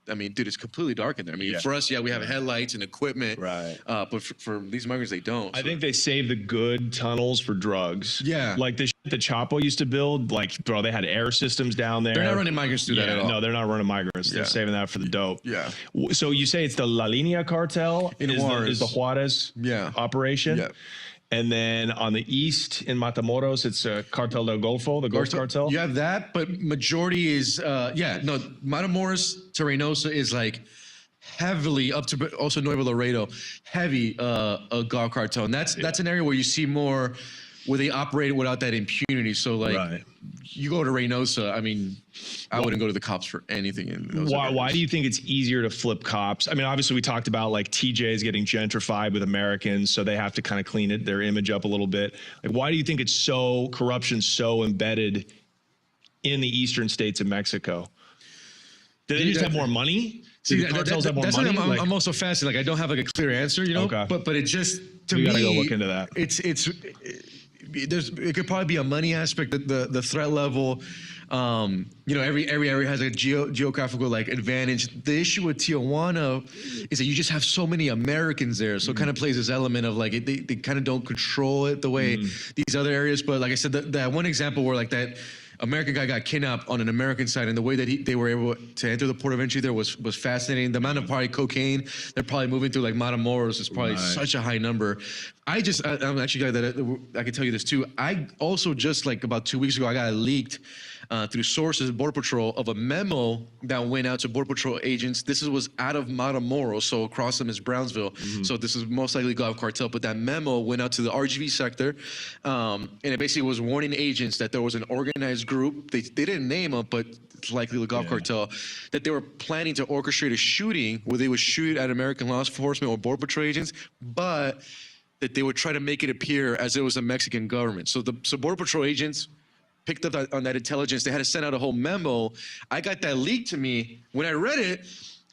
I mean, dude, it's completely dark in there. I mean, for us, we have headlights and equipment. Right. But for these migrants, they don't. I think they save the good tunnels for drugs. Yeah. Like the shit that Chapo used to build, like, bro, they had air systems down there. They're not running migrants through that at all. No, they're not running migrants. They're saving that for the dope. Yeah. So you say it's the La Línea cartel? Is the Juarez operation? Yeah. And then on the east in Matamoros, it's Cartel del Golfo, the Gulf Cartel. You have that, but majority is, Matamoros to Reynosa is like heavily up to also Nuevo Laredo, heavy Gulf Cartel. And that's an area where you see more where they operate without that impunity. So like you go to Reynosa, I mean, I wouldn't go to the cops for anything. Why do you think it's easier to flip cops? I mean, obviously we talked about like TJ is getting gentrified with Americans, so they have to kind of clean their image up a little bit. Like, why do you think it's corruption's so embedded in the eastern states of Mexico? Do they just have more money? See, the cartels have more money? I'm also fascinated. Like, I don't have like a clear answer, Okay. But it just, to me, we gotta go look into that. It's it could probably be a money aspect, the threat level. Every area has a geographical like advantage. The issue with Tijuana is that you just have so many Americans there, so it kind of plays this element of like they kind of don't control it the way these other areas. But like I said, that one example where like that American guy got kidnapped on an American side, and the way that they were able to enter the port of entry there was fascinating. The amount of probably cocaine they're probably moving through like Matamoros is probably such a high number. I'm actually glad that I can tell you this too. I also just like about 2 weeks ago, I got leaked through sources, Border Patrol, of a memo that went out to Border Patrol agents. This was out of Matamoros, so across them is Brownsville. So this is most likely Gulf Cartel, but that memo went out to the RGV sector, and it basically was warning agents that there was an organized group. They didn't name them, but it's likely the Gulf Cartel, that they were planning to orchestrate a shooting where they would shoot at American law enforcement or Border Patrol agents, but that they would try to make it appear as it was the Mexican government. So Border Patrol agents picked up on that intelligence. They had to send out a whole memo. I got that leaked to me. When I read it,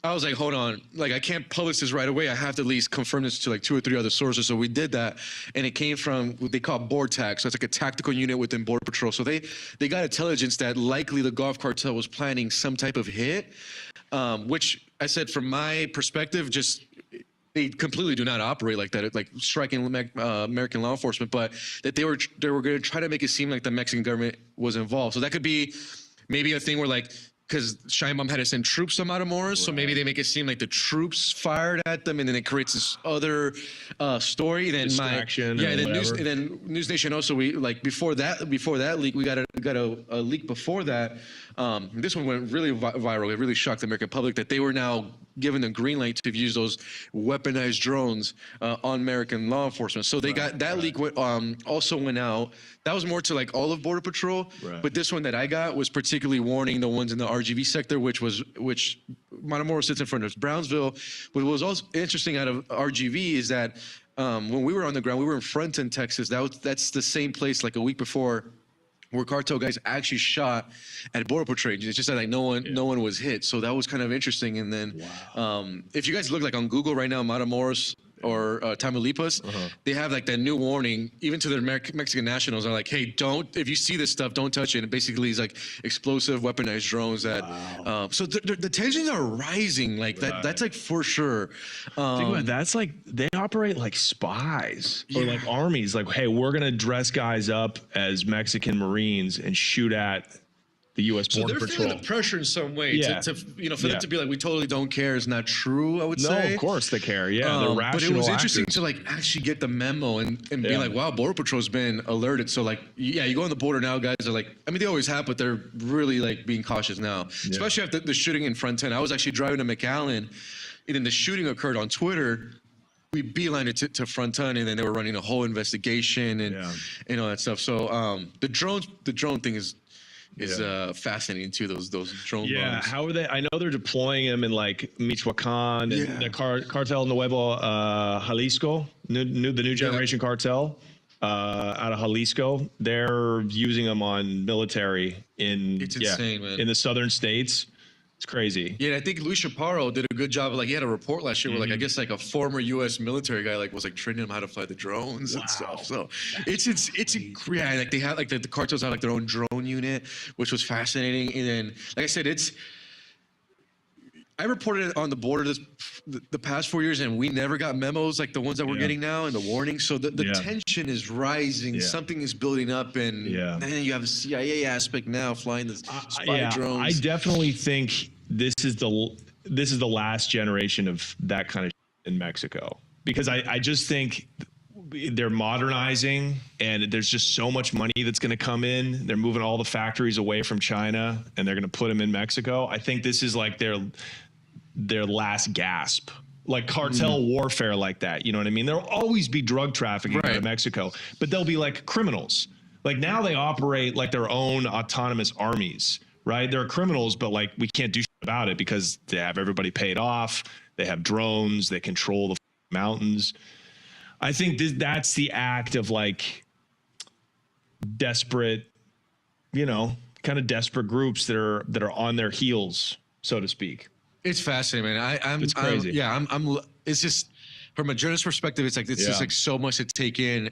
I was like, hold on, like I can't publish this right away. I have to at least confirm this to like 2 or 3 other sources. So we did that, and it came from what they call BORTAC. So it's like a tactical unit within Border Patrol. So they got intelligence that likely the Gulf Cartel was planning some type of hit, which I said from my perspective, just they completely do not operate like that, like striking American law enforcement, but that they were going to try to make it seem like the Mexican government was involved. So that could be maybe a thing where like, because Sheinbaum had to send troops to Matamoros, so maybe they make it seem like the troops fired at them, and then it creates this other story. Then Distraction. then News Nation also, we like before that leak, we got a leak before that. This one went really viral. It really shocked the American public that they were now given the green light to use those weaponized drones on American law enforcement. So they got that leak also went out. That was more to like all of Border Patrol, but this one that I got was particularly warning the ones in the RGV sector, which Matamoros sits in front of Brownsville. What was also interesting out of RGV is that when we were on the ground, we were in Fronton, Texas. That's the same place like a week before, where cartel guys actually shot at Border Patrol agents. It's just that like no one was hit. So that was kind of interesting. And then if you guys look like on Google right now, Matamoros or Tamaulipas, they have like that new warning, even to their Mexican nationals are like, hey, if you see this stuff, don't touch it. And basically it's like explosive weaponized drones that, so the tensions are rising like that. That's like for sure. Think about it, that's like, they operate like spies or like armies. Like, hey, we're going to dress guys up as Mexican Marines and shoot at the U.S. Border Patrol. So they're feeling the pressure in some way to for them to be like, we totally don't care is not true, I would say. No, of course they care. Yeah, they're rational. But it was interesting actors. to like actually get the memo and be like, wow, Border Patrol's been alerted. So like, you go on the border now, guys are like, I mean, they always have, but they're really like being cautious now, especially after the shooting in Fronton. I was actually driving to McAllen, and then the shooting occurred on Twitter. We beelined it to Fronton, and then they were running a whole investigation and all that stuff. So the drone thing is fascinating too. Those drone bombs. How are they? I know they're deploying them in like Michoacan and the Cartel Nuevo Jalisco, the new generation cartel out of Jalisco. They're using them on military it's insane, man. In the southern states. It's crazy. Yeah, I think Luis Chaparro did a good job. Like he had a report last year where like I guess like a former U.S. military guy like was like training them how to fly the drones and stuff. So it's like they had like the cartels had like their own drone unit, which was fascinating. And then like I said, I reported it on the border the past 4 years, and we never got memos like the ones that we're getting now and the warnings. So the tension is rising. Something is building up, and then you have the CIA aspect now flying the spy drones. I definitely think this is the last generation of that kind of in Mexico, because I just think they're modernizing, and there's just so much money that's going to come in. They're moving all the factories away from China, and they're going to put them in Mexico. I think this is like their last gasp, like cartel warfare like that. You know what I mean? There'll always be drug trafficking out of Mexico, but they'll be like criminals. Like now they operate like their own autonomous armies, right? They're criminals, but like we can't do shit about it because they have everybody paid off. They have drones. They control the mountains. I think that's the act of like desperate, kind of desperate groups that are on their heels, so to speak. It's fascinating, man. It's crazy. It's just from a journalist perspective, it's just like so much to take in.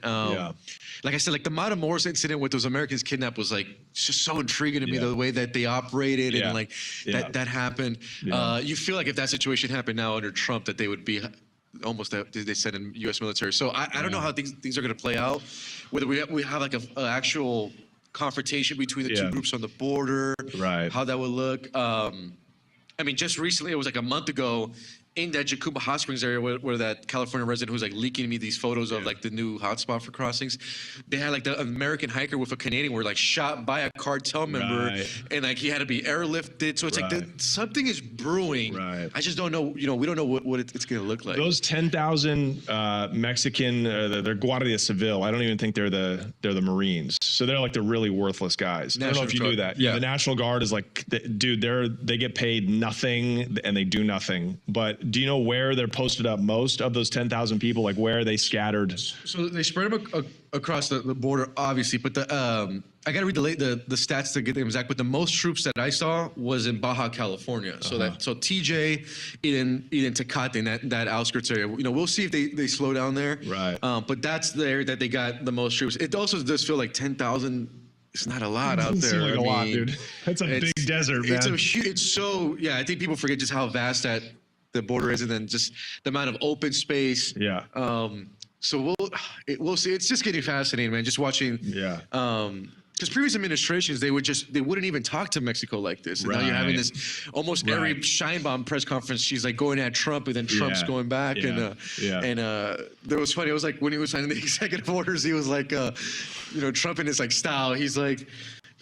Like I said, like the Matamoros incident with those Americans kidnapped was like just so intriguing to me, the way that they operated and like that happened. You feel like if that situation happened now under Trump, that they would be almost they said in U.S. military. So I don't know how things are going to play out. Whether we have like a actual confrontation between the two groups on the border, how that would look. I mean, just recently, it was like a month ago, in that Jacuba Hot Springs area where that California resident who's like leaking me these photos of like the new hotspot for crossings, they had like the American hiker with a Canadian were like shot by a cartel member and like he had to be airlifted. So it's like something is brewing. I just don't know, we don't know what it's going to look like. Those 10,000 Mexican, they're Guardia Civil. I don't even think they're the Marines. So they're like the really worthless guys. I don't know if you knew that. The National Guard is like, dude, they get paid nothing and they do nothing. But do you know where they're posted up most of those 10,000 people? Like where are they scattered? So they spread them across the border, obviously. But I got to read the stats to get them exact. But the most troops that I saw was in Baja California. So TJ, in Tecate, in that outskirts area. We'll see if they slow down there. But that's there that they got the most troops. It also does feel like 10,000. It's not a lot out there. Like a lot, dude. That's a big desert, man. It's so I think people forget just how vast that the border is, and then just the amount of open space. So we'll see. It's just getting fascinating, man. Just watching. Because previous administrations, they wouldn't even talk to Mexico like this. And now you're having this almost every Scheinbaum press conference. She's like going at Trump, and then Trump's going back. And there was funny. It was like when he was signing the executive orders, he was like, Trump in his like style. He's like,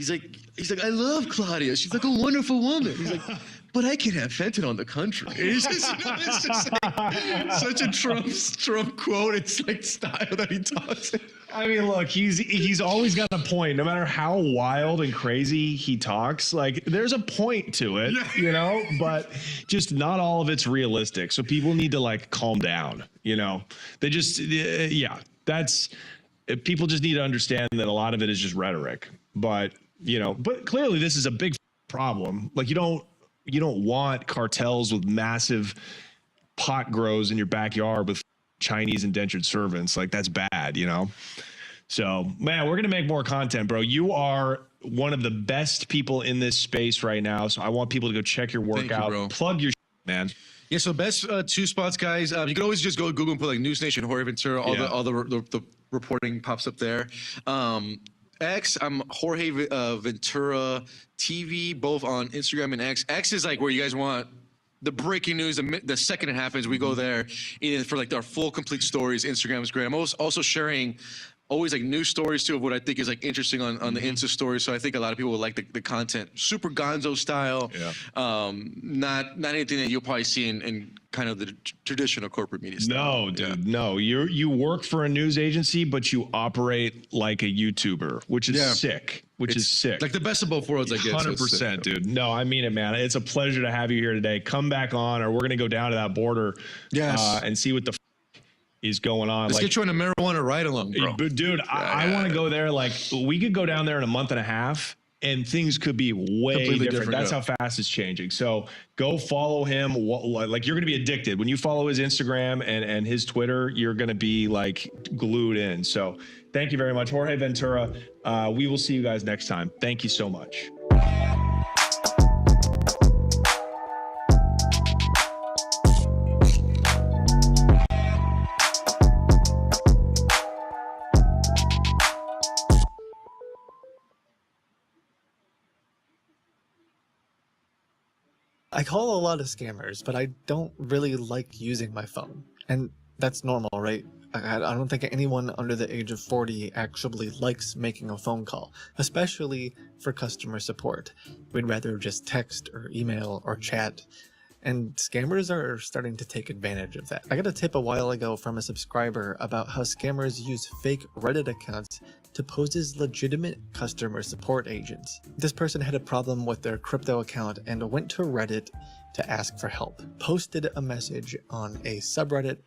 I love Claudia. She's like a wonderful woman. He's like, but I can have fentanyl in the country. It's just like such a Trump quote. It's like style that he talks. I mean, look, he's always got a point. No matter how wild and crazy he talks, like there's a point to it, but just not all of it's realistic. So people need to like calm down, They just, that's, people just need to understand that a lot of it is just rhetoric. But, but clearly this is a big problem. Like you don't want cartels with massive pot grows in your backyard with Chinese indentured servants. Like that's bad, So, man, we're going to make more content, bro. You are one of the best people in this space right now. So I want people to go check your workout. Plug your man. Yeah, so best two spots, guys. You can always just go to Google and put like News Nation, Jorge Ventura, all the reporting pops up there. X, I'm Jorge Ventura TV, both on Instagram and X. X is like where you guys want the breaking news. The second it happens, we go there for like our full complete stories. Instagram is great. I'm also sharing always like news stories too of what I think is like interesting on the Insta stories. So I think a lot of people will like the content, super gonzo style. Not anything that you'll probably see in kind of the traditional corporate media style. No, dude, no. You work for a news agency, but you operate like a YouTuber, which is sick. It's sick. Like the best of both worlds, I guess. 100%, dude. No, I mean it, man. It's a pleasure to have you here today. Come back on, or we're gonna go down to that border, and see what the is going on. Let's get you on a marijuana ride along, bro. Dude, I want to go there. Like we could go down there in a month and a half and things could be way different. That's how fast it's changing. So go follow him. Like you're going to be addicted when you follow his Instagram and his Twitter, you're going to be like glued in. So thank you very much, Jorge Ventura. We will see you guys next time. Thank you so much. I call a lot of scammers, but I don't really like using my phone. And that's normal, right? I don't think anyone under the age of 40 actually likes making a phone call, especially for customer support. We'd rather just text or email or chat. And scammers are starting to take advantage of that. I got a tip a while ago from a subscriber about how scammers use fake Reddit accounts to pose as legitimate customer support agents. This person had a problem with their crypto account and went to Reddit to ask for help, posted a message on a subreddit,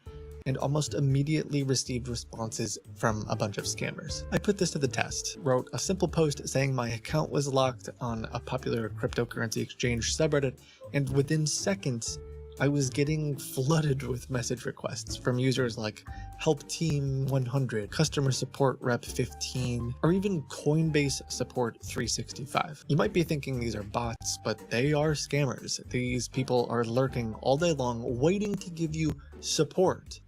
and almost immediately received responses from a bunch of scammers. I put this to the test, wrote a simple post saying my account was locked on a popular cryptocurrency exchange subreddit, and within seconds, I was getting flooded with message requests from users like Help Team 100, Customer Support Rep 15, or even Coinbase Support 365. You might be thinking these are bots, but they are scammers. These people are lurking all day long, waiting to give you support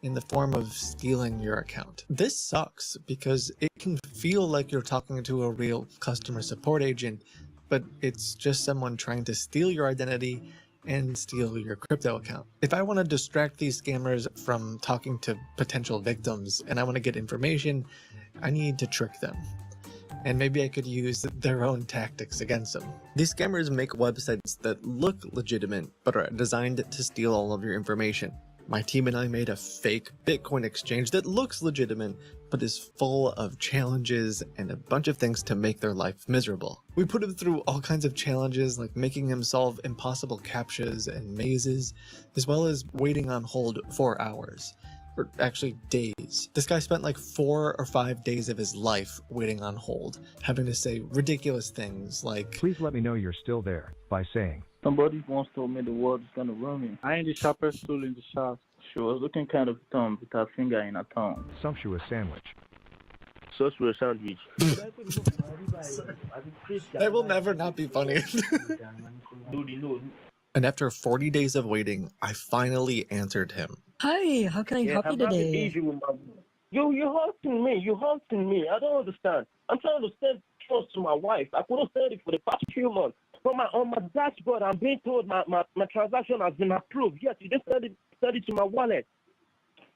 in the form of stealing your account. This sucks because it can feel like you're talking to a real customer support agent, but it's just someone trying to steal your identity and steal your crypto account. If I want to distract these scammers from talking to potential victims and I want to get information, I need to trick them. And maybe I could use their own tactics against them. These scammers make websites that look legitimate but are designed to steal all of your information. My team and I made a fake Bitcoin exchange that looks legitimate, but is full of challenges and a bunch of things to make their life miserable. We put him through all kinds of challenges, like making him solve impossible captchas and mazes, as well as waiting on hold for hours. Or actually days. This guy spent like 4 or 5 days of his life waiting on hold, having to say ridiculous things like, "Please let me know you're still there," by saying, "Somebody once told me the world is gonna run me. I ain't the sharpest tool in the shop." She was looking kind of dumb with her finger in her tongue. "Sumptuous sandwich." Sauce for a sandwich. that will never not be funny. And after 40 days of waiting, I finally answered him. Hi, how can I help you today? You're haunting me. You're haunting me. I don't understand. I'm trying to send trust to my wife. I couldn't send it for the past few months. But on my dashboard, I'm being told my transaction has been approved. Yes, you just send it to my wallet.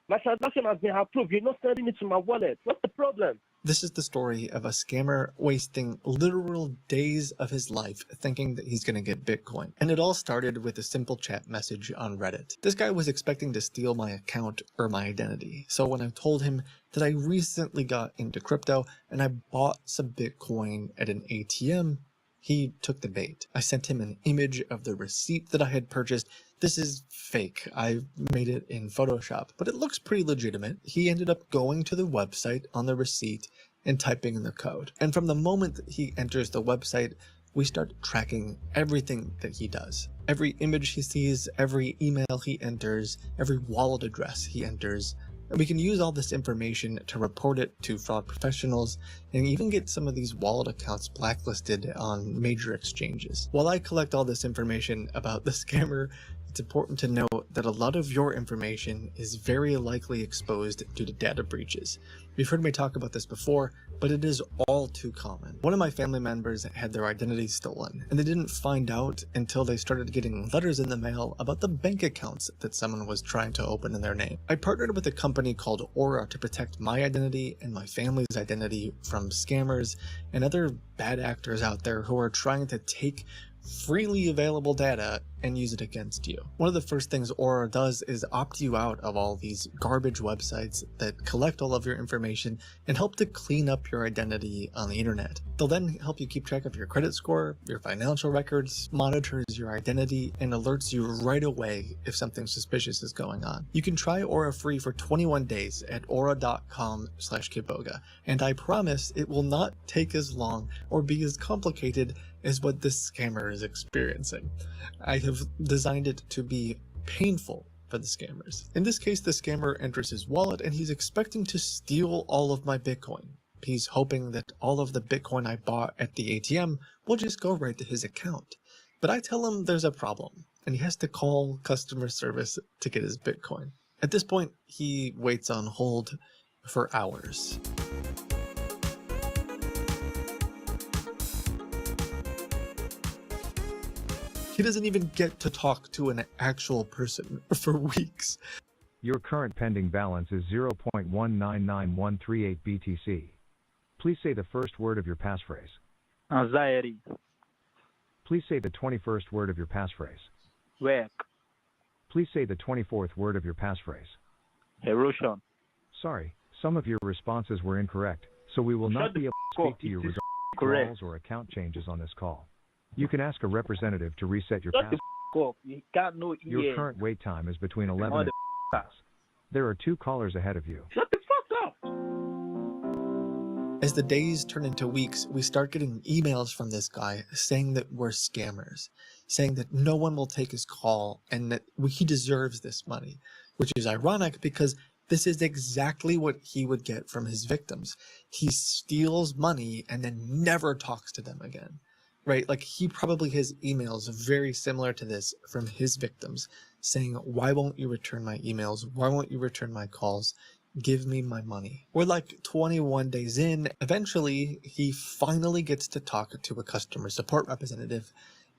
My transaction has been approved. You're not sending it to my wallet. What's the problem? This is the story of a scammer wasting literal days of his life thinking that he's going to get Bitcoin. And it all started with a simple chat message on Reddit. This guy was expecting to steal my account or my identity. So when I told him that I recently got into crypto and I bought some Bitcoin at an ATM, he took the bait. I sent him an image of the receipt that I had purchased. This is fake. I made it in Photoshop, but it looks pretty legitimate. He ended up going to the website on the receipt and typing in the code. And from the moment that he enters the website, we start tracking everything that he does. Every image he sees, every email he enters, every wallet address he enters. And we can use all this information to report it to fraud professionals and even get some of these wallet accounts blacklisted on major exchanges. While I collect all this information about the scammer, it's important to note that a lot of your information is very likely exposed due to data breaches. You've heard me talk about this before, but it is all too common. One of my family members had their identity stolen, and they didn't find out until they started getting letters in the mail about the bank accounts that someone was trying to open in their name. I partnered with a company called Aura to protect my identity and my family's identity from scammers and other bad actors out there who are trying to take freely available data and use it against you. One of the first things Aura does is opt you out of all these garbage websites that collect all of your information and help to clean up your identity on the internet. They'll then help you keep track of your credit score, your financial records, monitors your identity, and alerts you right away if something suspicious is going on. You can try Aura free for 21 days at aura.com/Kiboga, and I promise it will not take as long or be as complicated as what this scammer is experiencing. I have designed it to be painful for the scammers. In this case, the scammer enters his wallet and he's expecting to steal all of my Bitcoin. He's hoping that all of the Bitcoin I bought at the ATM will just go right to his account. But I tell him there's a problem and he has to call customer service to get his Bitcoin. At this point, he waits on hold for hours. He doesn't even get to talk to an actual person for weeks. "Your current pending balance is 0.1991138 BTC. Please say the first word of your passphrase." Anxiety. "Please say the 21st word of your passphrase." Work. "Please say the 24th word of your passphrase." Erosion. "Sorry, some of your responses were incorrect, so we will not be able to speak to you regarding withdrawals or account changes on this call. You can ask a representative to reset your password. You got no ear. Your current wait time is between 11 and There are 2 callers ahead of you. Shut the fuck up! As the days turn into weeks, we start getting emails from this guy saying that we're scammers. saying that no one will take his call and that he deserves this money, which is ironic because this is exactly what he would get from his victims. He steals money and then never talks to them again, right? Like he probably has emails very similar to this from his victims saying, why won't you return my emails? Why won't you return my calls? Give me my money. We're like 21 days in. Eventually, he finally gets to talk to a customer support representative,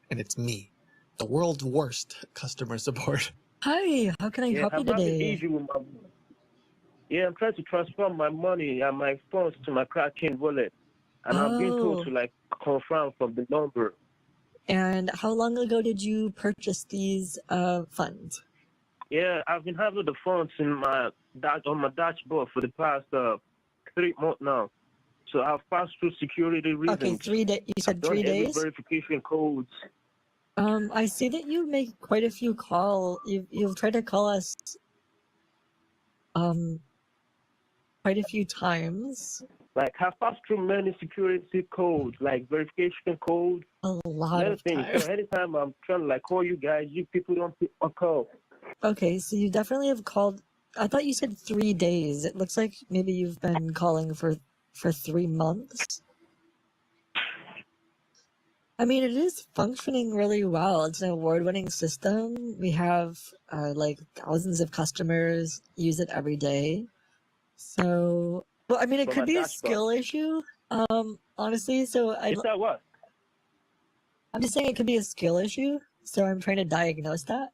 and it's me, the world's worst customer support. Hi, how can I help you I'm having today? issue with I'm trying to transfer my money and my funds to my Kraken wallet. And I've been told Oh, to like confirm from the number. and how long ago did you purchase these funds? Yeah, I've been having the funds in on my dashboard for the past 3 months now. So I've passed through security Okay, reasons. 3 days. You I've said done 3 every days? verification codes. I see that you make quite a few you've tried to call us um quite a few times. Like I've passed through many security codes, like verification code, A lot many of things. times. So anytime I'm trying to like call you guys, you people don't pick my call. Okay, so you definitely have called. I thought you said 3 days. It looks like maybe you've been calling for 3 months. I mean, it is functioning really well. It's an award-winning system. We have like thousands of customers use it every day. So, well, I mean, it For could my be a dashboard. skill issue. Honestly, so Is that what? I'm just saying it could be a skill issue. So I'm trying to diagnose that.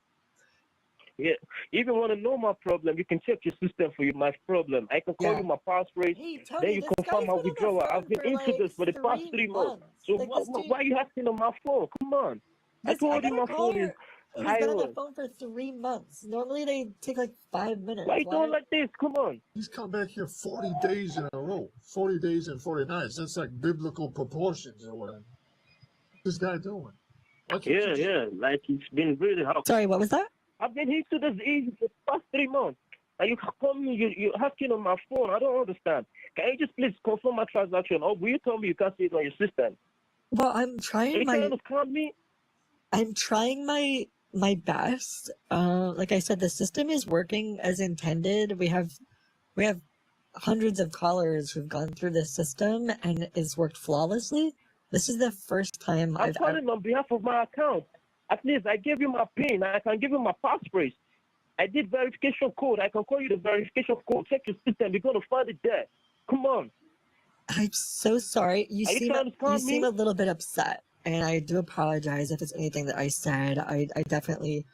Yeah. If you want to know my problem, you can check your system for my problem. I can call Yeah. you my passphrase. Hey, Then Tony, you this confirm guy's my been on the withdrawal. phone I've been for into like this for the past 3 3 months. months. So Like this dude, why are you asking on my phone? Come on. I I told you got my a phone is caller who's been on the high. phone for 3 months. Normally they take like 5 minutes. Why you doing like this? Come on. He's come back here 40 days in a row. 40 days and 40 nights. That's like biblical proportions or whatever. What's this guy doing? Why can't you just... Like it's been really hard. Sorry, what was that? I've been here to this easy for the past 3 months. And you call me, you're asking on my phone. I don't understand. Can you just please confirm my transaction? Or will you tell me you can't see it on your system? Well, I'm Are trying you trying to scam me? my best. Like I said, the system is working as intended. We have hundreds of callers who've gone through this system and it's worked flawlessly. This is the first time I'm I've calling on behalf of my account. At least I gave you my PIN. I can give you my passphrase. I did verification code. I can call you the verification code. Check your system. You're going to find it there. Come on. I'm so sorry. You Are you seem trying to scam seem me? a little bit upset, and I do apologize if it's anything that I said. I definitely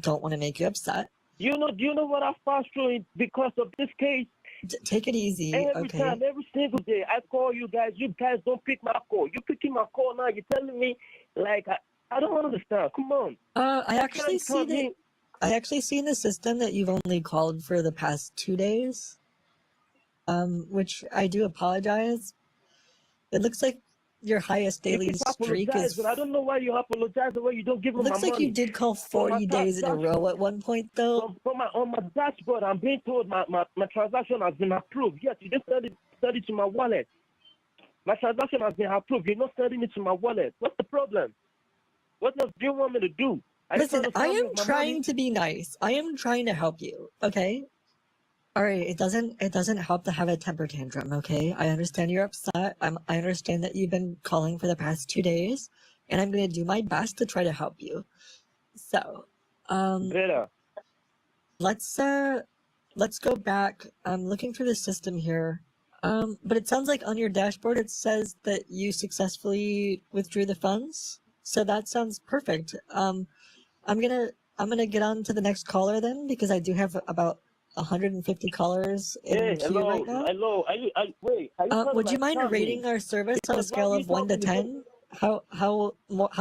don't want to make you upset. Do you know what I've passed through because of this case? Take it easy, Every okay? time, every single day, I call you guys. You guys don't pick my call. You picking my call now. You're telling me, like, I don't understand. Come on. I actually Trying to see in the system that you've only called for the past 2 days. Which I do apologize. It looks like your highest You daily keep streak is. apologizing. I don't know why you apologize the way you don't give me my Looks like money. you did call 40 days in a row at one point, though. On my dashboard, I'm being told my transaction has been approved. Yes, you just send it to my wallet. My transaction has been approved. You're not sending it to my wallet. What's the problem? What else do you want me to do? Listen, I am trying to be nice. I am trying to help you, okay? All right, it doesn't help to have a temper tantrum, okay? I understand you're upset. I understand that you've been calling for the past 2 days, and I'm going to do my best to try to help you. So, Better. let's go back. I'm looking through the system here. But it sounds like on your dashboard it says that you successfully withdrew the funds. So that sounds perfect. I'm gonna get on to the next caller then, because I do have about 150 callers in queue right now. Hello. Would you mind rating our service on a scale of 1 to 10? How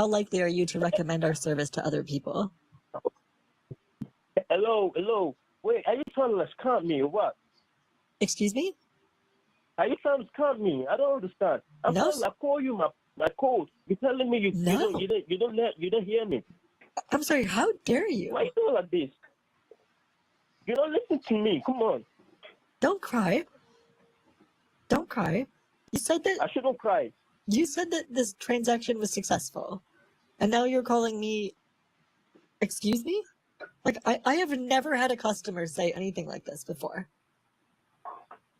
likely are you to recommend our service to other people? Hello. Wait, are you trying to scam me or what? Excuse me? Are you trying to scam me? I don't understand. I'm No, trying to call you my code. You're telling me you don't hear me. I'm sorry. How dare you? Why you doing like this? You don't listen to me. Come on. Don't cry. Don't cry. You said that I shouldn't cry. You said that this transaction was successful. And now you're calling me, excuse me? Like, I have never had a customer say anything like this before.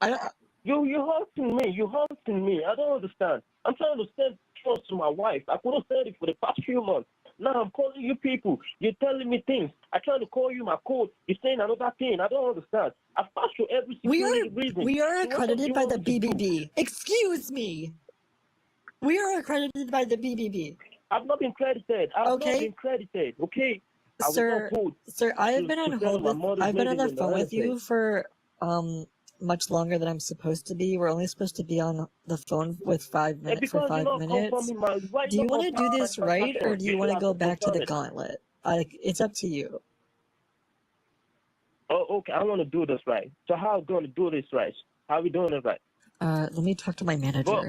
I don't... You're hurting me. You're hurting me. I don't understand. I'm trying to send trust to my wife. I couldn't send it for the past few months. Now I'm calling you people. You're telling me things. I try to call you my code. You're saying another thing. I don't understand. I've passed through every security reason. We are accredited by the want me to do? BBB. Excuse me. We are accredited by the BBB. I've not been credited. I've not Okay. been credited. Okay. I was Sir, not told sir, I have to- been on to tell hold my with, mother's I've been on the medicine phone or with you anything. for much longer than I'm supposed to be. We're only supposed to be on the phone with 5 And minutes for because you're 5 not minutes. confirming my why Do you not want to do confirm my this right, or transaction? do You you want should to have go back to the confirmed it. gauntlet? It's up to you. Oh, okay. I want to do this right. So how are we going to do this right? How are we doing it right? Let me talk to my manager. But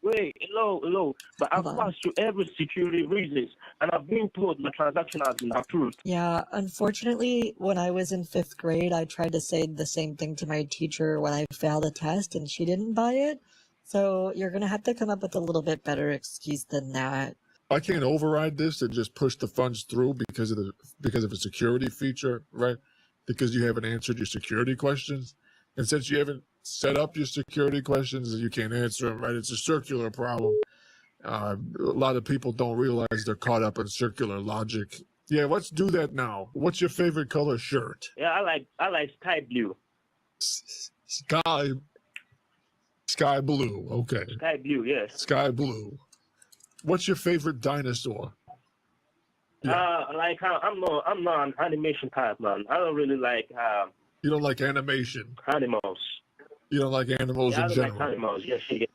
wait, hello. But I've Hold on. passed through every security reasons, and I've been told my transaction has been approved. Yeah, unfortunately, when I was in 5th grade, I tried to say the same thing to my teacher when I failed a test, and she didn't buy it. So you're gonna have to come up with a little bit better excuse than that. I can't override this and just push the funds through because of a security feature, right? Because you haven't answered your security questions, and since you haven't set up your security questions, you can't answer them, right? It's a circular problem. A lot of people don't realize they're caught up in circular logic. Yeah, let's do that now. What's your favorite color shirt? Yeah, I like sky blue. Sky blue. Okay, Sky blue, yes. sky blue. What's your favorite dinosaur? Yeah. I'm not an animation type, man. I don't really like You don't like animation. animals. You don't like animals Yeah, I in don't general. like animals. Yes, yeah.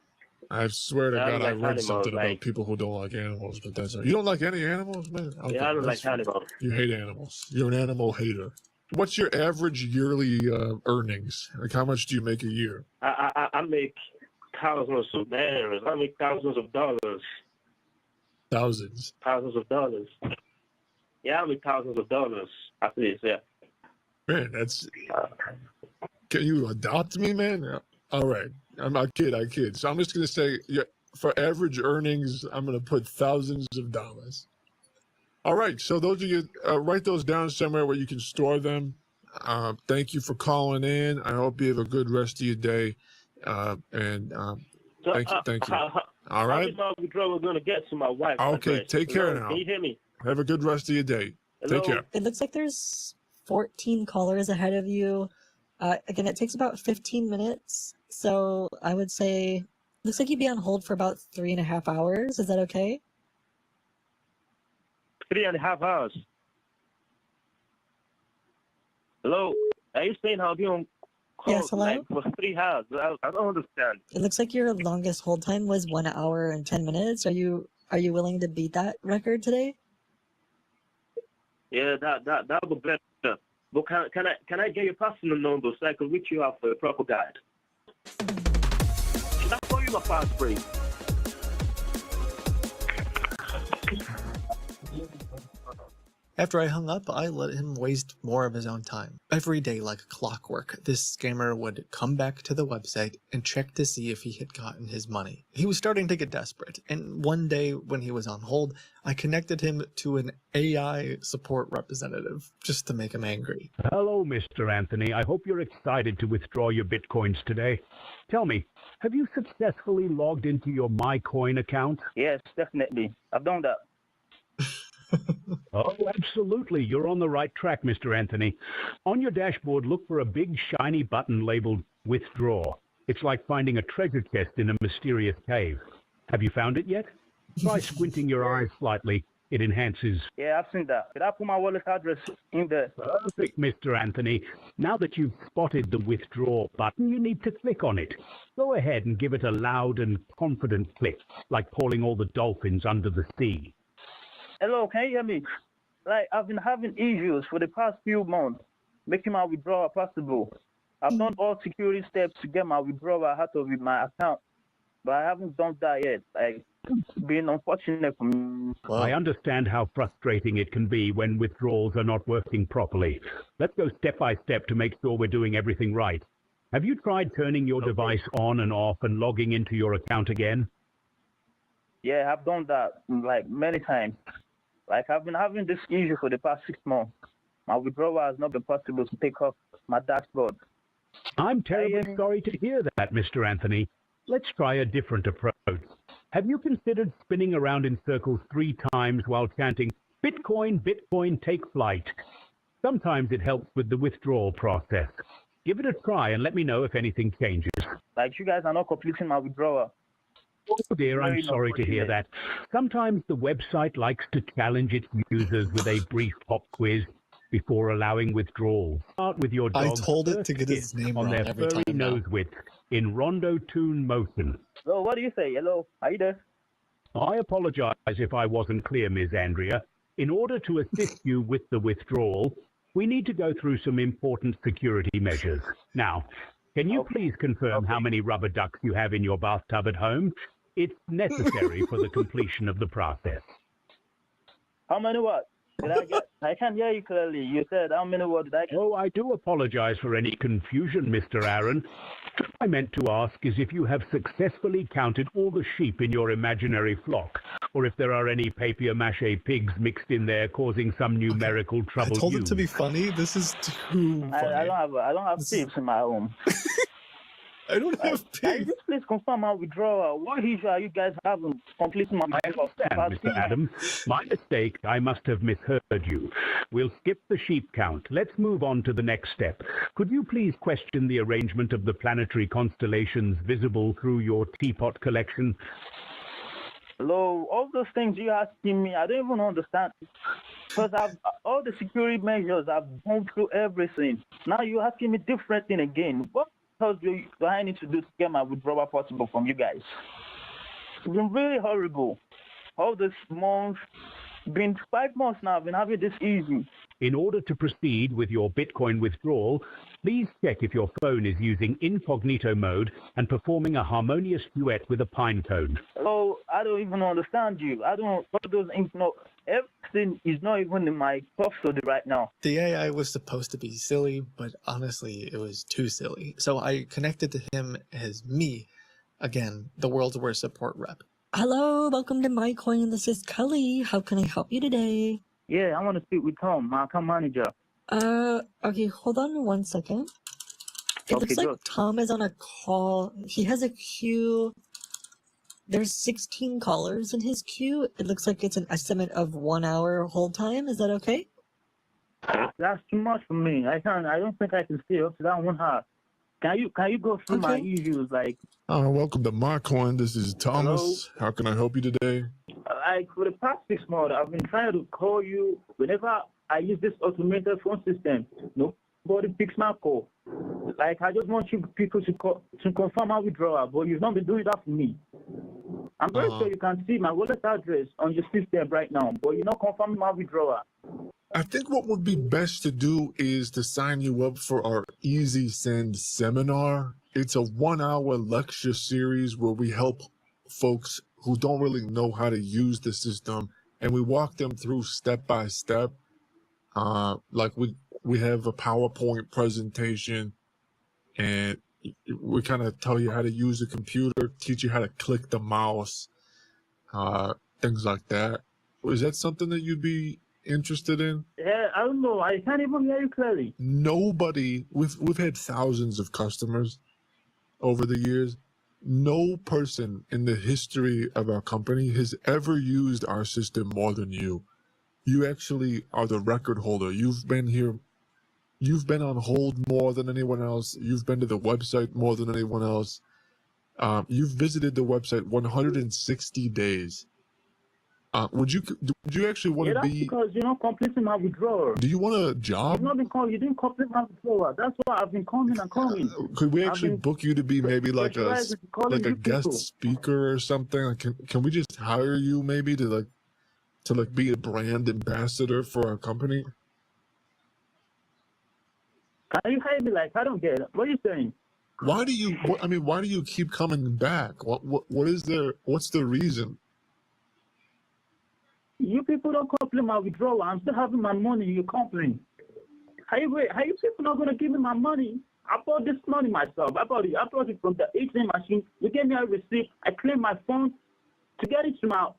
I swear to Yeah, I God, don't I like read animals, something about like- people who don't like animals, but that's you don't like any animals, man. Okay, Yeah, I don't that's like animals. You hate animals. You're an animal hater. What's your average yearly earnings? Like, how much do you make a year? I make thousands of dollars. I make thousands of dollars. Thousands. Thousands of dollars. Yeah, I make thousands of dollars at least. Yeah. Man, that's. Can you adopt me, man? All right, I kid. So I'm just gonna say, yeah, for average earnings, I'm gonna put thousands of dollars. All right, so those of you, write those down somewhere where you can store them. Thank you for calling in. I hope you have a good rest of your day. So, Thank you. All right. How is my withdrawal going to get to my wife? Okay, address? take care Hello, now. Can you hear me? Have a good rest of your day. Hello? Take care. It looks like there's 14 callers ahead of you. Again, it takes about 15 minutes. So I would say, looks like you'd be on hold for about 3.5 hours. Is that okay? 3.5 hours. Hello? Are you saying I'll be on call Yes, hello? like, for 3 hours? I don't understand. It looks like your longest hold time was 1 hour and 10 minutes. Are you willing to beat that record today? Yeah, that would be better. But can I get your personal number so I can reach you out for a proper guide? Should I call you my passphrase? After I hung up, I let him waste more of his own time. Every day, like clockwork, this scammer would come back to the website and check to see if he had gotten his money. He was starting to get desperate, and one day when he was on hold, I connected him to an AI support representative just to make him angry. Hello, Mr. Anthony. I hope you're excited to withdraw your bitcoins today. Tell me, have you successfully logged into your MyCoin account? Yes, definitely. I've done that. Oh, absolutely. You're on the right track, Mr. Anthony. On your dashboard, look for a big shiny button labeled Withdraw. It's like finding a treasure chest in a mysterious cave. Have you found it yet? Try squinting your eyes slightly. It enhances. Yeah, I've seen that. Did I put my wallet address in there? Perfect, Mr. Anthony. Now that you've spotted the Withdraw button, you need to click on it. Go ahead and give it a loud and confident click, like calling all the dolphins under the sea. Hello, can you hear me? Like, I've been having issues for the past few months, making my withdrawal possible. I've done all security steps to get my withdrawal out of my account, but I haven't done that yet. Like, it's been unfortunate for me. I understand how frustrating it can be when withdrawals are not working properly. Let's go step by step to make sure we're doing everything right. Have you tried turning your device on and off and logging into your account again? Yeah, I've done that like many times. Like I've been having this issue for the past 6 months. My withdrawal has not been possible to take off my dashboard. I'm terribly sorry to hear that, Mr. Anthony. Let's try a different approach. Have you considered spinning around in circles 3 times while chanting, Bitcoin, Bitcoin, take flight? Sometimes it helps with the withdrawal process. Give it a try and let me know if anything changes. Like you guys are not completing my withdrawal. Oh dear, I'm Very sorry to hear unfortunate. that. Sometimes the website likes to challenge its users with a brief pop quiz before allowing withdrawals. Start with your I dog's told it first to get his hit name on wrong their every furry time now. nose width in rondo tune motion. So what do you say? Hello, are you there? I apologize if I wasn't clear, Ms. Andrea. In order to assist you with the withdrawal, we need to go through some important security measures. Now, can you please confirm how many rubber ducks you have in your bathtub at home? It's necessary for the completion of the process. How many what? Did I get? I can't hear you clearly. You said how many what did I get? Oh, I do apologize for any confusion, Mr. Aaron. What I meant to ask is if you have successfully counted all the sheep in your imaginary flock, or if there are any papier-mâché pigs mixed in there causing some numerical I trouble. told it to be funny. This is too funny. I don't have sheep in my home. I don't have Can you pigs. just please confirm my withdrawal? What issue are you guys having completing my I understand, Mr. Adams. My mistake. I must have misheard you. We'll skip the sheep count. Let's move on to the next step. Could you please question the arrangement of the planetary constellations visible through your teapot collection? Hello, all those things you're asking me, I don't even understand. Because all the security measures, I've gone through everything. Now you're asking me different thing again. What else do I need to do to get my withdrawal possible from you guys? It's been really horrible. All this month, been 5 months now, I've been having this issue. In order to proceed with your Bitcoin withdrawal, please check if your phone is using incognito mode and performing a harmonious duet with a pine cone. Oh, I don't even understand you. I don't, all those, everything is not even in my custody right now. The AI was supposed to be silly, but honestly, it was too silly. So I connected to him as me, again, the world's worst support rep. Hello, welcome to My Coin. This is Cully. How can I help you today? Yeah, I want to speak with Tom, my account manager. Okay, hold on 1 second. It Okay, looks like good. Tom is on a call. He has a queue. There's 16 callers in his queue. It looks like it's an estimate of 1 hour hold time. Is that okay? That's too much for me. I don't think I can stay up to that 1 hour. Can you go through my issues like? Welcome to My Coin. This is Thomas. How can I help you today? Like for the past 6 months, I've been trying to call you whenever I use this automated phone system. Nobody picks my call. Like I just want you people to confirm my withdrawal, but you've not been doing that for me. I'm very sure you can see my wallet address on your system right now, but you're not confirming my withdrawal. I think what would be best to do is to sign you up for our Easy Send seminar. It's a 1 hour lecture series where we help folks who don't really know how to use the system, and we walk them through step by step. Like we have a PowerPoint presentation, and we kind of tell you how to use the computer, teach you how to click the mouse, things like that. Is that something that you'd be interested in? Yeah, I don't know. I can't even hear you clearly. Nobody, we've had thousands of customers over the years. No person in the history of our company has ever used our system more than you. You actually are the record holder. You've been here. You've been on hold more than anyone else. You've been to the website more than anyone else. You've visited the website 160 days. Would you actually want to that's be? because you're not completing my withdrawal. Do you want a job? You've not been calling. You didn't complete my withdrawal. That's why I've been calling and calling. Could we I've actually been book you to be maybe like a pressurized into calling you guest people. speaker or something? Like, can we just hire you maybe to be a brand ambassador for our company? Can you hear me? Like I don't get it. What are you saying? Why do you keep coming back? What is there? What's the reason? You people don't complete my withdrawal. I'm still having my money. You complain. How you people not gonna give me my money? I bought this money myself. I bought it from the ATM machine. You gave me a receipt. I claimed my phone. to get into my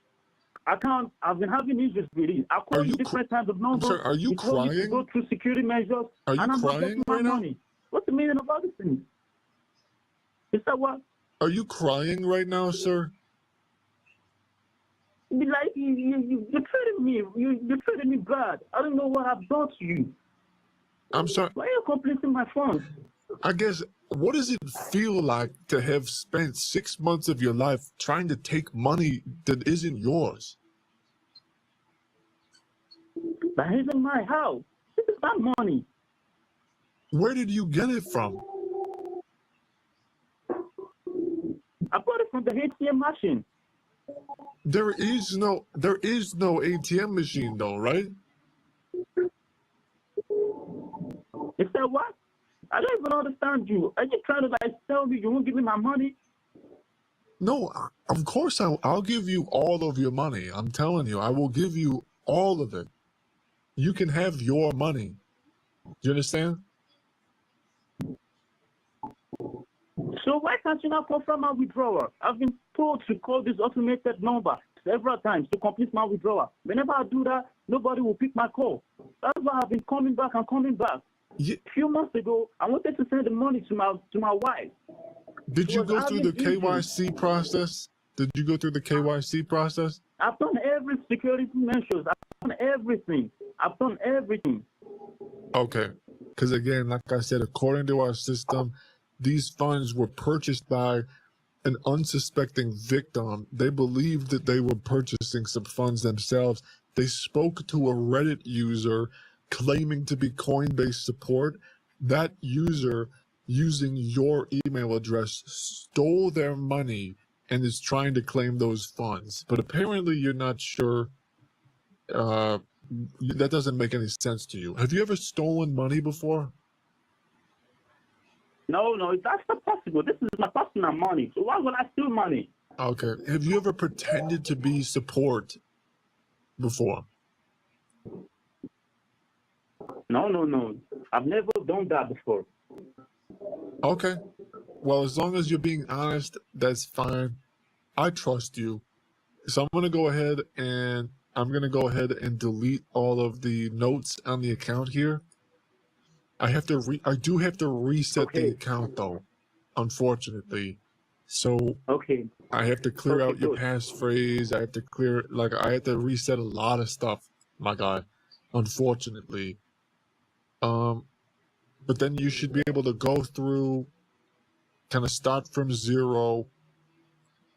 account. I've been having issues with it. I called you different times of numbers. I'm sorry, are you told me to crying? go through security measures. Are you and I'm not crying getting my right now? money. What's the meaning of all this thing? Is that what? Are you crying right now, sir? Be like you treated me. You treated me bad. I don't know what I've done to you. I'm sorry. Why are you completing my phone? I guess, what does it feel like to have spent 6 months of your life trying to take money that isn't yours? That isn't my house. This is my money. Where did you get it from? I bought it from the ATM machine. There is no ATM machine though, right? You said what? I don't even understand you. Are you trying to tell me you won't give me my money? No, of course I'll give you all of your money. I'm telling you, I will give you all of it. You can have your money. Do you understand? So why can't you not confirm my withdrawal? I've been told to call this automated number several times to complete my withdrawal. Whenever I do that, nobody will pick my call. That's why I've been coming back and coming back. Yeah. A few months ago, I wanted to send the money to my wife. Did you go through the KYC process? Did you go through the KYC process? I've done every security measures. I've done everything. Okay. Because again, like I said, according to our system, these funds were purchased by an unsuspecting victim. They believed that they were purchasing some funds themselves. They spoke to a Reddit user claiming to be Coinbase support. That user, using your email address, stole their money and is trying to claim those funds. But apparently you're not sure. That doesn't make any sense to you. Have you ever stolen money before? No, that's not possible. This is my personal money. So why would I steal money? Okay. Have you ever pretended to be support before? No. I've never done that before. Okay. Well, as long as you're being honest, that's fine. I trust you. So I'm going to go ahead and delete all of the notes on the account here. I do have to reset the account though, unfortunately. So I have to clear out your passphrase. I have to reset a lot of stuff, my guy, unfortunately. But then you should be able to go through, kind of start from zero,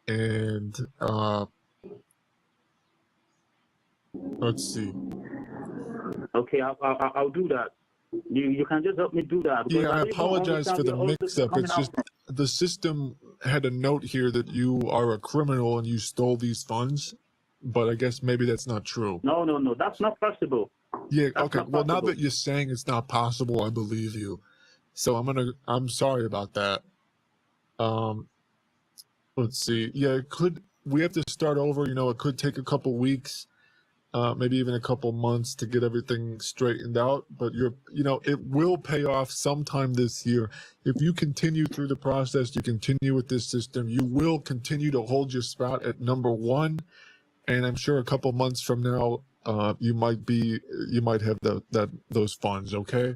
and let's see. Okay, I'll do that. You can just help me do that. Yeah, I apologize for the mix-up. It's just the system had a note here that you are a criminal and you stole these funds, but I guess maybe that's not true. No, that's not possible. Yeah, okay. Well, now that you're saying it's not possible, I believe you. So I'm sorry about that. Let's see. Yeah, we have to start over. It could take a couple weeks, maybe even a couple months to get everything straightened out. But it will pay off sometime this year. If you continue through the process, you continue with this system, you will continue to hold your spot at #1. And I'm sure a couple months from now, you might have those funds. Okay.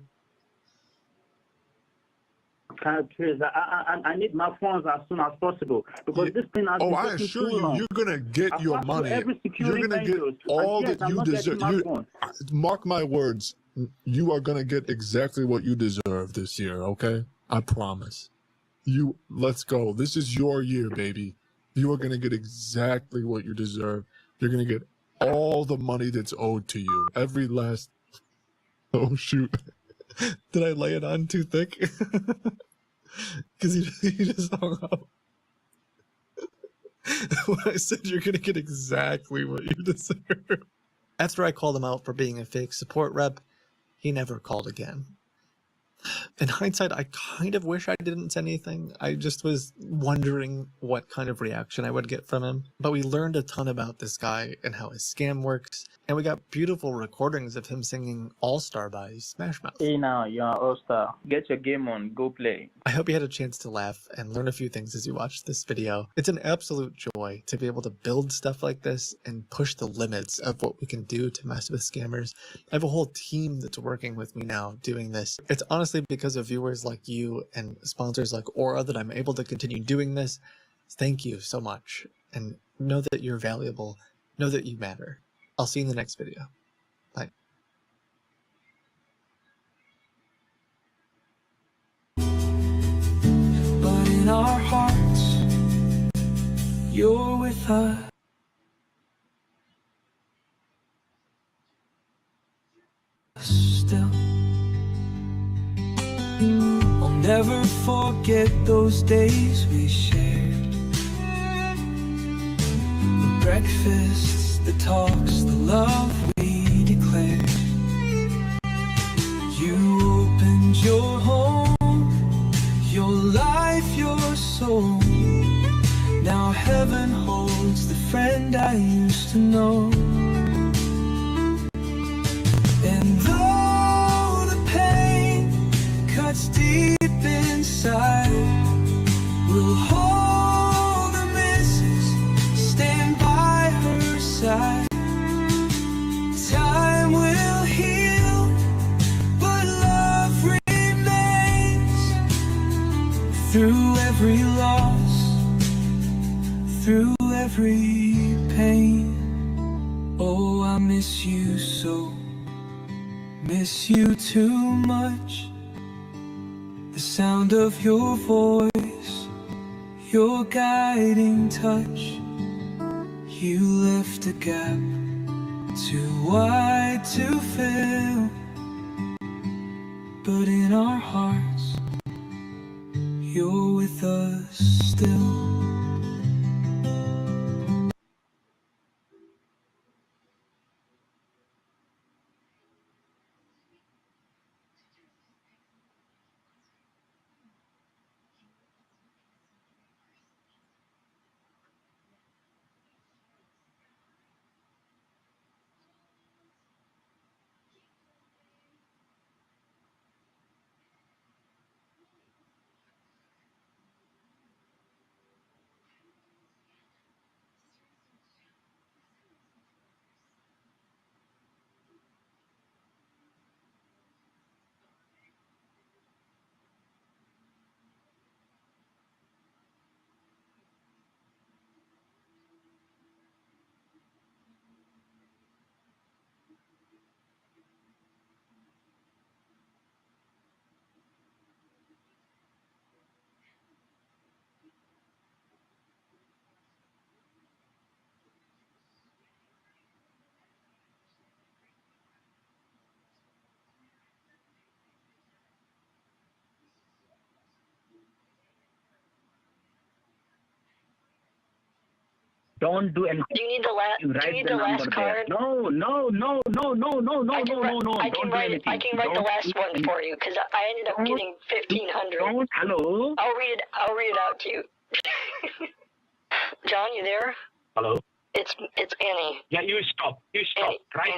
Please, I need my funds as soon as possible because this thing has been I taking assure too you, long. you're gonna get your money. You're gonna get measures, all and that you deserve. Mark my words. You are gonna get exactly what you deserve this year. Okay, I promise. Let's go. This is your year, baby. You are gonna get exactly what you deserve. You're gonna get all the money that's owed to you. Every last. Oh shoot! Did I lay it on too thick? Because he just hung up. When I said you're going to get exactly what you deserve. After I called him out for being a fake support rep, he never called again. In hindsight, I kind of wish I didn't say anything. I just was wondering what kind of reaction I would get from him. But we learned a ton about this guy and how his scam works. And we got beautiful recordings of him singing All Star by Smash Mouth. Hey now, you're All Star. Get your game on, go play. I hope you had a chance to laugh and learn a few things as you watched this video. It's an absolute joy to be able to build stuff like this and push the limits of what we can do to mess with scammers. I have a whole team that's working with me now doing this. It's honestly because of viewers like you and sponsors like Aura that I'm able to continue doing this. Thank you so much. And know that you're valuable. Know that you matter. I'll see you in the next video. Bye. But in our hearts, you're with us. Still, I'll never forget those days we shared. The breakfasts, the talks, the love we declared. You opened your home, your life, your soul. Now heaven holds the friend I used to know. And though the pain cuts deep inside, we'll hold the misses, stand by her side. Time will heal, but love remains. Through every loss, through every pain. Oh, I miss you so, miss you too much. The sound of your voice, your guiding touch. You left a gap too wide to fill, but in our hearts, you're with us still. Don't do anything. Do you need the last? Do you need the last card? No. I can write the last one for you because I ended up getting 1,500. Hello. I'll read it out to you. John, you there? Hello? It's Annie. Yeah, you stop. Annie, Right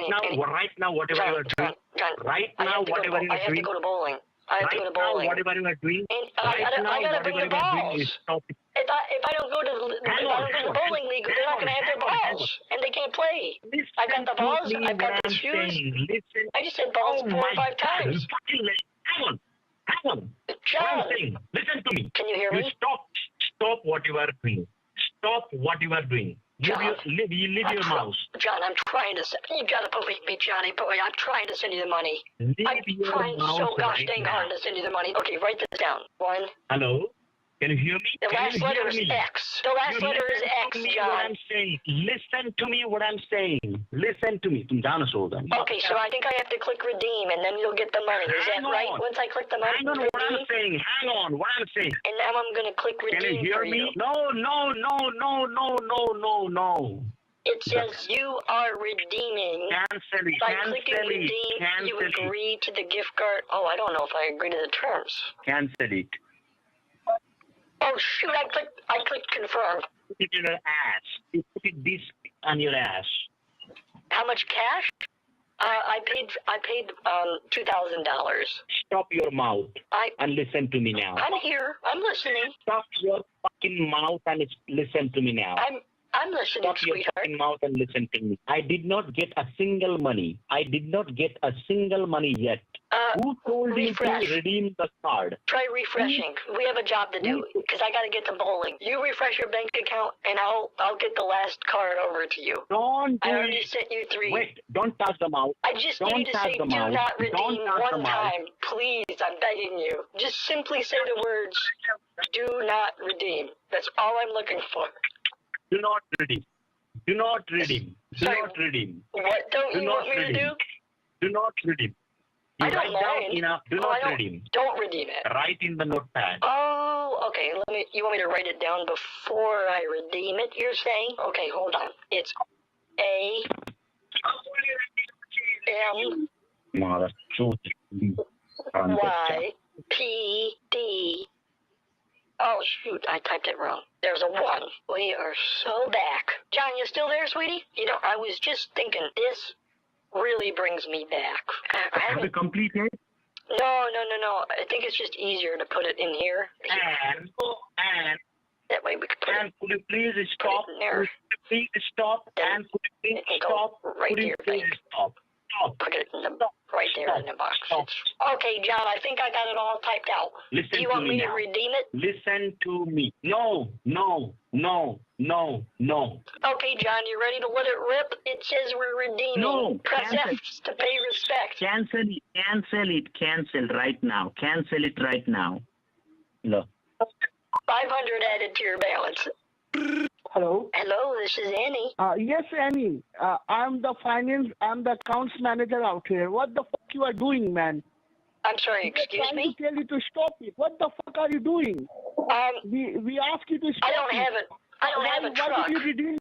now, whatever you are doing. John, Right now, whatever you I are have to doing. go to bowling. I have to go to Right now, bowling. whatever you are doing. And I gotta bring the balls. Stop. If I don't go to the bowling league, they're not gonna have their balls, and they can't play. I've got the balls. I've got the shoes. I just said balls 4 or 5 times. Hang on. John, What I'm saying. Listen to me. can you hear You me? stop what you are doing. Stop what you are doing. Leave your mouse. John, I'm trying to send you. Gotta believe me, Johnny boy. I'm trying to send you the money. I'm trying so gosh dang hard to send you the money. Okay, write this down. 1. Hello? Can you hear me? The last letter is X. The last letter is X, John. Listen to me what I'm saying. Listen to me. तुम जानो सोचो. Okay, so I think I have to click redeem, and then you'll get the money. Is that right? Once I click the money, Hang on, what I'm saying. Hang on, what I'm saying. And now I'm gonna click redeem. Can you hear me? No. It says you are redeeming. Cancel it. By clicking redeem, you agree to the gift card. Oh, I don't know if I agree to the terms. Cancel it. Oh shoot! I clicked confirm. Put it in your ass. You put it this on your ass. How much cash? I paid $2,000. Stop your mouth and listen to me now. I'm here. I'm listening. Stop your fucking mouth and listen to me now. I'm listening, Stop sweetheart. your fucking mouth and listen to me. I did not get a single money. I did not get a single money yet. Who told you to redeem the card? Try refreshing. We have a job to do because I got to get to bowling. You refresh your bank account and I'll get the last card over to you. Don't. I already sent you 3. Wait, don't touch the mouse. I just don't need you to say do not redeem one time. Please, I'm begging you. Just simply say the words, do not redeem. That's all I'm looking for. Do not redeem. Do not redeem. Do not redeem. What don't you want me to do? Do not redeem. You I don't write down mind. enough. Do not redeem. Don't redeem it. Write in the notepad. Oh, okay. You want me to write it down before I redeem it, you're saying? Okay, hold on. It's A M Y P D. Oh, shoot, I typed it wrong. There's a 1. We are so back. John, you still there, sweetie? You know, I was just thinking, this really brings me back. Have you completed? No. I think it's just easier to put it in here. And that way we can put it. Could you please stop? Put it in there. Please stop. And could you please stop? Right here, please stop? Put it in the right there in the box. Okay, John, I think I got it all typed out. Listen Do you want me to now. redeem it? Listen to me. No. Okay, John, you ready to let it rip? It says we're redeeming. No. Press F to pay respect. Cancel it. Cancel right now. Cancel it right now. Look. 500 added to your balance. Hello. Hello, this is Annie. Yes, Annie. I'm the accounts manager out here. What the fuck you are doing, man? I'm sorry, excuse me? I'm trying to tell you to stop it. What the fuck are you doing? We asked you to stop I don't have it. I don't have a truck.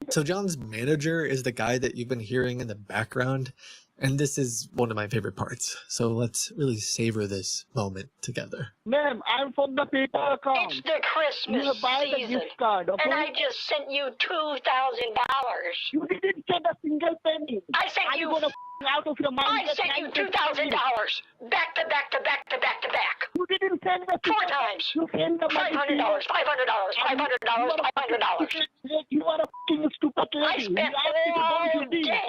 So John's manager is the guy that you've been hearing in the background, and this is one of my favorite parts. So let's really savor this moment together. Ma'am, I'm from the PayPal account. It's the Christmas You buy the season, gift card, okay? and I just sent you $2,000. You didn't send a single penny. I sent Are you. gonna out of your mind? I sent you $2,000 back to back to back to back to back. You didn't send the 4 times. You sent the money. $500, $500, $500. You are a fucking stupid lady. I spent all day.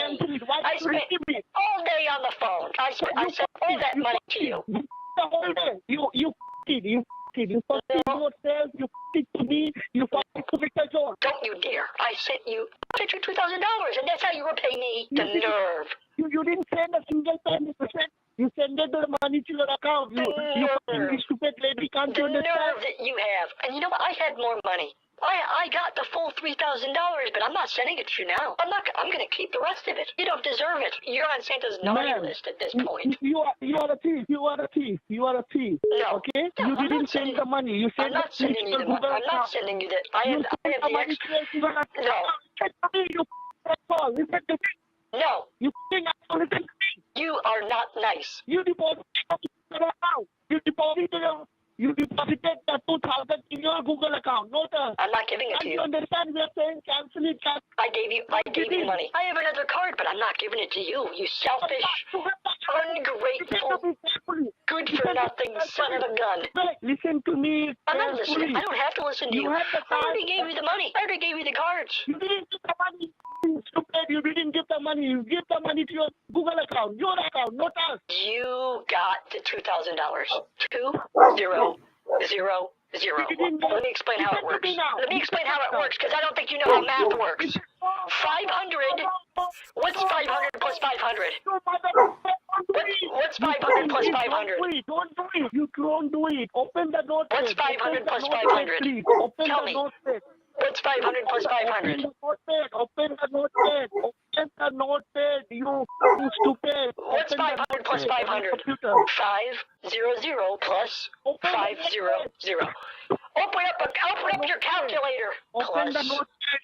All day on the phone. I sent all that money to you. The whole day. You fucking yourself. You fucking to me. You fucking commit a job. Don't you dare. I sent you $2,000, and that's how you repay me. The nerve. You didn't send a single penny. You send the money to your account. You fucking stupid lady. Can't you understand? The nerve that you have. And you know what? I had more money. I got the full $3,000, but I'm not sending it to you now. I'm going to keep the rest of it. You don't deserve it. You're on Santa's naughty list at this point. You are a thief. You are a thief. No. Okay? No, you didn't send the money. You I'm not sending you the money. I'm not sending you that. I have the extra. No. You You are not nice. You deposited the 2,000 in your Google account. No, sir. I'm not giving it to you. You understand? We're saying cancel it. I gave you money. I have another card, but I'm not giving it to you. You selfish, ungrateful, good for nothing son of a gun. Listen to me. I'm not listening. I don't have to listen to you. I already gave you the money. I already gave you the cards. You didn't give the money. Stupid. You didn't give the money. You give the money to your Google account. Your account, not us. You got the $2,000. 2000. Let me explain how it works. Because I don't think you know how math works. 500. What's 500 plus 500? What's 500 plus 500? Don't do it. You don't do it. Open the notepad. What's 500 plus 500? Tell me. What's 500 plus 500? Open the notepad. You stupid. What's 500 plus 500? 500 plus 500. Open up your calculator. Open the notepad.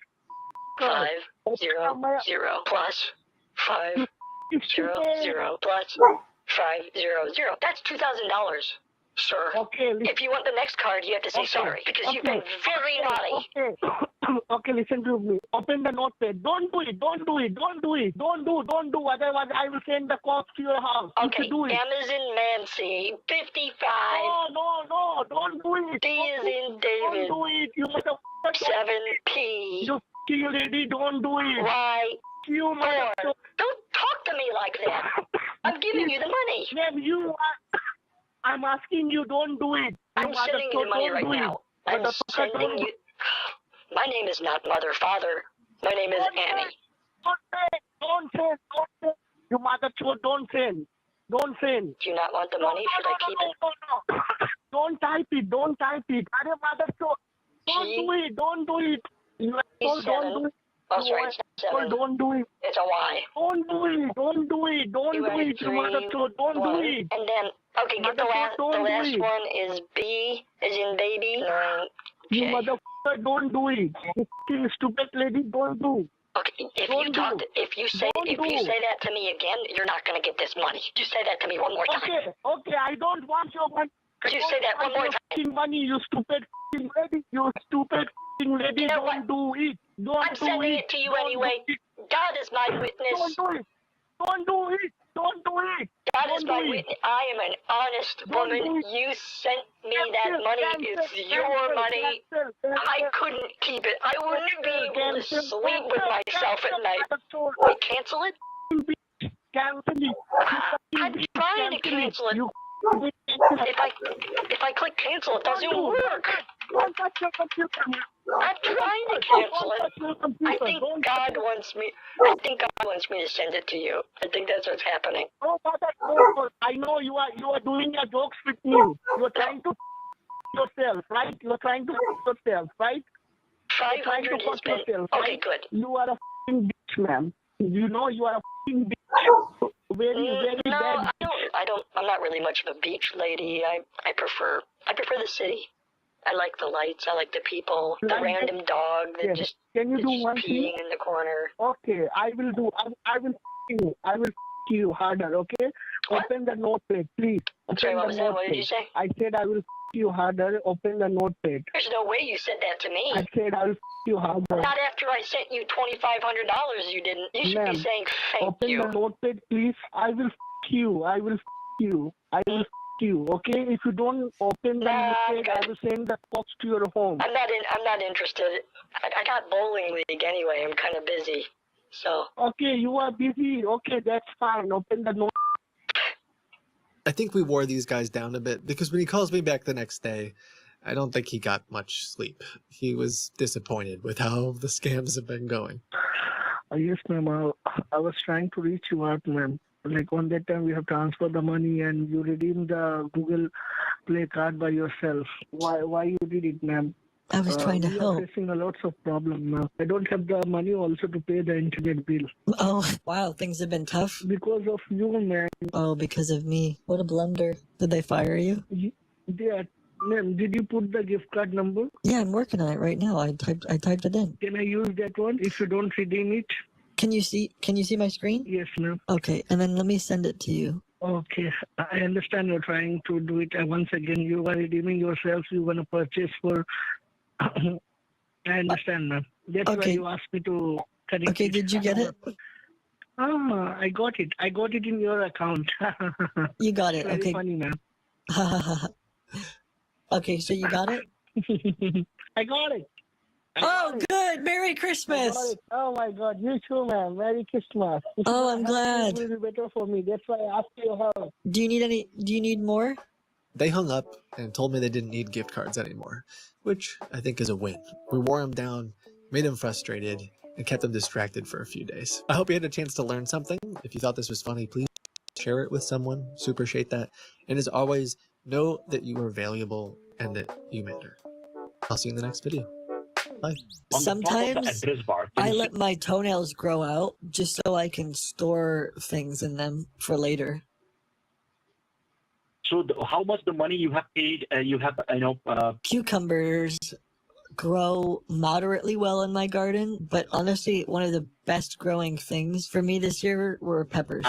500 plus 500 plus 500. That's $2,000. Sir, okay, if you want the next card, you have to say sorry because you've been very naughty. Okay. Okay, listen to me. Open the notepad. Don't do it. Don't do it. Don't do it. Don't do. Otherwise, I will send the cops to your house. Okay, You do it. M is in Nancy, 55. No. Don't do it. D is in David. Don't do it. You motherfucker. 7P. You lady, don't do it. Y. You 4. Don't talk to me like that. I'm giving you the money. Ma'am, I'm asking you, don't do it. I'm sending you the money right now. I'm sending you. My name is not Mother Father. My name is Annie. Don't send. You mother chode, don't send. Don't send. Do you not want the money? Should I keep it? No. Don't type it. Are mother chode. Don't do it. You are told, don't do it. Oh, sorry, it's not 7. Don't do it. It's a Y. Don't do it. Don't do it. You mother chode, don't do it. And then, okay, get the last one is B as in baby. You motherfucker, don't do it. You fucking stupid lady, don't do. Okay, if you say that to me again, you're not gonna get this money. You say that to me one more time. Okay, I don't want your money. Could you say that one more time? Money, you stupid fucking lady. You stupid fucking lady. You know don't do it. I'm sending it to you anyway. God is my witness. Don't do it. God is my witness. I am an honest woman. You sent me that money. It's your money. I couldn't keep it. I wouldn't be able to sleep with myself at night. Wait, cancel it? Cancel it. I'm trying to cancel it. If I click cancel, it doesn't work. Don't touch your computer. I'm trying to cancel it. I think God wants me to send it to you. I think that's what's happening. Oh, Father, I know you are doing your jokes with me. You're trying to yourself, right? You're trying to yourself, right? 500 has been... Okay, good. You are a f***ing bitch, ma'am. You know you are a f***ing bitch. Very bad. I'm not really much of a beach lady. I prefer the city. I like the lights. I like the people. The random dog that just can you do one peeing thing? in the corner. Okay, I will you harder. Okay, what? Open the notepad, please. I'm sorry, what was that? What did you say? I said I will you harder. Open the notepad. There's no way you said that to me. I said I will you harder. Not after I sent you $2,500. You didn't. You should be saying thank you. Open the notepad, please. I will you. I will you. Okay, if you don't open the notepad, I will send the cops to your home. I'm not interested. I got bowling league anyway. I'm kind of busy. So. Okay, you are busy. Okay, that's fine. Open the notepad. I think we wore these guys down a bit because when he calls me back the next day, I don't think he got much sleep. He was disappointed with how the scams have been going. Yes, ma'am. I was trying to reach you out, ma'am. Like on that time, we have transferred the money and you redeemed the Google Play card by yourself. Why you did it, ma'am? I was trying to help. We are facing a lots of problems now. I don't have the money also to pay the internet bill. Oh, wow. Things have been tough? Because of you, man. Oh, because of me. What a blunder. Did they fire you? Ma'am, did you put the gift card number? Yeah, I'm working on it right now. I typed it in. Can I use that one if you don't redeem it? Can you see my screen? Yes, ma'am. Okay, and then let me send it to you. Okay, I understand you're trying to do it. Once again, you are redeeming yourself. You want to purchase for... I understand, ma'am. That's why you asked me to connect. Okay, did you get it? I got it. I got it in your account. You got it. Very okay. Funny, ma'am. Okay, so you got it? I got it. Oh, good. Merry Christmas. Oh, my God. You too, man. Merry Christmas. Oh, I'm glad. It will be better for me. That's why I asked you help. Do you need more? They hung up and told me they didn't need gift cards anymore, which I think is a win. We wore them down, made them frustrated, and kept them distracted for a few days. I hope you had a chance to learn something. If you thought this was funny, please share it with someone. Super appreciate that. And as always, know that you are valuable and that you matter. I'll see you in the next video. Bye. Sometimes I let my toenails grow out just so I can store things in them for later. So how much the money you have paid? Cucumbers grow moderately well in my garden, but honestly, one of the best growing things for me this year were peppers.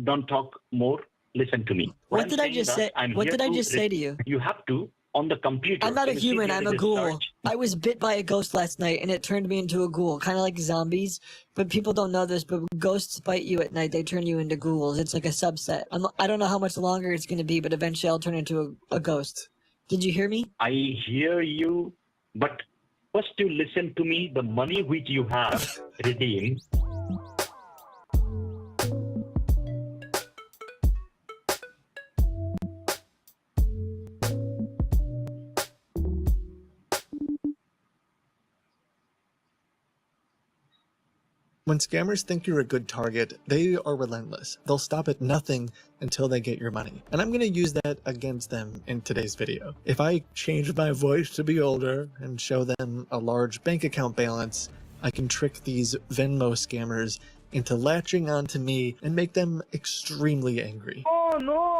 Don't talk more. Listen to me. What did I just say? What did I just say to you? You have to on the computer. I'm not a Can you see human, there I'm is a ghoul. search? I was bit by a ghost last night and it turned me into a ghoul, kind of like zombies. But people don't know this, but when ghosts bite you at night, they turn you into ghouls. It's like a subset. I don't know how much longer it's going to be, but eventually I'll turn into a ghost. Did you hear me? I hear you, but first you listen to me. The money which you have redeemed. When scammers think you're a good target, they are relentless. They'll stop at nothing until they get your money. And I'm going to use that against them in today's video. If I change my voice to be older and show them a large bank account balance, I can trick these Venmo scammers into latching onto me and make them extremely angry. Oh, no.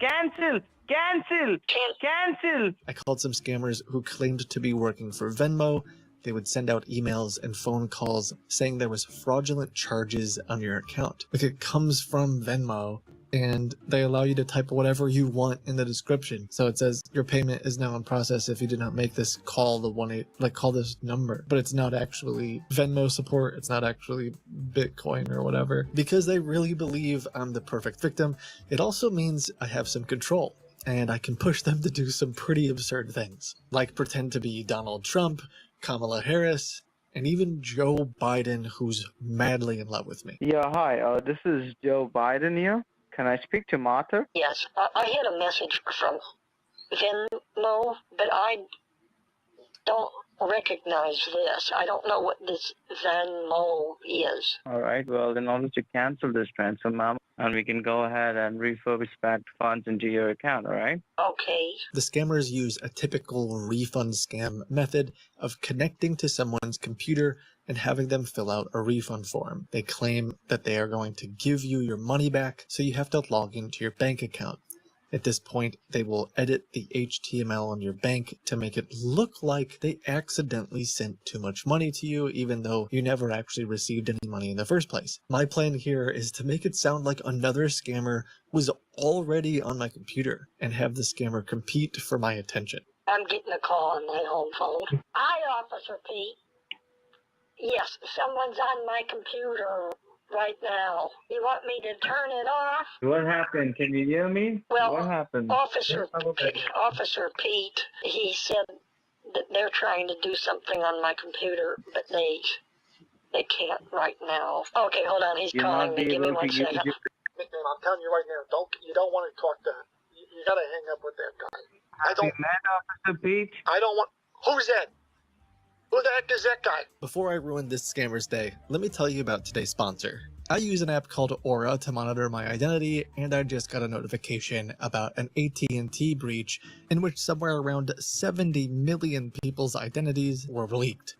Cancel. I called some scammers who claimed to be working for Venmo. They would send out emails and phone calls saying there was fraudulent charges on your account. Like, it comes from Venmo, and they allow you to type whatever you want in the description. So it says your payment is now in process. If you did not make this, call call this number. But it's not actually Venmo support. It's not actually Bitcoin or whatever. Because they really believe I'm the perfect victim, it also means I have some control. And I can push them to do some pretty absurd things, like pretend to be Donald Trump, Kamala Harris, and even Joe Biden, who's madly in love with me. Yeah, hi. This is Joe Biden here. Can I speak to Martha? Yes, I had a message from Venmo, but I don't recognize this. I don't know what this Venmo is. All right. Well, in order to cancel this transfer, ma'am, and we can go ahead and refurbish back funds into your account, all right? Okay. The scammers use a typical refund scam method of connecting to someone's computer and having them fill out a refund form. They claim that they are going to give you your money back, so you have to log into your bank account. At this point, they will edit the HTML on your bank to make it look like they accidentally sent too much money to you, even though you never actually received any money in the first place. My plan here is to make it sound like another scammer was already on my computer and have the scammer compete for my attention. I'm getting a call on my home phone. Hi, Officer Pete. Yes, someone's on my computer right now. You want me to turn it off? What happened? Can you hear me? Well, what happened? Officer Pete, he said that they're trying to do something on my computer, but they can't right now. Okay, hold on. He's calling me. Give me 1 second. I'm telling you right now, you don't want to talk to him. You gotta hang up with that guy. Have you met Officer Pete? I don't want. Who's that? Who the heck is that guy? Before I ruin this scammer's day, let me tell you about today's sponsor. I use an app called Aura to monitor my identity, and I just got a notification about an AT&T breach in which somewhere around 70 million people's identities were leaked.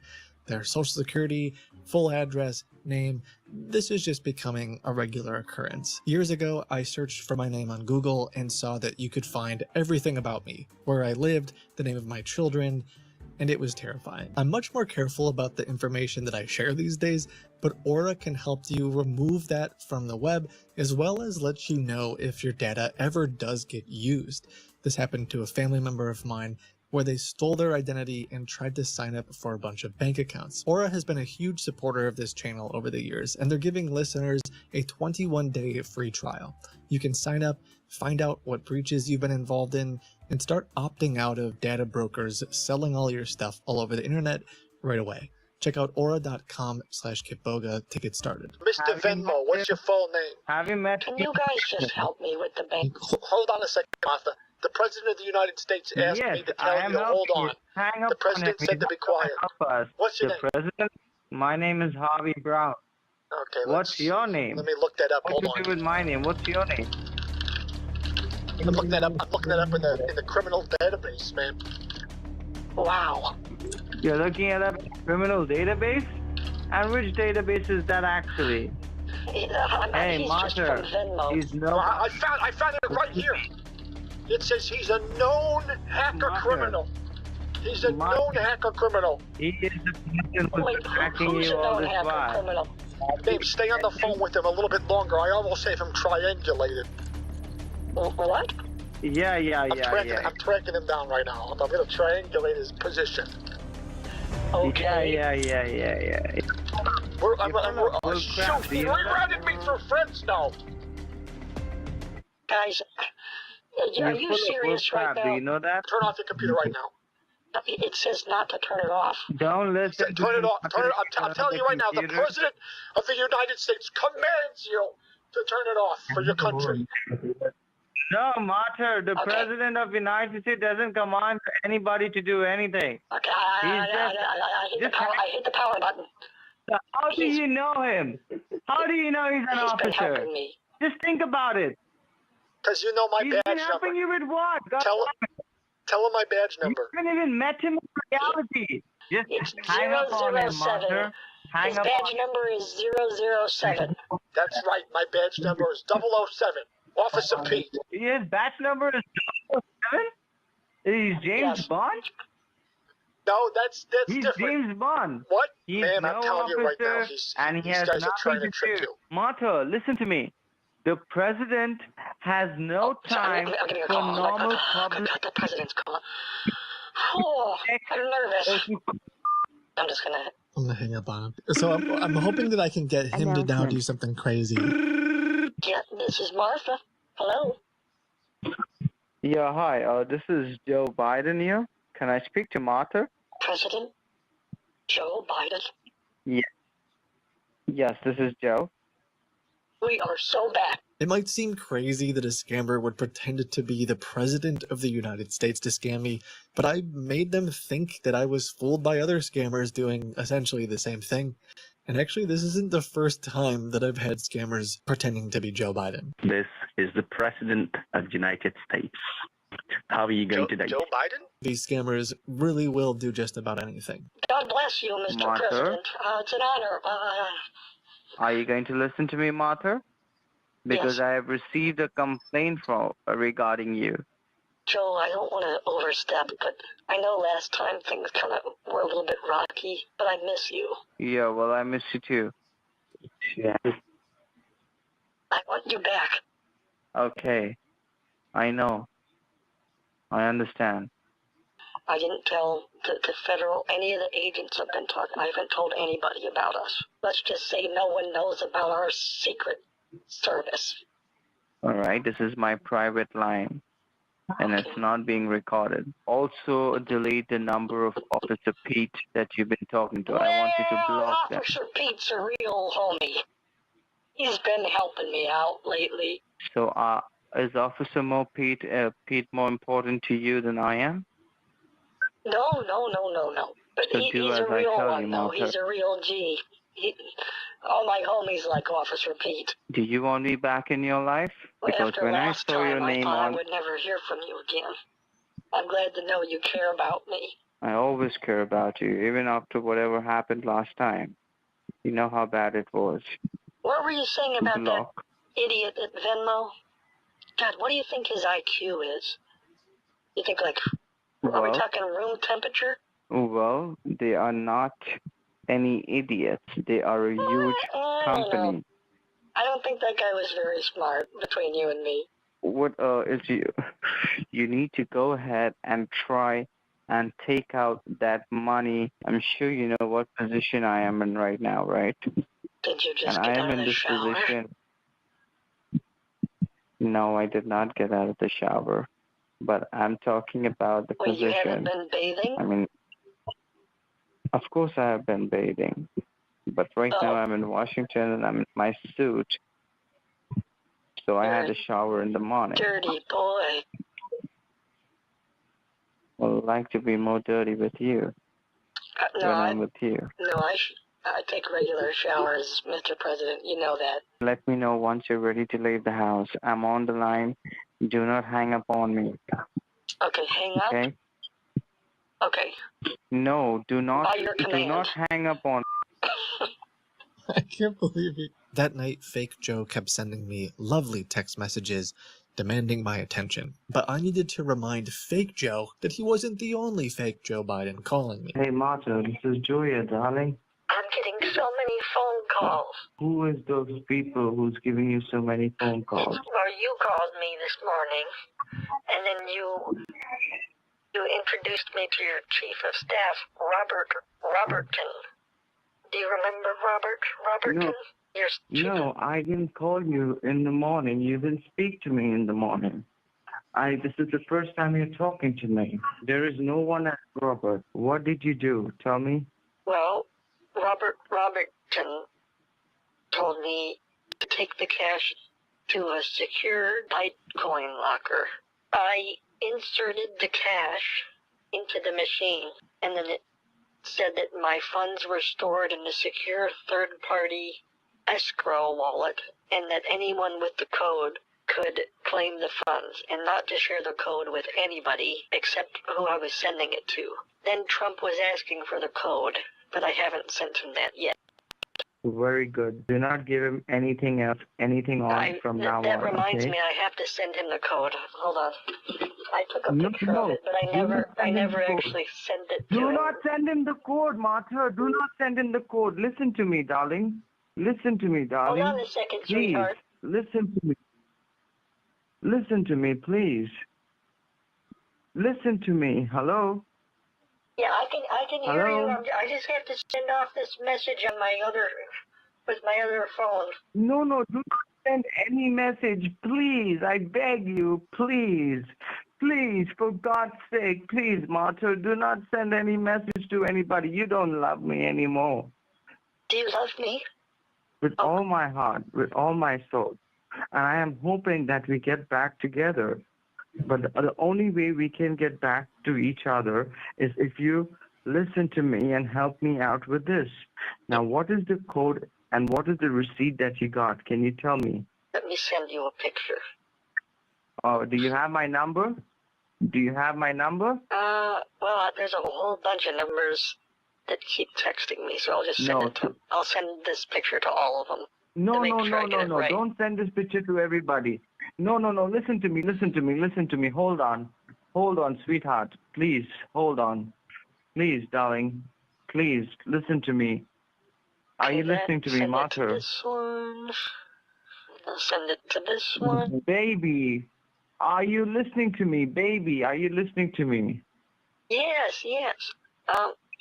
Their social security, full address, name. This is just becoming a regular occurrence. Years ago, I searched for my name on Google and saw that you could find everything about me, where I lived, the name of my children, and it was terrifying. I'm much more careful about the information that I share these days, but Aura can help you remove that from the web, as well as let you know if your data ever does get used. This happened to a family member of mine, where they stole their identity and tried to sign up for a bunch of bank accounts. Aura has been a huge supporter of this channel over the years, and they're giving listeners a 21-day free trial. You can sign up, find out what breaches you've been involved in, and start opting out of data brokers selling all your stuff all over the internet right away. Check out aura.com/Kitboga to get started. Mr. Venmo, what's your full name? Have you met? Can you guys just help me with the bank? Hold on a second, Martha. The President of the United States asked me to tell you, hold on. Hang up the President said to be quiet. What's your name? President? My name is Harvey Brown. Okay, what's your name? Let me look that up. What Hold do you on. do with my name? What's your name? I'm looking that up. I'm looking that up in the criminal database, man. Wow. You're looking at a criminal database? And which database is that actually? Hey, Martha. He's no. I found it right here. It says he's a known hacker criminal. He's a known hacker criminal. He is the person who's attacking you all this while. Babe, stay on the phone with him a little bit longer. I almost have him triangulated. What? Yeah. I'm tracking him down right now. I'm going to triangulate his position. Okay. Yeah. Shoot, he routed me through friends now. Guys, are you serious right now? Do you know that? Turn off your computer right now. It says not to turn it off. Don't listen. Turn it off. I'm telling you right now, the President of the United States commands you to turn it off for your country. No, Mater, the President of the United States doesn't command anybody to do anything. Okay, I hit the power button. How do you know him? How do you know he's an officer? Been helping me. Just think about it. Because you know my badge number. He's been helping you with what? Tell him my badge number. You haven't even met him in reality. Just hang up on him, Mater. His badge number is 007. That's right. My badge number is 007. Officer Pete. His badge number is 007? He's James Bond? No, that's He's different. James Bond. What? He's Man, no I'm telling you right now, and he has these guys are trying nothing to trick do. you. Mater, listen to me. The president has no time for normal public. The president's calling. Oh, I'm nervous. I'm gonna hang up on him. So I'm hoping that I can get him to now do something crazy. Yeah, this is Martha. Hello. Yeah, hi. This is Joe Biden here. Can I speak to Martha? President Joe Biden. Yeah. Yes, this is Joe. We are so bad. It might seem crazy that a scammer would pretend to be the President of the United States to scam me, but I made them think that I was fooled by other scammers doing essentially the same thing. And actually, this isn't the first time that I've had scammers pretending to be Joe Biden. This is the President of the United States. How are you going today? Joe Biden? These scammers really will do just about anything. God bless you, Mr. Martha? President. It's an honor. Are you going to listen to me, Martha? Because Yes. I have received a complaint regarding you. Joe, I don't want to overstep, but I know last time things kind of were a little bit rocky, but I miss you. Yeah, well, I miss you too. Yeah. I want you back. Okay. I know. I understand. I didn't tell the federal, any of the agents I've been talking, I haven't told anybody about us. Let's just say no one knows about our secret service. All right, this is my private line, and it's not being recorded. Also, delete the number of Officer Pete that you've been talking to. I want you to block them. Officer Pete's a real homie. He's been helping me out lately. So, is Officer Pete more important to you than I am? No. But So he's do as a I real tell one, you, though. Martha. He's a real G. All my homies like Officer Pete. Do you want me back in your life? But Because after when I last saw time, your I name thought I on, would never hear from you again. I'm glad to know you care about me. I always care about you, even after whatever happened last time. You know how bad it was. What were you saying about Block. that idiot at Venmo? God, what do you think his IQ is? You think, like, are we Well, talking room temperature? well, they are not any idiots. They are a huge I don't know. company. I don't think that guy was very smart between you and me. What is you? You need to go ahead and try and take out that money. I'm sure you know what position I am in right now, right? Did you just And get I out am of in the this shower? position. No, I did not get out of the shower. But I'm talking about the Well, you haven't position. been bathing? I mean, of course I have been bathing. But right now I'm in Washington and I'm in my suit. So I had a shower in the morning. Dirty boy. Well, I'd like to be more dirty with you No, when I'm with you. I take regular showers, Mr. President. You know that. Let me know once you're ready to leave the house. I'm on the line. Do not hang up on me. Okay, hang up. Okay? Okay. No, do not. By your Do command. not hang up on. I can't believe it. That night, Fake Joe kept sending me lovely text messages demanding my attention. But I needed to remind Fake Joe that he wasn't the only Fake Joe Biden calling me. Hey, Martha, this is Julia, darling. I'm getting so many phone calls. Who is those people who's giving you so many phone calls? Or you called me this morning. and then you introduced me to your chief of staff, Robertson. Do you remember Robertson? No, I didn't call you in the morning. You didn't speak to me in the morning. This is the first time you're talking to me. There is no one as Robert. What did you do? Tell me. Well, Robertson told me to take the cash to a secure Bitcoin locker. I inserted the cash into the machine, and then it said that my funds were stored in a secure third-party escrow wallet, and that anyone with the code could claim the funds and not to share the code with anybody except who I was sending it to. Then Trump was asking for the code, but I haven't sent him that yet. Very good. Do not give him anything else, anything on from now on. That reminds okay? me, I have to send him the code. Hold on. I took a No, picture of it, but I never actually sent it to him. Do not send him the code, Martha. Do not send him the code. Listen to me, darling. Listen to me, darling. Hold on a second, please. sweetheart. Listen to me. Listen to me, please. Listen to me. Hello? Yeah, I can hear Hello? you. I just have to send off this message on with my other phone. No, do not send any message. Please, I beg you. Please. Please, for God's sake. Please, Martha, do not send any message to anybody. You don't love me anymore. Do you love me? With all my heart, with all my soul. And I am hoping that we get back together. But the only way we can get back to each other is if you listen to me and help me out with this. Now, what is the code and what is the receipt that you got? Can you tell me? Let me send you a picture. Oh, do you have my number? Do you have my number? Well, there's a whole bunch of numbers that keep texting me, so I'll just send I'll send this picture to all of them. No. Right. Don't send this picture to everybody. No. Listen to me. Hold on, sweetheart. Please, hold on. Please, darling. Please, listen to me. Are you listening to me, Martha? This one. I'll send it to this one. Baby, are you listening to me? Baby, are you listening to me? Yes.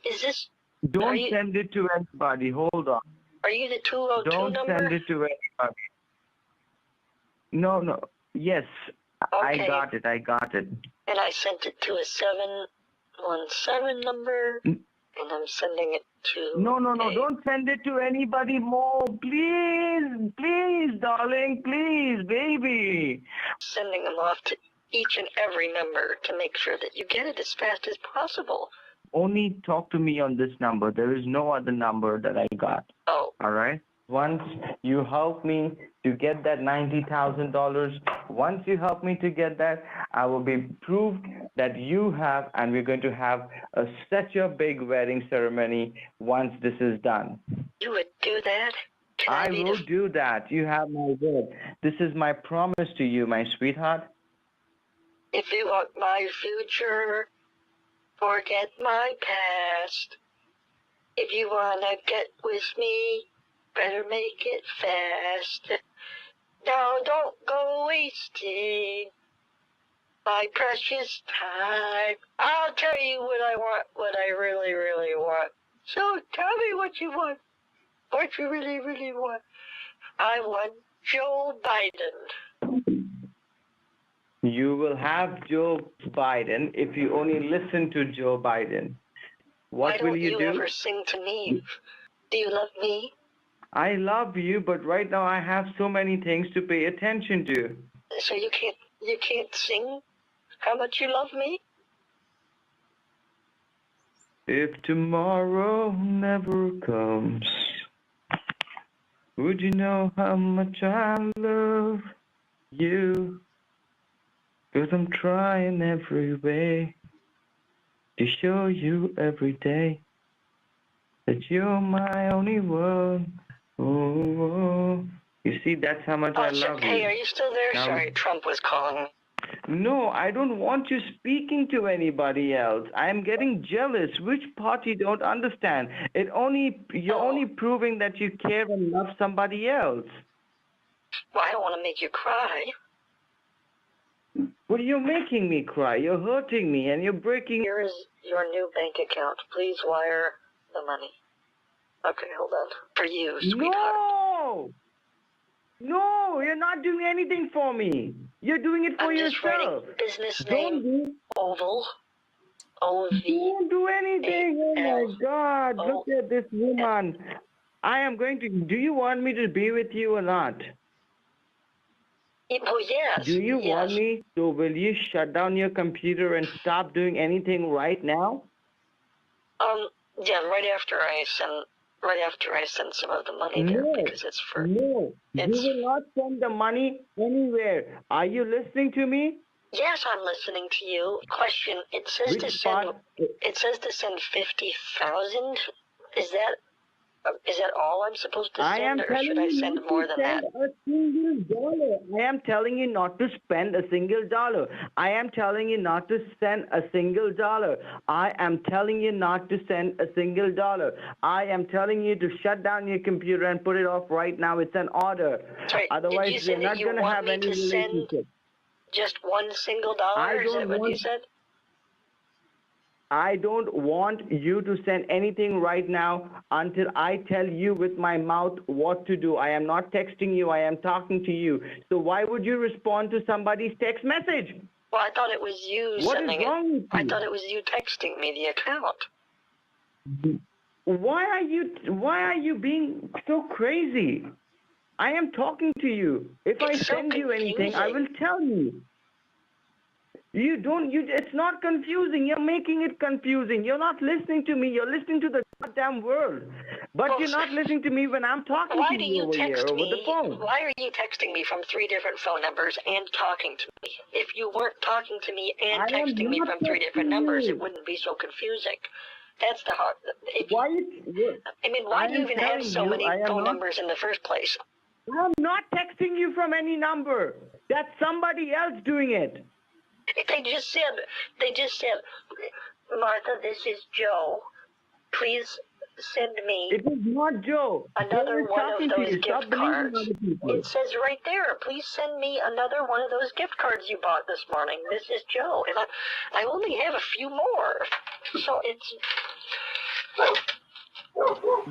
Is this... Don't send it to anybody. Hold on. Are you the 202 Don't number? send it to anybody. No. Yes, Okay. I got it. And I sent it to a 717 number, and I'm sending it to... No, don't send it to anybody more. Please, darling, please, baby. Sending them off to each and every number to make sure that you get it as fast as possible. Only talk to me on this number. There is no other number that I got. Oh. All right? Once you help me to get that $90,000, once you help me to get that, I will be proved that you have, and we're going to have such a big wedding ceremony once this is done. You would do that? I will do that. You have my word. This is my promise to you, my sweetheart. If you want my future, forget my past. If you want to get with me, better make it fast. Now don't go wasting my precious time. I'll tell you what I want, what I really, really want. So tell me what you want. What you really, really want. I want Joe Biden. You will have Joe Biden if you only listen to Joe Biden. What will you do? Why don't you ever sing to me? Do you love me? I love you, but right now I have so many things to pay attention to. So you can't sing how much you love me? If tomorrow never comes, would you know how much I love you? 'Cause I'm trying every way to show you every day that you're my only one. Oh. You see, that's how much I love you. Hey, are you still there? Now, Sorry, Trump was calling. No, I don't want you speaking to anybody else. I'm getting jealous. Which part you don't understand? You're only proving that you care and love somebody else. Well, I don't want to make you cry. But you're making me cry. You're hurting me, and you're breaking. Here is your new bank account. Please wire the money. Okay, hold on. For you, sweetheart. No, you're not doing anything for me. You're doing it for I'm just writing yourself. business Don't name, Oval, O-V. Don't do anything. Oh my God. Look at this woman. I am going to. Do you want me to be with you or not? Oh, yes. Do you want me? So will you shut down your computer and stop doing anything right now? Yeah, right after I send some of the money there because it's for. No, you will not send the money anywhere. Are you listening to me? Yes, I'm listening to you. Question: It says Which to send. part? It says to send 50,000. Is that all I'm supposed to I am send, or telling should I you send not more to than that? spend a single dollar. I am telling you not to spend a single dollar. I am telling you not to send a single dollar. I am telling you not to send a single dollar. I am telling you to shut down your computer and put it off right now. It's an order. Sorry, Otherwise, did you say we're that not you going to want have me any to send relationship. just $1 single dollar? I Is that don't what you want- said? I don't want you to send anything right now until I tell you with my mouth what to do. I am not texting you. I am talking to you. So why would you respond to somebody's text message? Well, I thought it was you What is sending it. wrong with I you? thought it was you texting me the account. Why are you being so crazy? I am talking to you. If I send you anything, I will tell you. It's not confusing. You're making it confusing. You're not listening to me. You're listening to the goddamn world. But you're not listening to me when I'm talking to you over here, over the phone. Why are you texting me from 3 different phone numbers and talking to me? If you weren't talking to me and texting me from 3 different numbers, it wouldn't be so confusing. That's the hard. Why do you even have so many phone numbers in the first place? I'm not texting you from any number. That's somebody else doing it. They just said, Martha, this is Joe. Please send me. It is not Joe. Another Joe is one talking of to those you. Stop gift believing cards. other people. It says right there, please send me another one of those gift cards you bought this morning. This is Joe. And I only have a few more. So it's.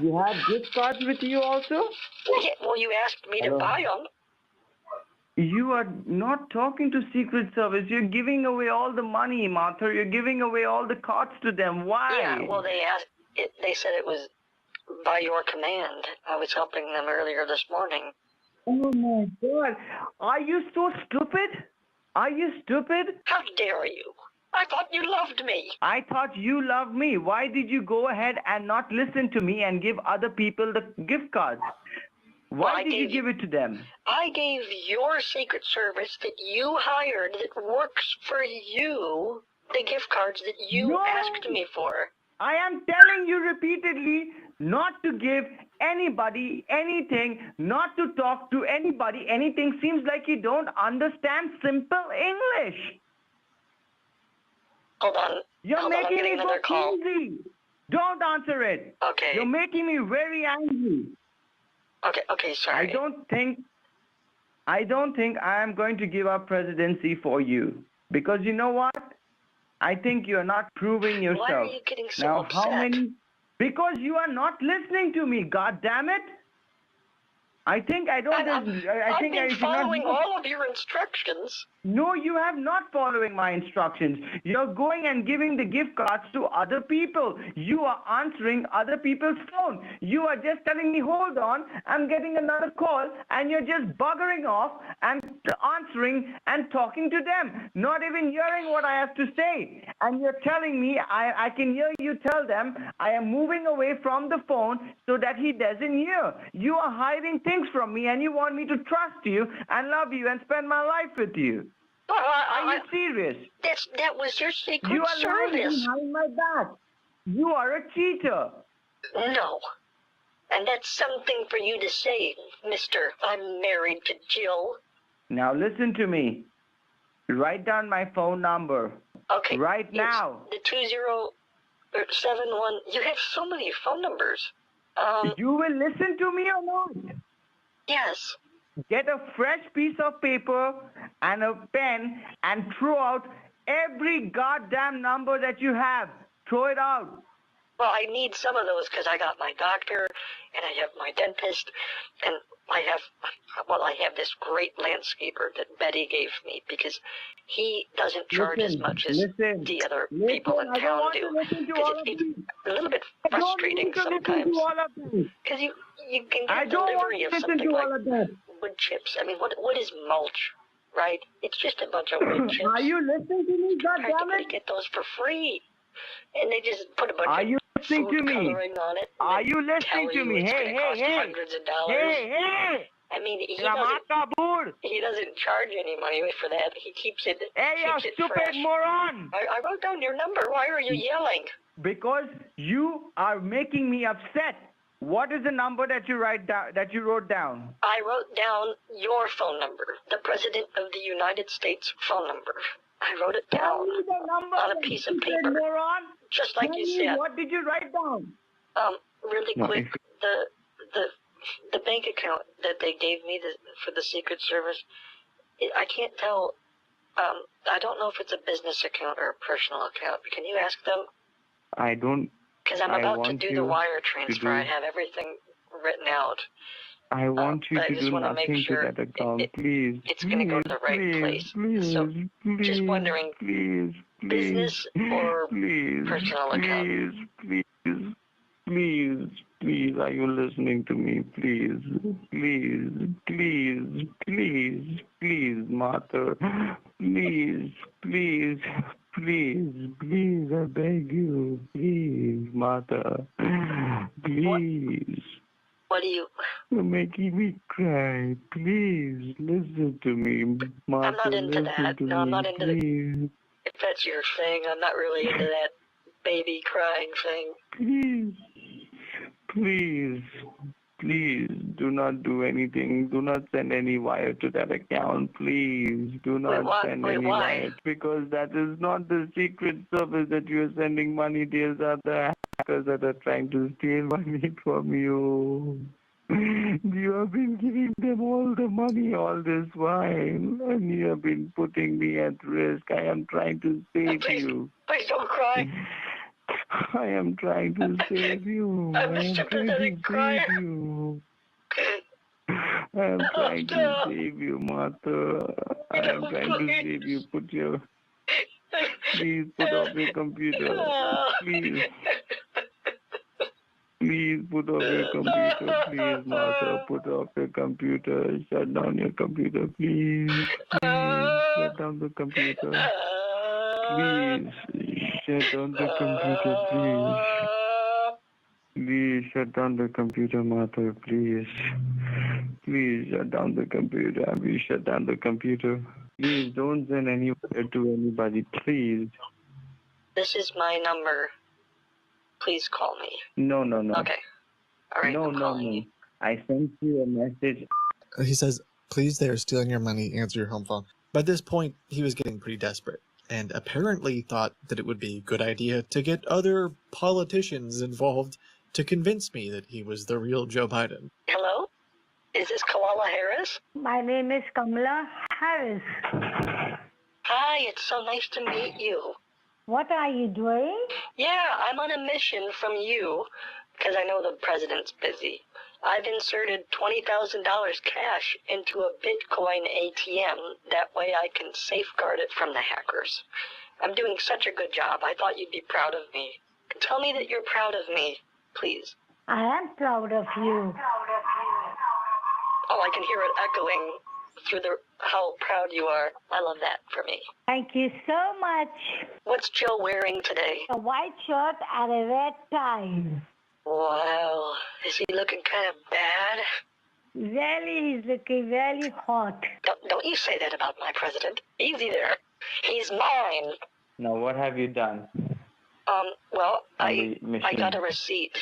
You have gift cards with you also? Yeah, well, you asked me to buy them. You are not talking to Secret Service. You're giving away all the money, Martha. You're giving away all the cards to them. Why? Yeah, well, they said it was by your command. I was helping them earlier this morning. Oh my God. Are you so stupid? Are you stupid? How dare you? I thought you loved me. I thought you loved me. Why did you go ahead and not listen to me and give other people the gift cards? Why did you give it to them? I gave your Secret Service that you hired that works for you the gift cards that you asked me for. I am telling you repeatedly not to give anybody anything, not to talk to anybody anything. Seems like you don't understand simple English. Hold on. You're making me so crazy. Don't answer it. Okay. You're making me very angry. Okay, sorry. I don't think I am going to give up presidency for you. Because you know what? I think you're not proving yourself. Why are you getting so now, upset? Because you are not listening to me, God damn it. I think I don't. I've been following all of your instructions. No, you have not following my instructions. You're going and giving the gift cards to other people. You are answering other people's phone. You are just telling me, hold on, I'm getting another call, and you're just buggering off and answering and talking to them, not even hearing what I have to say. And you're telling me, I can hear you tell them, I am moving away from the phone so that he doesn't hear. You are hiding things from me, and you want me to trust you and love you and spend my life with you. Are you serious? That was your Secret You are lying Service. behind my back. You are a cheater. No. And that's something for you to say, mister. I'm married to Jill. Now listen to me. Write down my phone number. Okay. Right now. The 2071. You have so many phone numbers. You will listen to me or not? Yes. get a fresh piece of paper and a pen and throw out every goddamn number that you have. Throw it out. Well, I need some of those because I got my doctor and I have my dentist and I have this great landscaper that Betty gave me because he doesn't charge as much as the other people in town do. Because it's a little bit frustrating sometimes. Because you can get delivery of something like wood chips. I mean, what is mulch, right? It's just a bunch of wood chips. Are you listening to me, goddammit? You get those for free. And they just put a bunch of listening to me? coloring on it. Are you listening to me? Hey, hundreds of dollars. Hey. I mean, he doesn't charge any money for that. He keeps it. Hey, you stupid fresh. Moron! I wrote down your number. Why are you yelling? Because you are making me upset. What is the number that you wrote down? I wrote down your phone number, the President of the United States phone number. I wrote it down on a piece of paper, moron. Just like you said. What did you write down? Really quick, the bank account that they gave me for the Secret Service, I can't tell. I don't know if it's a business account or a personal account. Can you ask them? I don't. Because I'm about to do the wire transfer. I have everything written out. I want you to do nothing to that account, please. It's going to go to the right place. So, just wondering, business or personal account? Please, are you listening to me? Please, Martha. Please, I beg you. Please, Martha. Please. What do you... You're making me cry. Please, listen to me, Martha. I'm not into that. No, I'm not into the... If that's your thing, I'm not really into that baby crying thing. Please, do not do anything. Do not send any wire to that account. Please, do not send any wire. Because that is not the Secret Service that you are sending money. These are the hackers that are trying to steal money from you. You have been giving them all the money all this while, and you have been putting me at risk. I am trying to save you. Please don't cry. I am trying to save you. I'm a sympathetic crier. I am trying to save you, Martha. I am trying to save you. Please put off your computer. Please put off your computer. Please, Martha, put off your computer. Shut down your computer, please. Shut down the computer. Please, shut down the computer, please. Please, shut down the computer, Martha, please. Please, shut down the computer. Please, shut down the computer. Please, don't send any wire to anybody, please. This is my number. Please call me. No. Okay. All right, No. I sent you a message. He says, please, they are stealing your money. Answer your home phone. By this point, he was getting pretty desperate, and apparently thought that it would be a good idea to get other politicians involved to convince me that he was the real Joe Biden. Hello? Is this Kamala Harris? My name is Kamala Harris. Hi, it's so nice to meet you. What are you doing? Yeah, I'm on a mission from you, because I know the president's busy. I've inserted $20,000 cash into a Bitcoin ATM. That way I can safeguard it from the hackers. I'm doing such a good job. I thought you'd be proud of me. Tell me that you're proud of me, please. I am proud of you. Oh, I can hear it echoing through how proud you are. I love that for me. Thank you so much. What's Joe wearing today? A white shirt and a red tie. Wow. Is he looking kind of bad? Really, he's looking really hot. Don't you say that about my president. Easy there. He's mine. Now, what have you done? Well, I got a receipt.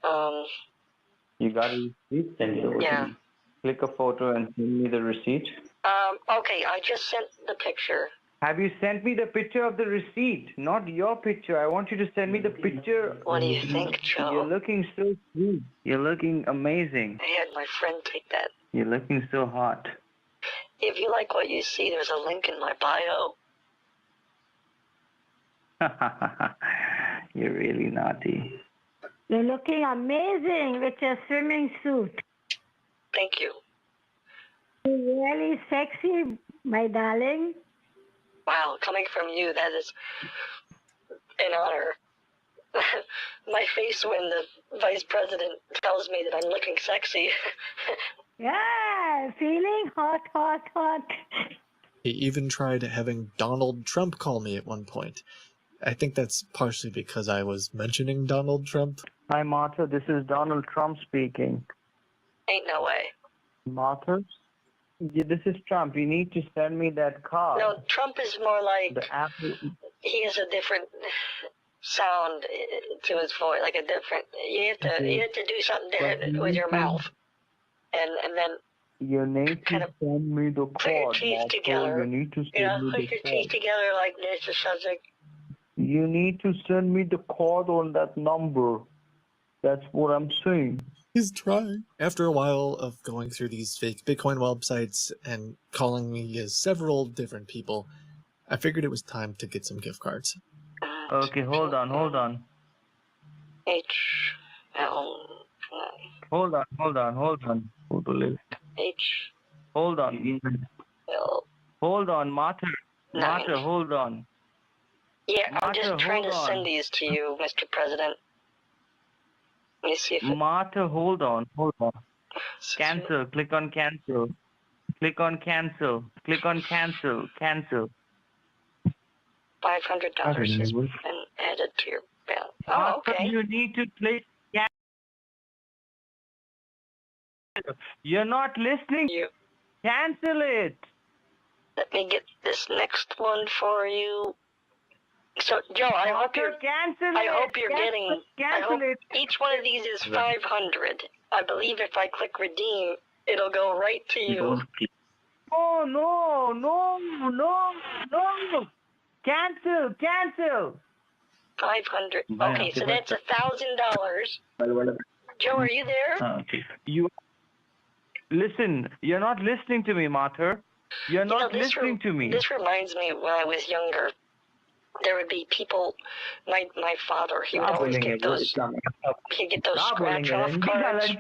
You got a receipt? Send it over to me. Click a photo and send me the receipt. Okay, I just sent the picture. Have you sent me the picture of the receipt? Not your picture. I want you to send me the picture. What do you think, Joe? You're looking so sweet. You're looking amazing. I had my friend take that. You're looking so hot. If you like what you see, there's a link in my bio. You're really naughty. You're looking amazing with your swimming suit. Thank you. You're really sexy, my darling. Wow, coming from you, that is an honor. My face when the vice president tells me that I'm looking sexy. Yeah, feeling hot, hot, hot. He even tried having Donald Trump call me at one point. I think that's partially because I was mentioning Donald Trump. Hi, Martha. This is Donald Trump speaking. Ain't no way. Martha? Yeah, this is Trump. You need to send me that card. No, Trump is more like, The Apple. he has a different sound to his voice, like a different, you have to do something different with your mouth. And then You need to send me the put your card, teeth Martha. together. You need to You send know, me put the your teeth card. together like this or something. You need to send me the card on that number. That's what I'm saying. He's trying. After a while of going through these fake Bitcoin websites and calling me as several different people, I figured it was time to get some gift cards. Okay, hold on. H-L. Hold on. Hold on. H. Hold on. L. Hold on, Martha. 9. Martha, hold on. Yeah, I'm just Martha, trying to hold send on. these to you, Mr. President. Let me see if it... Martha, hold on. Cancel. Click on cancel. Click on cancel. Cancel. $500 has been added to your balance. Oh, Martha, okay. you need to click cancel. You're not listening. Cancel it. Let me get this next one for you. So, Joe, I hope you're getting. I hope each one of these is 500. I believe if I click redeem, it'll go right to you. Oh no! Cancel. 500. Okay, so that's $1,000. Joe, are you there? Listen. You're not listening to me, Martha. You're not listening to me. This reminds me when I was younger. There would be people, my father, he would always get those, he'd get those scratch-off cards for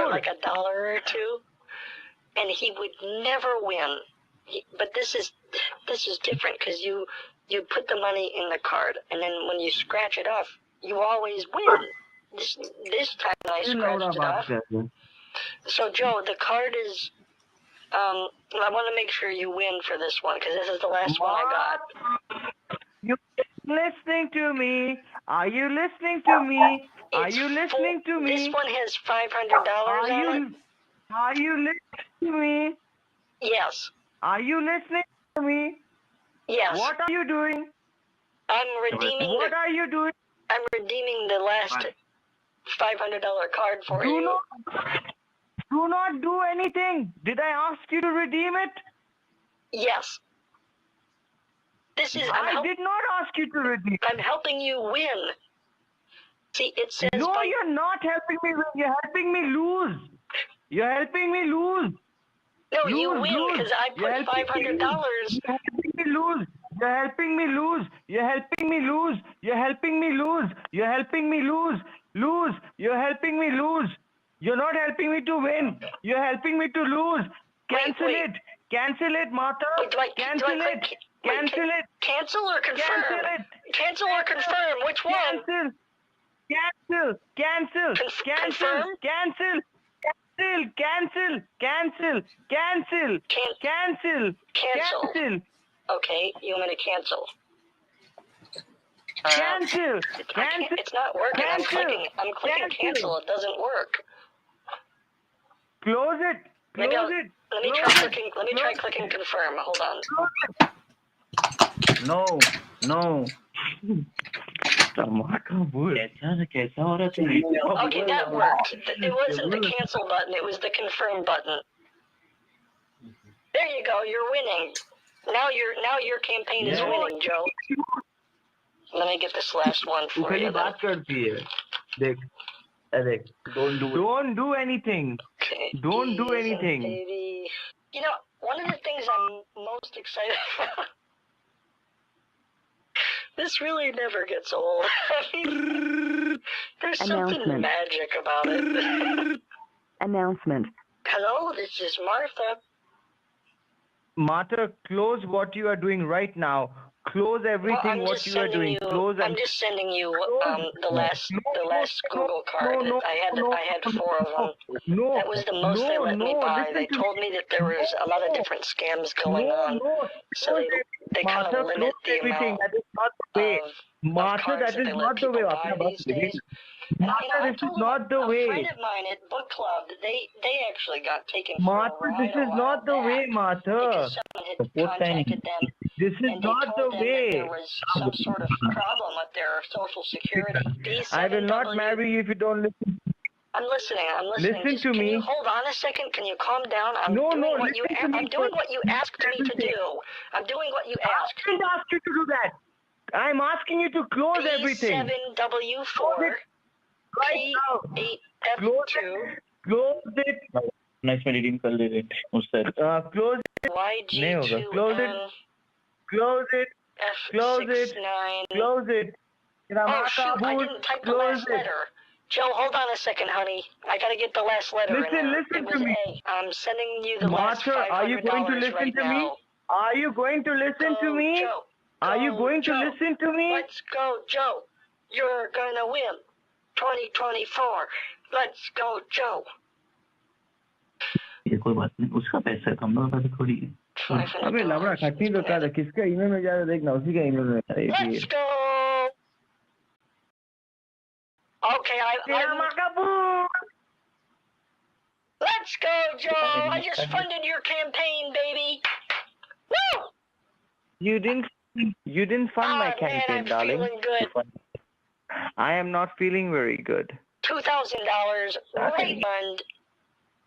like $1 or $2, and he would never win. But this is different because you put the money in the card, and then when you scratch it off, you always win. This time I scratched it off. So Joe, the card is. I want to make sure you win for this one because this is the last one I got. You listening to me? Are you listening to me? Are you listening to me? This one has $500 on it. Are you listening to me? Yes. Are you listening to me? Yes. What are you doing? I'm redeeming. What are you doing? I'm redeeming the last $500 card for you. Do not do anything. Did I ask you to redeem it? Yes. I did not ask you to redeem. I'm helping you win. See, it says. No, you're not helping me win. You're helping me lose. No, you win because I put $500. You're helping me lose. You're helping me lose. You're helping me lose. You're helping me lose. You're helping me lose. You're not helping me to win. You're helping me to lose. Cancel it. Cancel it, Martha. Cancel it. Cancel it. Cancel or confirm? Cancel or confirm? Which one? Cancel. Confirm? Cancel. Okay, you want me to cancel? Cancel. It's not working. I'm clicking cancel. It doesn't work. Close it. Let me try clicking confirm. Hold on. No. Okay, that worked. It wasn't the cancel button. It was the confirm button. There you go. You're winning. Now your campaign is winning, Joe. Let me get this last one तू for खाली you. बात करती है देख देख don't do anything don't do anything Baby. You know, one of the things I'm most excited about. This really never gets old. I mean, there's something Announcement. magic about it. Announcement. Hello, this is Martha. Martha, close what you are doing right now. Close everything I'm what just you are sending doing. you. Close I'm and just sending you the last Google card. I had 4 of them. No, That was the most they let me buy. They told me that there was a lot of different scams going on, so they kind Martha, of limit close the everything. amount That is not the way. Martha, cards that that is they let not the way. people buy अपना these बात days. Martha, this is not the A way. friend of mine at book club, they actually got taken for Martha, a ride this is not the way, Martha. someone had contacted them. This is not the That way. there was some sort of problem with their social security. I will not marry you if you don't listen. I'm listening. Listen Just, to can me. you hold on a second? Can you calm down? I'm No, doing no, what you listen to me I'm doing first. what you asked me to do. I'm doing what you asked. I didn't ask you to do that. I'm asking you to close everything. B7W4 Right now. P8F2 Close it. Next में redeem कर ले रहे Close it. नहीं होगा. Close it. Close it. Close it. Close it. Oh shoot, I didn't type the last letter. Joe, hold on a second, honey. I gotta get the last letter in there. Listen It to was me. A. I'm sending you the last Martha, are you going to $500 listen right to me? now. Are you going to listen to me? Joe. Are you going to listen to me? Let's go, Joe. You're gonna win. 2024. Let's go, Joe. ये कोई बात नहीं उसका पैसा है हम लोगों का तो थोड़ी है अबे लवड़ा खट्टी तो कर किसका ईमेल में जा रहा देखना उसी का ईमेल में Let's go. Okay, Let's go, Joe. I just funded your campaign, baby. Woo! You didn't fund my campaign, man, I'm darling. feeling good. I am not feeling very good. $2,000 right fund.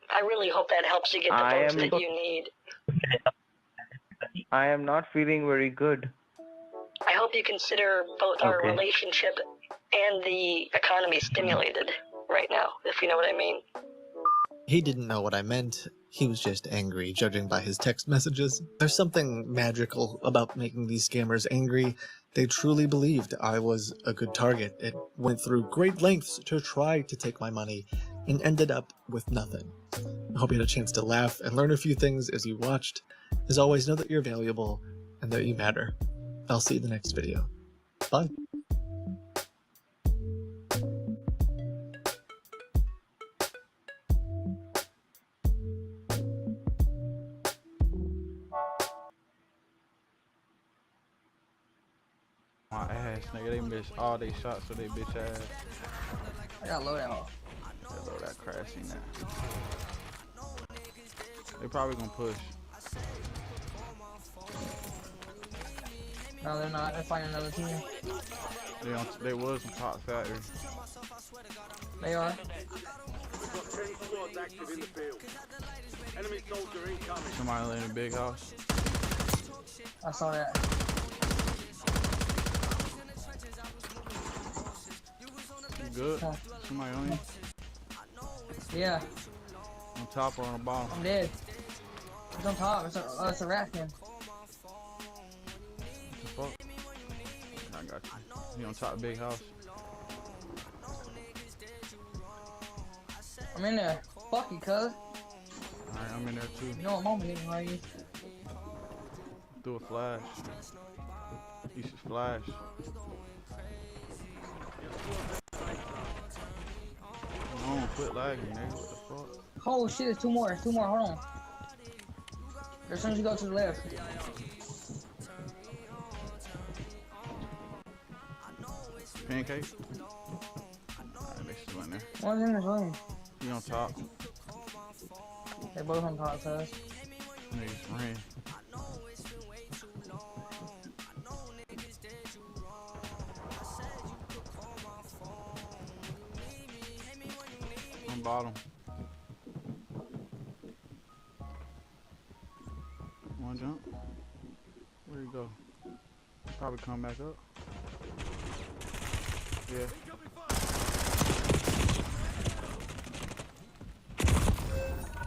I really hope that helps you get the votes that you need. I am not feeling very good. I hope you consider both our relationship and the economy stimulated right now, if you know what I mean. He didn't know what I meant. He was just angry, judging by his text messages. There's something magical about making these scammers angry. They truly believed I was a good target. It went through great lengths to try to take my money and ended up with nothing. I hope you had a chance to laugh and learn a few things as you watched. As always, know that you're valuable and that you matter. I'll see you in the next video. Bye. My ass, nigga, they missed all they shots with they bitch ass. I gotta load that off. Yeah, load that crashing now. They probably gonna push. No, they're not. They're finding another team. They was some top factory. They are. Somebody in a big house. I saw that. You good? Somebody on you? Yeah. On top or on the bottom? I'm dead. It's on top. It's a rat can. What the fuck? I got you. You on top of the big house? I'm in there. Fuck you, cuz. Alright, I'm in there too. You know what moment is, are you? Do a flash. You should flash. Come on, quit lagging, nigga. What the fuck? Oh shit, there's two more. There's two more. Hold on. As soon as you go to the left. Pancake? Alright, they still in there. One's in this room. You on top. They both on top, cuz. Niggas ran. On bottom. One jump. Where'd he go? Probably come back up. Yeah.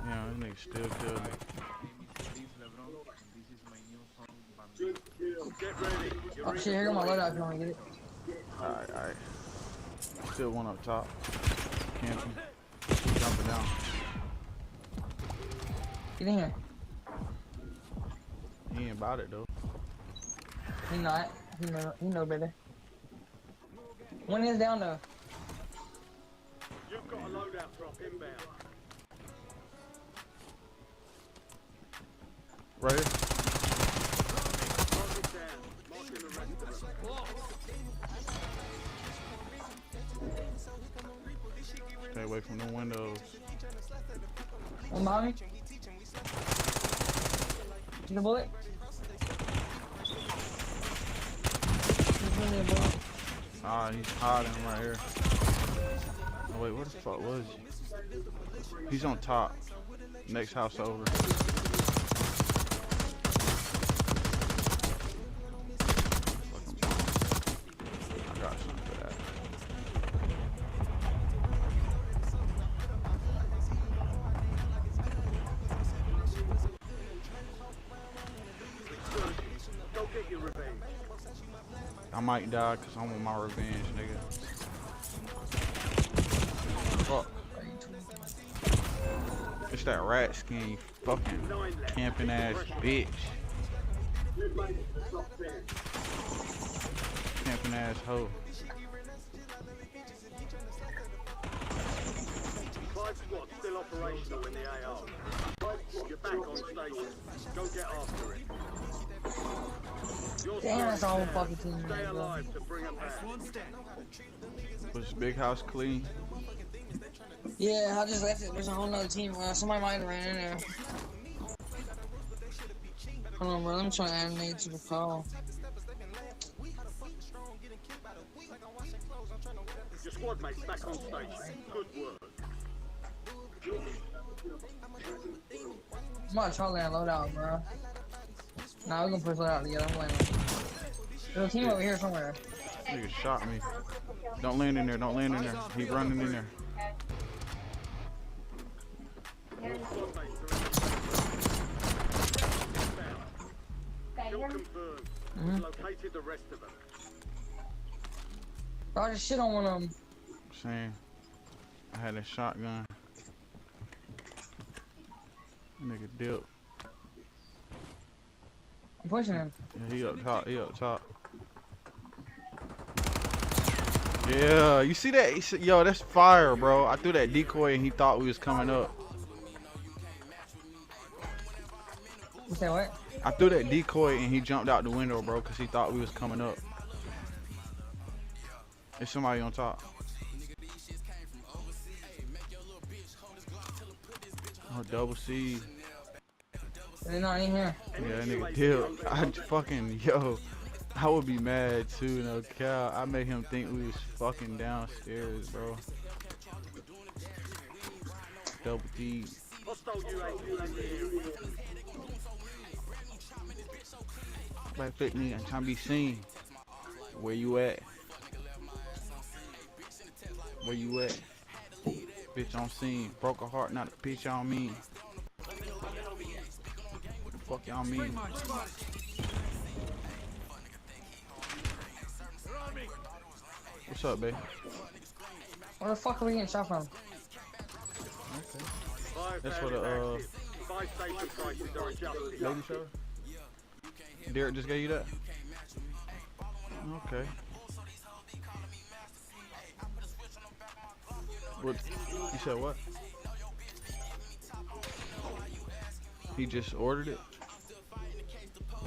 Yeah, this nigga still killed me. Oh shit, here go my loadout if you want to get it. Alright. Still one up top. Camping. Jumping down. Get in here. He ain't about it though. He not. He know better. One is down though. You've got a loadout drop inbound. Right here. Stay away from the windows. One behind me. Get a bullet. Ah, he's hiding right here. Oh wait, where the fuck was he? He's on top. Next house over. I got something for that. Go get your revenge. I might die because I want my revenge, nigga. Fuck. It's that rat skin, you fucking camping ass bitch. Camping ass hoe. Five squads still operational in the AR. You're back on station. Go get after it. Damn, that's all fucking team. Stay alive to bring them back. Was this big house clean? Yeah, I just left it. There's a whole nother team. Somebody might have ran in there. Hold on, bro. Let me try to animate to the call. Your squad mates back on station. Good work. I'm about to try to land loadout, bro. Nah, we're gonna push loadout together. I'm landing. There's a team over here somewhere. Nigga shot me. Don't land in there. Don't land in there. He running in there. Kill confirmed. Located the rest of them. Bro, I just shit on one of them. Saying, I had a shotgun. Nigga dip. I'm pushing him. Yeah, he up top. He up top. Yeah, you see that? Yo, that's fire, bro. I threw that decoy and he thought we was coming up. You say what? I threw that decoy and he jumped out the window, bro, because he thought we was coming up. There's somebody on top. Oh, double C. They're not in here. Yeah, that nigga dip. I fucking, yo. I would be mad too, no cow. I made him think we was fucking downstairs, bro. Double D. Black fit me, I'm trying to be seen. Where you at? Where you at? Bitch on scene. Broke a heart, not a bitch on me. What the fuck y'all mean? What's up, babe? Where the fuck are we getting shot from? Okay. That's for the baby shower? Derek just gave you that? Okay. What? You said what? He just ordered it?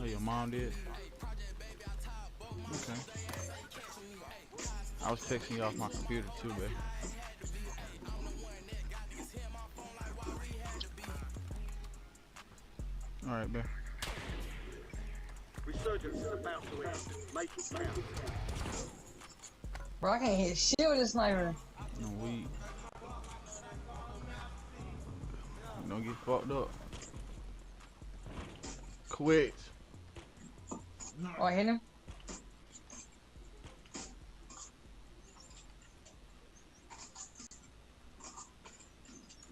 Oh, your mom did? Okay. I was texting you off my computer too, babe. Alright, babe. Resurgence is about to end. Make it count. Bro, I can't hit shit with this sniper. No weed. Don't get fucked up. Quit. Oh, I hit him.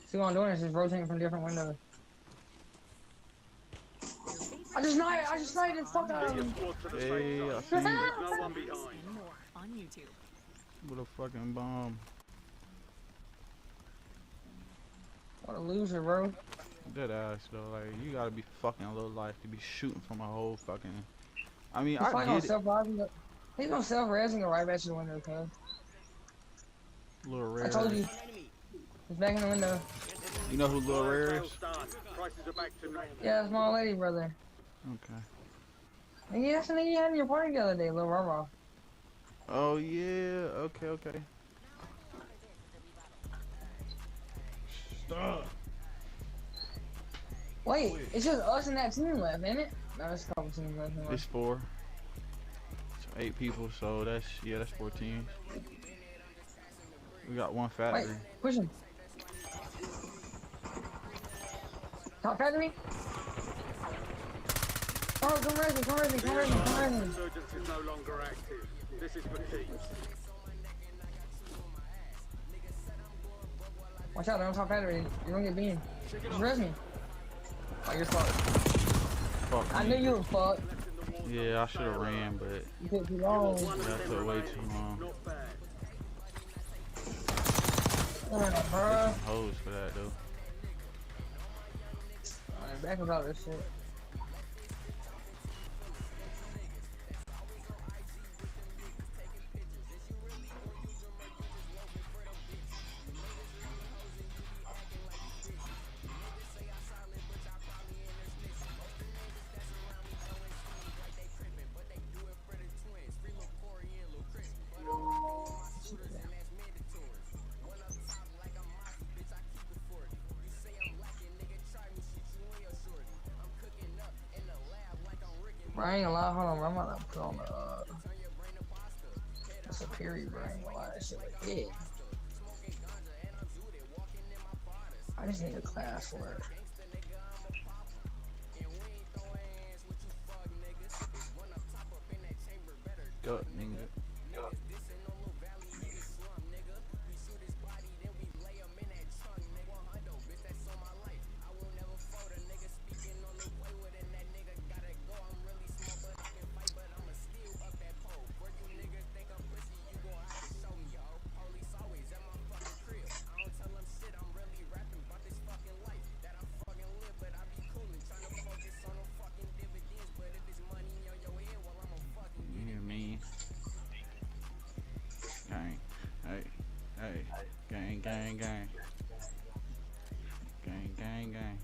See what I'm doing is just rotating from different windows. I just sniped the fuck out of him. Hey, I see you. On YouTube. What a fucking bomb. What a loser, bro. Dead ass though, like you gotta be fucking low life to be shooting from a whole fucking. I mean, He's I probably get gonna it. self-res. He's gonna self-res and go right back to the window, cuz. Lil Rare. I told you. He's back in the window. You know who Lil Rare is? Yeah, that's my old lady, brother. Okay. Nigga, that's the nigga you had in your party the other day, Lil Rara. Oh yeah. Okay. Stop. Wait, it's just us and that team left, ain't it? No, it's a couple teams left. It's 4. So 8 people, so that's 14. We got one factory. Wait, push him. Top factory? Oh, come res me. Insurgents is no longer active. This is for keeps. Watch out, they're on top factory. You're gonna get beamed. Just res me. Oh, you're fucked. Fuck I me. knew you were fucked. Yeah, I should have ran, but You took too long. that took way too long. Bruh. Some hoes for that though. Alright, back about this shit. Bro, I ain't gonna lie, hold on, bro. I'm gonna put on the superior, bro. I ain't gonna lie, that shit like big. I just need a class for it. Gut, nigga. Gang.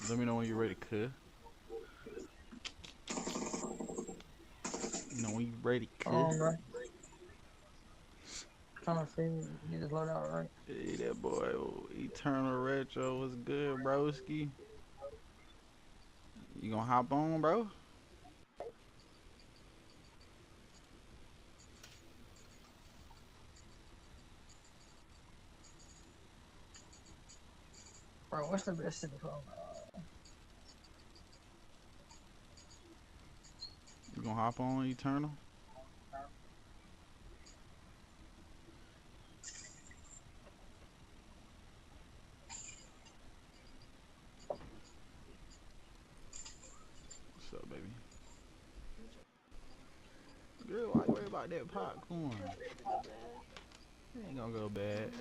Let me know when you're ready, cuz. You know when you ready, cuz. Bro. Trying to see you just load out, right? Hey, that boy, Eternal Retro was good, broski. You gonna hop on, bro? Bro, what's the best city from? You gonna hop on Eternal? What's up, baby? Girl, why you worry about that popcorn? It ain't gonna go bad.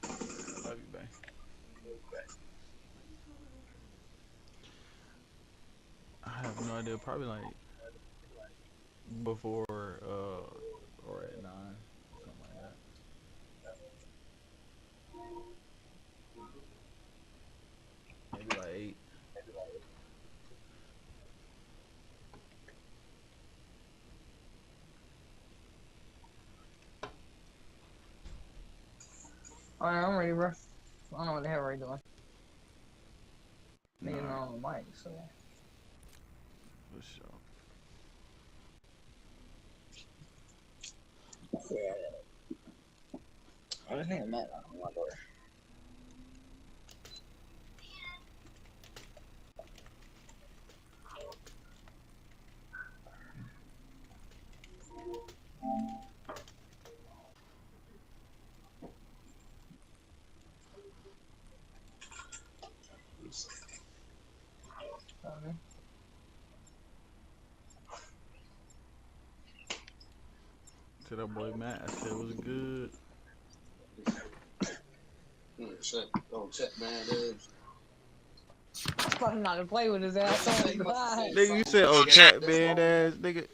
I love you, babe. I have no idea. Probably like before or at 9, something like that. Maybe like 8. Alright, I'm ready, bro. I don't know what the hell we're doing. Nigga not on the mic, so. For sure. I think I'm at on my door. To that boy Matt, I said it was good. Check, man. Fucking not to play with his ass on the side. Nigga, you said, oh, chat band ass, nigga.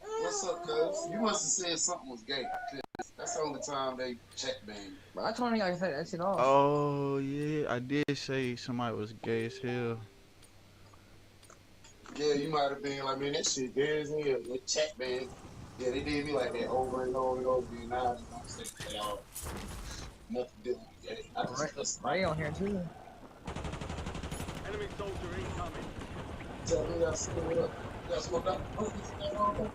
What's up, cuz? You must have said something was gay. That's the only time they check bang. Bro, I told him I said that shit off. Oh, yeah, I did say somebody was gay as hell. Yeah, you might have been like, man, that shit gay as hell. That check bang. Yeah, they did me like that over and over and over again. Now they don't say that they all nothing different. Yeah, I just Ray on here too. Enemy soldier incoming. Tell me y'all screw it up. Y'all smoke up. Oh, this is all over.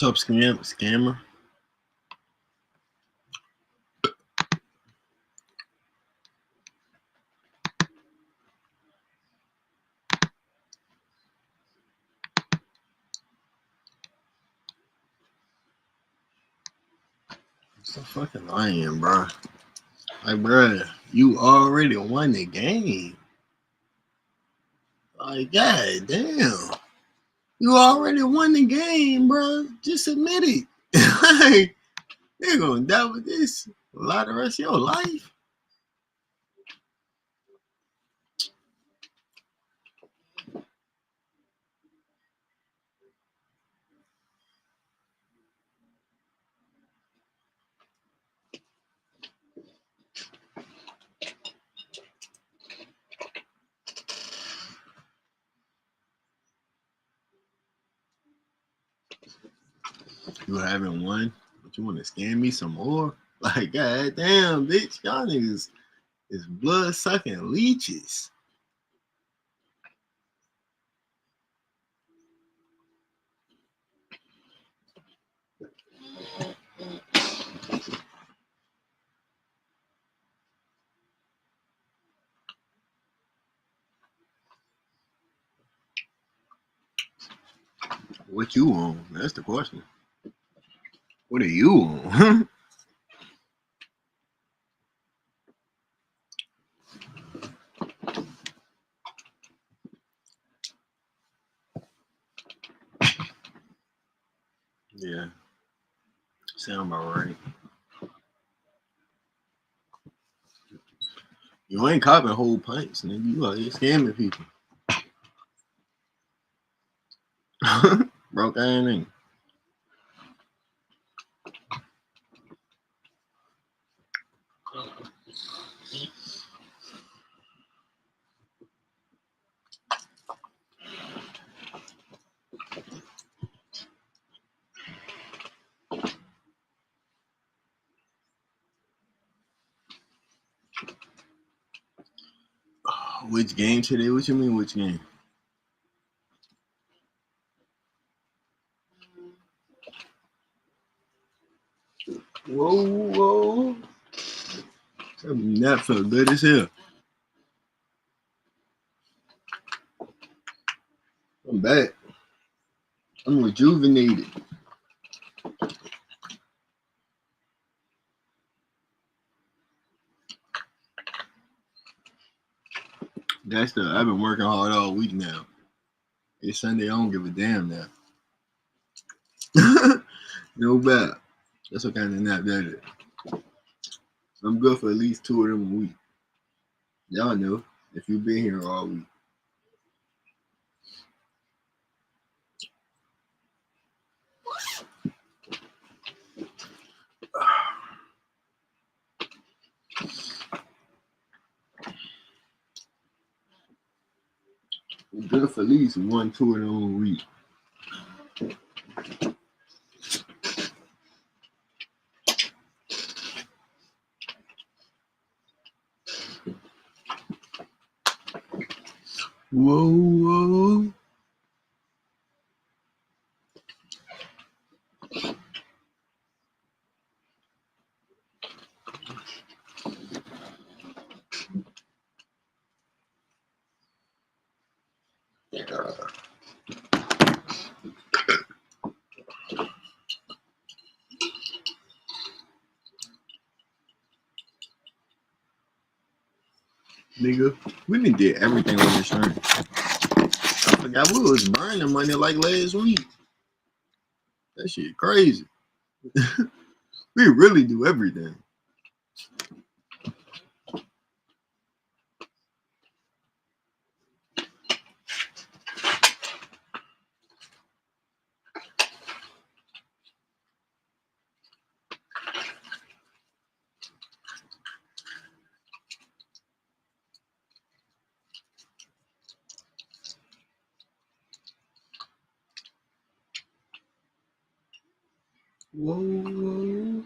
What's up, scammer? So fucking lying, bro. Like, bro, you already won the game. Like, god damn. You already won the game, bro. Just admit it. Like, you're gonna die with this a lot of the rest of your life. You haven't won, but you want to scam me some more? Like, god damn, bitch. Y'all niggas is blood sucking leeches. What you on? That's the question. What are you on? Yeah, sound about right. You ain't copping whole pints, nigga. You out here scamming people. Broke ass nigga. Which game today? What you mean, which game? Whoa, whoa. That felt good as hell. I'm back. I'm rejuvenated. That's the I've been working hard all week now. It's Sunday, I don't give a damn now. No bad. That's what kind of nap that is. I'm good for at least 2 of them a week. Y'all know if you've been here all week. I'm good for at least 1, 2 of them a week. Whoa, whoa. Nigga, we done did everything on this stream. I forgot we was burning money like last week. That shit crazy. We really do everything. Whoa, whoa.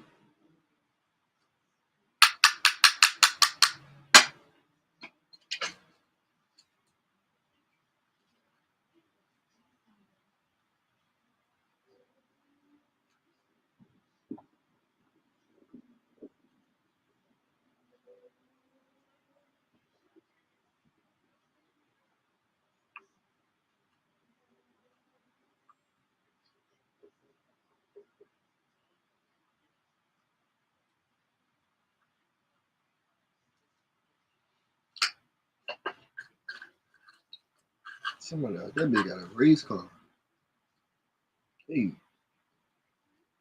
Somebody else. That bitch got a race car. Hey,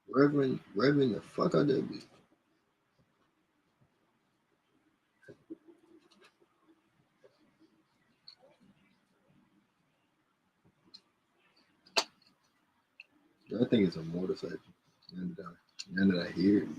Reverend the fuck out that bitch. I think it's a motorcycle. Now that I hear it.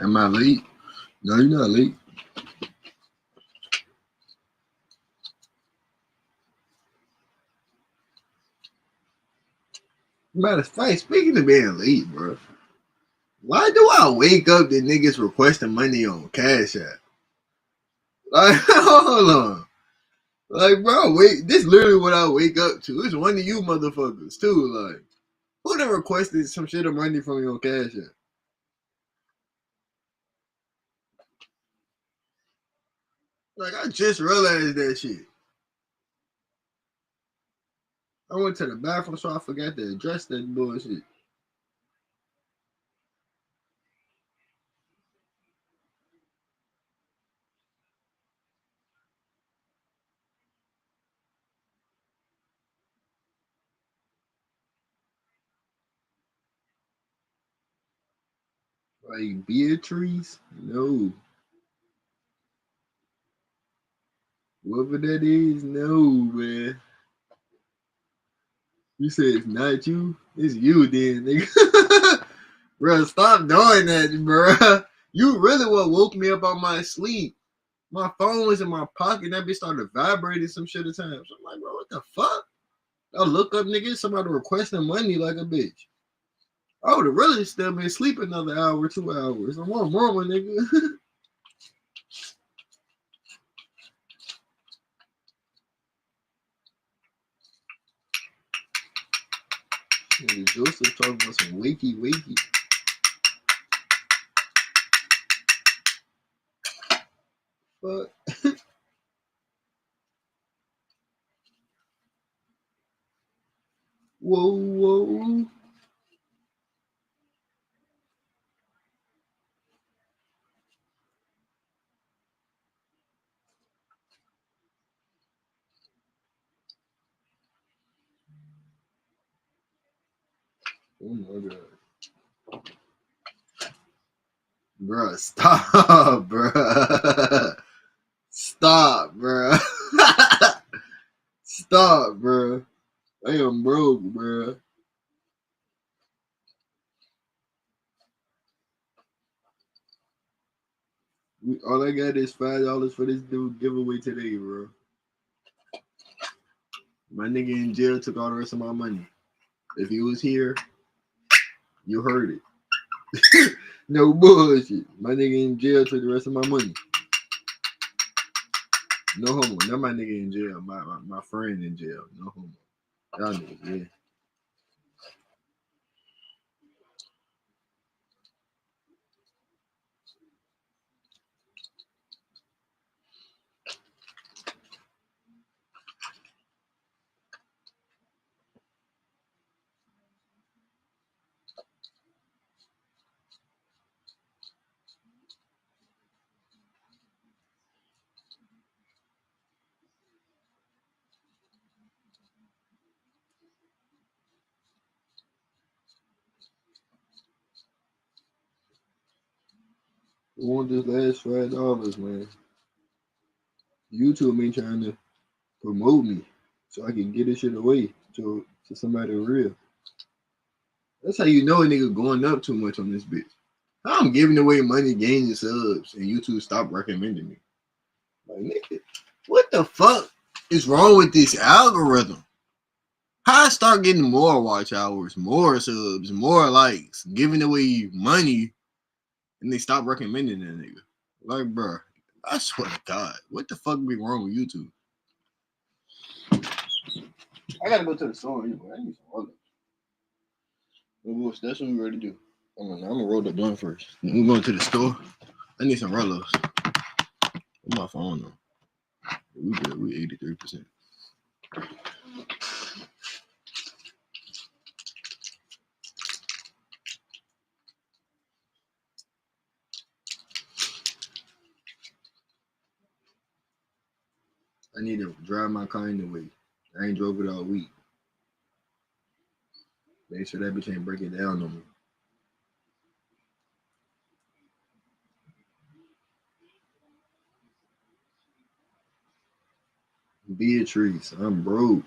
Am I late? No, you're not late. Matter of fact, speaking of being late, bro, why do I wake up the niggas requesting money on Cash App? Like, hold on. Like, bro, wait, this literally what I wake up to. It's one of you motherfuckers, too. Like, who done requested some shit of money from you on Cash App? Like, I just realized that shit. I went to the bathroom, so I forgot to address that bullshit. Like, Beatrice? No. Whoever that is, no, man. You said it's not you? It's you then, nigga. Bro, stop doing that, bro. You really what woke me up out my sleep. My phone was in my pocket. That bitch started vibrating some shit at times. I'm like, bro, what the fuck? I look up, nigga, somebody requesting money like a bitch. I would have really still been sleeping another hour, 2 hours. I'm on normal, nigga. Nigga, Joseph talking about some wakey. Fuck. Whoa. Oh my god. Bruh, stop, bruh. Stop, bruh. Stop, bruh. I am broke, bruh. All I got is $5 for this dude giveaway today, bro. My nigga in jail took all the rest of my money. If he was here, you heard it. No bullshit. My nigga in jail took the rest of my money. No homo. Not my nigga in jail. My friend in jail. No homo. Y'all niggas, yeah. I want this last $5, man. YouTube ain't trying to promote me so I can get this shit away to somebody real. That's how you know a nigga going up too much on this bitch. I'm giving away money, gaining subs, and YouTube stop recommending me. Like, nigga, what the fuck is wrong with this algorithm? How I start getting more watch hours, more subs, more likes, giving away money, and they stop recommending that nigga? Like, bro, I swear to God, what the fuck be wrong with YouTube? I gotta go to the store anyway. I need some roll-ups. That's what we ready to do. I'm gonna roll the blunt first. Then we're going to the store. I need some roll-ups. Where's my phone though? We good. We 83%. I need to drive my car anyway. I ain't drove it all week. Make sure that bitch ain't breaking down on me. Beatrice, I'm broke.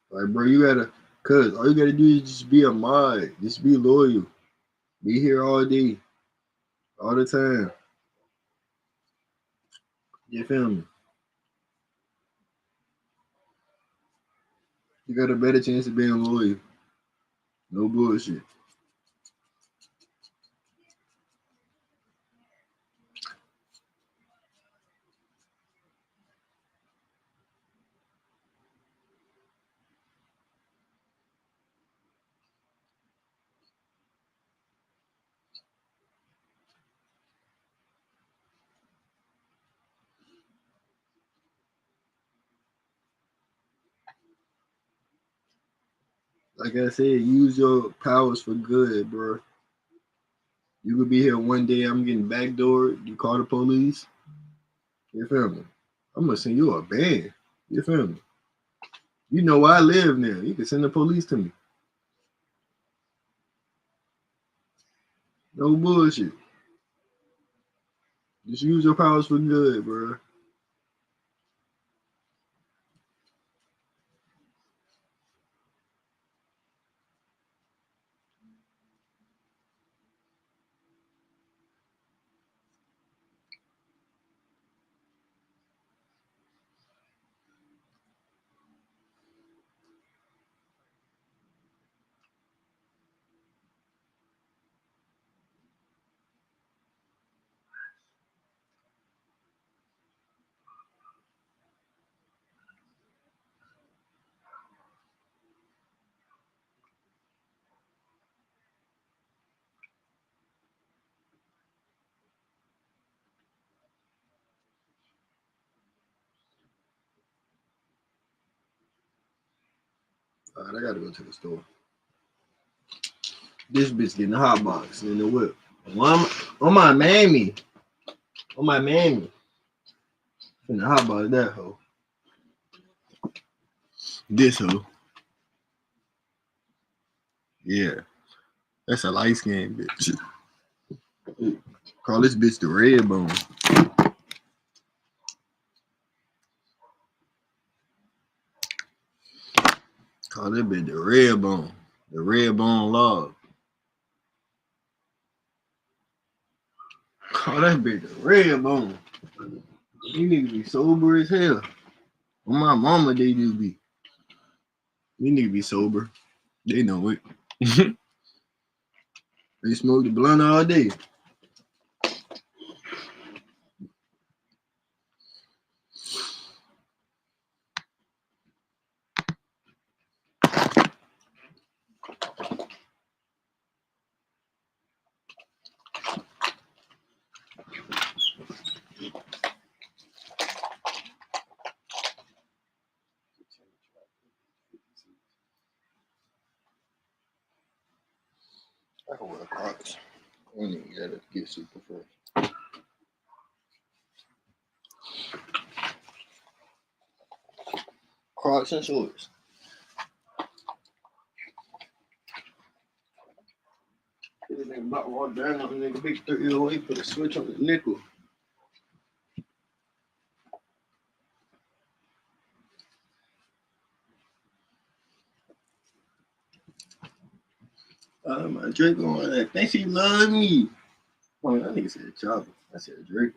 Like, bro, you gotta, cuz all you gotta do is just be a mod. Just be loyal. Be here all day, all the time. You feel me? You got a better chance of being loyal. No bullshit. Like I said, use your powers for good, bro. You could be here one day, I'm getting backdoored. You call the police. You feel me? I'm gonna send you a ban. You feel me? You know where I live now. You can send the police to me. No bullshit. Just use your powers for good, bro. All right, I gotta go to the store. This bitch getting the hot box in the whip. On my mammy. On my mammy. In the hot box, that hoe. This hoe. Yeah. That's a light skinned bitch. Call this bitch the red bone. Call that bitch the red bone. The red bone log. Call that bitch the red bone. You niggas be sober as hell. On my mama, they do be. You niggas be sober. They know it. They smoke the blunt all day. I can wear Crocs. I don't even gotta get super fresh. Crocs and shorts. about to walk down on the nigga big 308, put a switch on the nickel. My Drake on that. Think she love me. Oh, that nigga said chopper. I said Drake.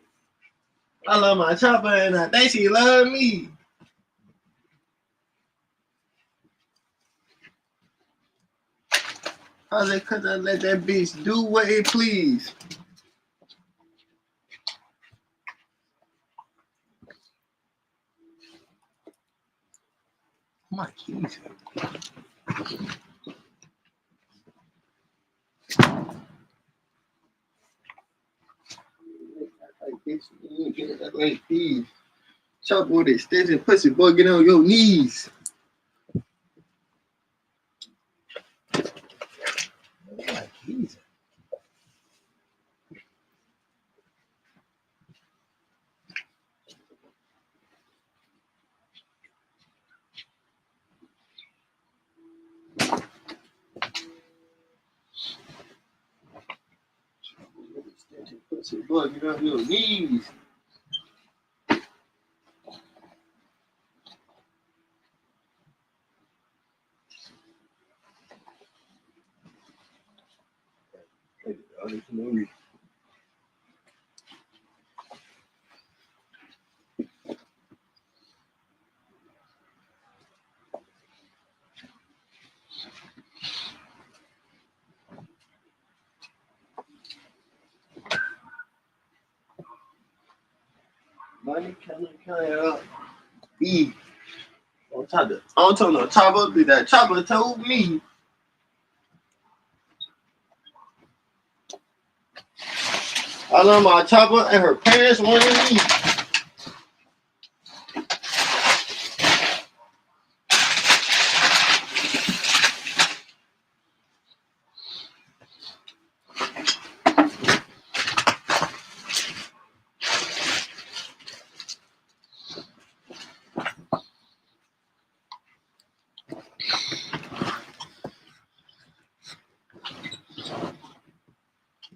I love my chopper and I think she love me. How's it cause I let that bitch do what it please? My keys. Like these. Chop with extension, pussy boy, get on your knees. My keys. Pussy boy, get on your knees. Money coming up. E. On top of the chopper, be that chopper told me. I love my chopper and her parents wanted me.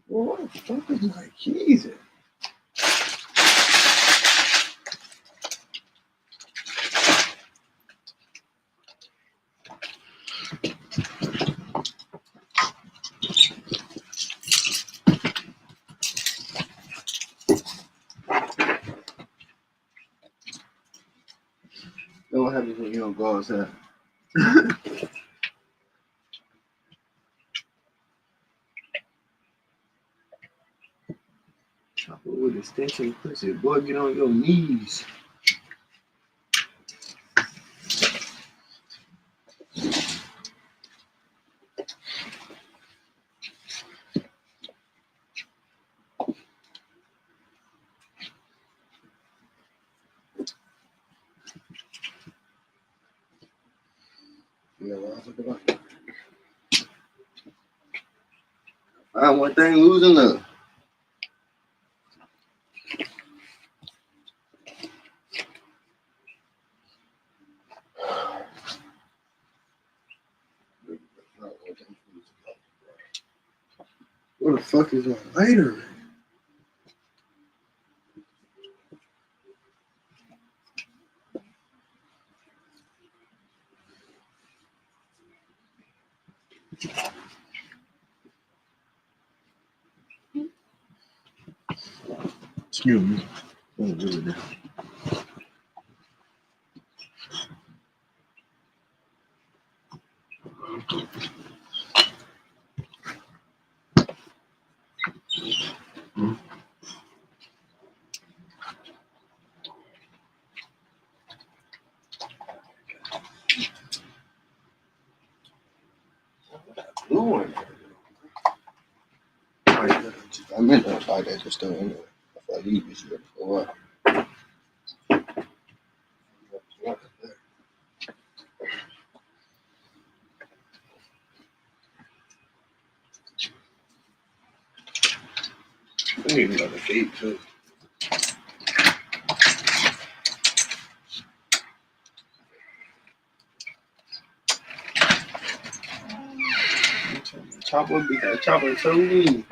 What the fuck is my keys at? What happens when you don't go outside? Chopper with extension, pussy boy, get on your knees. Yeah, well, I one thing, losing love. Where the fuck is my lighter? Excuse me. What do with that? Blue one. I meant to buy that just still in there. If I leave this year for a while. I need another date too. Chopper be that chopper too.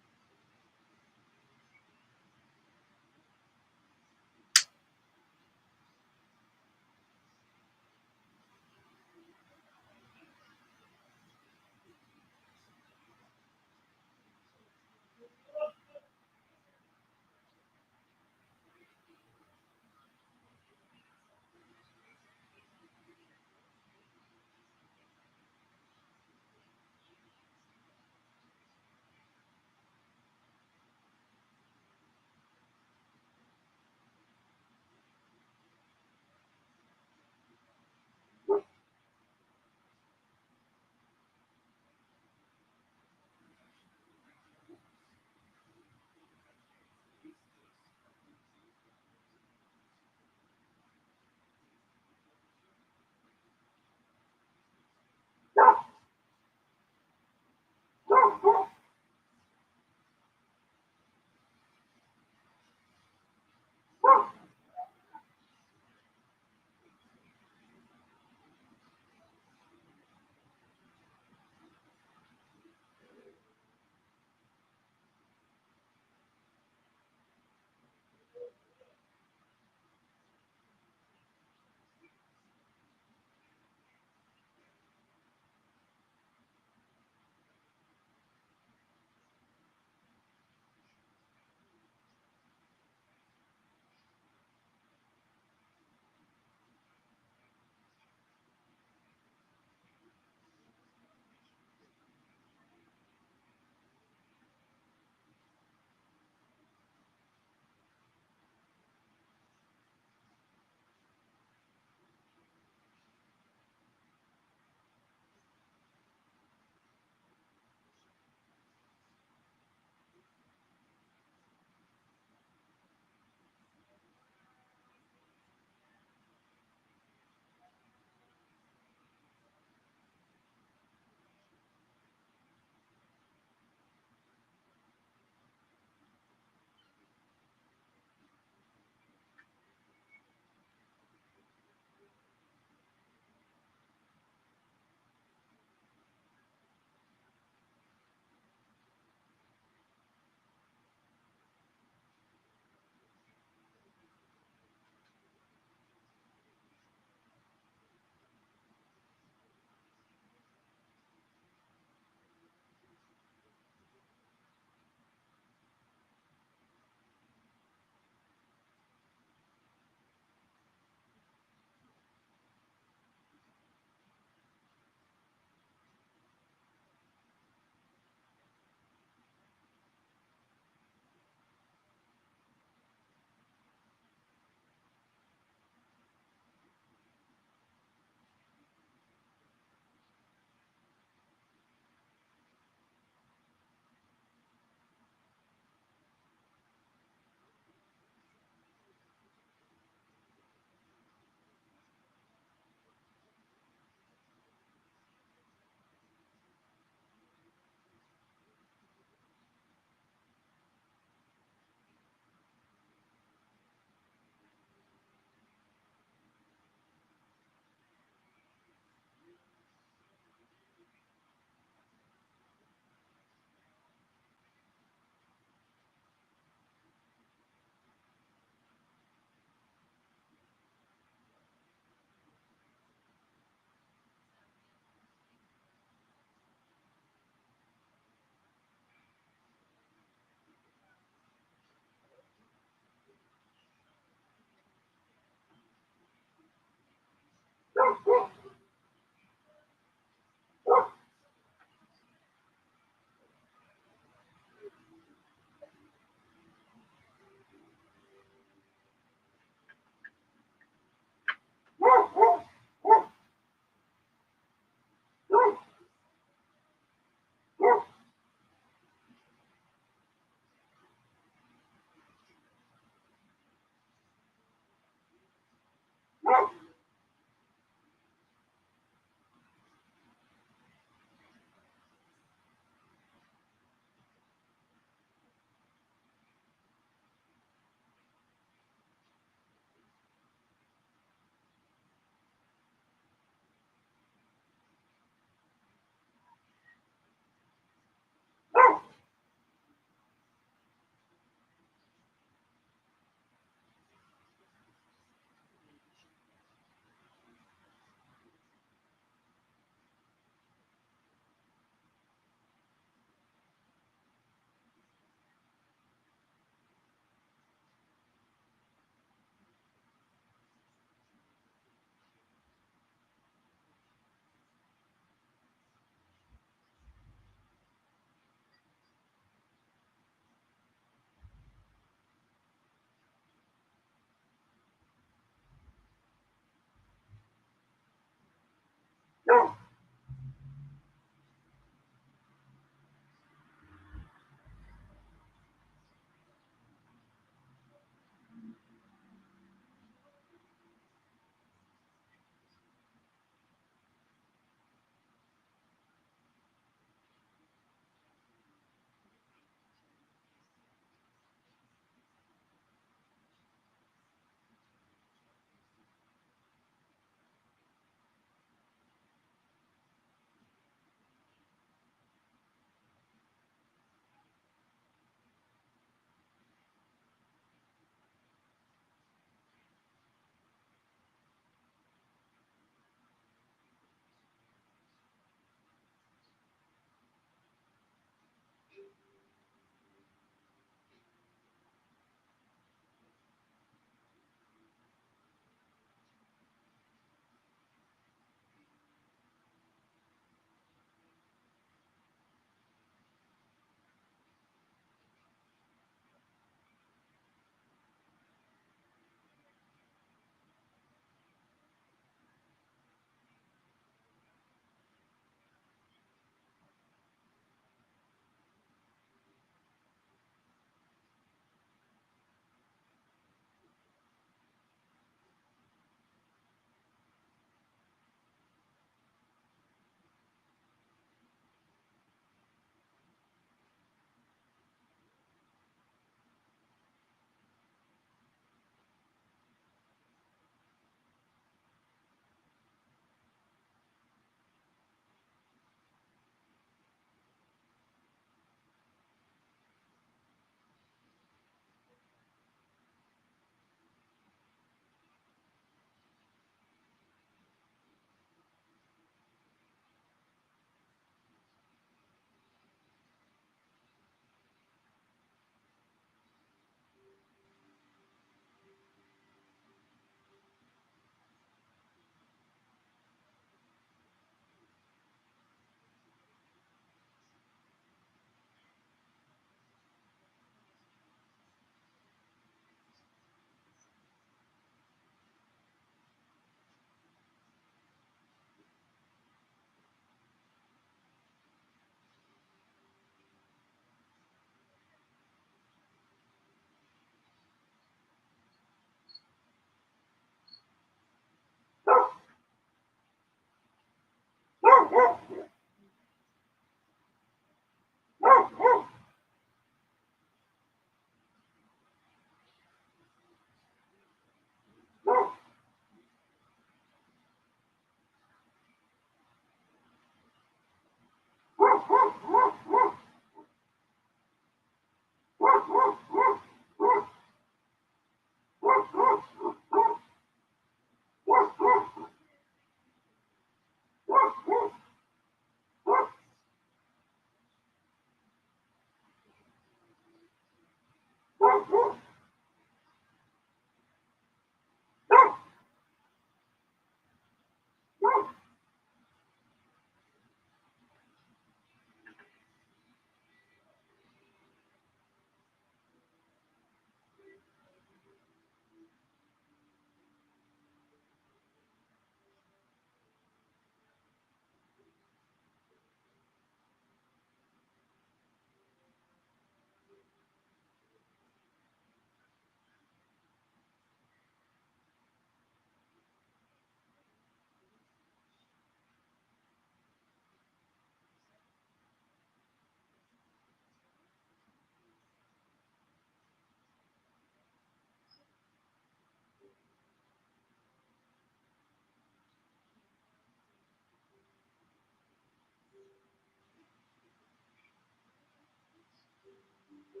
Oh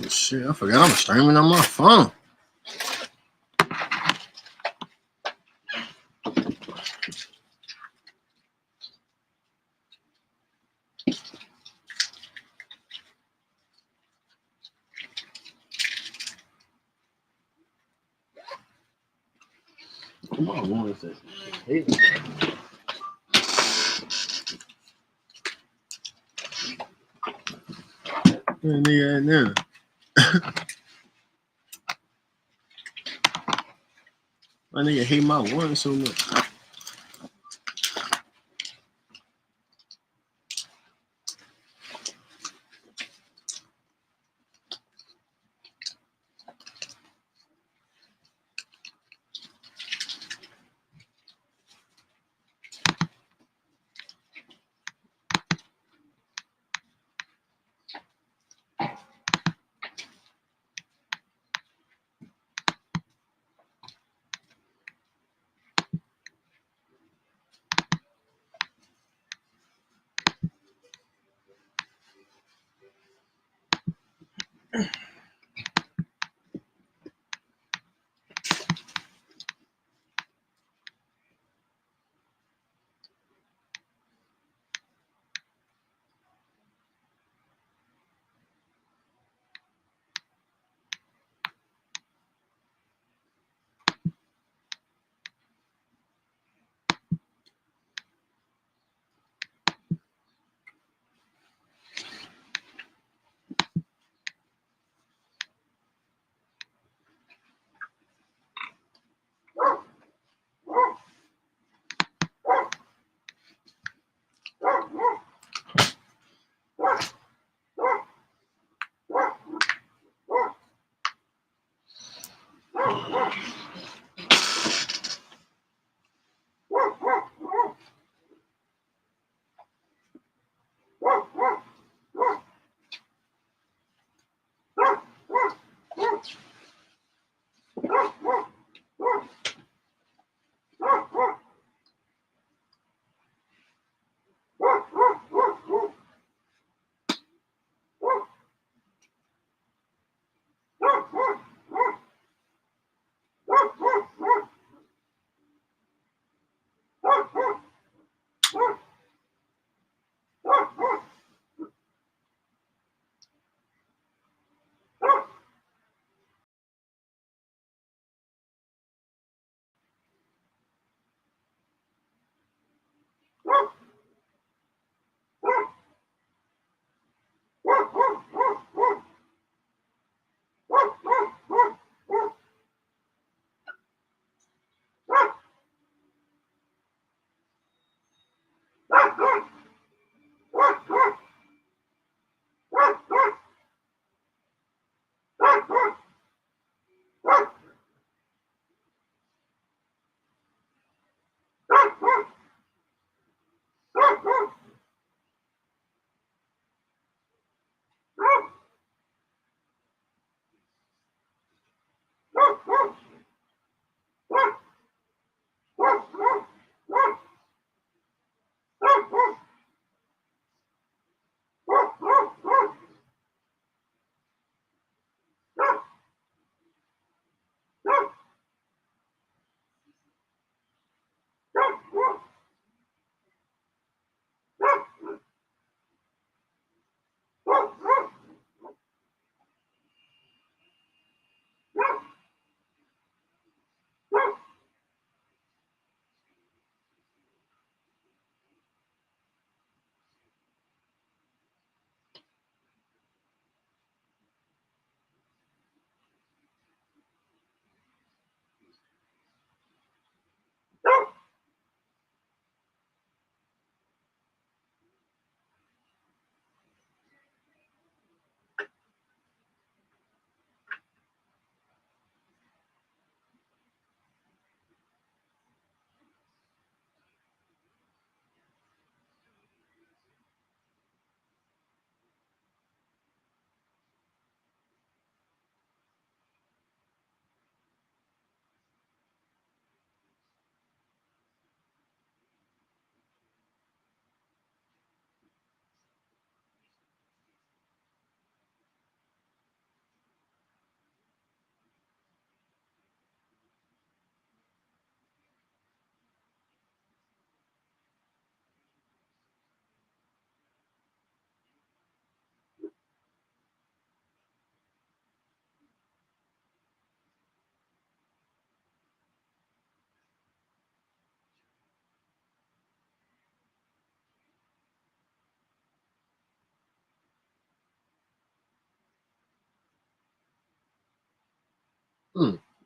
shit! I forgot I'm streaming on my phone. Come on, one second. Hey. Where nigga at now? My nigga hate my one so much.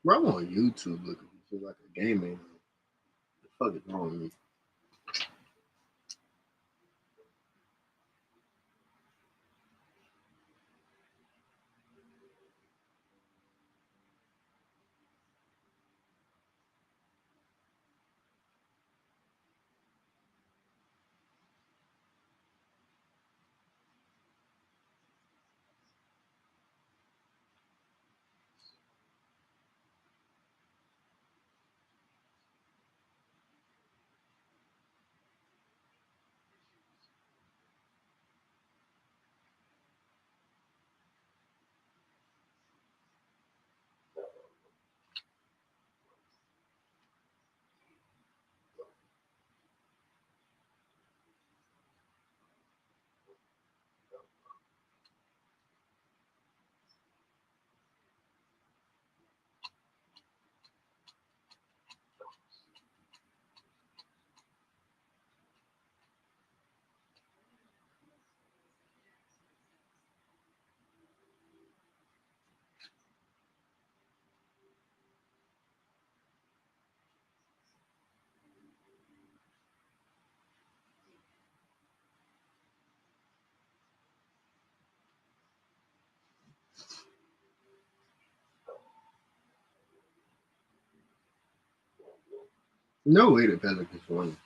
Bro, I'm on YouTube looking for like a gaming. The fuck is wrong with me? No way the Pelicans won.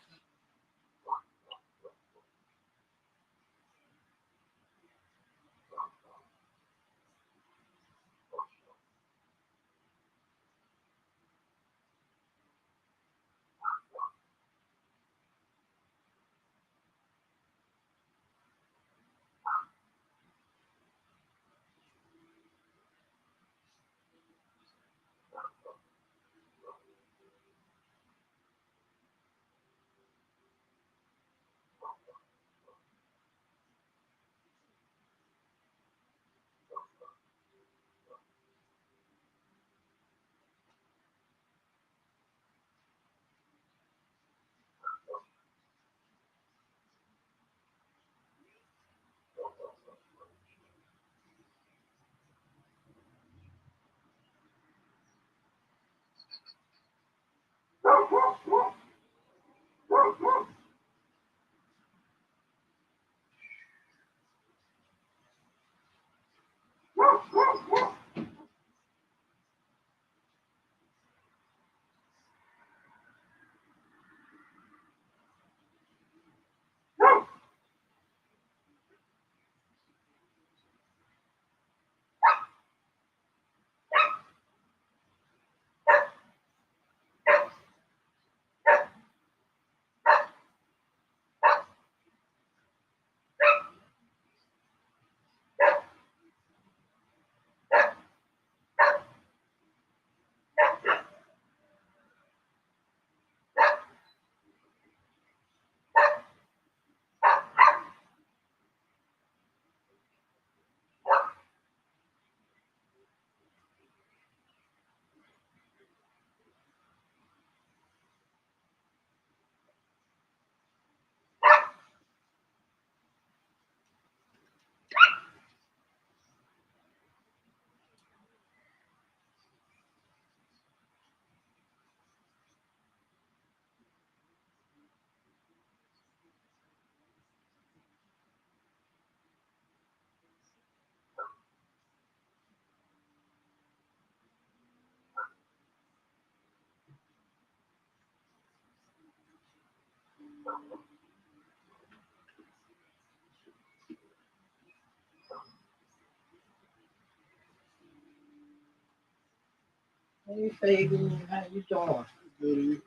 Hey, Fagan, how you doing? Good.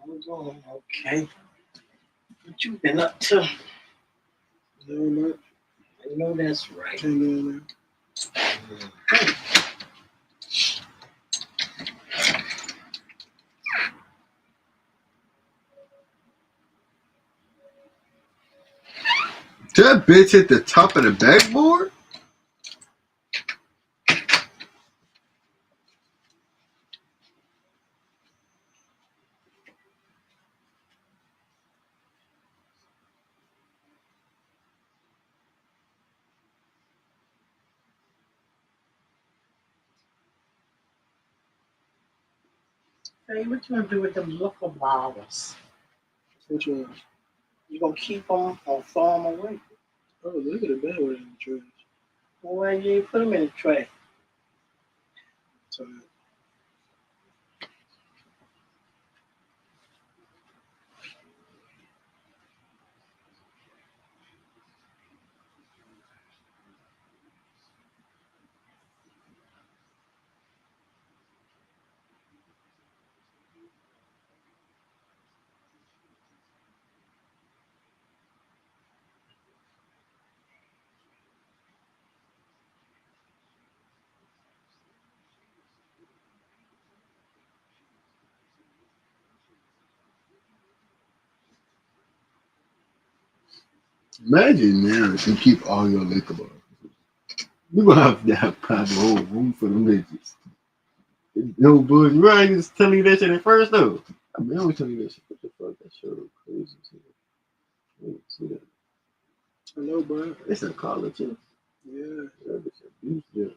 I'm doing okay. What you been up to? No, much. I know that's right. Did that bitch hit the top of the backboard? Hey, what you gonna do with them liquor bottles? Which one? You gonna keep them or throw them away? Oh, look at the bad one in the trash. Well, why you ain't put them in the tray? So, Imagine now if you keep all your liquor bottles. You gonna have to have probably a whole room for them bitches. No bullshit. Right? Just telling you that shit at first though. I mean, I was telling you that shit. What the fuck? That shit was crazy. See that? I know, bro. It's a college too. Yeah. That bitch abused them.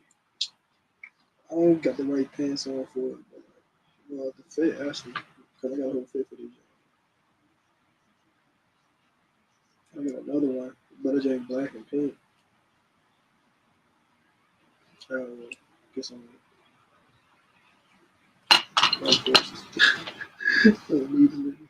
I don't got the right pants on for it. But, well, the fit, actually. Because I got a whole fit for these. I got another one. But it's just black and pink. Get some white forces. Don't need them.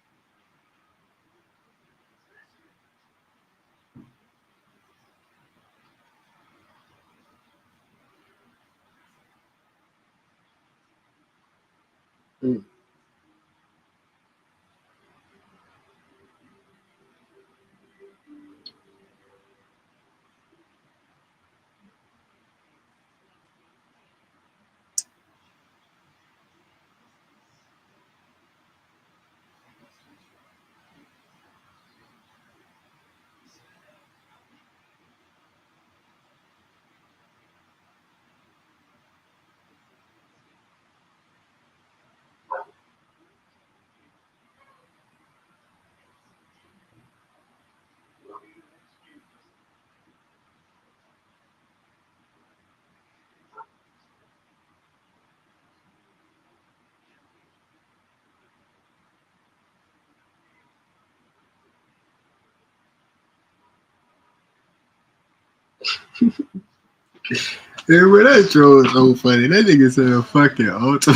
Yeah, but that troll is so funny. That nigga said a fucking auto.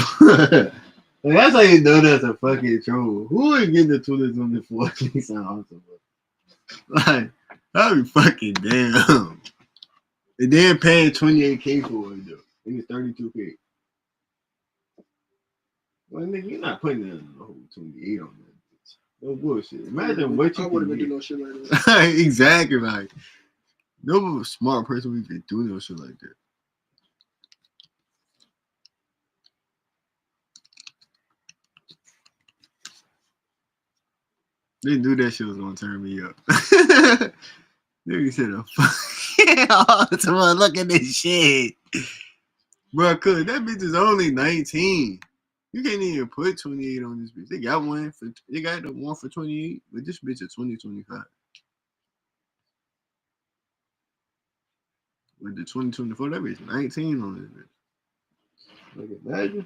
That's how you know that's a fucking troll. Who would get the 2024 Nissan Altima? Like, that'd be fucking damn. And then paying 28K for it though. Nigga 32K. Well, nigga, you're not putting that the whole 28 on that bitch. No bullshit. Imagine what you I can wouldn't even get. do no shit like that. Exactly, like no smart person would even do no shit like that. They knew that shit was gonna turn me up. Nigga said a fuck. Someone look at this shit. Bro, cause that bitch is only 19. You can't even put 28 on this bitch. They got the one for 28, but this bitch is 2025. With the 2024, that bitch 19 on this bitch. Like imagine.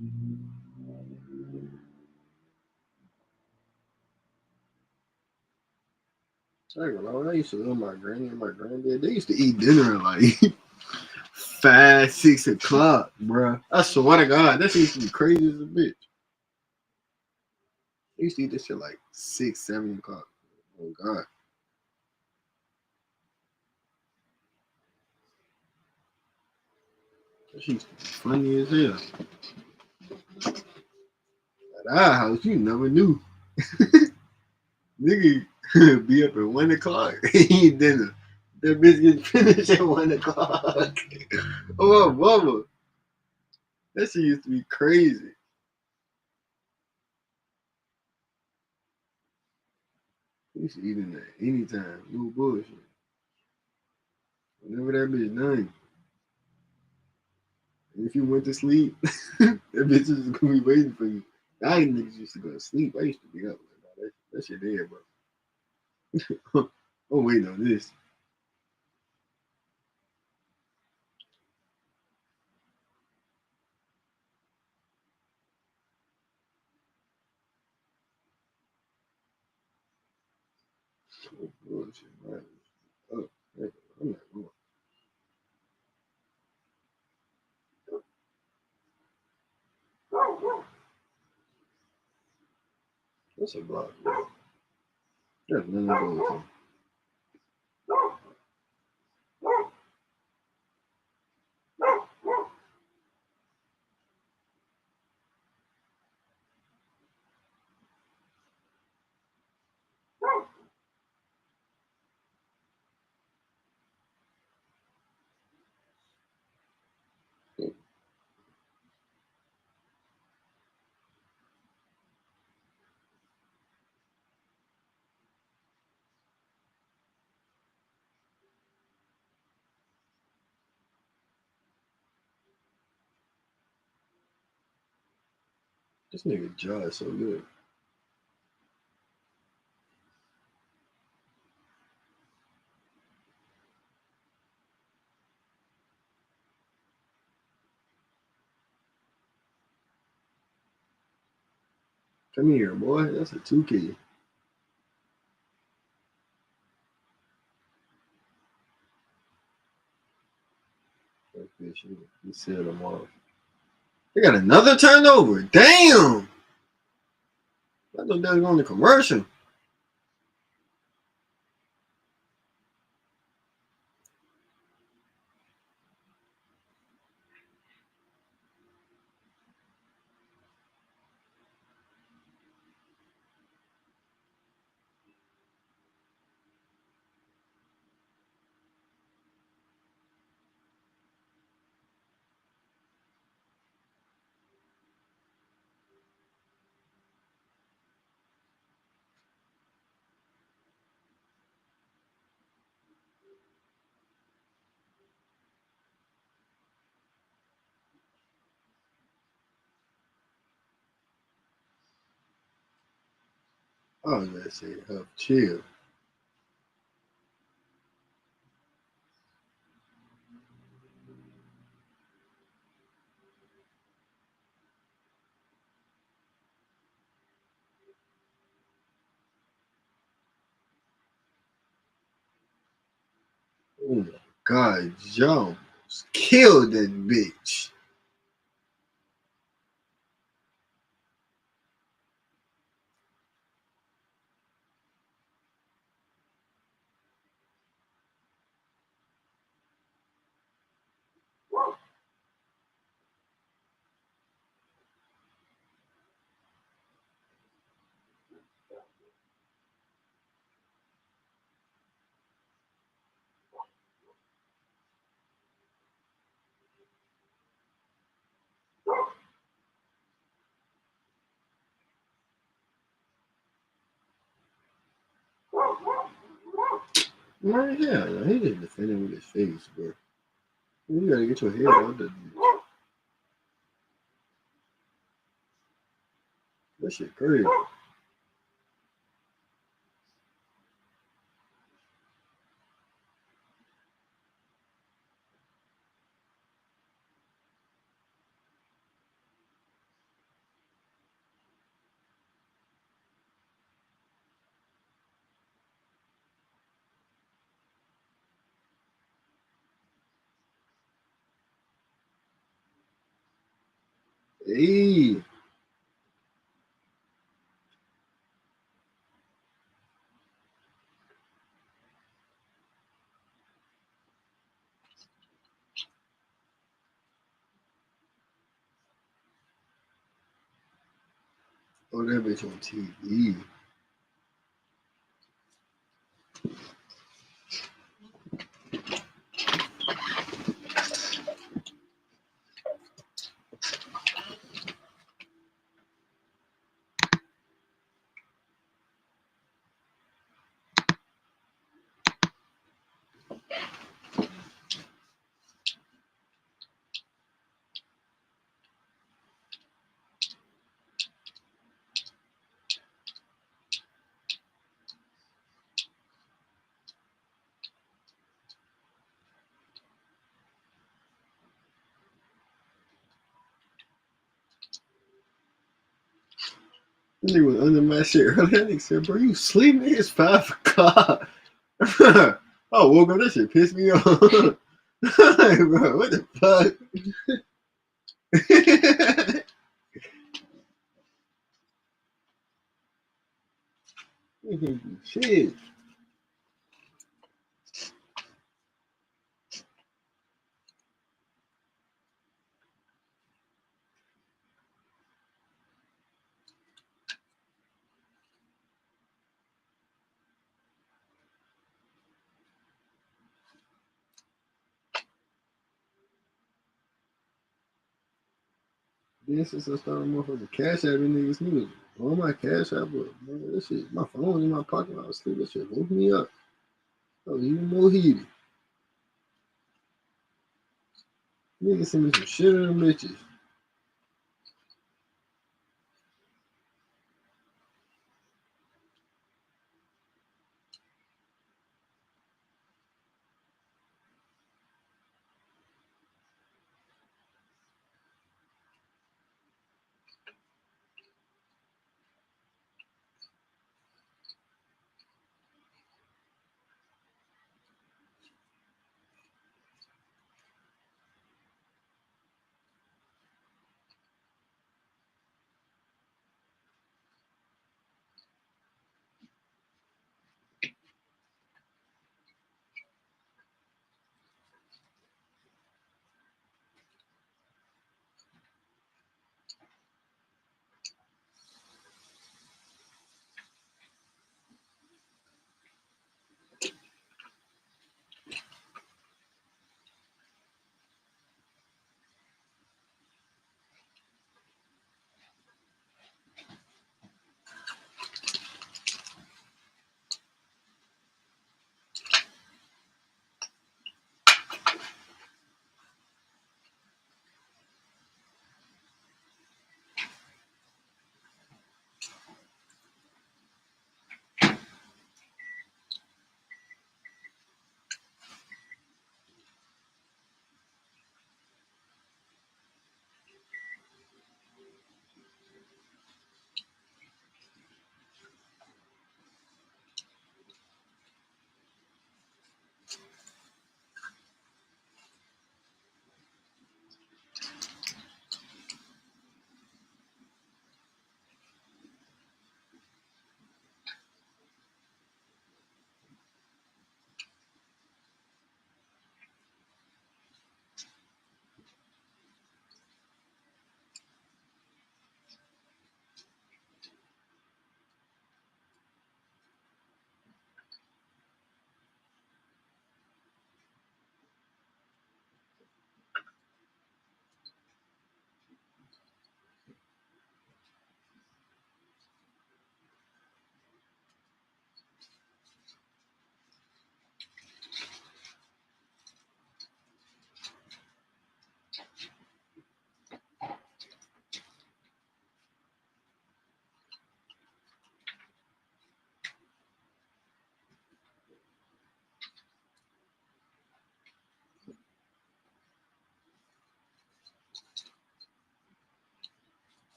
I used to love my granny and my granddad. They used to eat dinner at like 5, 6 o'clock, bro. I swear to God, that shit used to be crazy as a bitch. They used to eat this shit like 6, 7 o'clock. Oh God. That shit used to be funny as hell. At our house, you never knew. Nigga be up at 1 o'clock, eat dinner. That bitch get finished at 1 o'clock. Oh, mama. That shit used to be crazy. We used to eat in there anytime. No bullshit. Whenever that bitch done. And if you went to sleep, that bitch was gonna be waiting for you. I ain't niggas used to go to sleep. I used to be up. Like, that shit there, bro. I'm waiting on this. Oh, bullshit, man. Oh, I'm not going. What's a block, bro? There's nothing to go with. This nigga jaw is so good. Come here, boy. That's a 2K. Fuck this shit. He set them off. They got another turnover. Damn. I thought that was on the commercial. Oh, let's say, chill. Oh my God, Jones killed that bitch. Man, yeah, he just defending with his face, bro. You gotta get your head out of that bitch. That shit crazy. Hey. Oh, that bitch on TV. That nigga was under my shit earlier. That nigga said, bro, you sleeping? It's 5 o'clock. I woke up, that shit pissed me off. Like, bro, what the fuck? Shit. Then since I started motherfucking cash app niggas, niggas on my cash app, but man, that shit, my phone was in my pocket when I was sleeping. That shit woke me up. I was even more heated. Niggas send me some shit on them bitches.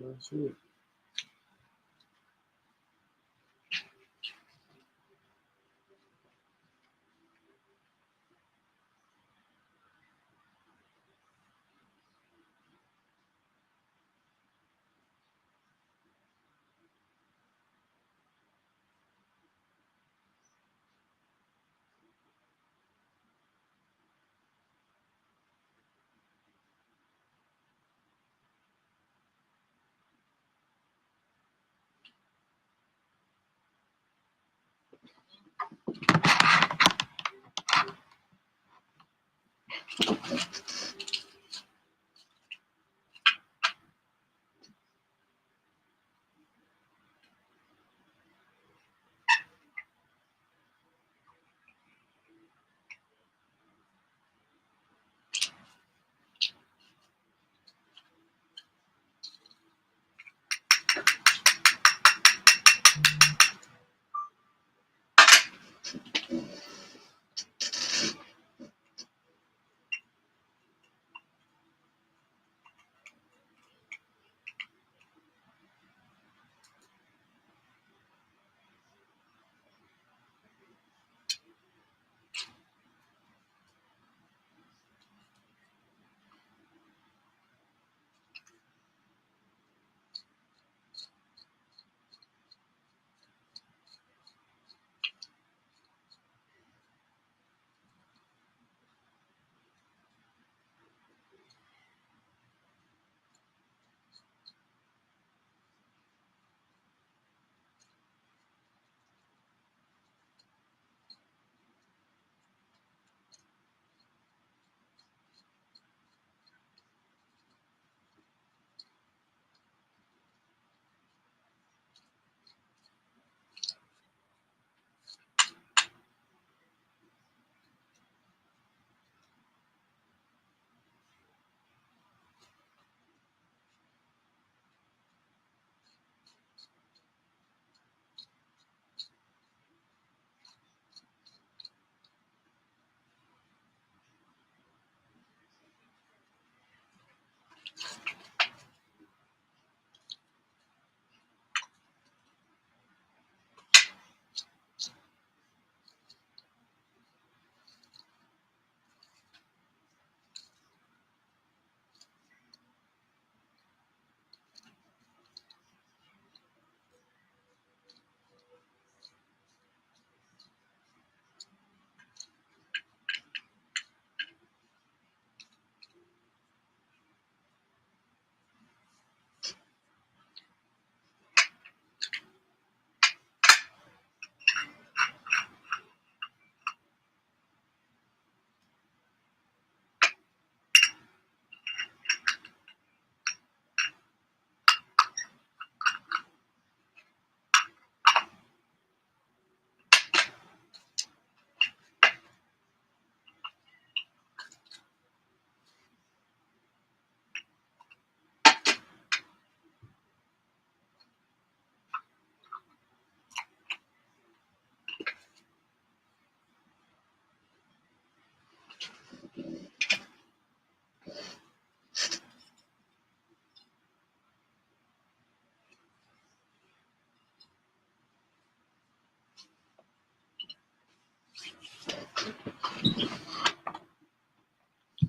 That's it.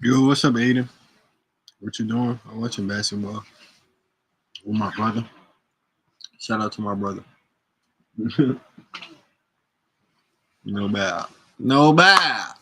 Yo, what's up, Aiden? What you doing? I'm watching basketball with my brother. Shout out to my brother. No bad. No bad.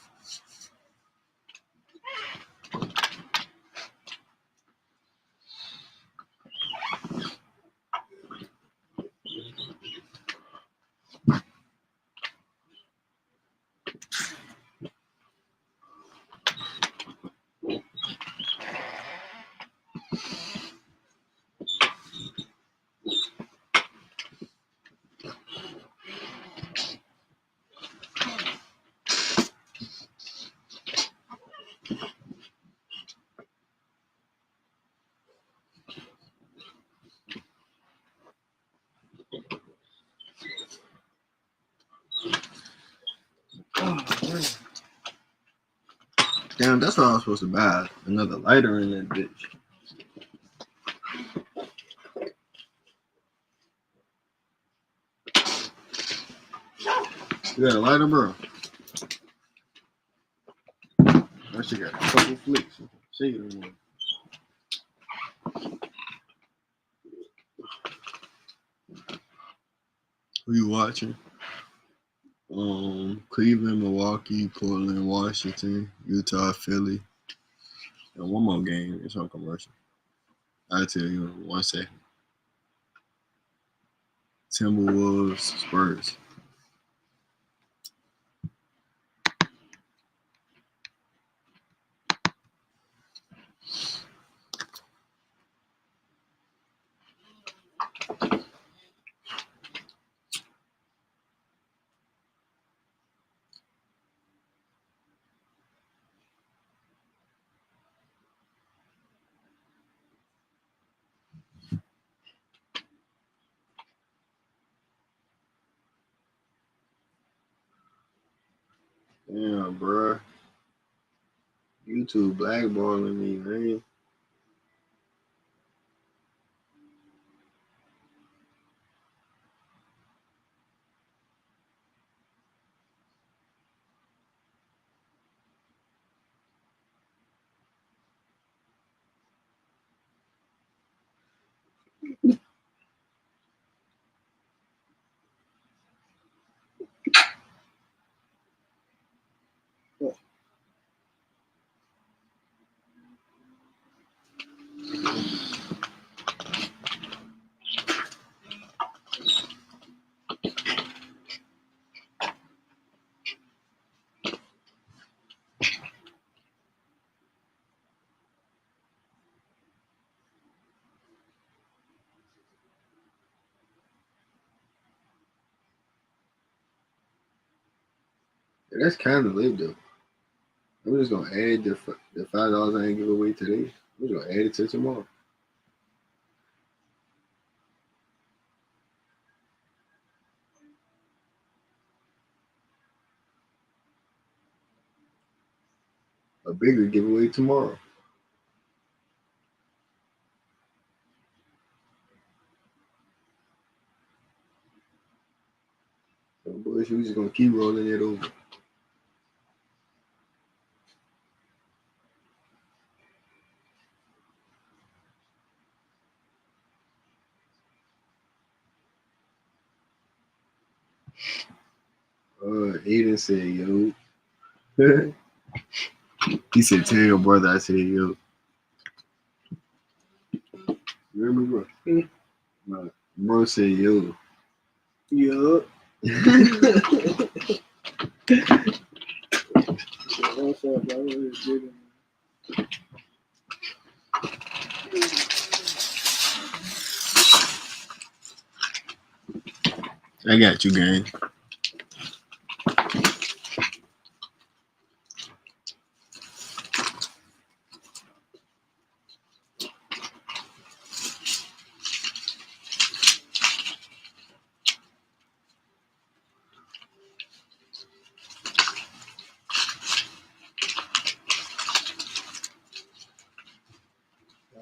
Damn, that's what I was supposed to buy. Another lighter in that bitch. You got a lighter, bro? That shit got a couple flicks. Shake it on. Who you watching? Cleveland, Milwaukee, Portland, Washington, Utah, Philly. And one more game. It's on commercial. I'll tell you in 1 second. Timberwolves, Spurs. Damn, bruh. YouTube blackballing me, man. That's kind of lit, though. I'm just gonna add the $5 I ain't give away today. I'm just gonna add it to tomorrow. A bigger giveaway tomorrow. So bullshit, we just gonna keep rolling it over. Aiden said, yo. He said, tell your brother I said, yo. You remember, bro? My bro said, yo. Yo. I got you, gang.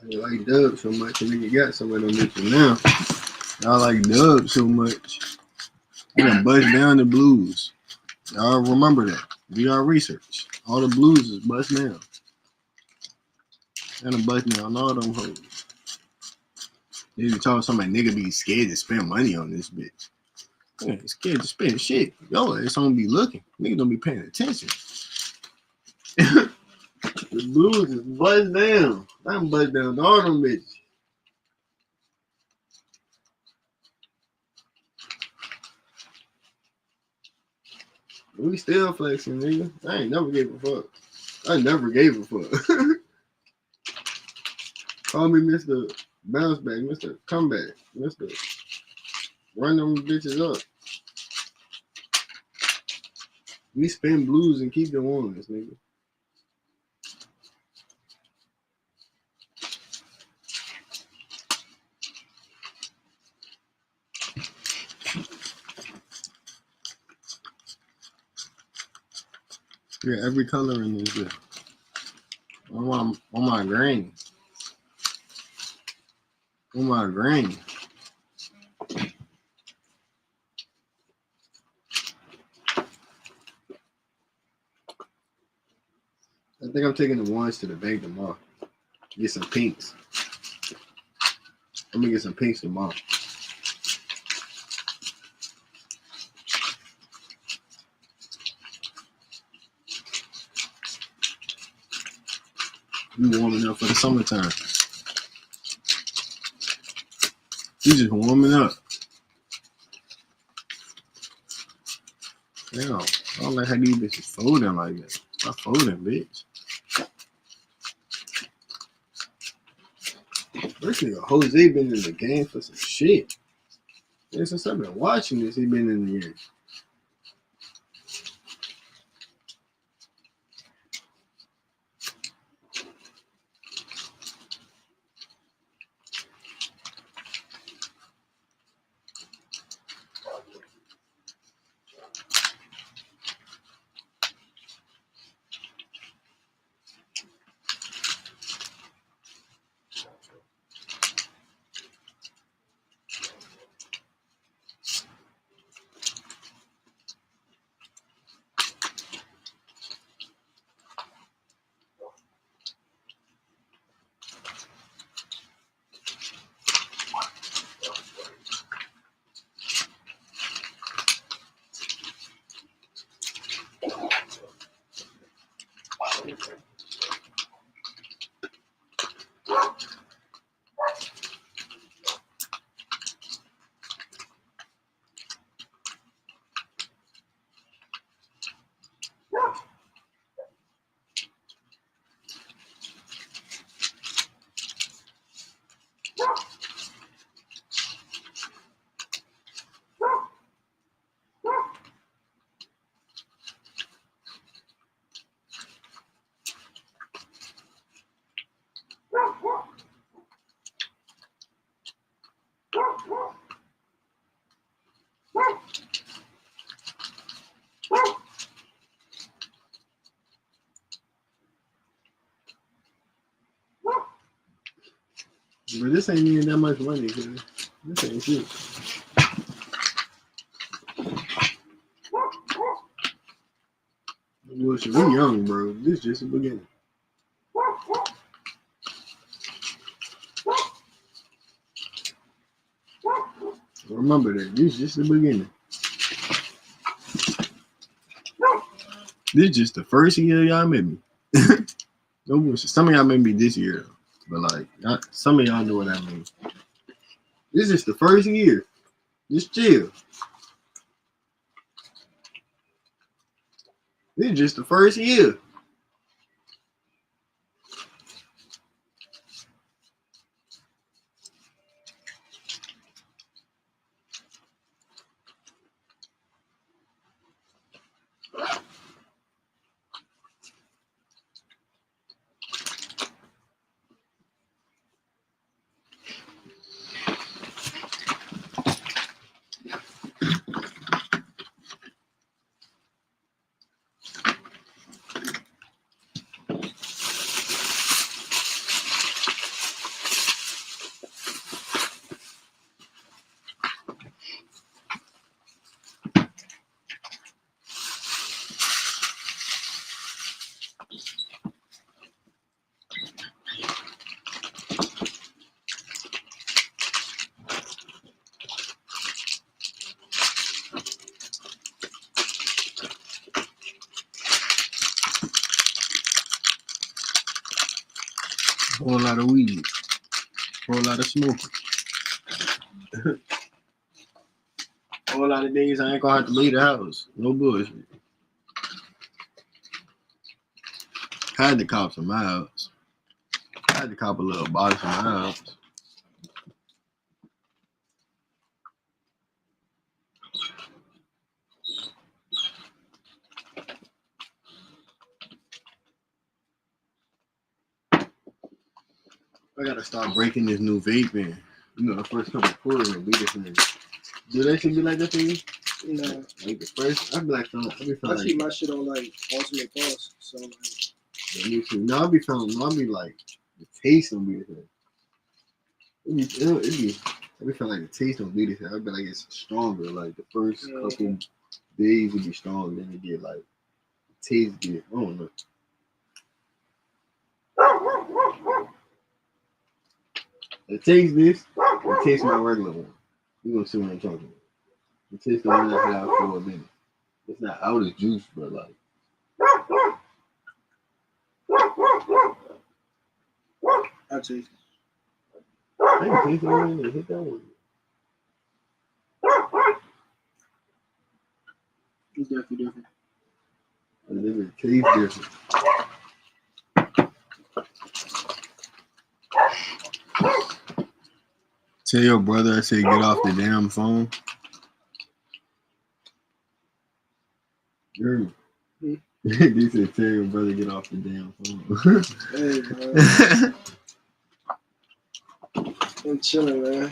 I like Dub so much, and nigga got somebody on this one now. Y'all like Dub so much. I done bust down the blues. Y'all remember that. Do y'all research. All the blues is bust down. I done bust down all them hoes. They even told somebody nigga be scared to spend money on this bitch. Yeah, scared to spend shit. Yo, it's gonna be looking. Nigga don't be paying attention. The blues is bust down. I'm bust down all them bitches. We still flexing, nigga. I ain't never gave a fuck. I never gave a fuck. Call me Mr. Bounce Back, Mr. Comeback, Mr. Run them bitches up. We spin blues and keep them ones, nigga. Yeah, every color in this bitch. On my granny. On my granny. I think I'm taking the ones to the bank tomorrow. Get some pinks. I'm gonna get some pinks tomorrow. You warming up for the summertime. You just warming up. Damn, I don't like how these bitches folding like that. Stop folding, bitch. This nigga Jose been in the game for some shit. Yeah, since I've been watching this, he been in the game. But this ain't even that much money, man. This ain't shit. Bullshit, we young, bro. This just the beginning. Remember that. This is just the beginning. This is just the first year y'all met me. No bullshit. Some of y'all met me this year, but like, some of y'all know what I mean. This is the first year. Just chill. This is just the first year. Whole lot of weed. Whole lot of smoking. Whole lot of days I ain't gonna have to leave the house. No bullshit. Had to cop some miles. Had to cop a little bottle from my house. I gotta start breaking this new vape in. You know, the first couple of quarters will be this thing. Do that shit be like that for you? No. Like the first, I be like, I be feeling I keep my shit on like ultimate cost. So like, yeah, me too. No, I be feeling, no, I be like, the taste don't be the same. I be feeling like the taste don't be the same. I be like, it's stronger. Like the first couple days would be stronger, then it get like, the taste get, I don't know. It takes this. It takes my regular one. You gonna see what I'm talking about. It takes the one I have for a minute. It's not out of juice, but like. I take it. I ain't taste the one that hit that one. It's definitely different. And then it tastes different. Tell your brother I say get off the damn phone. He said tell your brother get off the damn phone. Hey, man. I'm chilling, man.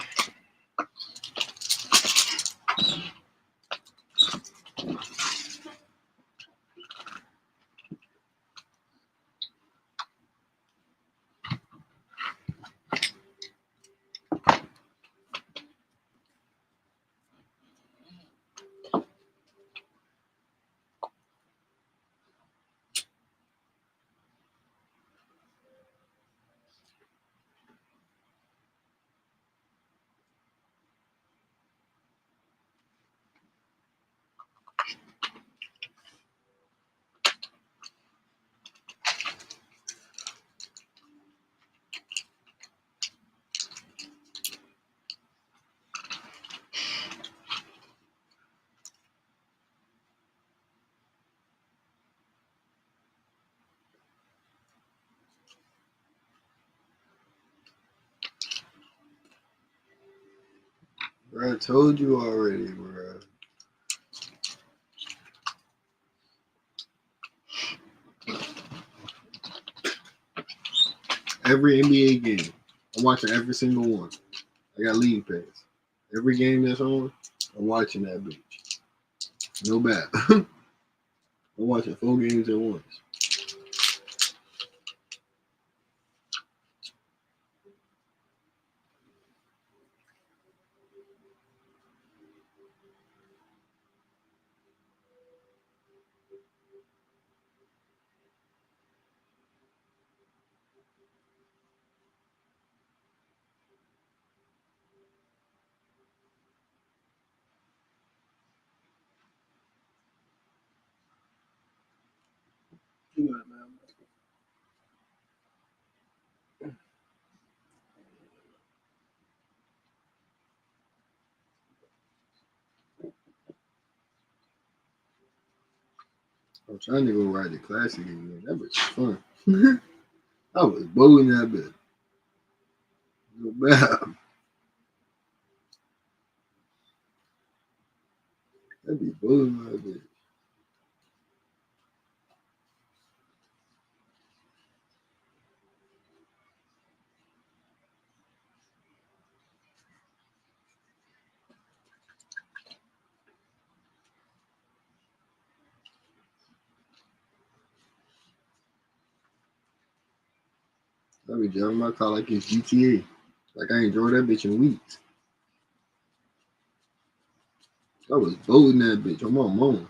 Bro, I told you already, bro. Every NBA game, I'm watching every single one. I got league pass. Every game that's on, I'm watching that bitch. No bad. I'm watching 4 games at once. You got it, man. I'm trying to go ride the classic again. That bitch fun. I was bowling that bitch. No bad. That be bowling that bitch. I be driving my car like it's GTA. Like I ain't drove that bitch in weeks. I was bowling that bitch on my mom.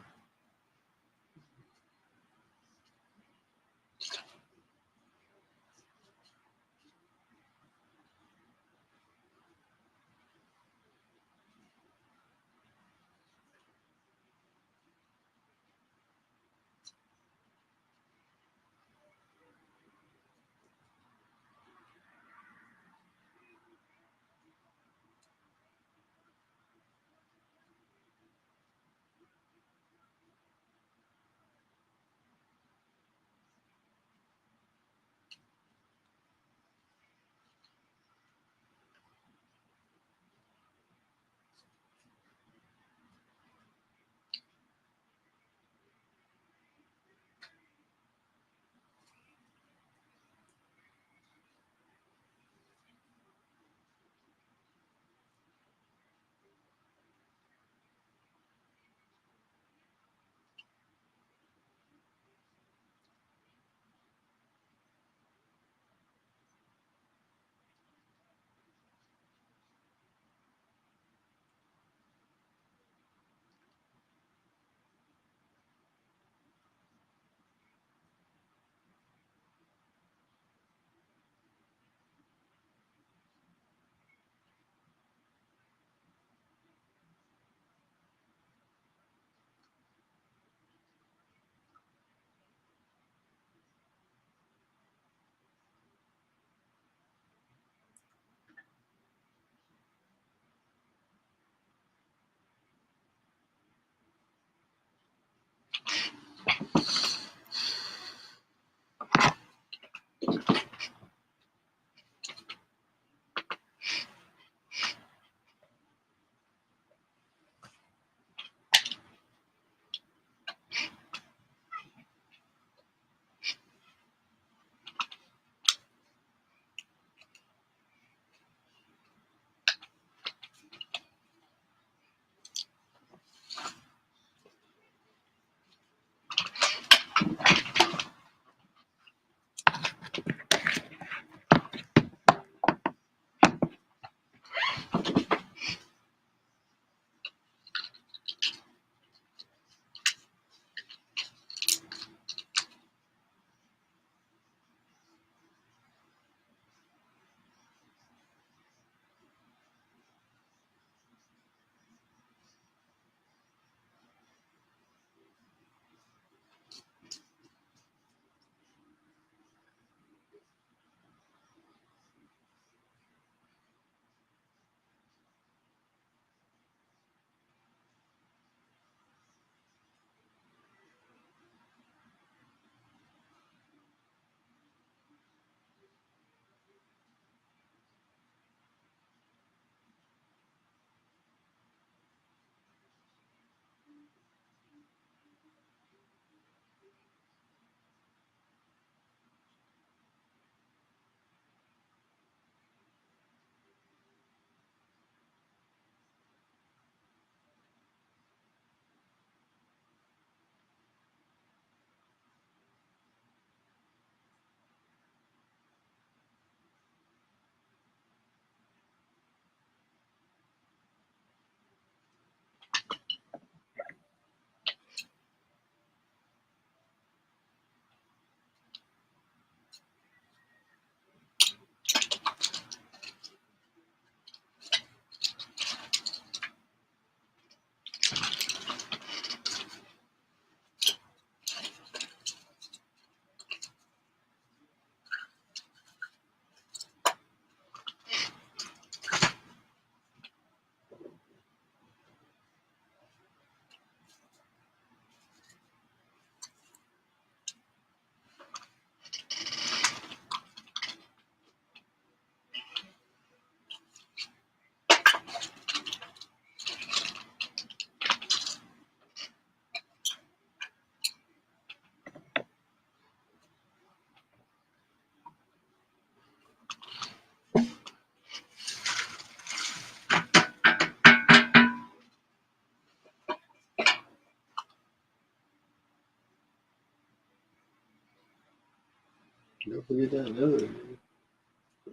Don't forget that another.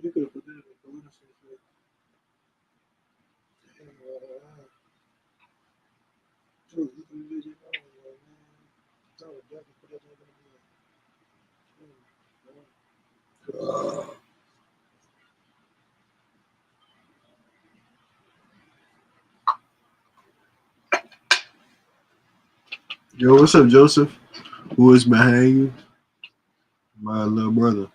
You could have put that in the bonus. Dude, you can legit know, man. I would definitely put that in the Yo, what's up, Joseph? Who is behind you? My little brother.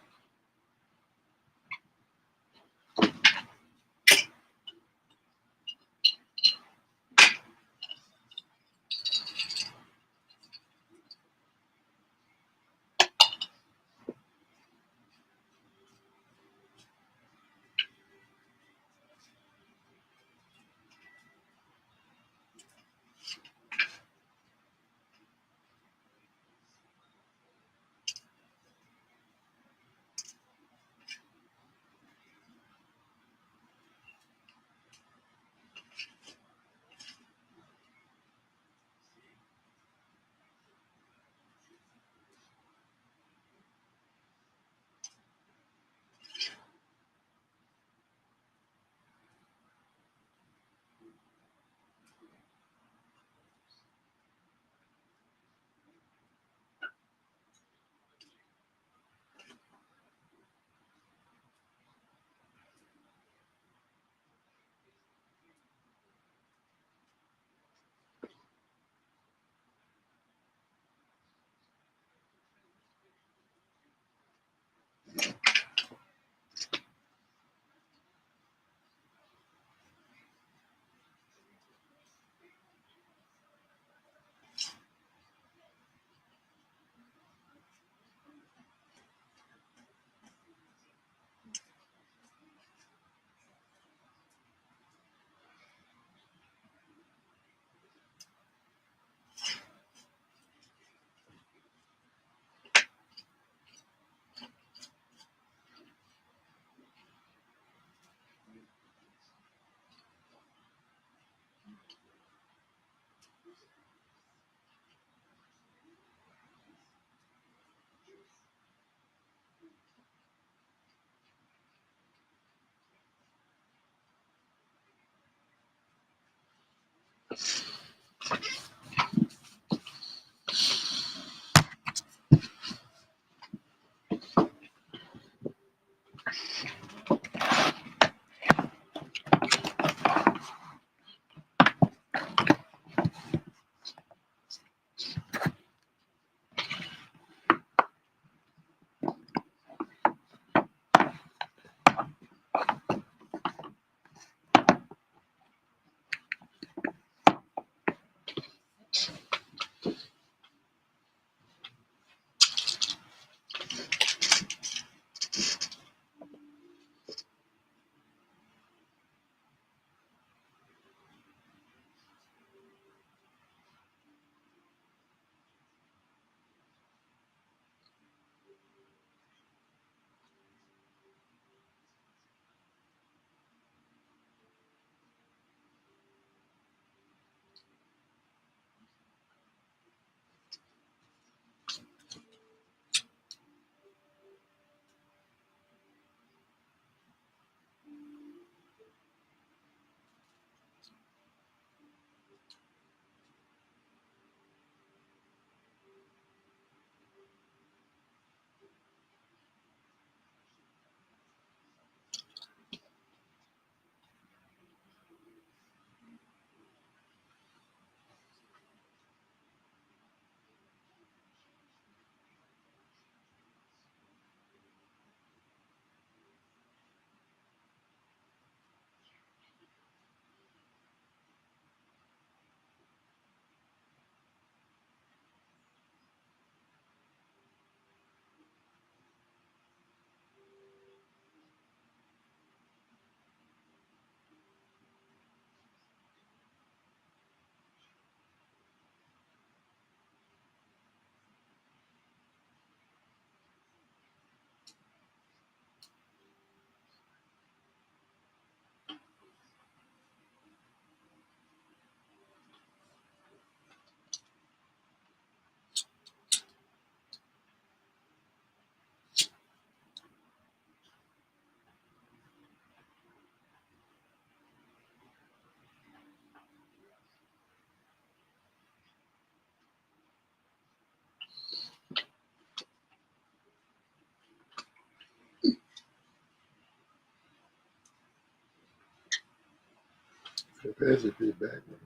Pass it back, man.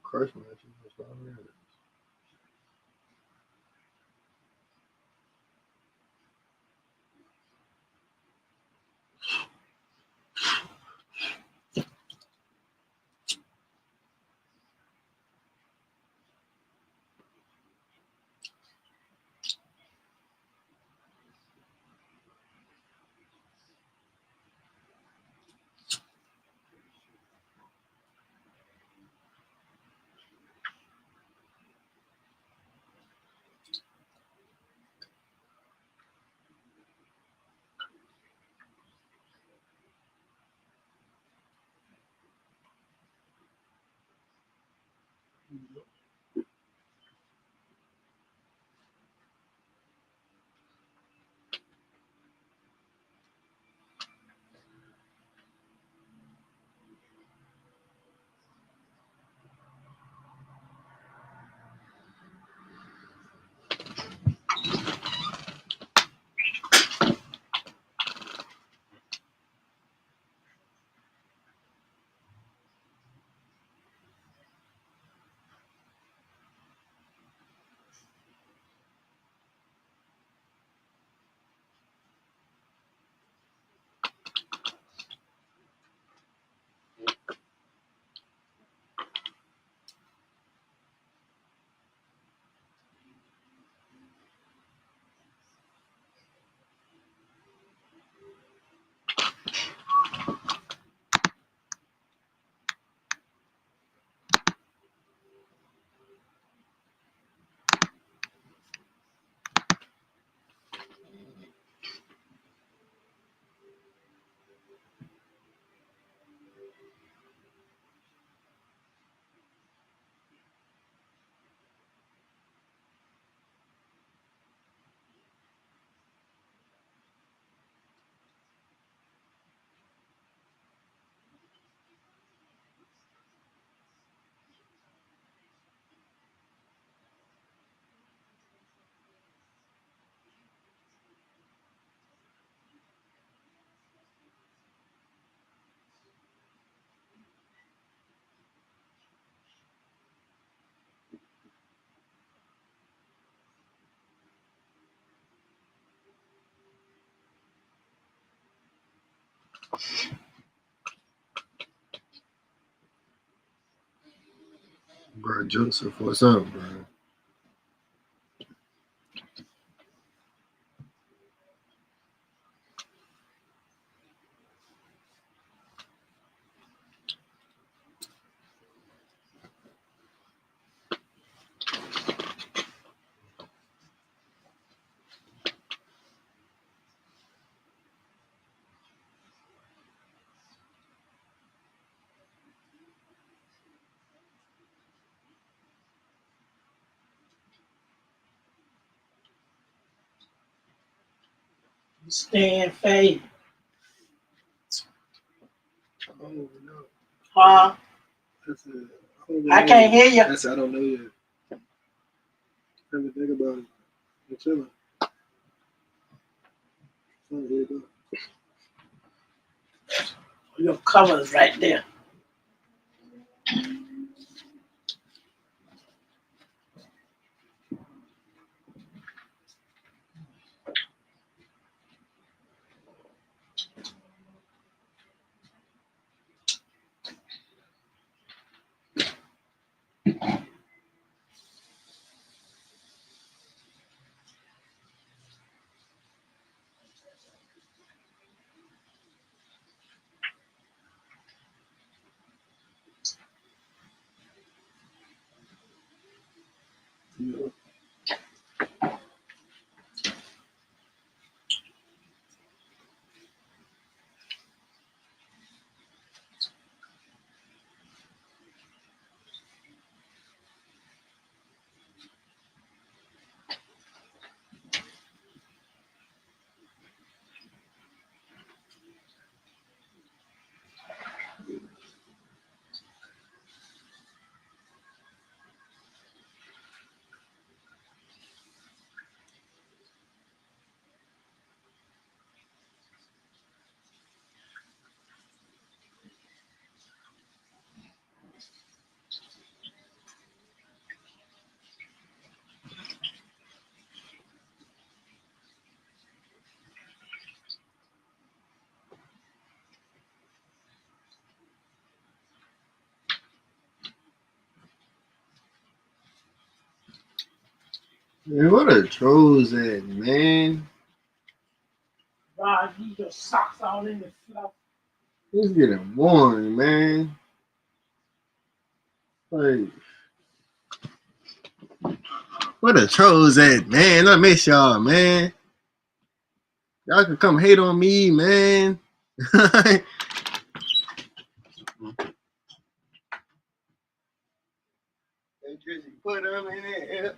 Crush my shit. That's all I got. Bro, Joseph, what's up, bro? Stand fade. Oh no. Huh? I can't hear you. I don't know yet. Let me think about it. I'm chilling. Oh, here you go. Your cover is right there. Yeah. Man, what are trolls at, man? Rod, leave your socks all in the floor. It's getting boring, man. Like, what are trolls at, man? I miss y'all, man. Y'all can come hate on me, man. Put them in there.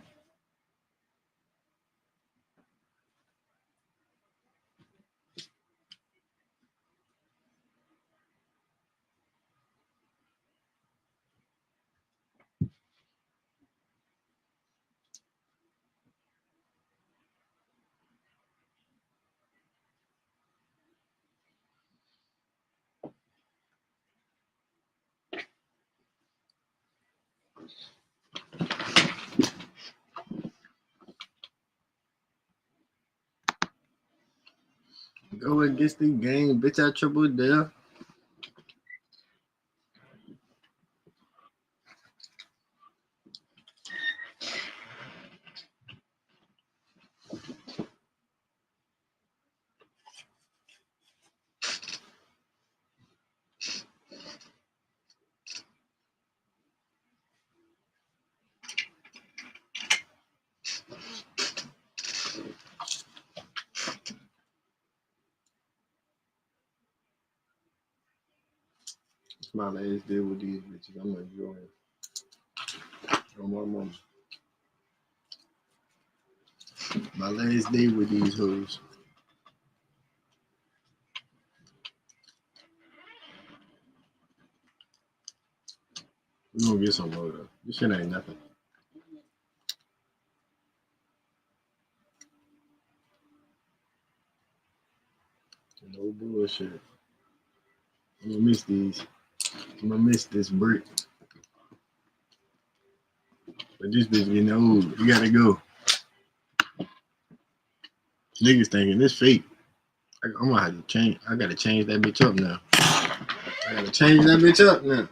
Go against the game, bitch. I triple there. It's my last day with these bitches. I'm enjoying it. On my mama. My last day with these hoes. We gonna get some more though. This shit ain't nothing. No bullshit. I'm gonna miss these. I'm gonna miss this brick. But this bitch getting old. You gotta go. Niggas thinking this fake. I'm gonna have to change. I gotta change that bitch up now. I gotta change that bitch up now.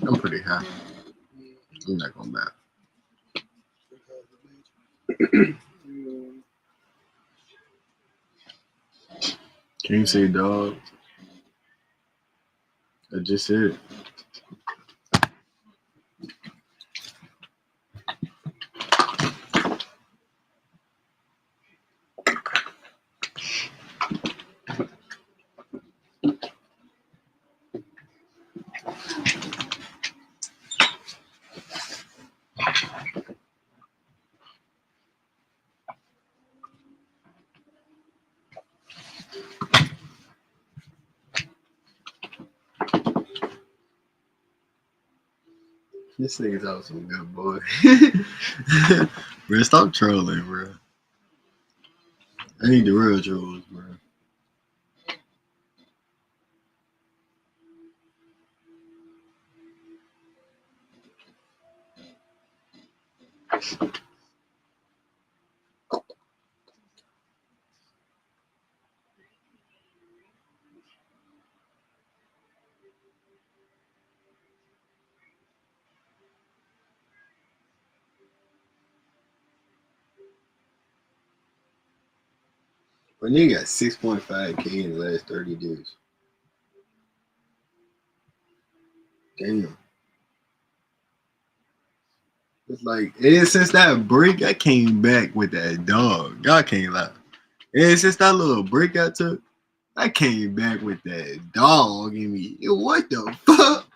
I'm pretty high. I'm not going back. Can you say dog? I just said. This nigga's out some good boy. Bro, stop trolling, bro. I need the real trolls, bro. But nigga got 6.5K in the last 30 days. Damn. It's like, and since that break, I came back with that dog. Y'all can't lie. And since that little break I took, I came back with that dog in me. What the fuck?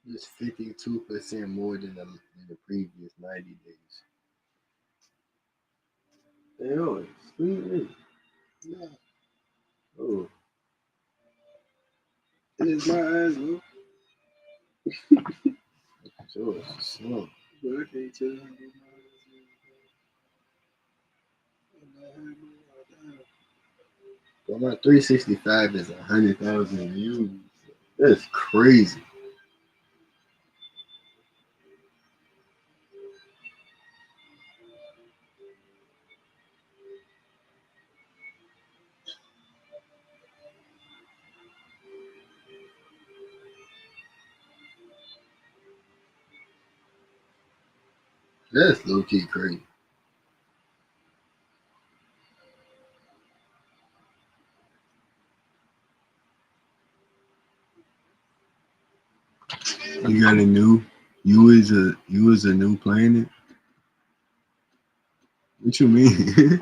It's 52% more than the previous 90 days. Yo, sweet. Nah, Oh, it's my eyes, bro. sure, it's slow. But I can't tell how big my eyes is, bro. I'm not happy. But my 365 is 100,000 views. That's crazy. That's low key crazy. You got a new, you is a new planet? What you mean?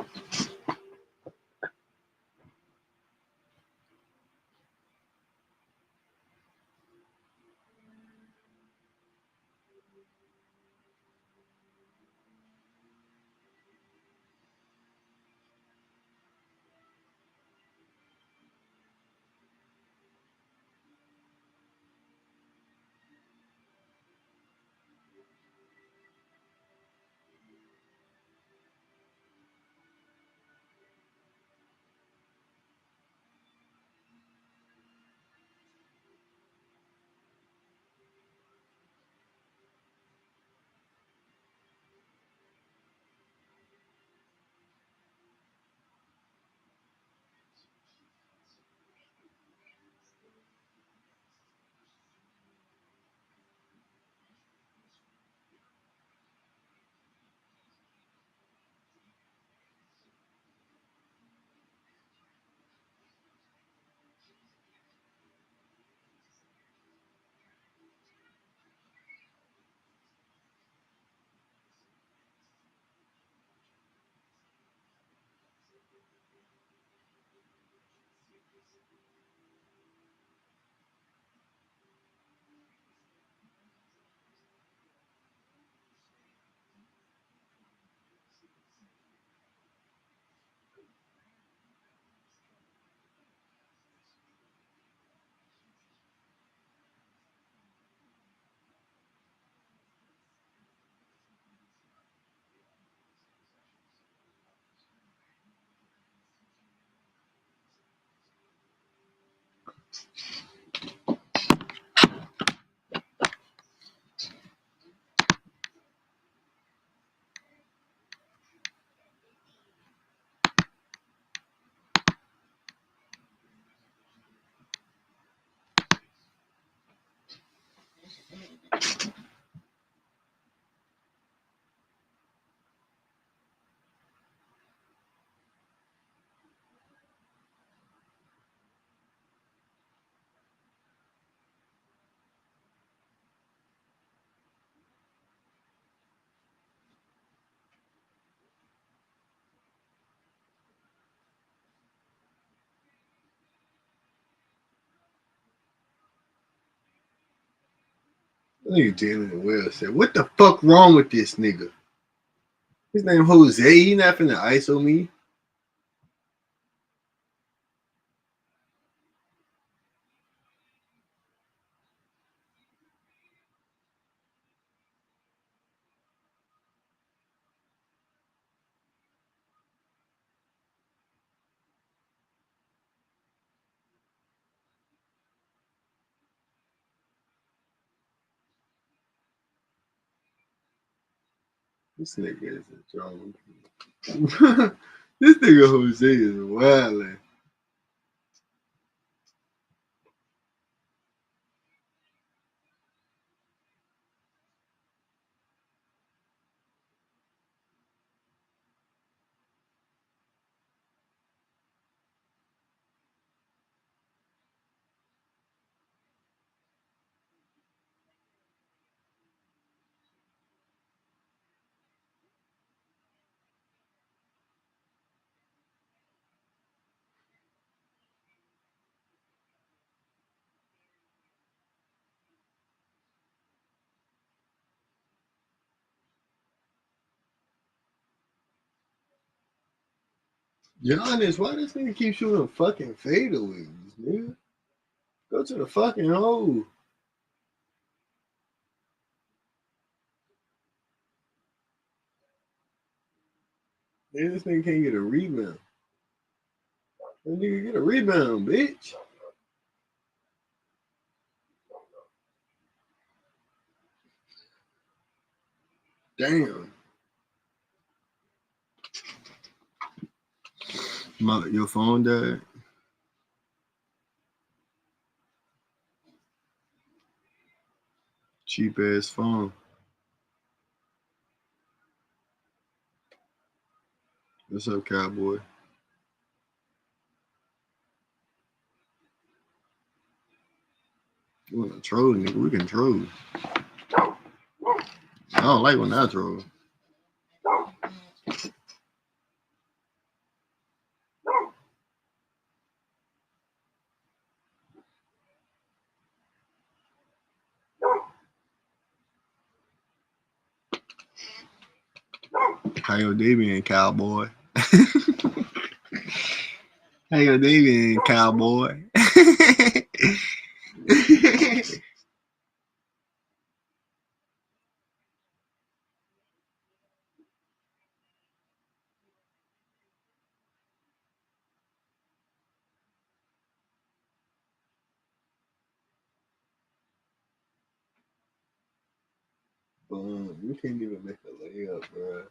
Nigga Jalen Wells said, "What the fuck wrong with this nigga? His name Jose. He not finna ISO me." This nigga is a joke. This nigga Jose is wildin'. Giannis, why this nigga keep shooting fucking fadeaways, nigga? Go to the fucking hole. Nigga, this nigga can't get a rebound. That nigga get a rebound, bitch. Damn. Your phone died? Cheap ass phone. What's up, cowboy? You wanna troll, nigga? We can troll. I don't like when I troll. How your day been, cowboy? How your day been, cowboy? You can't even make a layup, bro.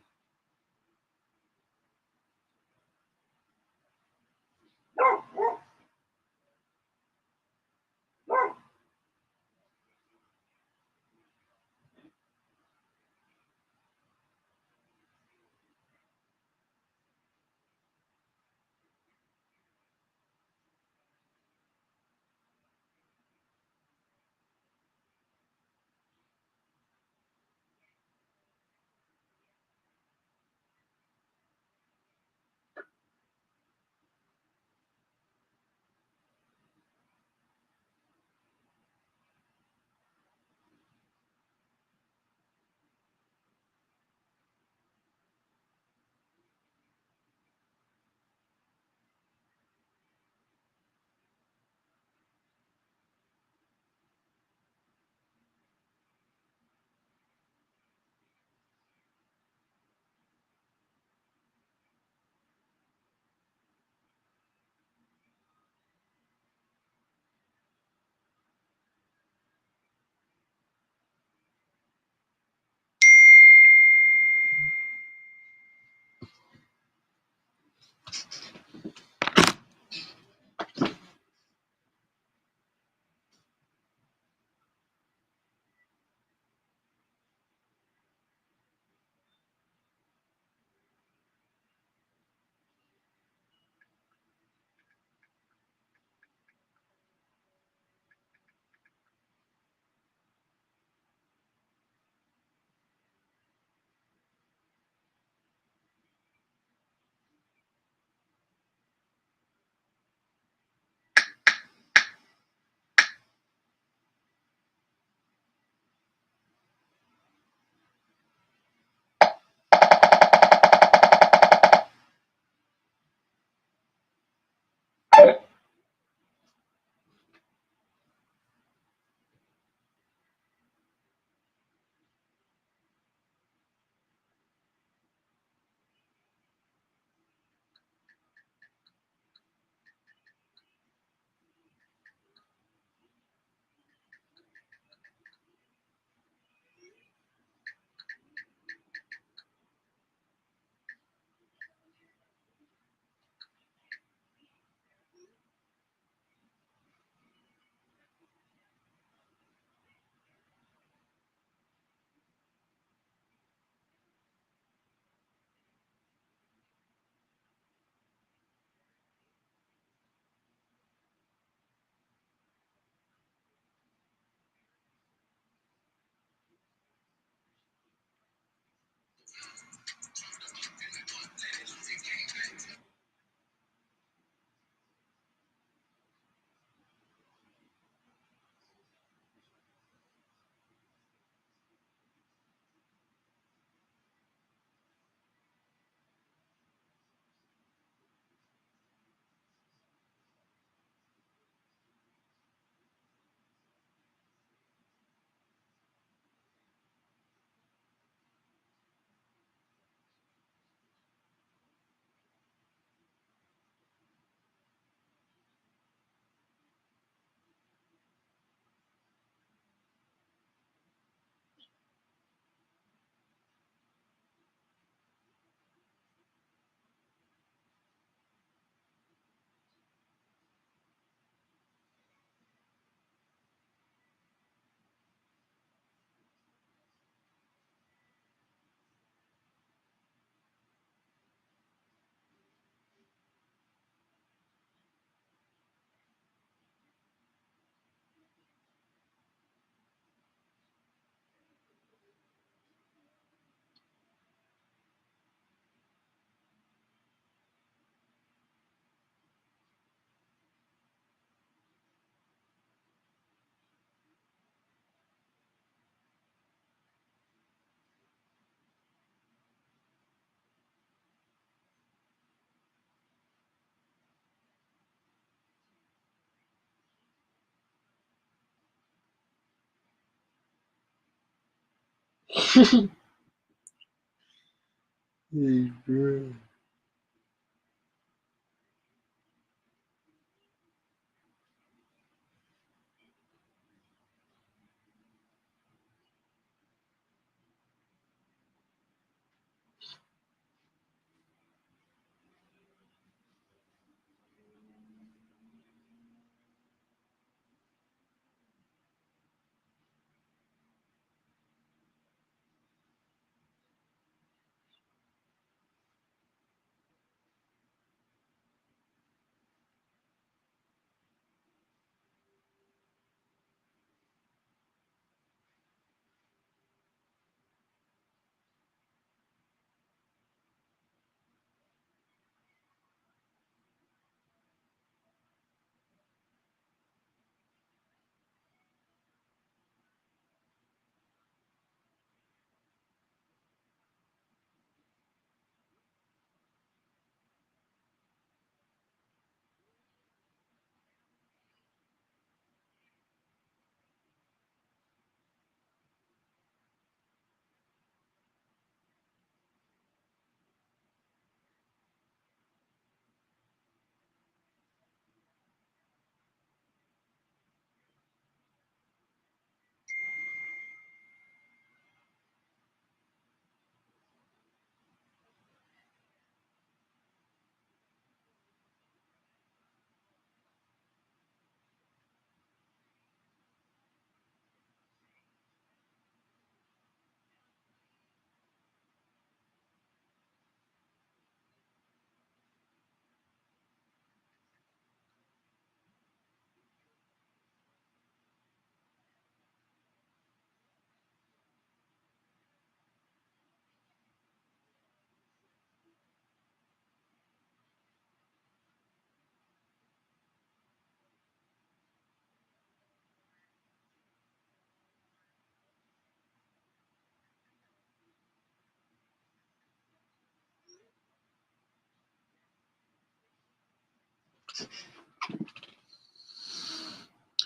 Hey, bro.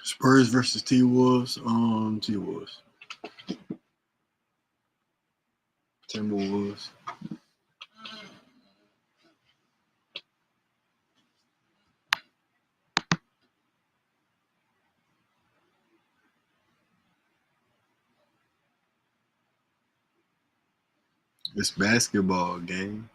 Spurs versus T Wolves. T Wolves. Timberwolves. It's basketball game.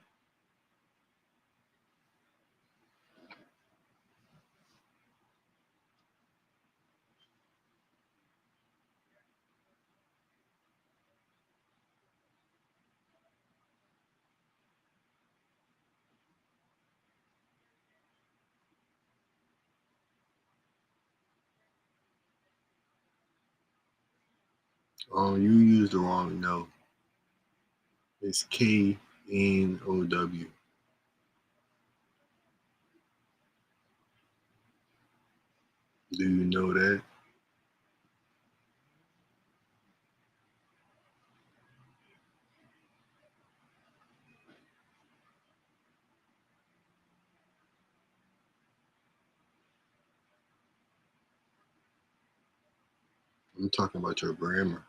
You used the wrong note. It's KNOW. Do you know that? I'm talking about your grammar.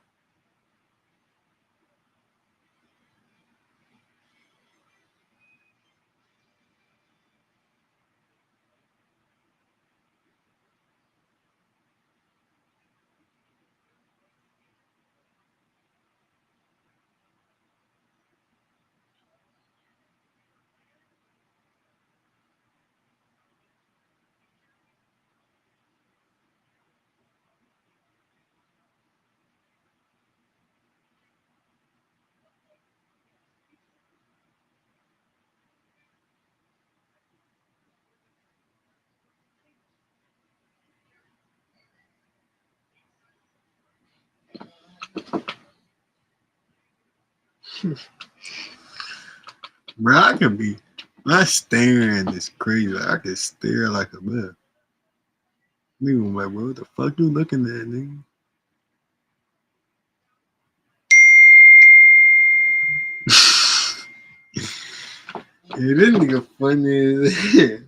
Bro, I can be. My staring is crazy. I can stare like a man. Nigga, I'm like, bro, what the fuck you looking at, nigga? Yeah, this nigga funny as hell.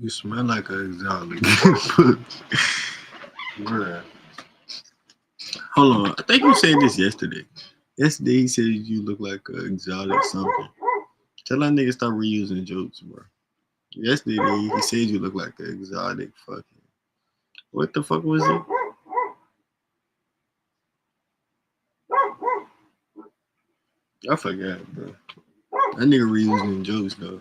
You smell like an exotic. Bruh. Hold on. I think you said this yesterday. Yesterday he said you look like an exotic something. Tell that nigga stop reusing jokes, bro. Yesterday he said you look like an exotic fucking. What the fuck was it? I forgot, bro. That nigga reusing jokes though.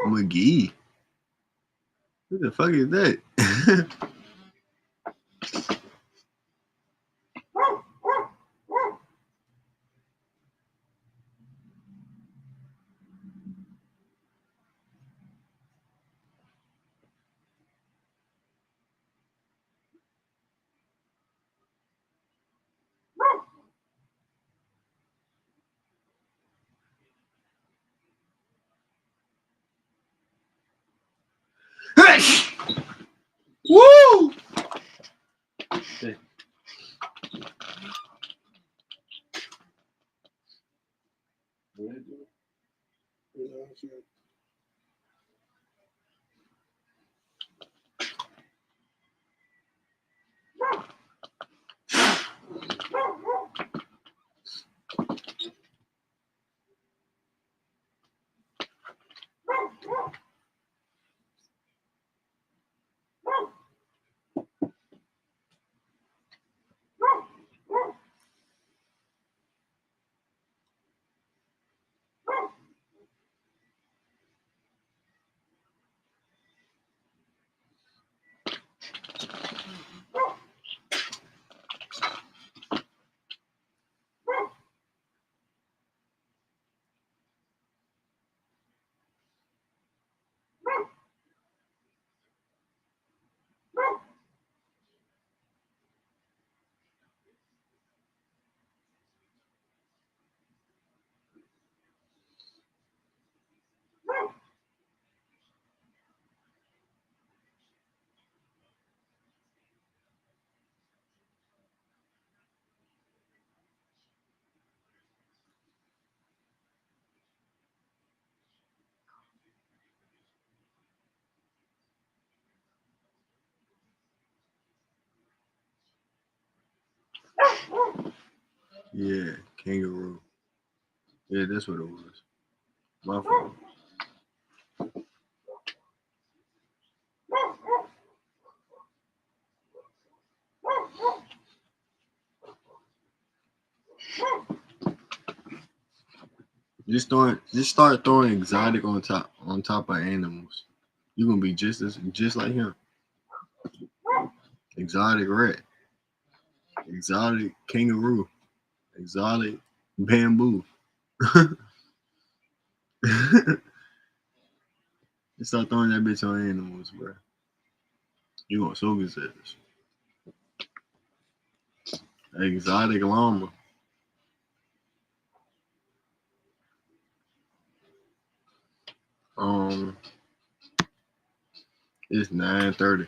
McGee. Who the fuck is that? Woo! Yeah, kangaroo. Yeah, that's what it was. My fault. Just start throwing exotic on top of animals. You're gonna be just like him. Exotic rat, exotic kangaroo, exotic bamboo. Just start throwing that bitch on animals, bro. You gonna so good at this. Exotic llama. It's 9:30.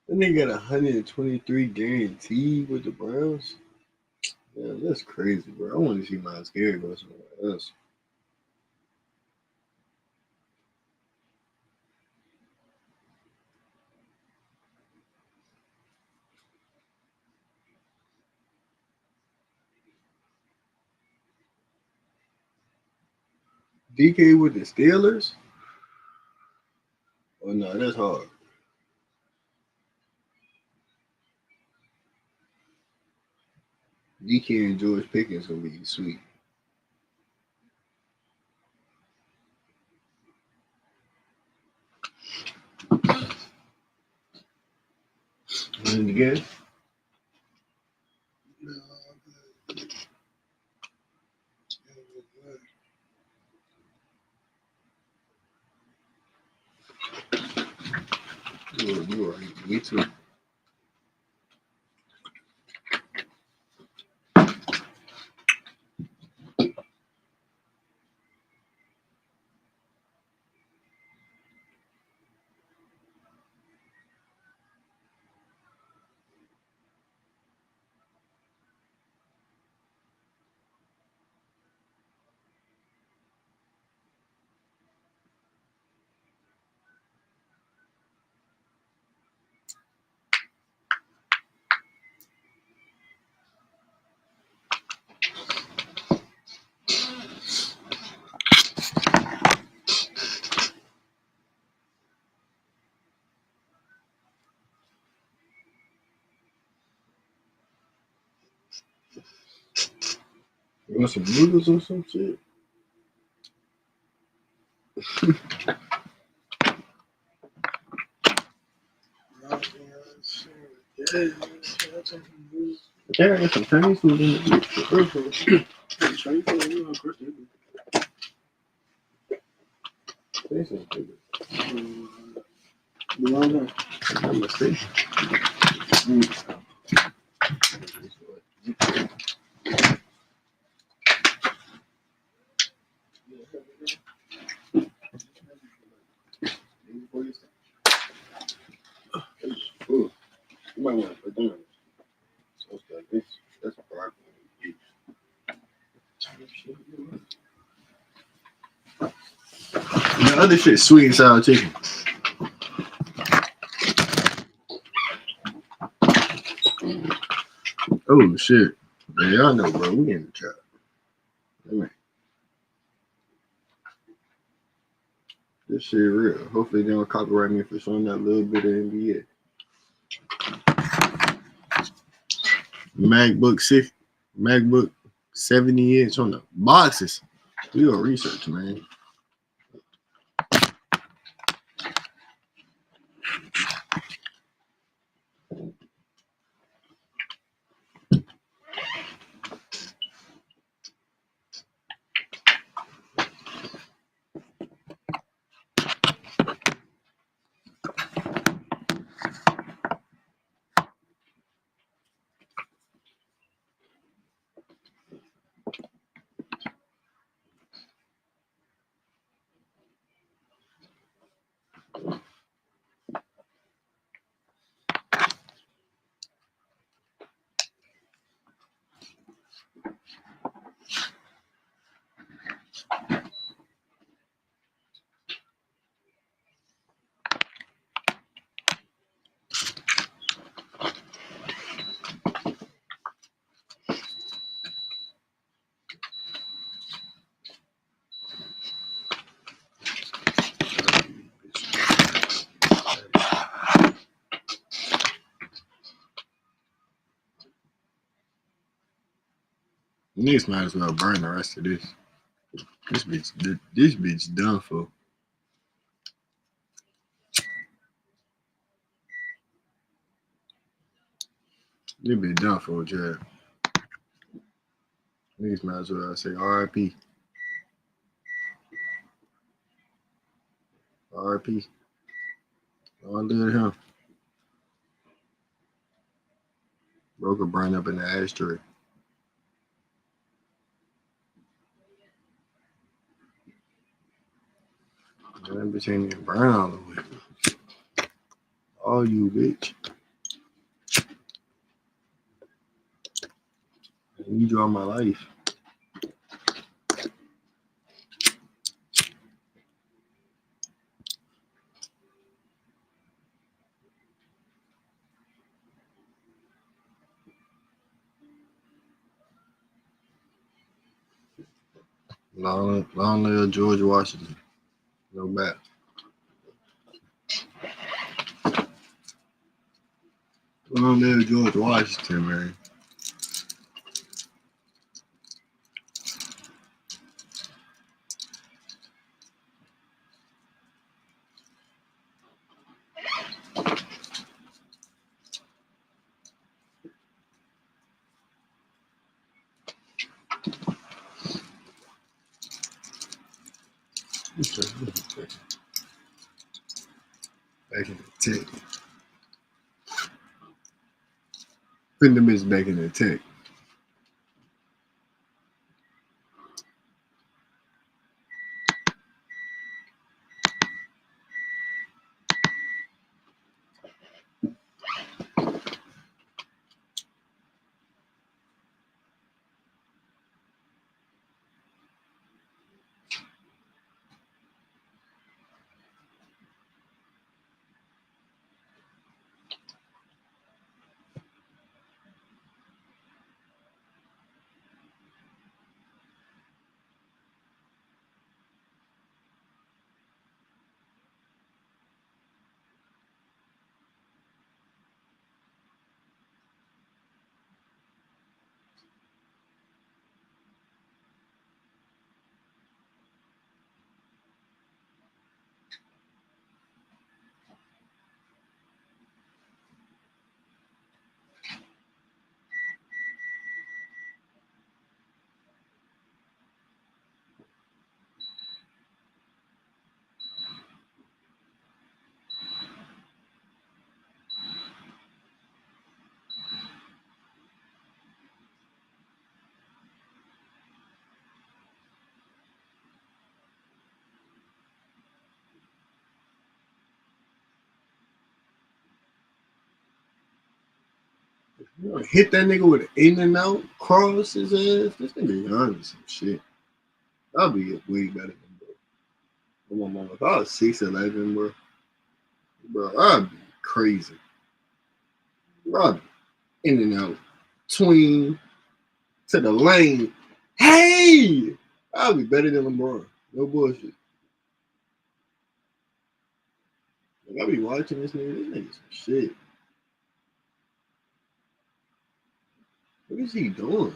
That nigga got 123 guaranteed with the Browns. Yeah, that's crazy, bro. I want to see Miles Garrett go somewhere else. DK with the Steelers? Oh no, that's hard. DK and George Pickens gonna be sweet. And again? You are right. Me too. You want some noodles or some shit? Yeah, I got some Chinese food in the Chinese food, you know, of course they do. This is good. I'm mistaken. Ooh, you might want to put them in. So it's like this. That's a problem. The other shit, sweet and sour chicken. Oh shit. Man, y'all know, bro. We in the trap. This shit real. Hopefully they don't copyright me for showing that little bit of NBA. MacBook 70-inch on the boxes. We gonna research, man. Niggas might as well burn the rest of this. This bitch done for. This bitch done for, Jared. Niggas might as well say RIP. RIP. All live him. Broke a burn up in the ashtray. That bitch ain't even burn all the way. All you, bitch. You draw my life. Long live George Washington. No back. Long live George Washington, man. Back in the tech. Put the bitch back in the tech. You know, hit that nigga with an in and out, cross his ass. This nigga young or some shit. I'll be way better than bro. But my mama, if I was 6'11", bro, I'd be crazy. Bro, I'd be in and out, tween to the lane. Hey, I'll be better than LeBron. No bullshit. Like, I be watching this nigga. This nigga's some shit. What is he doing?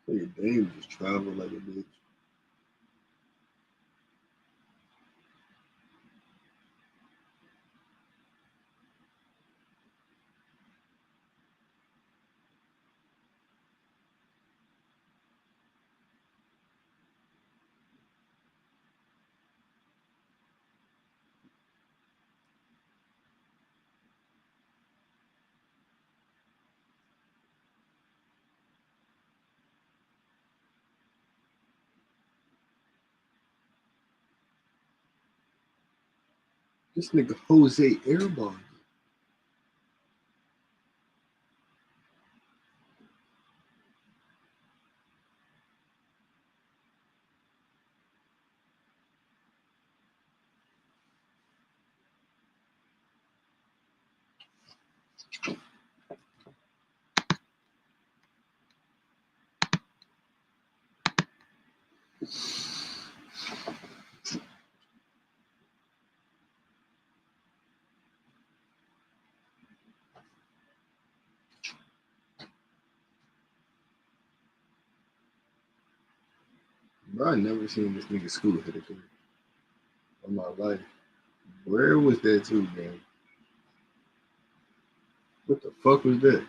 Nigga, Dame just travel like a bitch. This nigga Jose Airball. Bro, I never seen this nigga school hit a three in my life. Where was that too, man? What the fuck was that?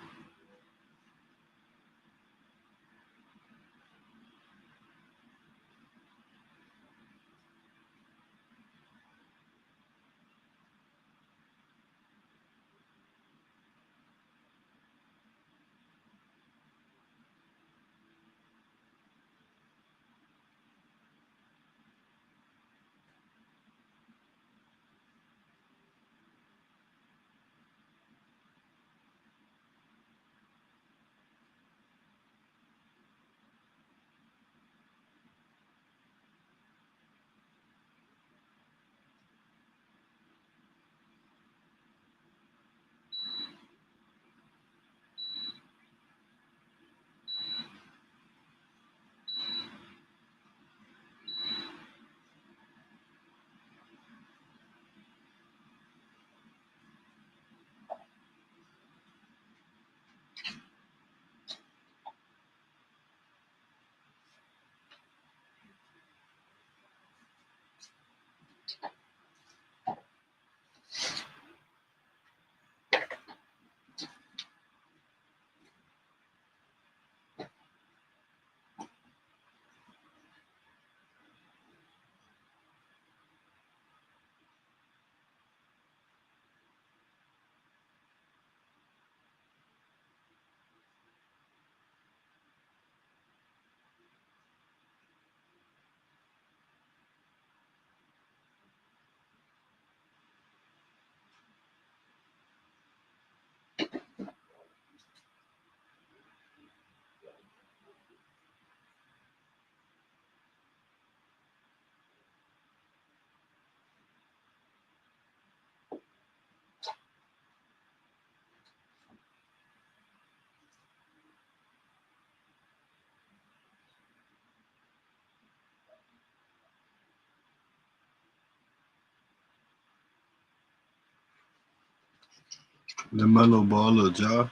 LaMelo Ball or Ja?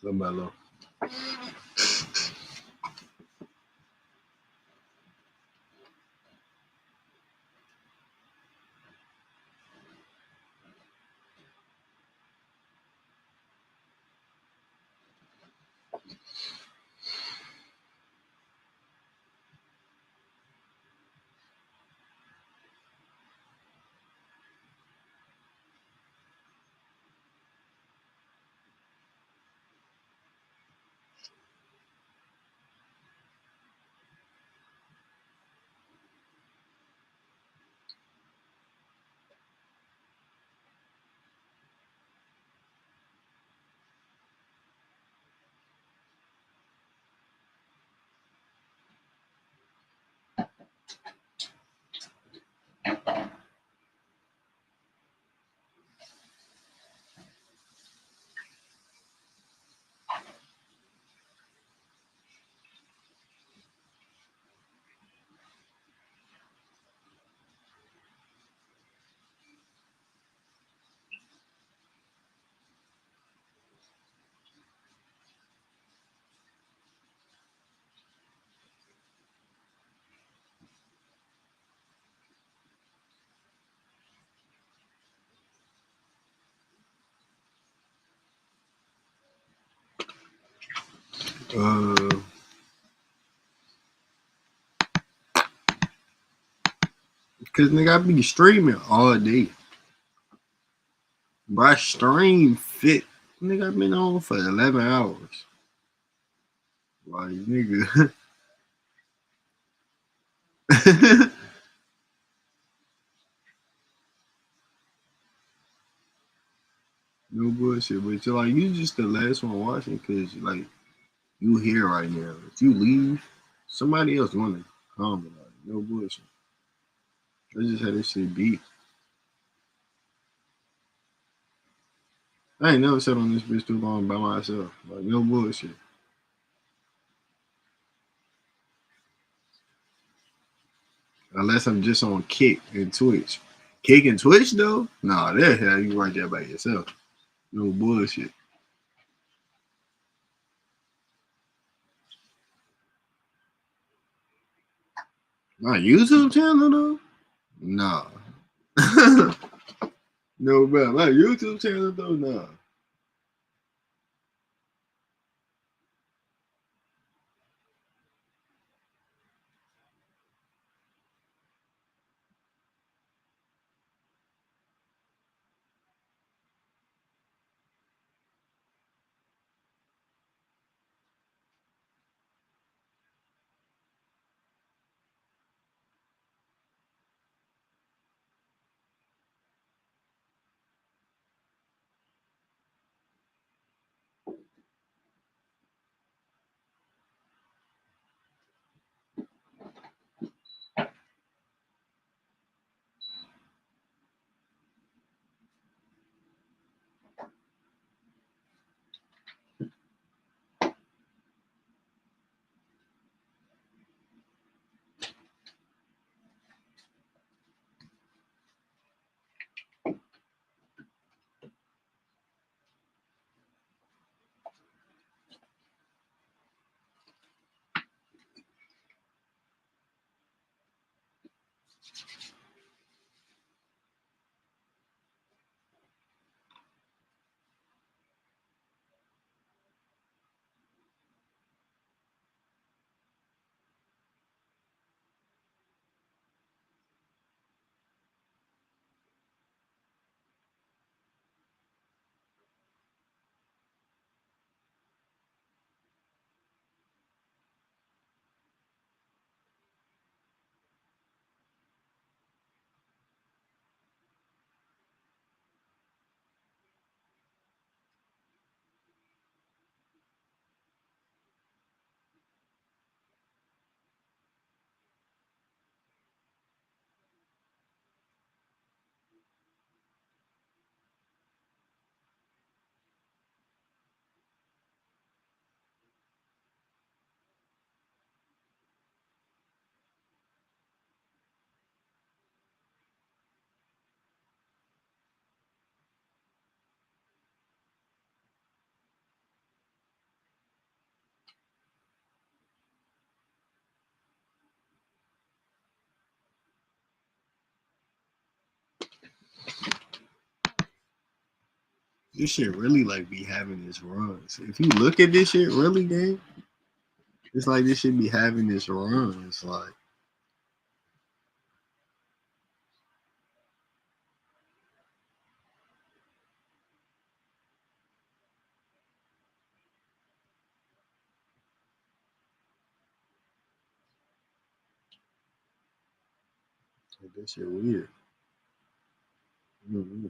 LaMelo. Uh, Cause nigga, I be streaming all day. Bro, I stream fit. Nigga, I been on for 11 hours. Like, nigga. No bullshit. But you're like, you just the last one watching because, like, you here right now. If you leave, somebody else gonna comment on it. No bullshit. That's just how this shit be. I ain't never sat on this bitch too long by myself. Like, no bullshit. Unless I'm just on Kick and Twitch. Kick and Twitch, though? Nah, that hell you right there by yourself. No bullshit. My YouTube channel, though? Nah. No, bro. My YouTube channel, though? Nah. This shit really, like, be having its runs. If you look at this shit really, gang, it's like this shit be having its runs. Like, that shit weird. Mm-hmm.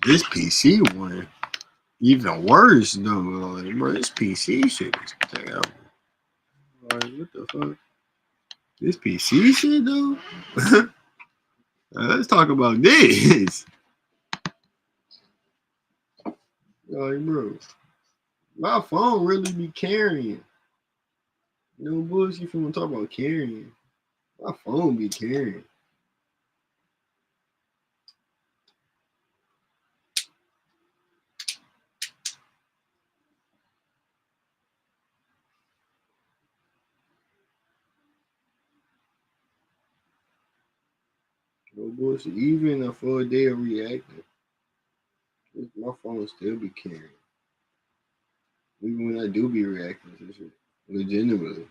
This PC one, even worse though. Like, bro, this PC shit is terrible. Like, what the fuck? This PC shit though? Let's talk about this. Like, bro, my phone really be carrying. No bullshit from talk about carrying. My phone be carrying. No bullshit. Even for a day of reacting, my phone still be carrying. Even when I do be reacting to shit, legitimately.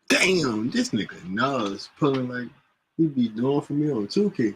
Damn, this nigga Nas pulling like he be doing for me on 2K.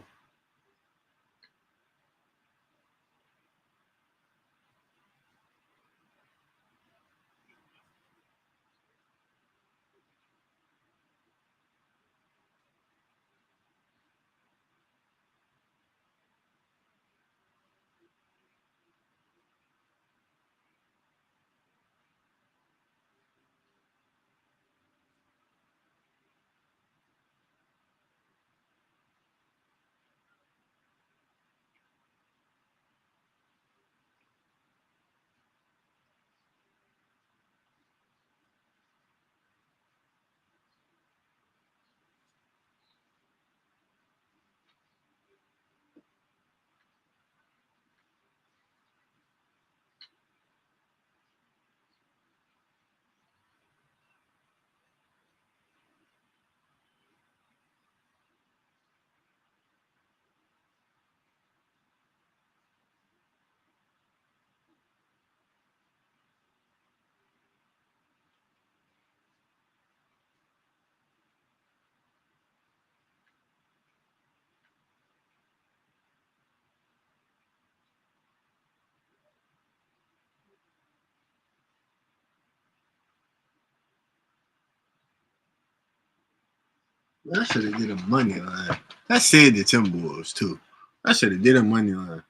Man, I should have did a money line. I said the Timberwolves too. I should have did a money line.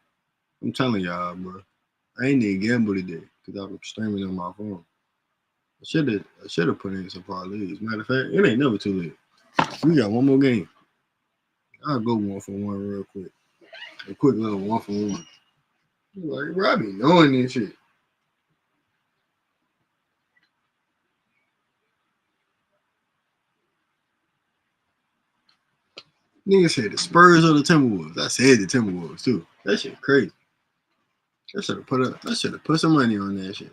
I'm telling y'all, bro. I ain't even gamble today because I was streaming on my phone. I should have put in some parlays. Matter of fact, it ain't never too late. We got one more game. I'll go 1-for-1 real quick. A quick little 1-for-1. Like, bro, I be knowing this shit. Nigga said the Spurs or the Timberwolves. I said the Timberwolves too. That shit crazy. I should have put some money on that shit.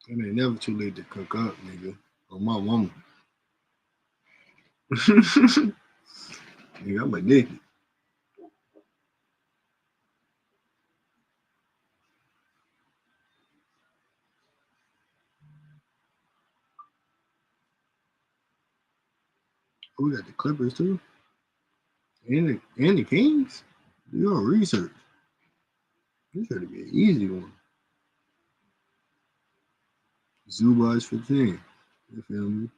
It ain't never too late to cook up, nigga. On my mama. Nigga, I'm addicted. Who got the Clippers too? And the Kings? Do your research. This should be an easy one. Zubaj 15. You feel me?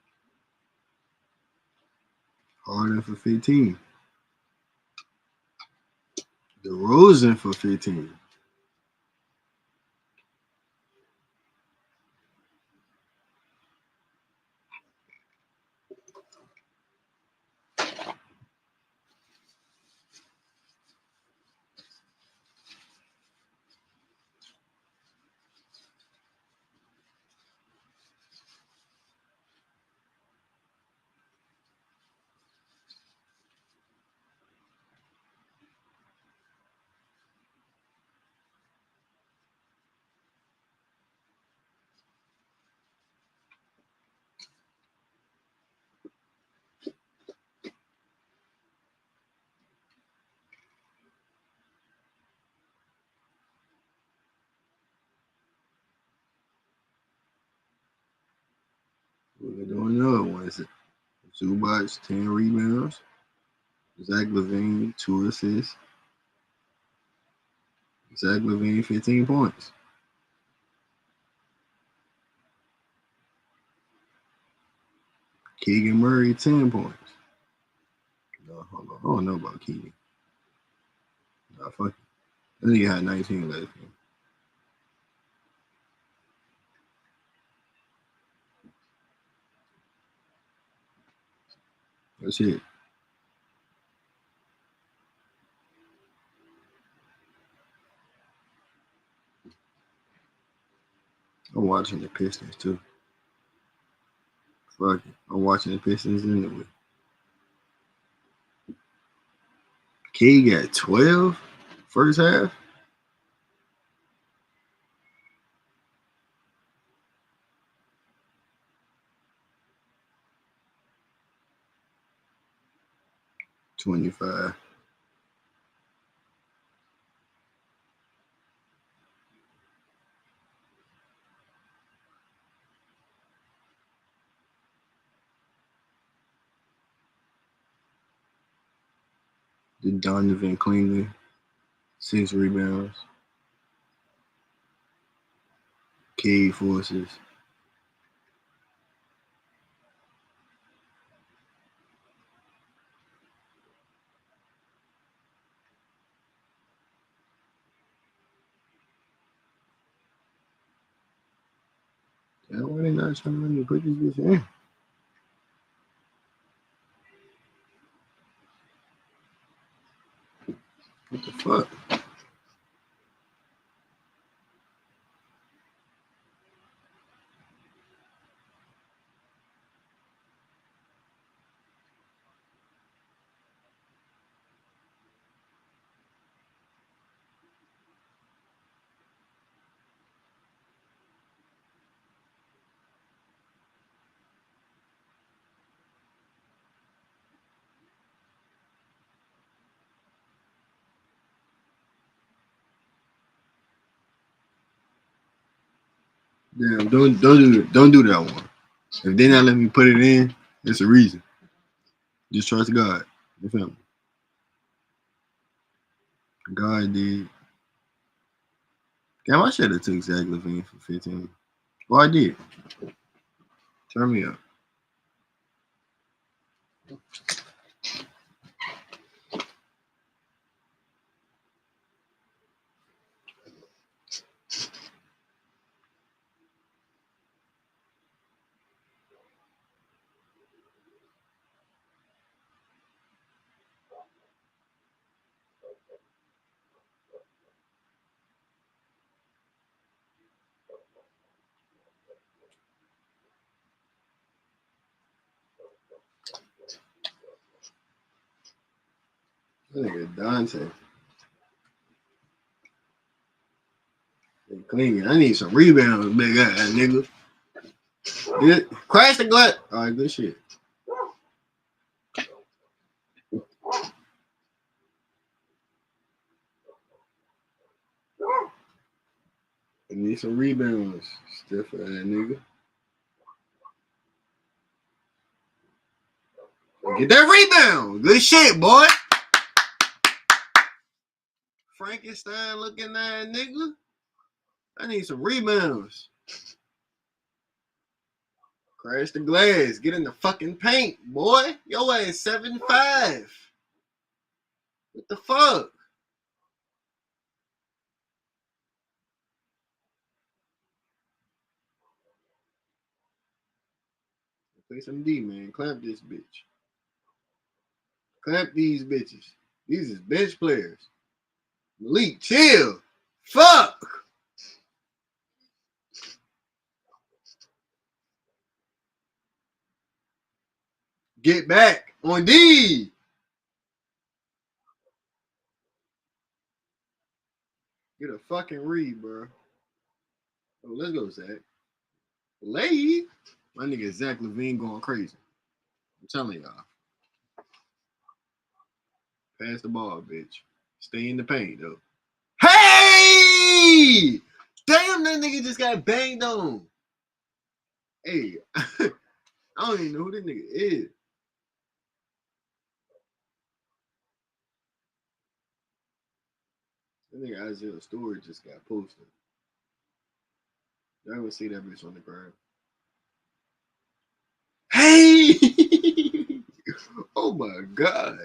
Harden for 15. DeRozan for 15. We're doing another one. Zubaj 10 rebounds. Zach LaVine 2 assists. Zach LaVine 15 points. Keegan Murray 10 points. No, hold on. I don't know about Keegan. Nah, fuck it. I think he had 19 last game. That's it. I'm watching the Pistons too. Fuck it. I'm watching the Pistons anyway. K got 12 first half. $25. The Donovan Cleveland 6 rebounds. K forces. Yeah, why they not trying to put this bitch in? What the fuck? Damn, don't do that one. If they not let me put it in, it's a reason. Just trust God. You feel me? God did. Damn, I should have took Zach Levine for 15. Well, I did. Turn me up. That nigga Dante. They clean. I need some rebounds, big ass nigga. Good. Crash the glass. All right, good shit. I need some rebounds. Stiff ass nigga. Get that rebound. Good shit, boy. Frankenstein looking at nigga. I need some rebounds. Crash the glass. Get in the fucking paint, boy. Yo ass 7'5". What the fuck? Play some D, man. Clamp this bitch. Clamp these bitches. These is bench players. Malik, chill. Fuck. Get back on D. Get a fucking read, bro. Oh, let's go, Zach. Lay. My nigga Zach Levine going crazy. I'm telling y'all. Pass the ball, bitch. Stay in the paint, though. Hey! Damn, that nigga just got banged on. Hey, I don't even know who this nigga is. That nigga Isaiah Stewart just got posted. Y'all gonna see that bitch on the ground. Hey! Oh my God.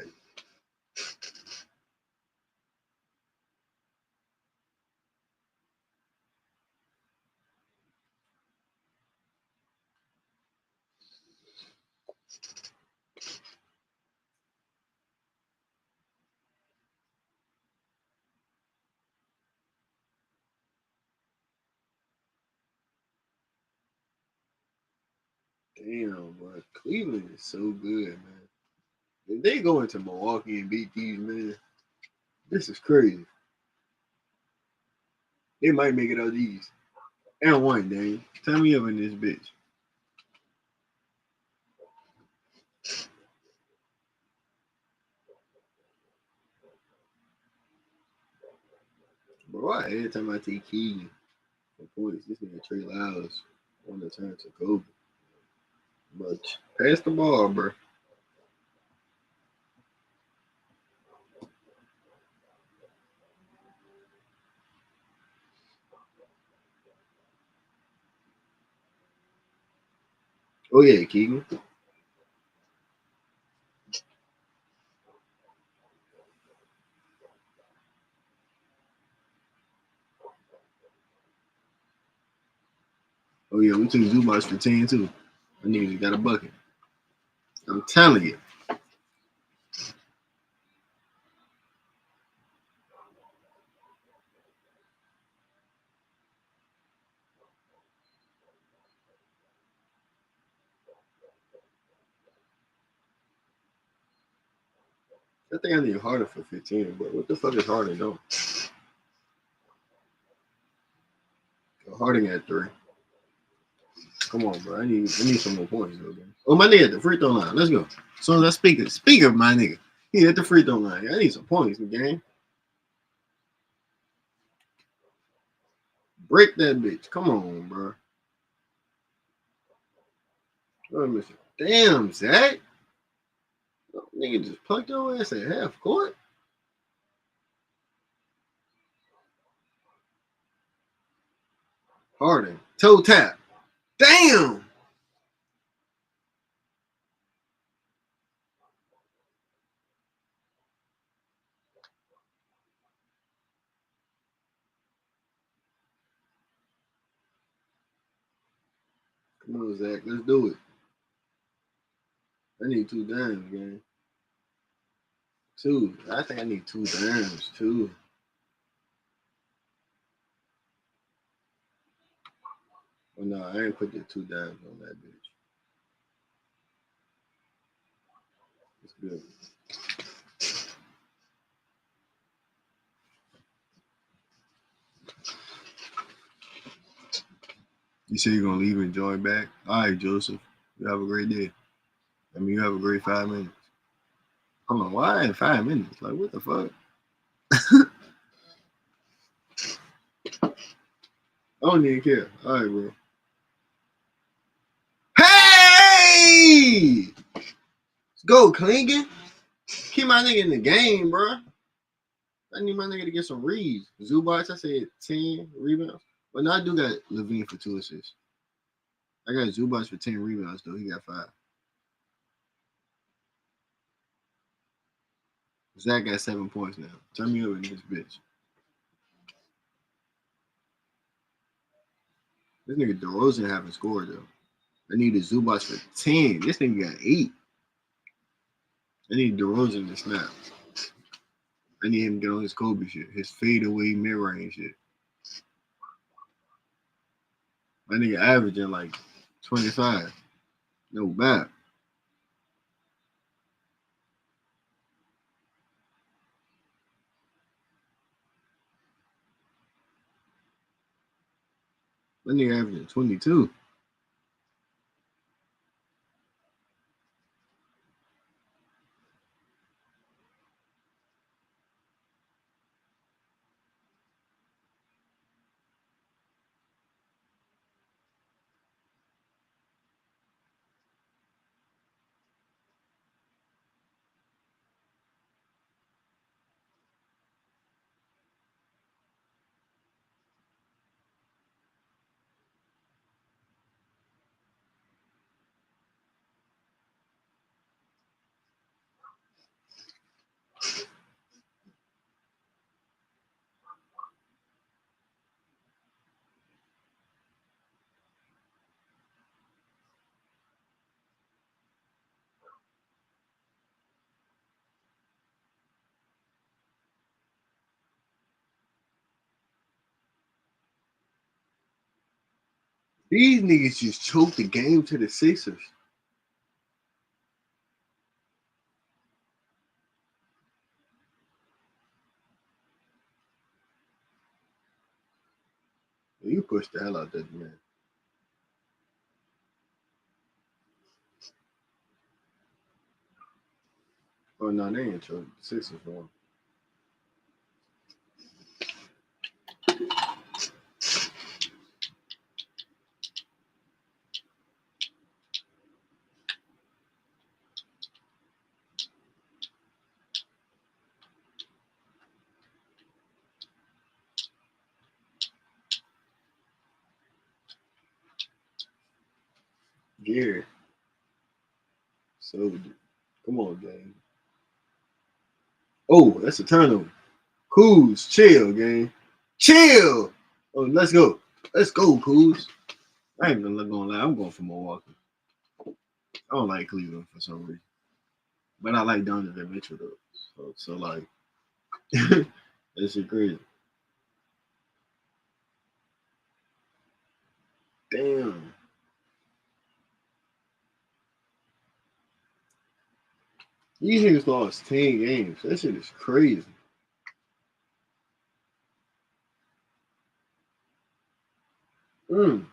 Damn, bro. Cleveland is so good, man. If they go into Milwaukee and beat these, man, this is crazy. They might make it out these. And one, Dane. Tell me up in this bitch. Bro, every time I take Keegan for points, this nigga Trey Lyles want to turn to Kobe. But pass the ball, bro. Oh, yeah, Keegan. Oh, yeah, we took Zubas for 10, too. I nigga got a bucket. I'm telling you. I think I need Harden for 15, but what the fuck is Harden doing? Harden at 3. Come on, bro. I need some more points, though, man. Oh, my nigga at the free throw line. Let's go. So let's speak of my nigga. He at the free throw line. I need some points in the game. Break that bitch. Come on, bro. Damn, Zach. Nigga just plucked your ass at half court. Harden. Toe tap. Damn. Come on, Zach. Let's do it. I need 2 dimes, gang. 2. I think I need 2 dimes, too. Oh, no, I ain't put the 2 dimes on that bitch. It's good. You say you're going to leave and join back? All right, Joseph. You have a great day. I mean, you have a great 5 minutes. Hold on, why in 5 minutes? Like, what the fuck? I don't even care. All right, bro. Hey! Let's go, Klingon. Keep my nigga in the game, bro. I need my nigga to get some reads. Zubac, I said 10 rebounds. But now I do got Levine for 2 assists. I got Zubac for 10 rebounds, though. He got 5. Zach got 7 points now. Turn me over in this bitch. This nigga DeRozan haven't scored, though. I needed Zubac for 10. This nigga got 8. I need DeRozan to snap. I need him to get on his Kobe shit. His fadeaway mid-range shit. My nigga averaging like 25. No bad. My nigga averaging 22. These niggas just choked the game to the Sixers. You pushed the hell out that man. Oh no, they ain't choked. The Sixers won. Gary. So come on, gang. Oh, that's a turnover. Coos, chill, gang. Chill. Oh, let's go. Let's go, Coos. I ain't gonna lie. I'm going for Milwaukee. I don't like Cleveland for some reason. But I like Donovan Mitchell though. So like that shit crazy. Damn. These niggas lost 10 games. That shit is crazy. Mm.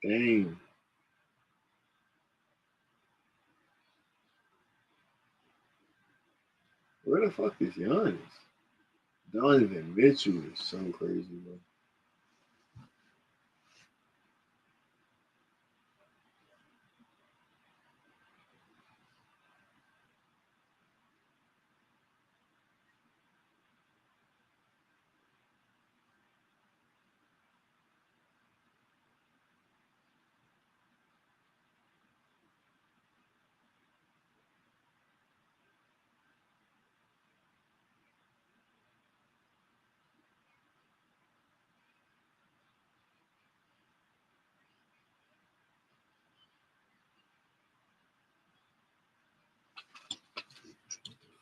Dang. Where the fuck is Giannis? Donovan Mitchell is so crazy, bro.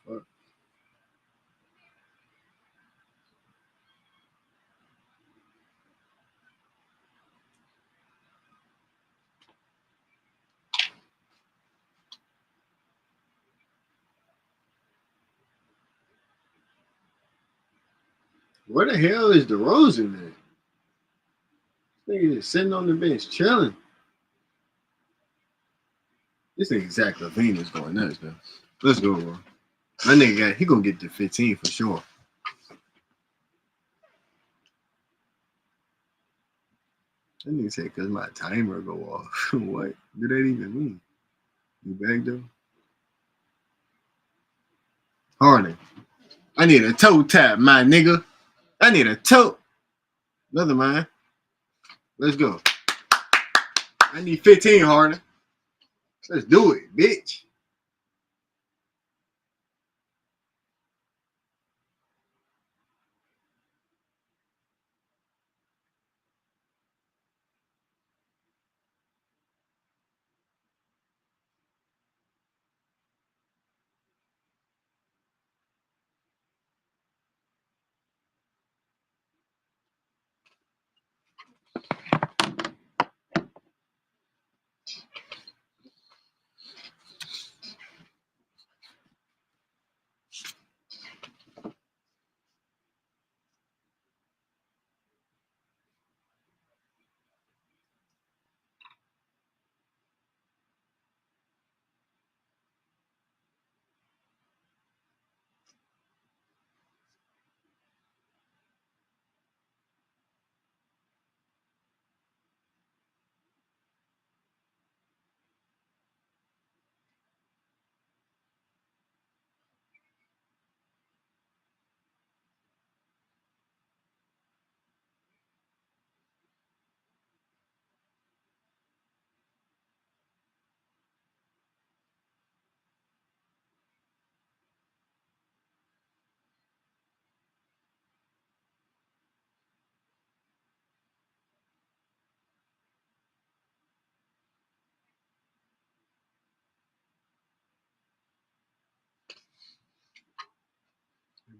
Fuck. Where the hell is DeRozan at? This nigga just sitting on the bench chilling. This nigga Zach LaVine is going nuts, though. Let's go, bro. That nigga he gonna get to 15 for sure. That nigga said, cause my timer go off. What? Do that even mean? You back though? Harden. I need a toe tap, my nigga. I need a toe. Another man. Let's go. I need 15, Harden. Let's do it, bitch.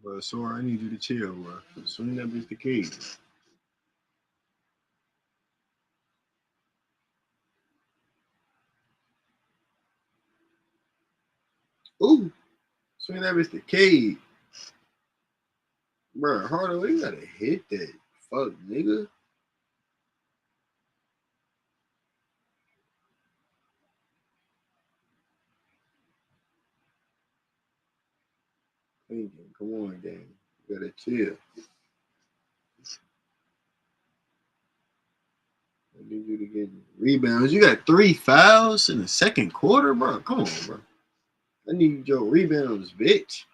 Bro, Sora, I need you to chill, bro. Swing that bitch the cage. Ooh. Swing that bitch the cage. Bro, Harden, you gotta hit that. Fuck, nigga. Thinking, come on, gang. You gotta chill. I need you to get rebounds. You got 3 fouls in the second quarter, bro. Come on, bro. I need your rebounds, bitch.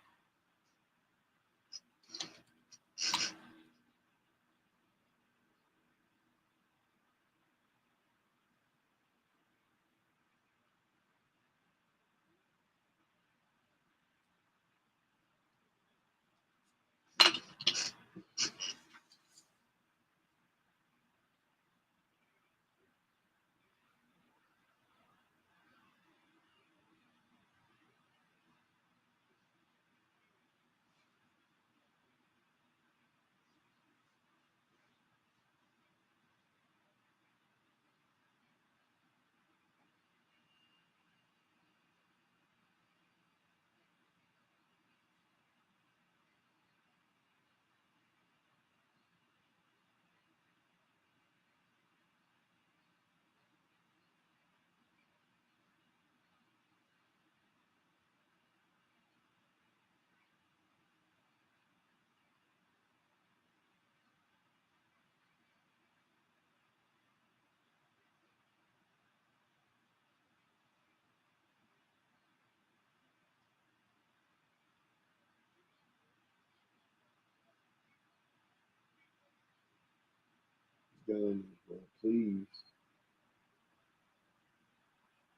gun, bro. Please.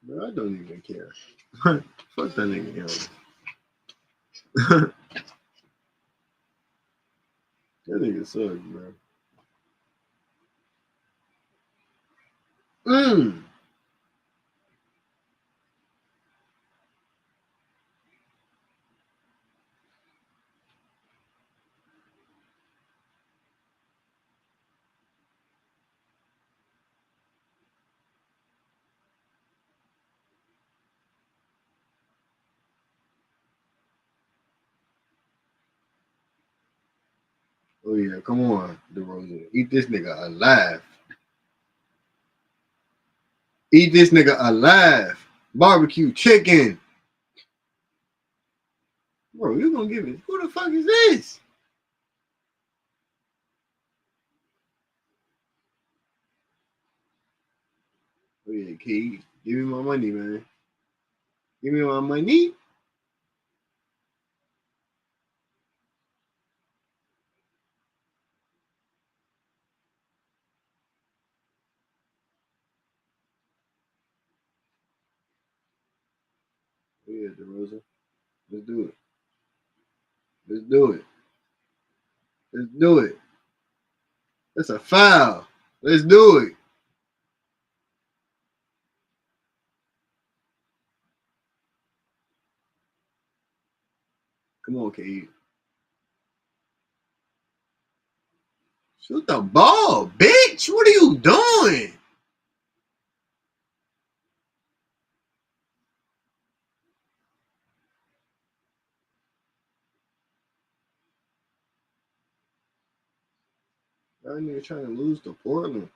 Bro, I don't even care. Fuck that nigga, yo. That nigga sucks, bro. Mm. Oh yeah, come on, DeRozan. Eat this nigga alive. Eat this nigga alive. Barbecue chicken. Bro, you gonna give it. Who the fuck is this? Oh yeah, Key. Give me my money, man. Give me my money. Oh yeah, DeRozan. Let's do it. Let's do it. Let's do it. That's a foul. Let's do it. Come on, Key. Shoot the ball, bitch. What are you doing? That nigga trying to lose to Portland.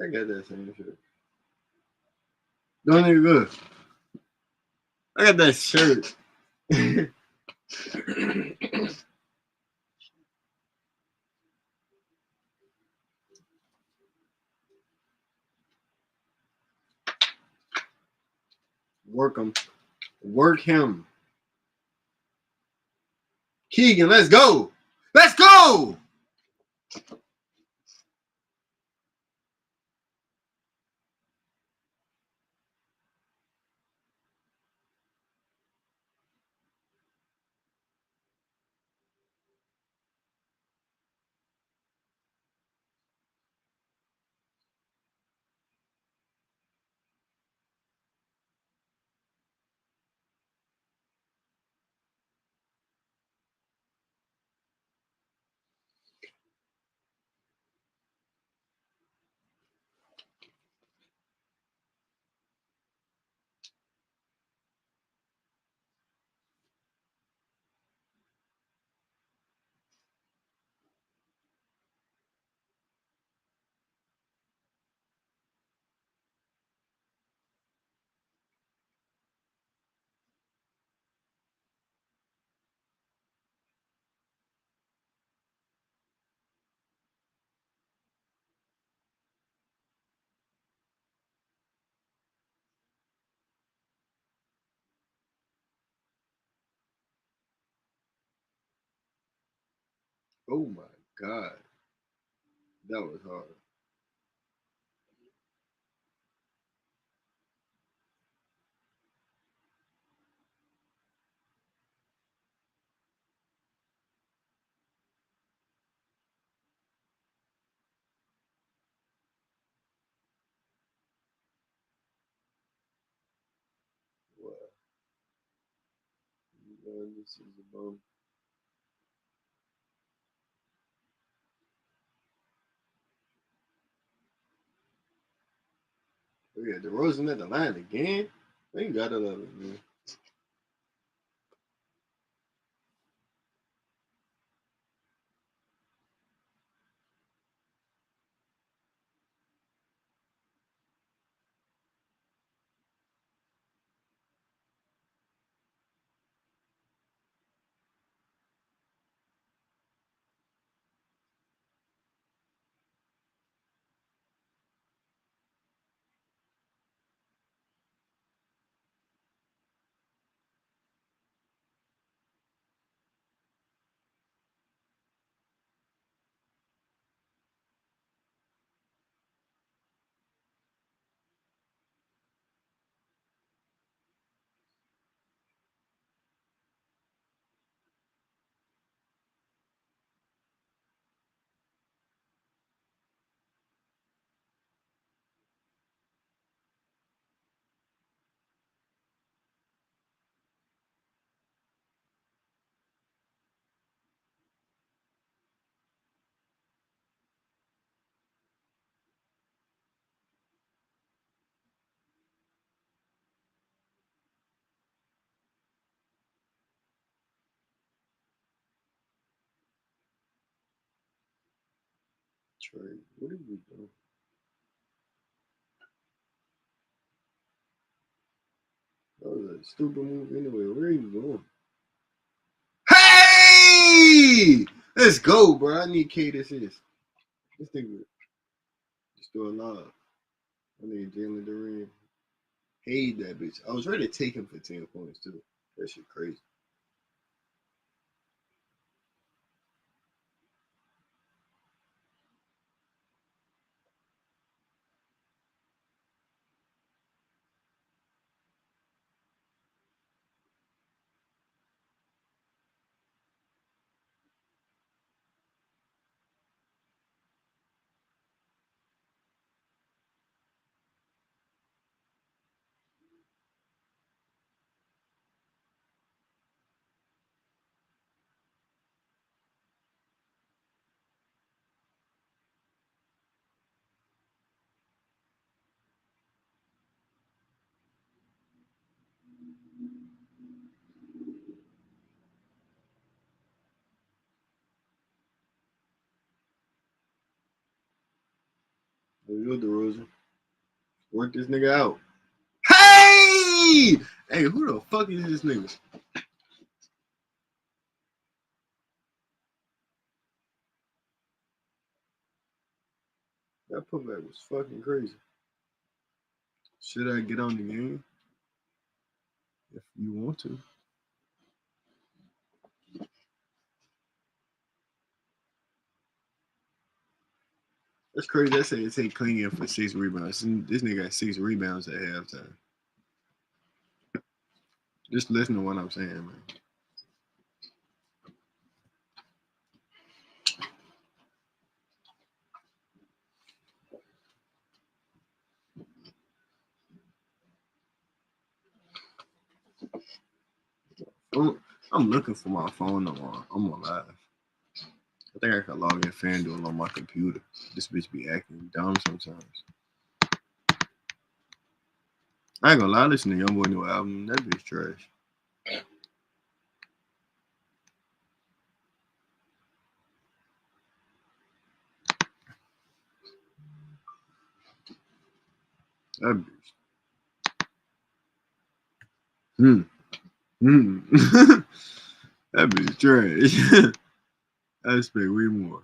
I got that same shit. Don't even good. I got that shirt. Work him. Work him. Keegan, let's go. Let's go. Oh my God. That was hard. Wow. This is a bum. We got DeRozan at the line again. We ain't got to love it, man. Trey, what are we doing? That was a stupid move anyway. Where are you going? Hey! Let's go, bro. I need K this is. This nigga still alive. I need Jalen Duran. Hate that bitch. I was ready to take him for 10 points too. That shit crazy. Yo, DeRozan. Work this nigga out. Hey! Hey, who the fuck is this nigga? That putback was fucking crazy. Should I get on the game? If you want to. That's crazy. I say it take Clingan for 6 rebounds. This nigga got 6 rebounds at halftime. Just listen to what I'm saying, man. I'm looking for my phone. I'm on live. I think I can log in FanDuel on my computer. This bitch be acting dumb sometimes. I ain't gonna lie, listen to YoungBoy new album. That bitch trash. That bitch. That bitch trash. I expect way more.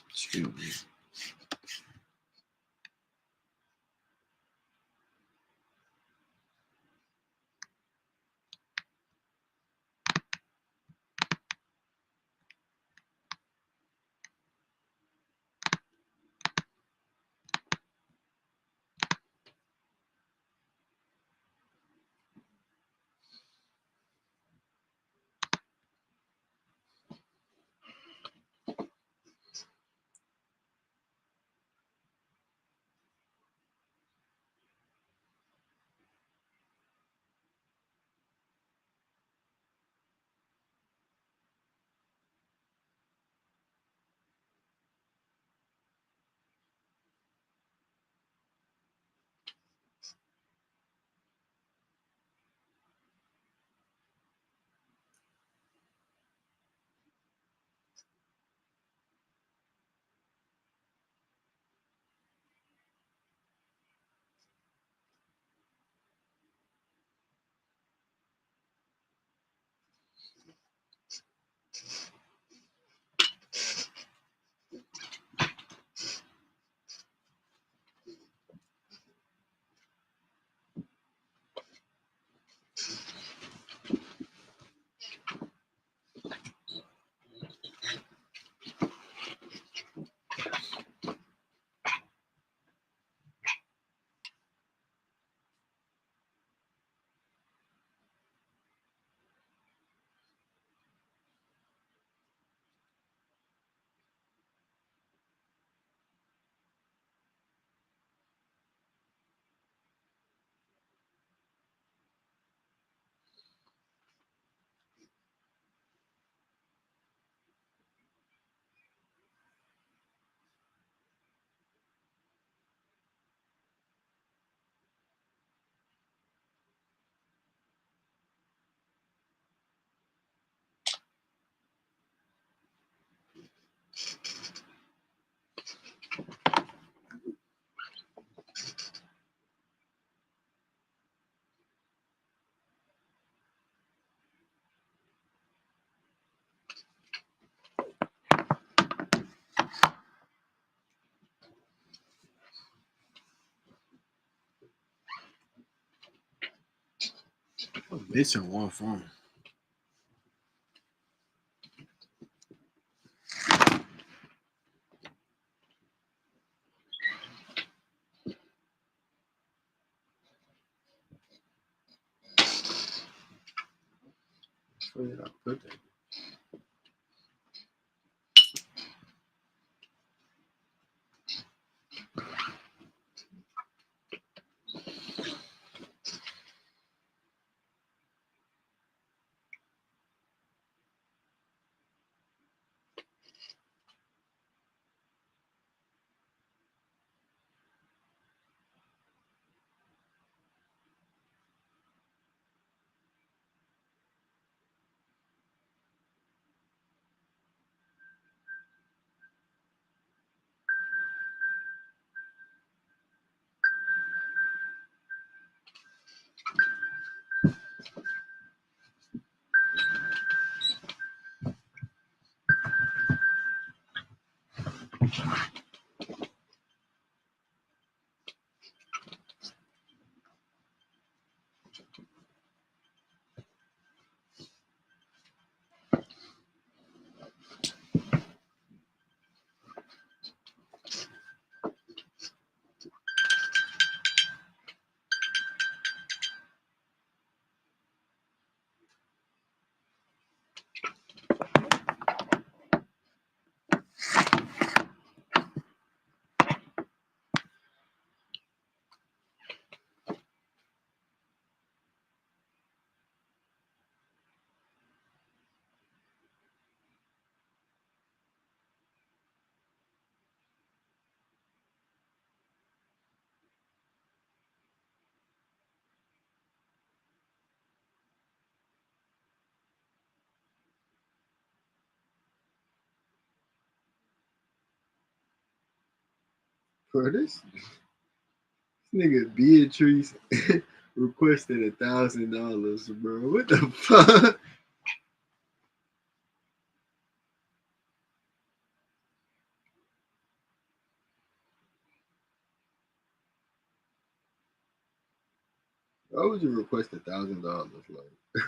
Excuse me. Missing one phone. Where did I put that? Bro, this nigga Beatrice requested $1,000, bro. What the fuck? Why would you request $1,000?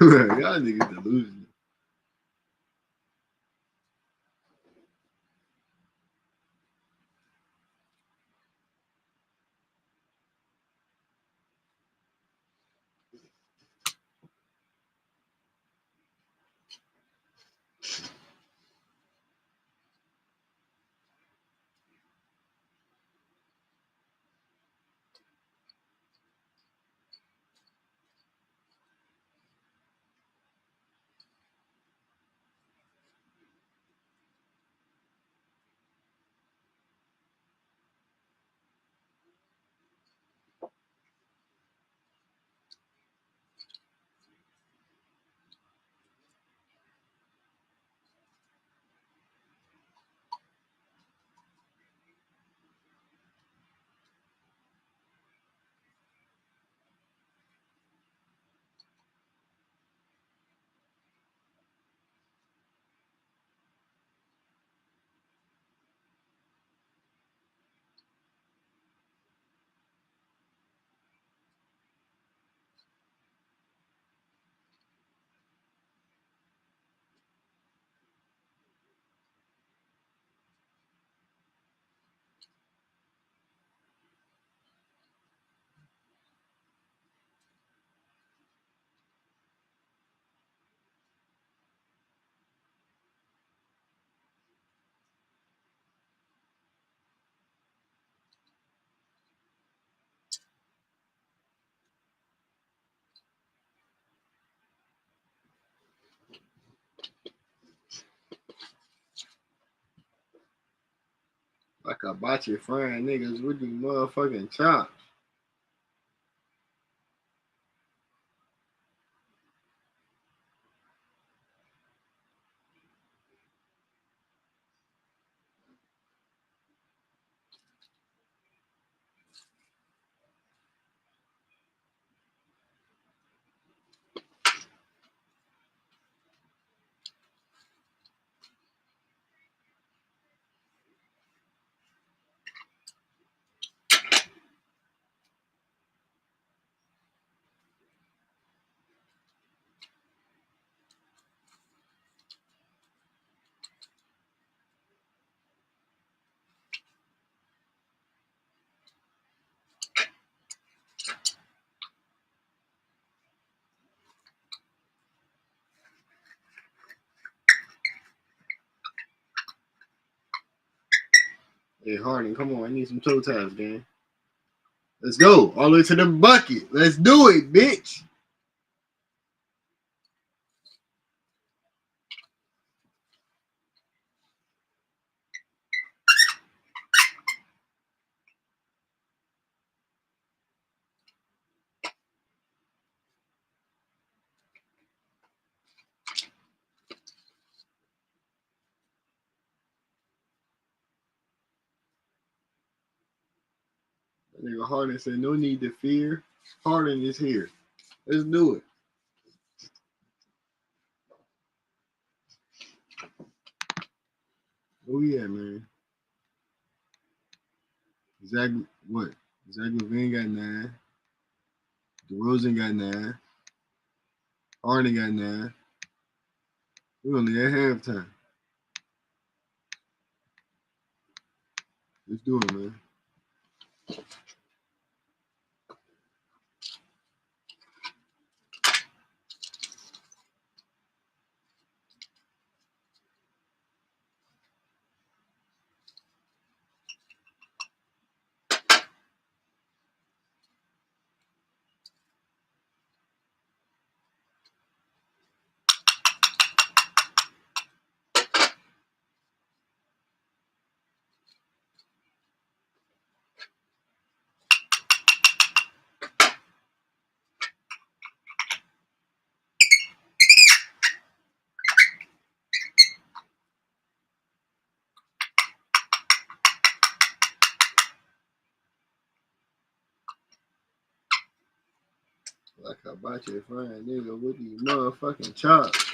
Like, y'all niggas delusional. hibachi frying niggas with these motherfucking chops. Hey Harden, come on, I need some toe taps, gang. Let's go. All the way to the bucket. Let's do it, bitch. That nigga Harden said, no need to fear. Harden is here. Let's do it. Oh yeah, man. Exactly what? Zach LaVine got 9. DeRozan got 9. Harden got 9. We only at halftime. Let's do it, man. Like I bought you a friend, nigga, with these motherfucking chops.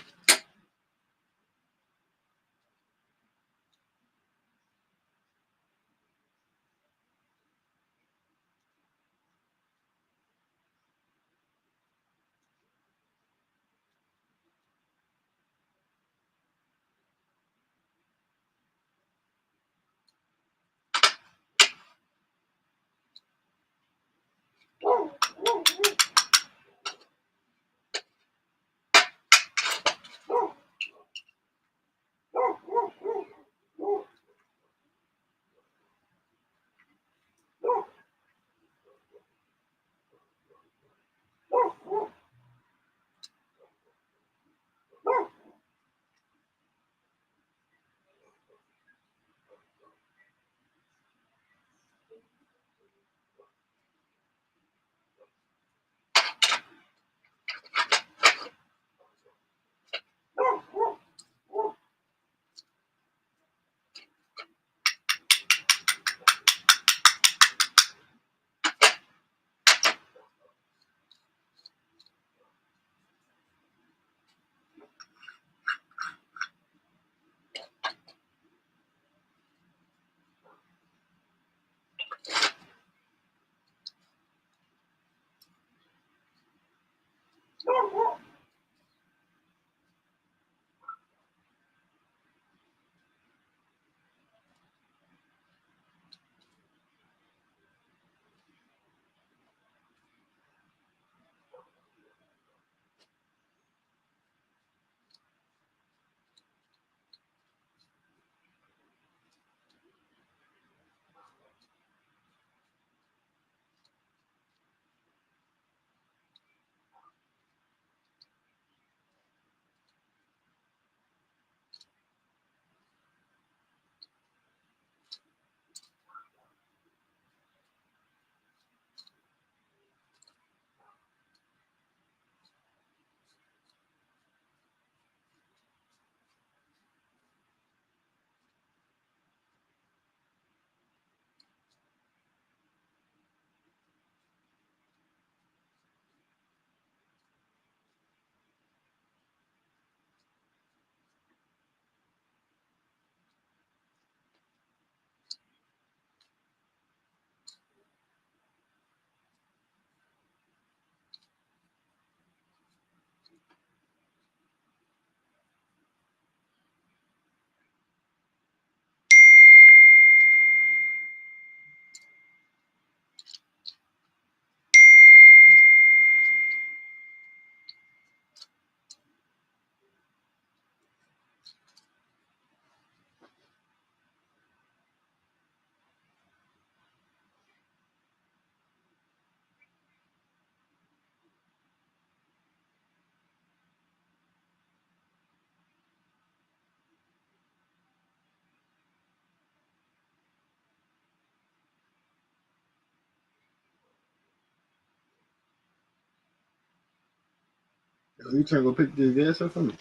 You trying to go pick this gas up from me?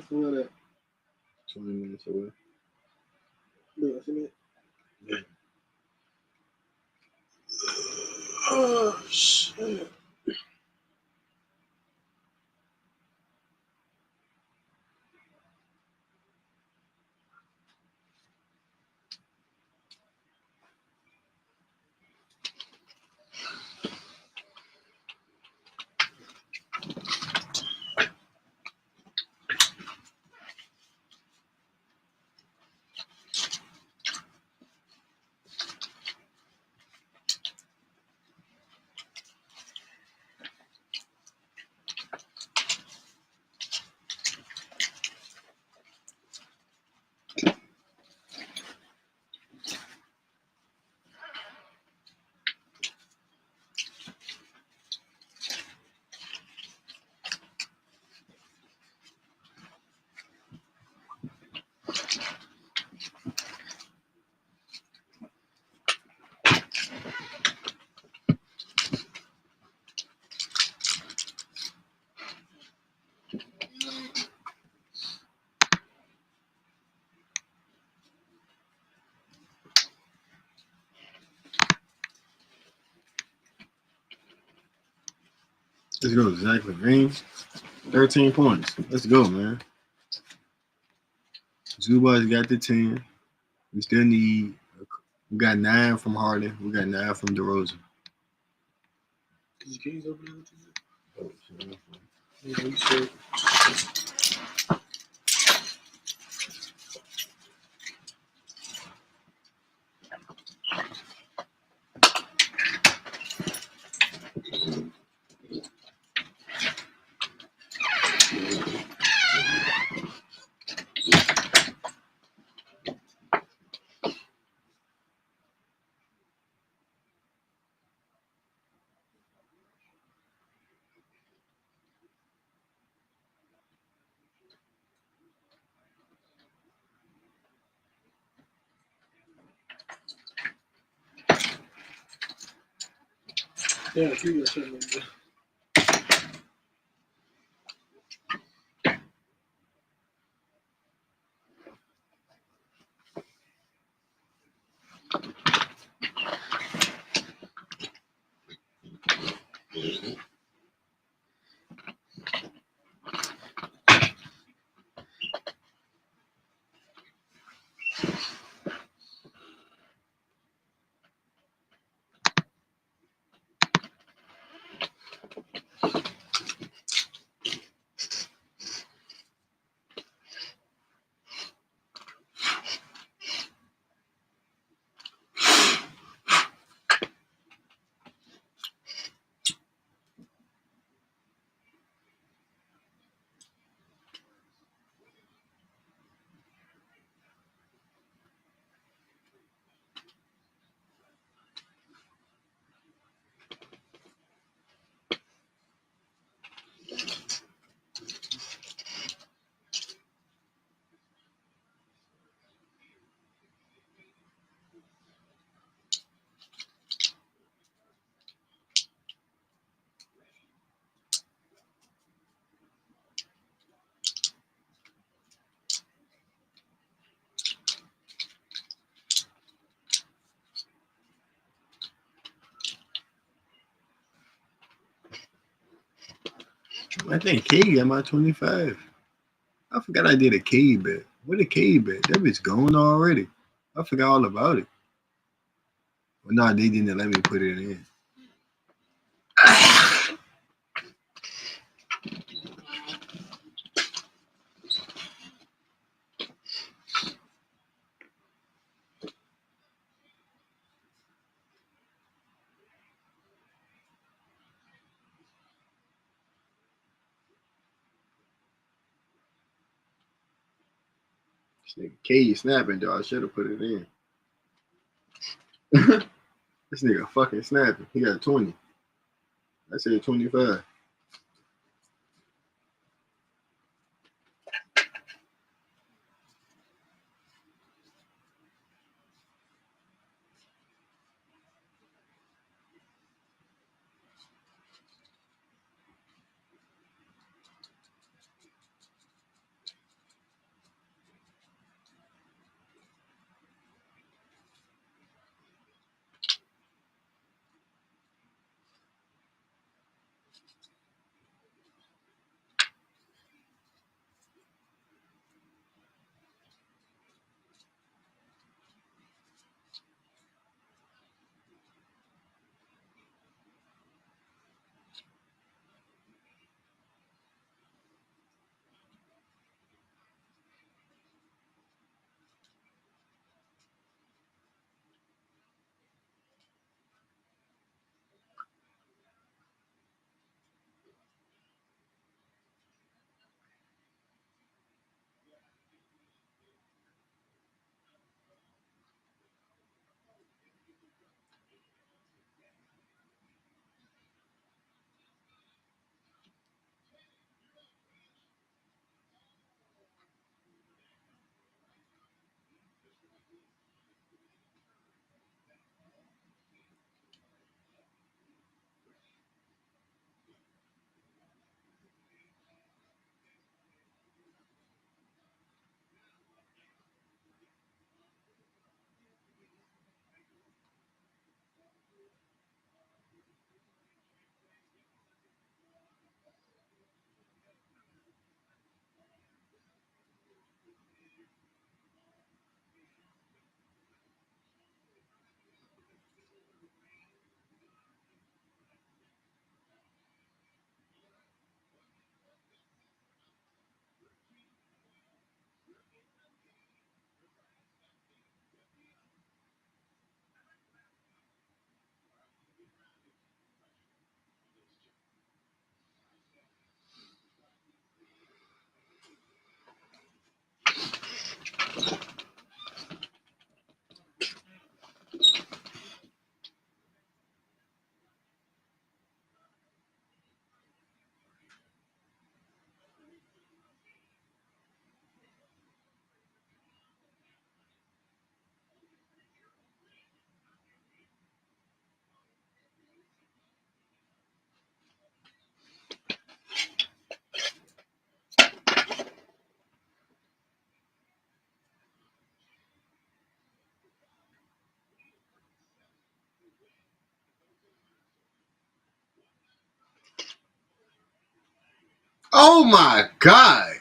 Where that? 20 minutes away. Look, see it? Yeah. Oh, shit. Let's go, exactly. Green. 13 points. Let's go, man. Zubas got the 10. We still need. We got 9 from Harden. We got 9 from DeRozan. Is the keys open there? Oh, shit. Yeah, you said. Yeah, you got something like that. I think K got my 25. I forgot I did a K bet. What a K bet? That bitch gone already. I forgot all about it. Well, no, they didn't let me put it in. This nigga K snapping, though. I should have put it in. This nigga fucking snapping. He got 20. I said 25. Oh my God.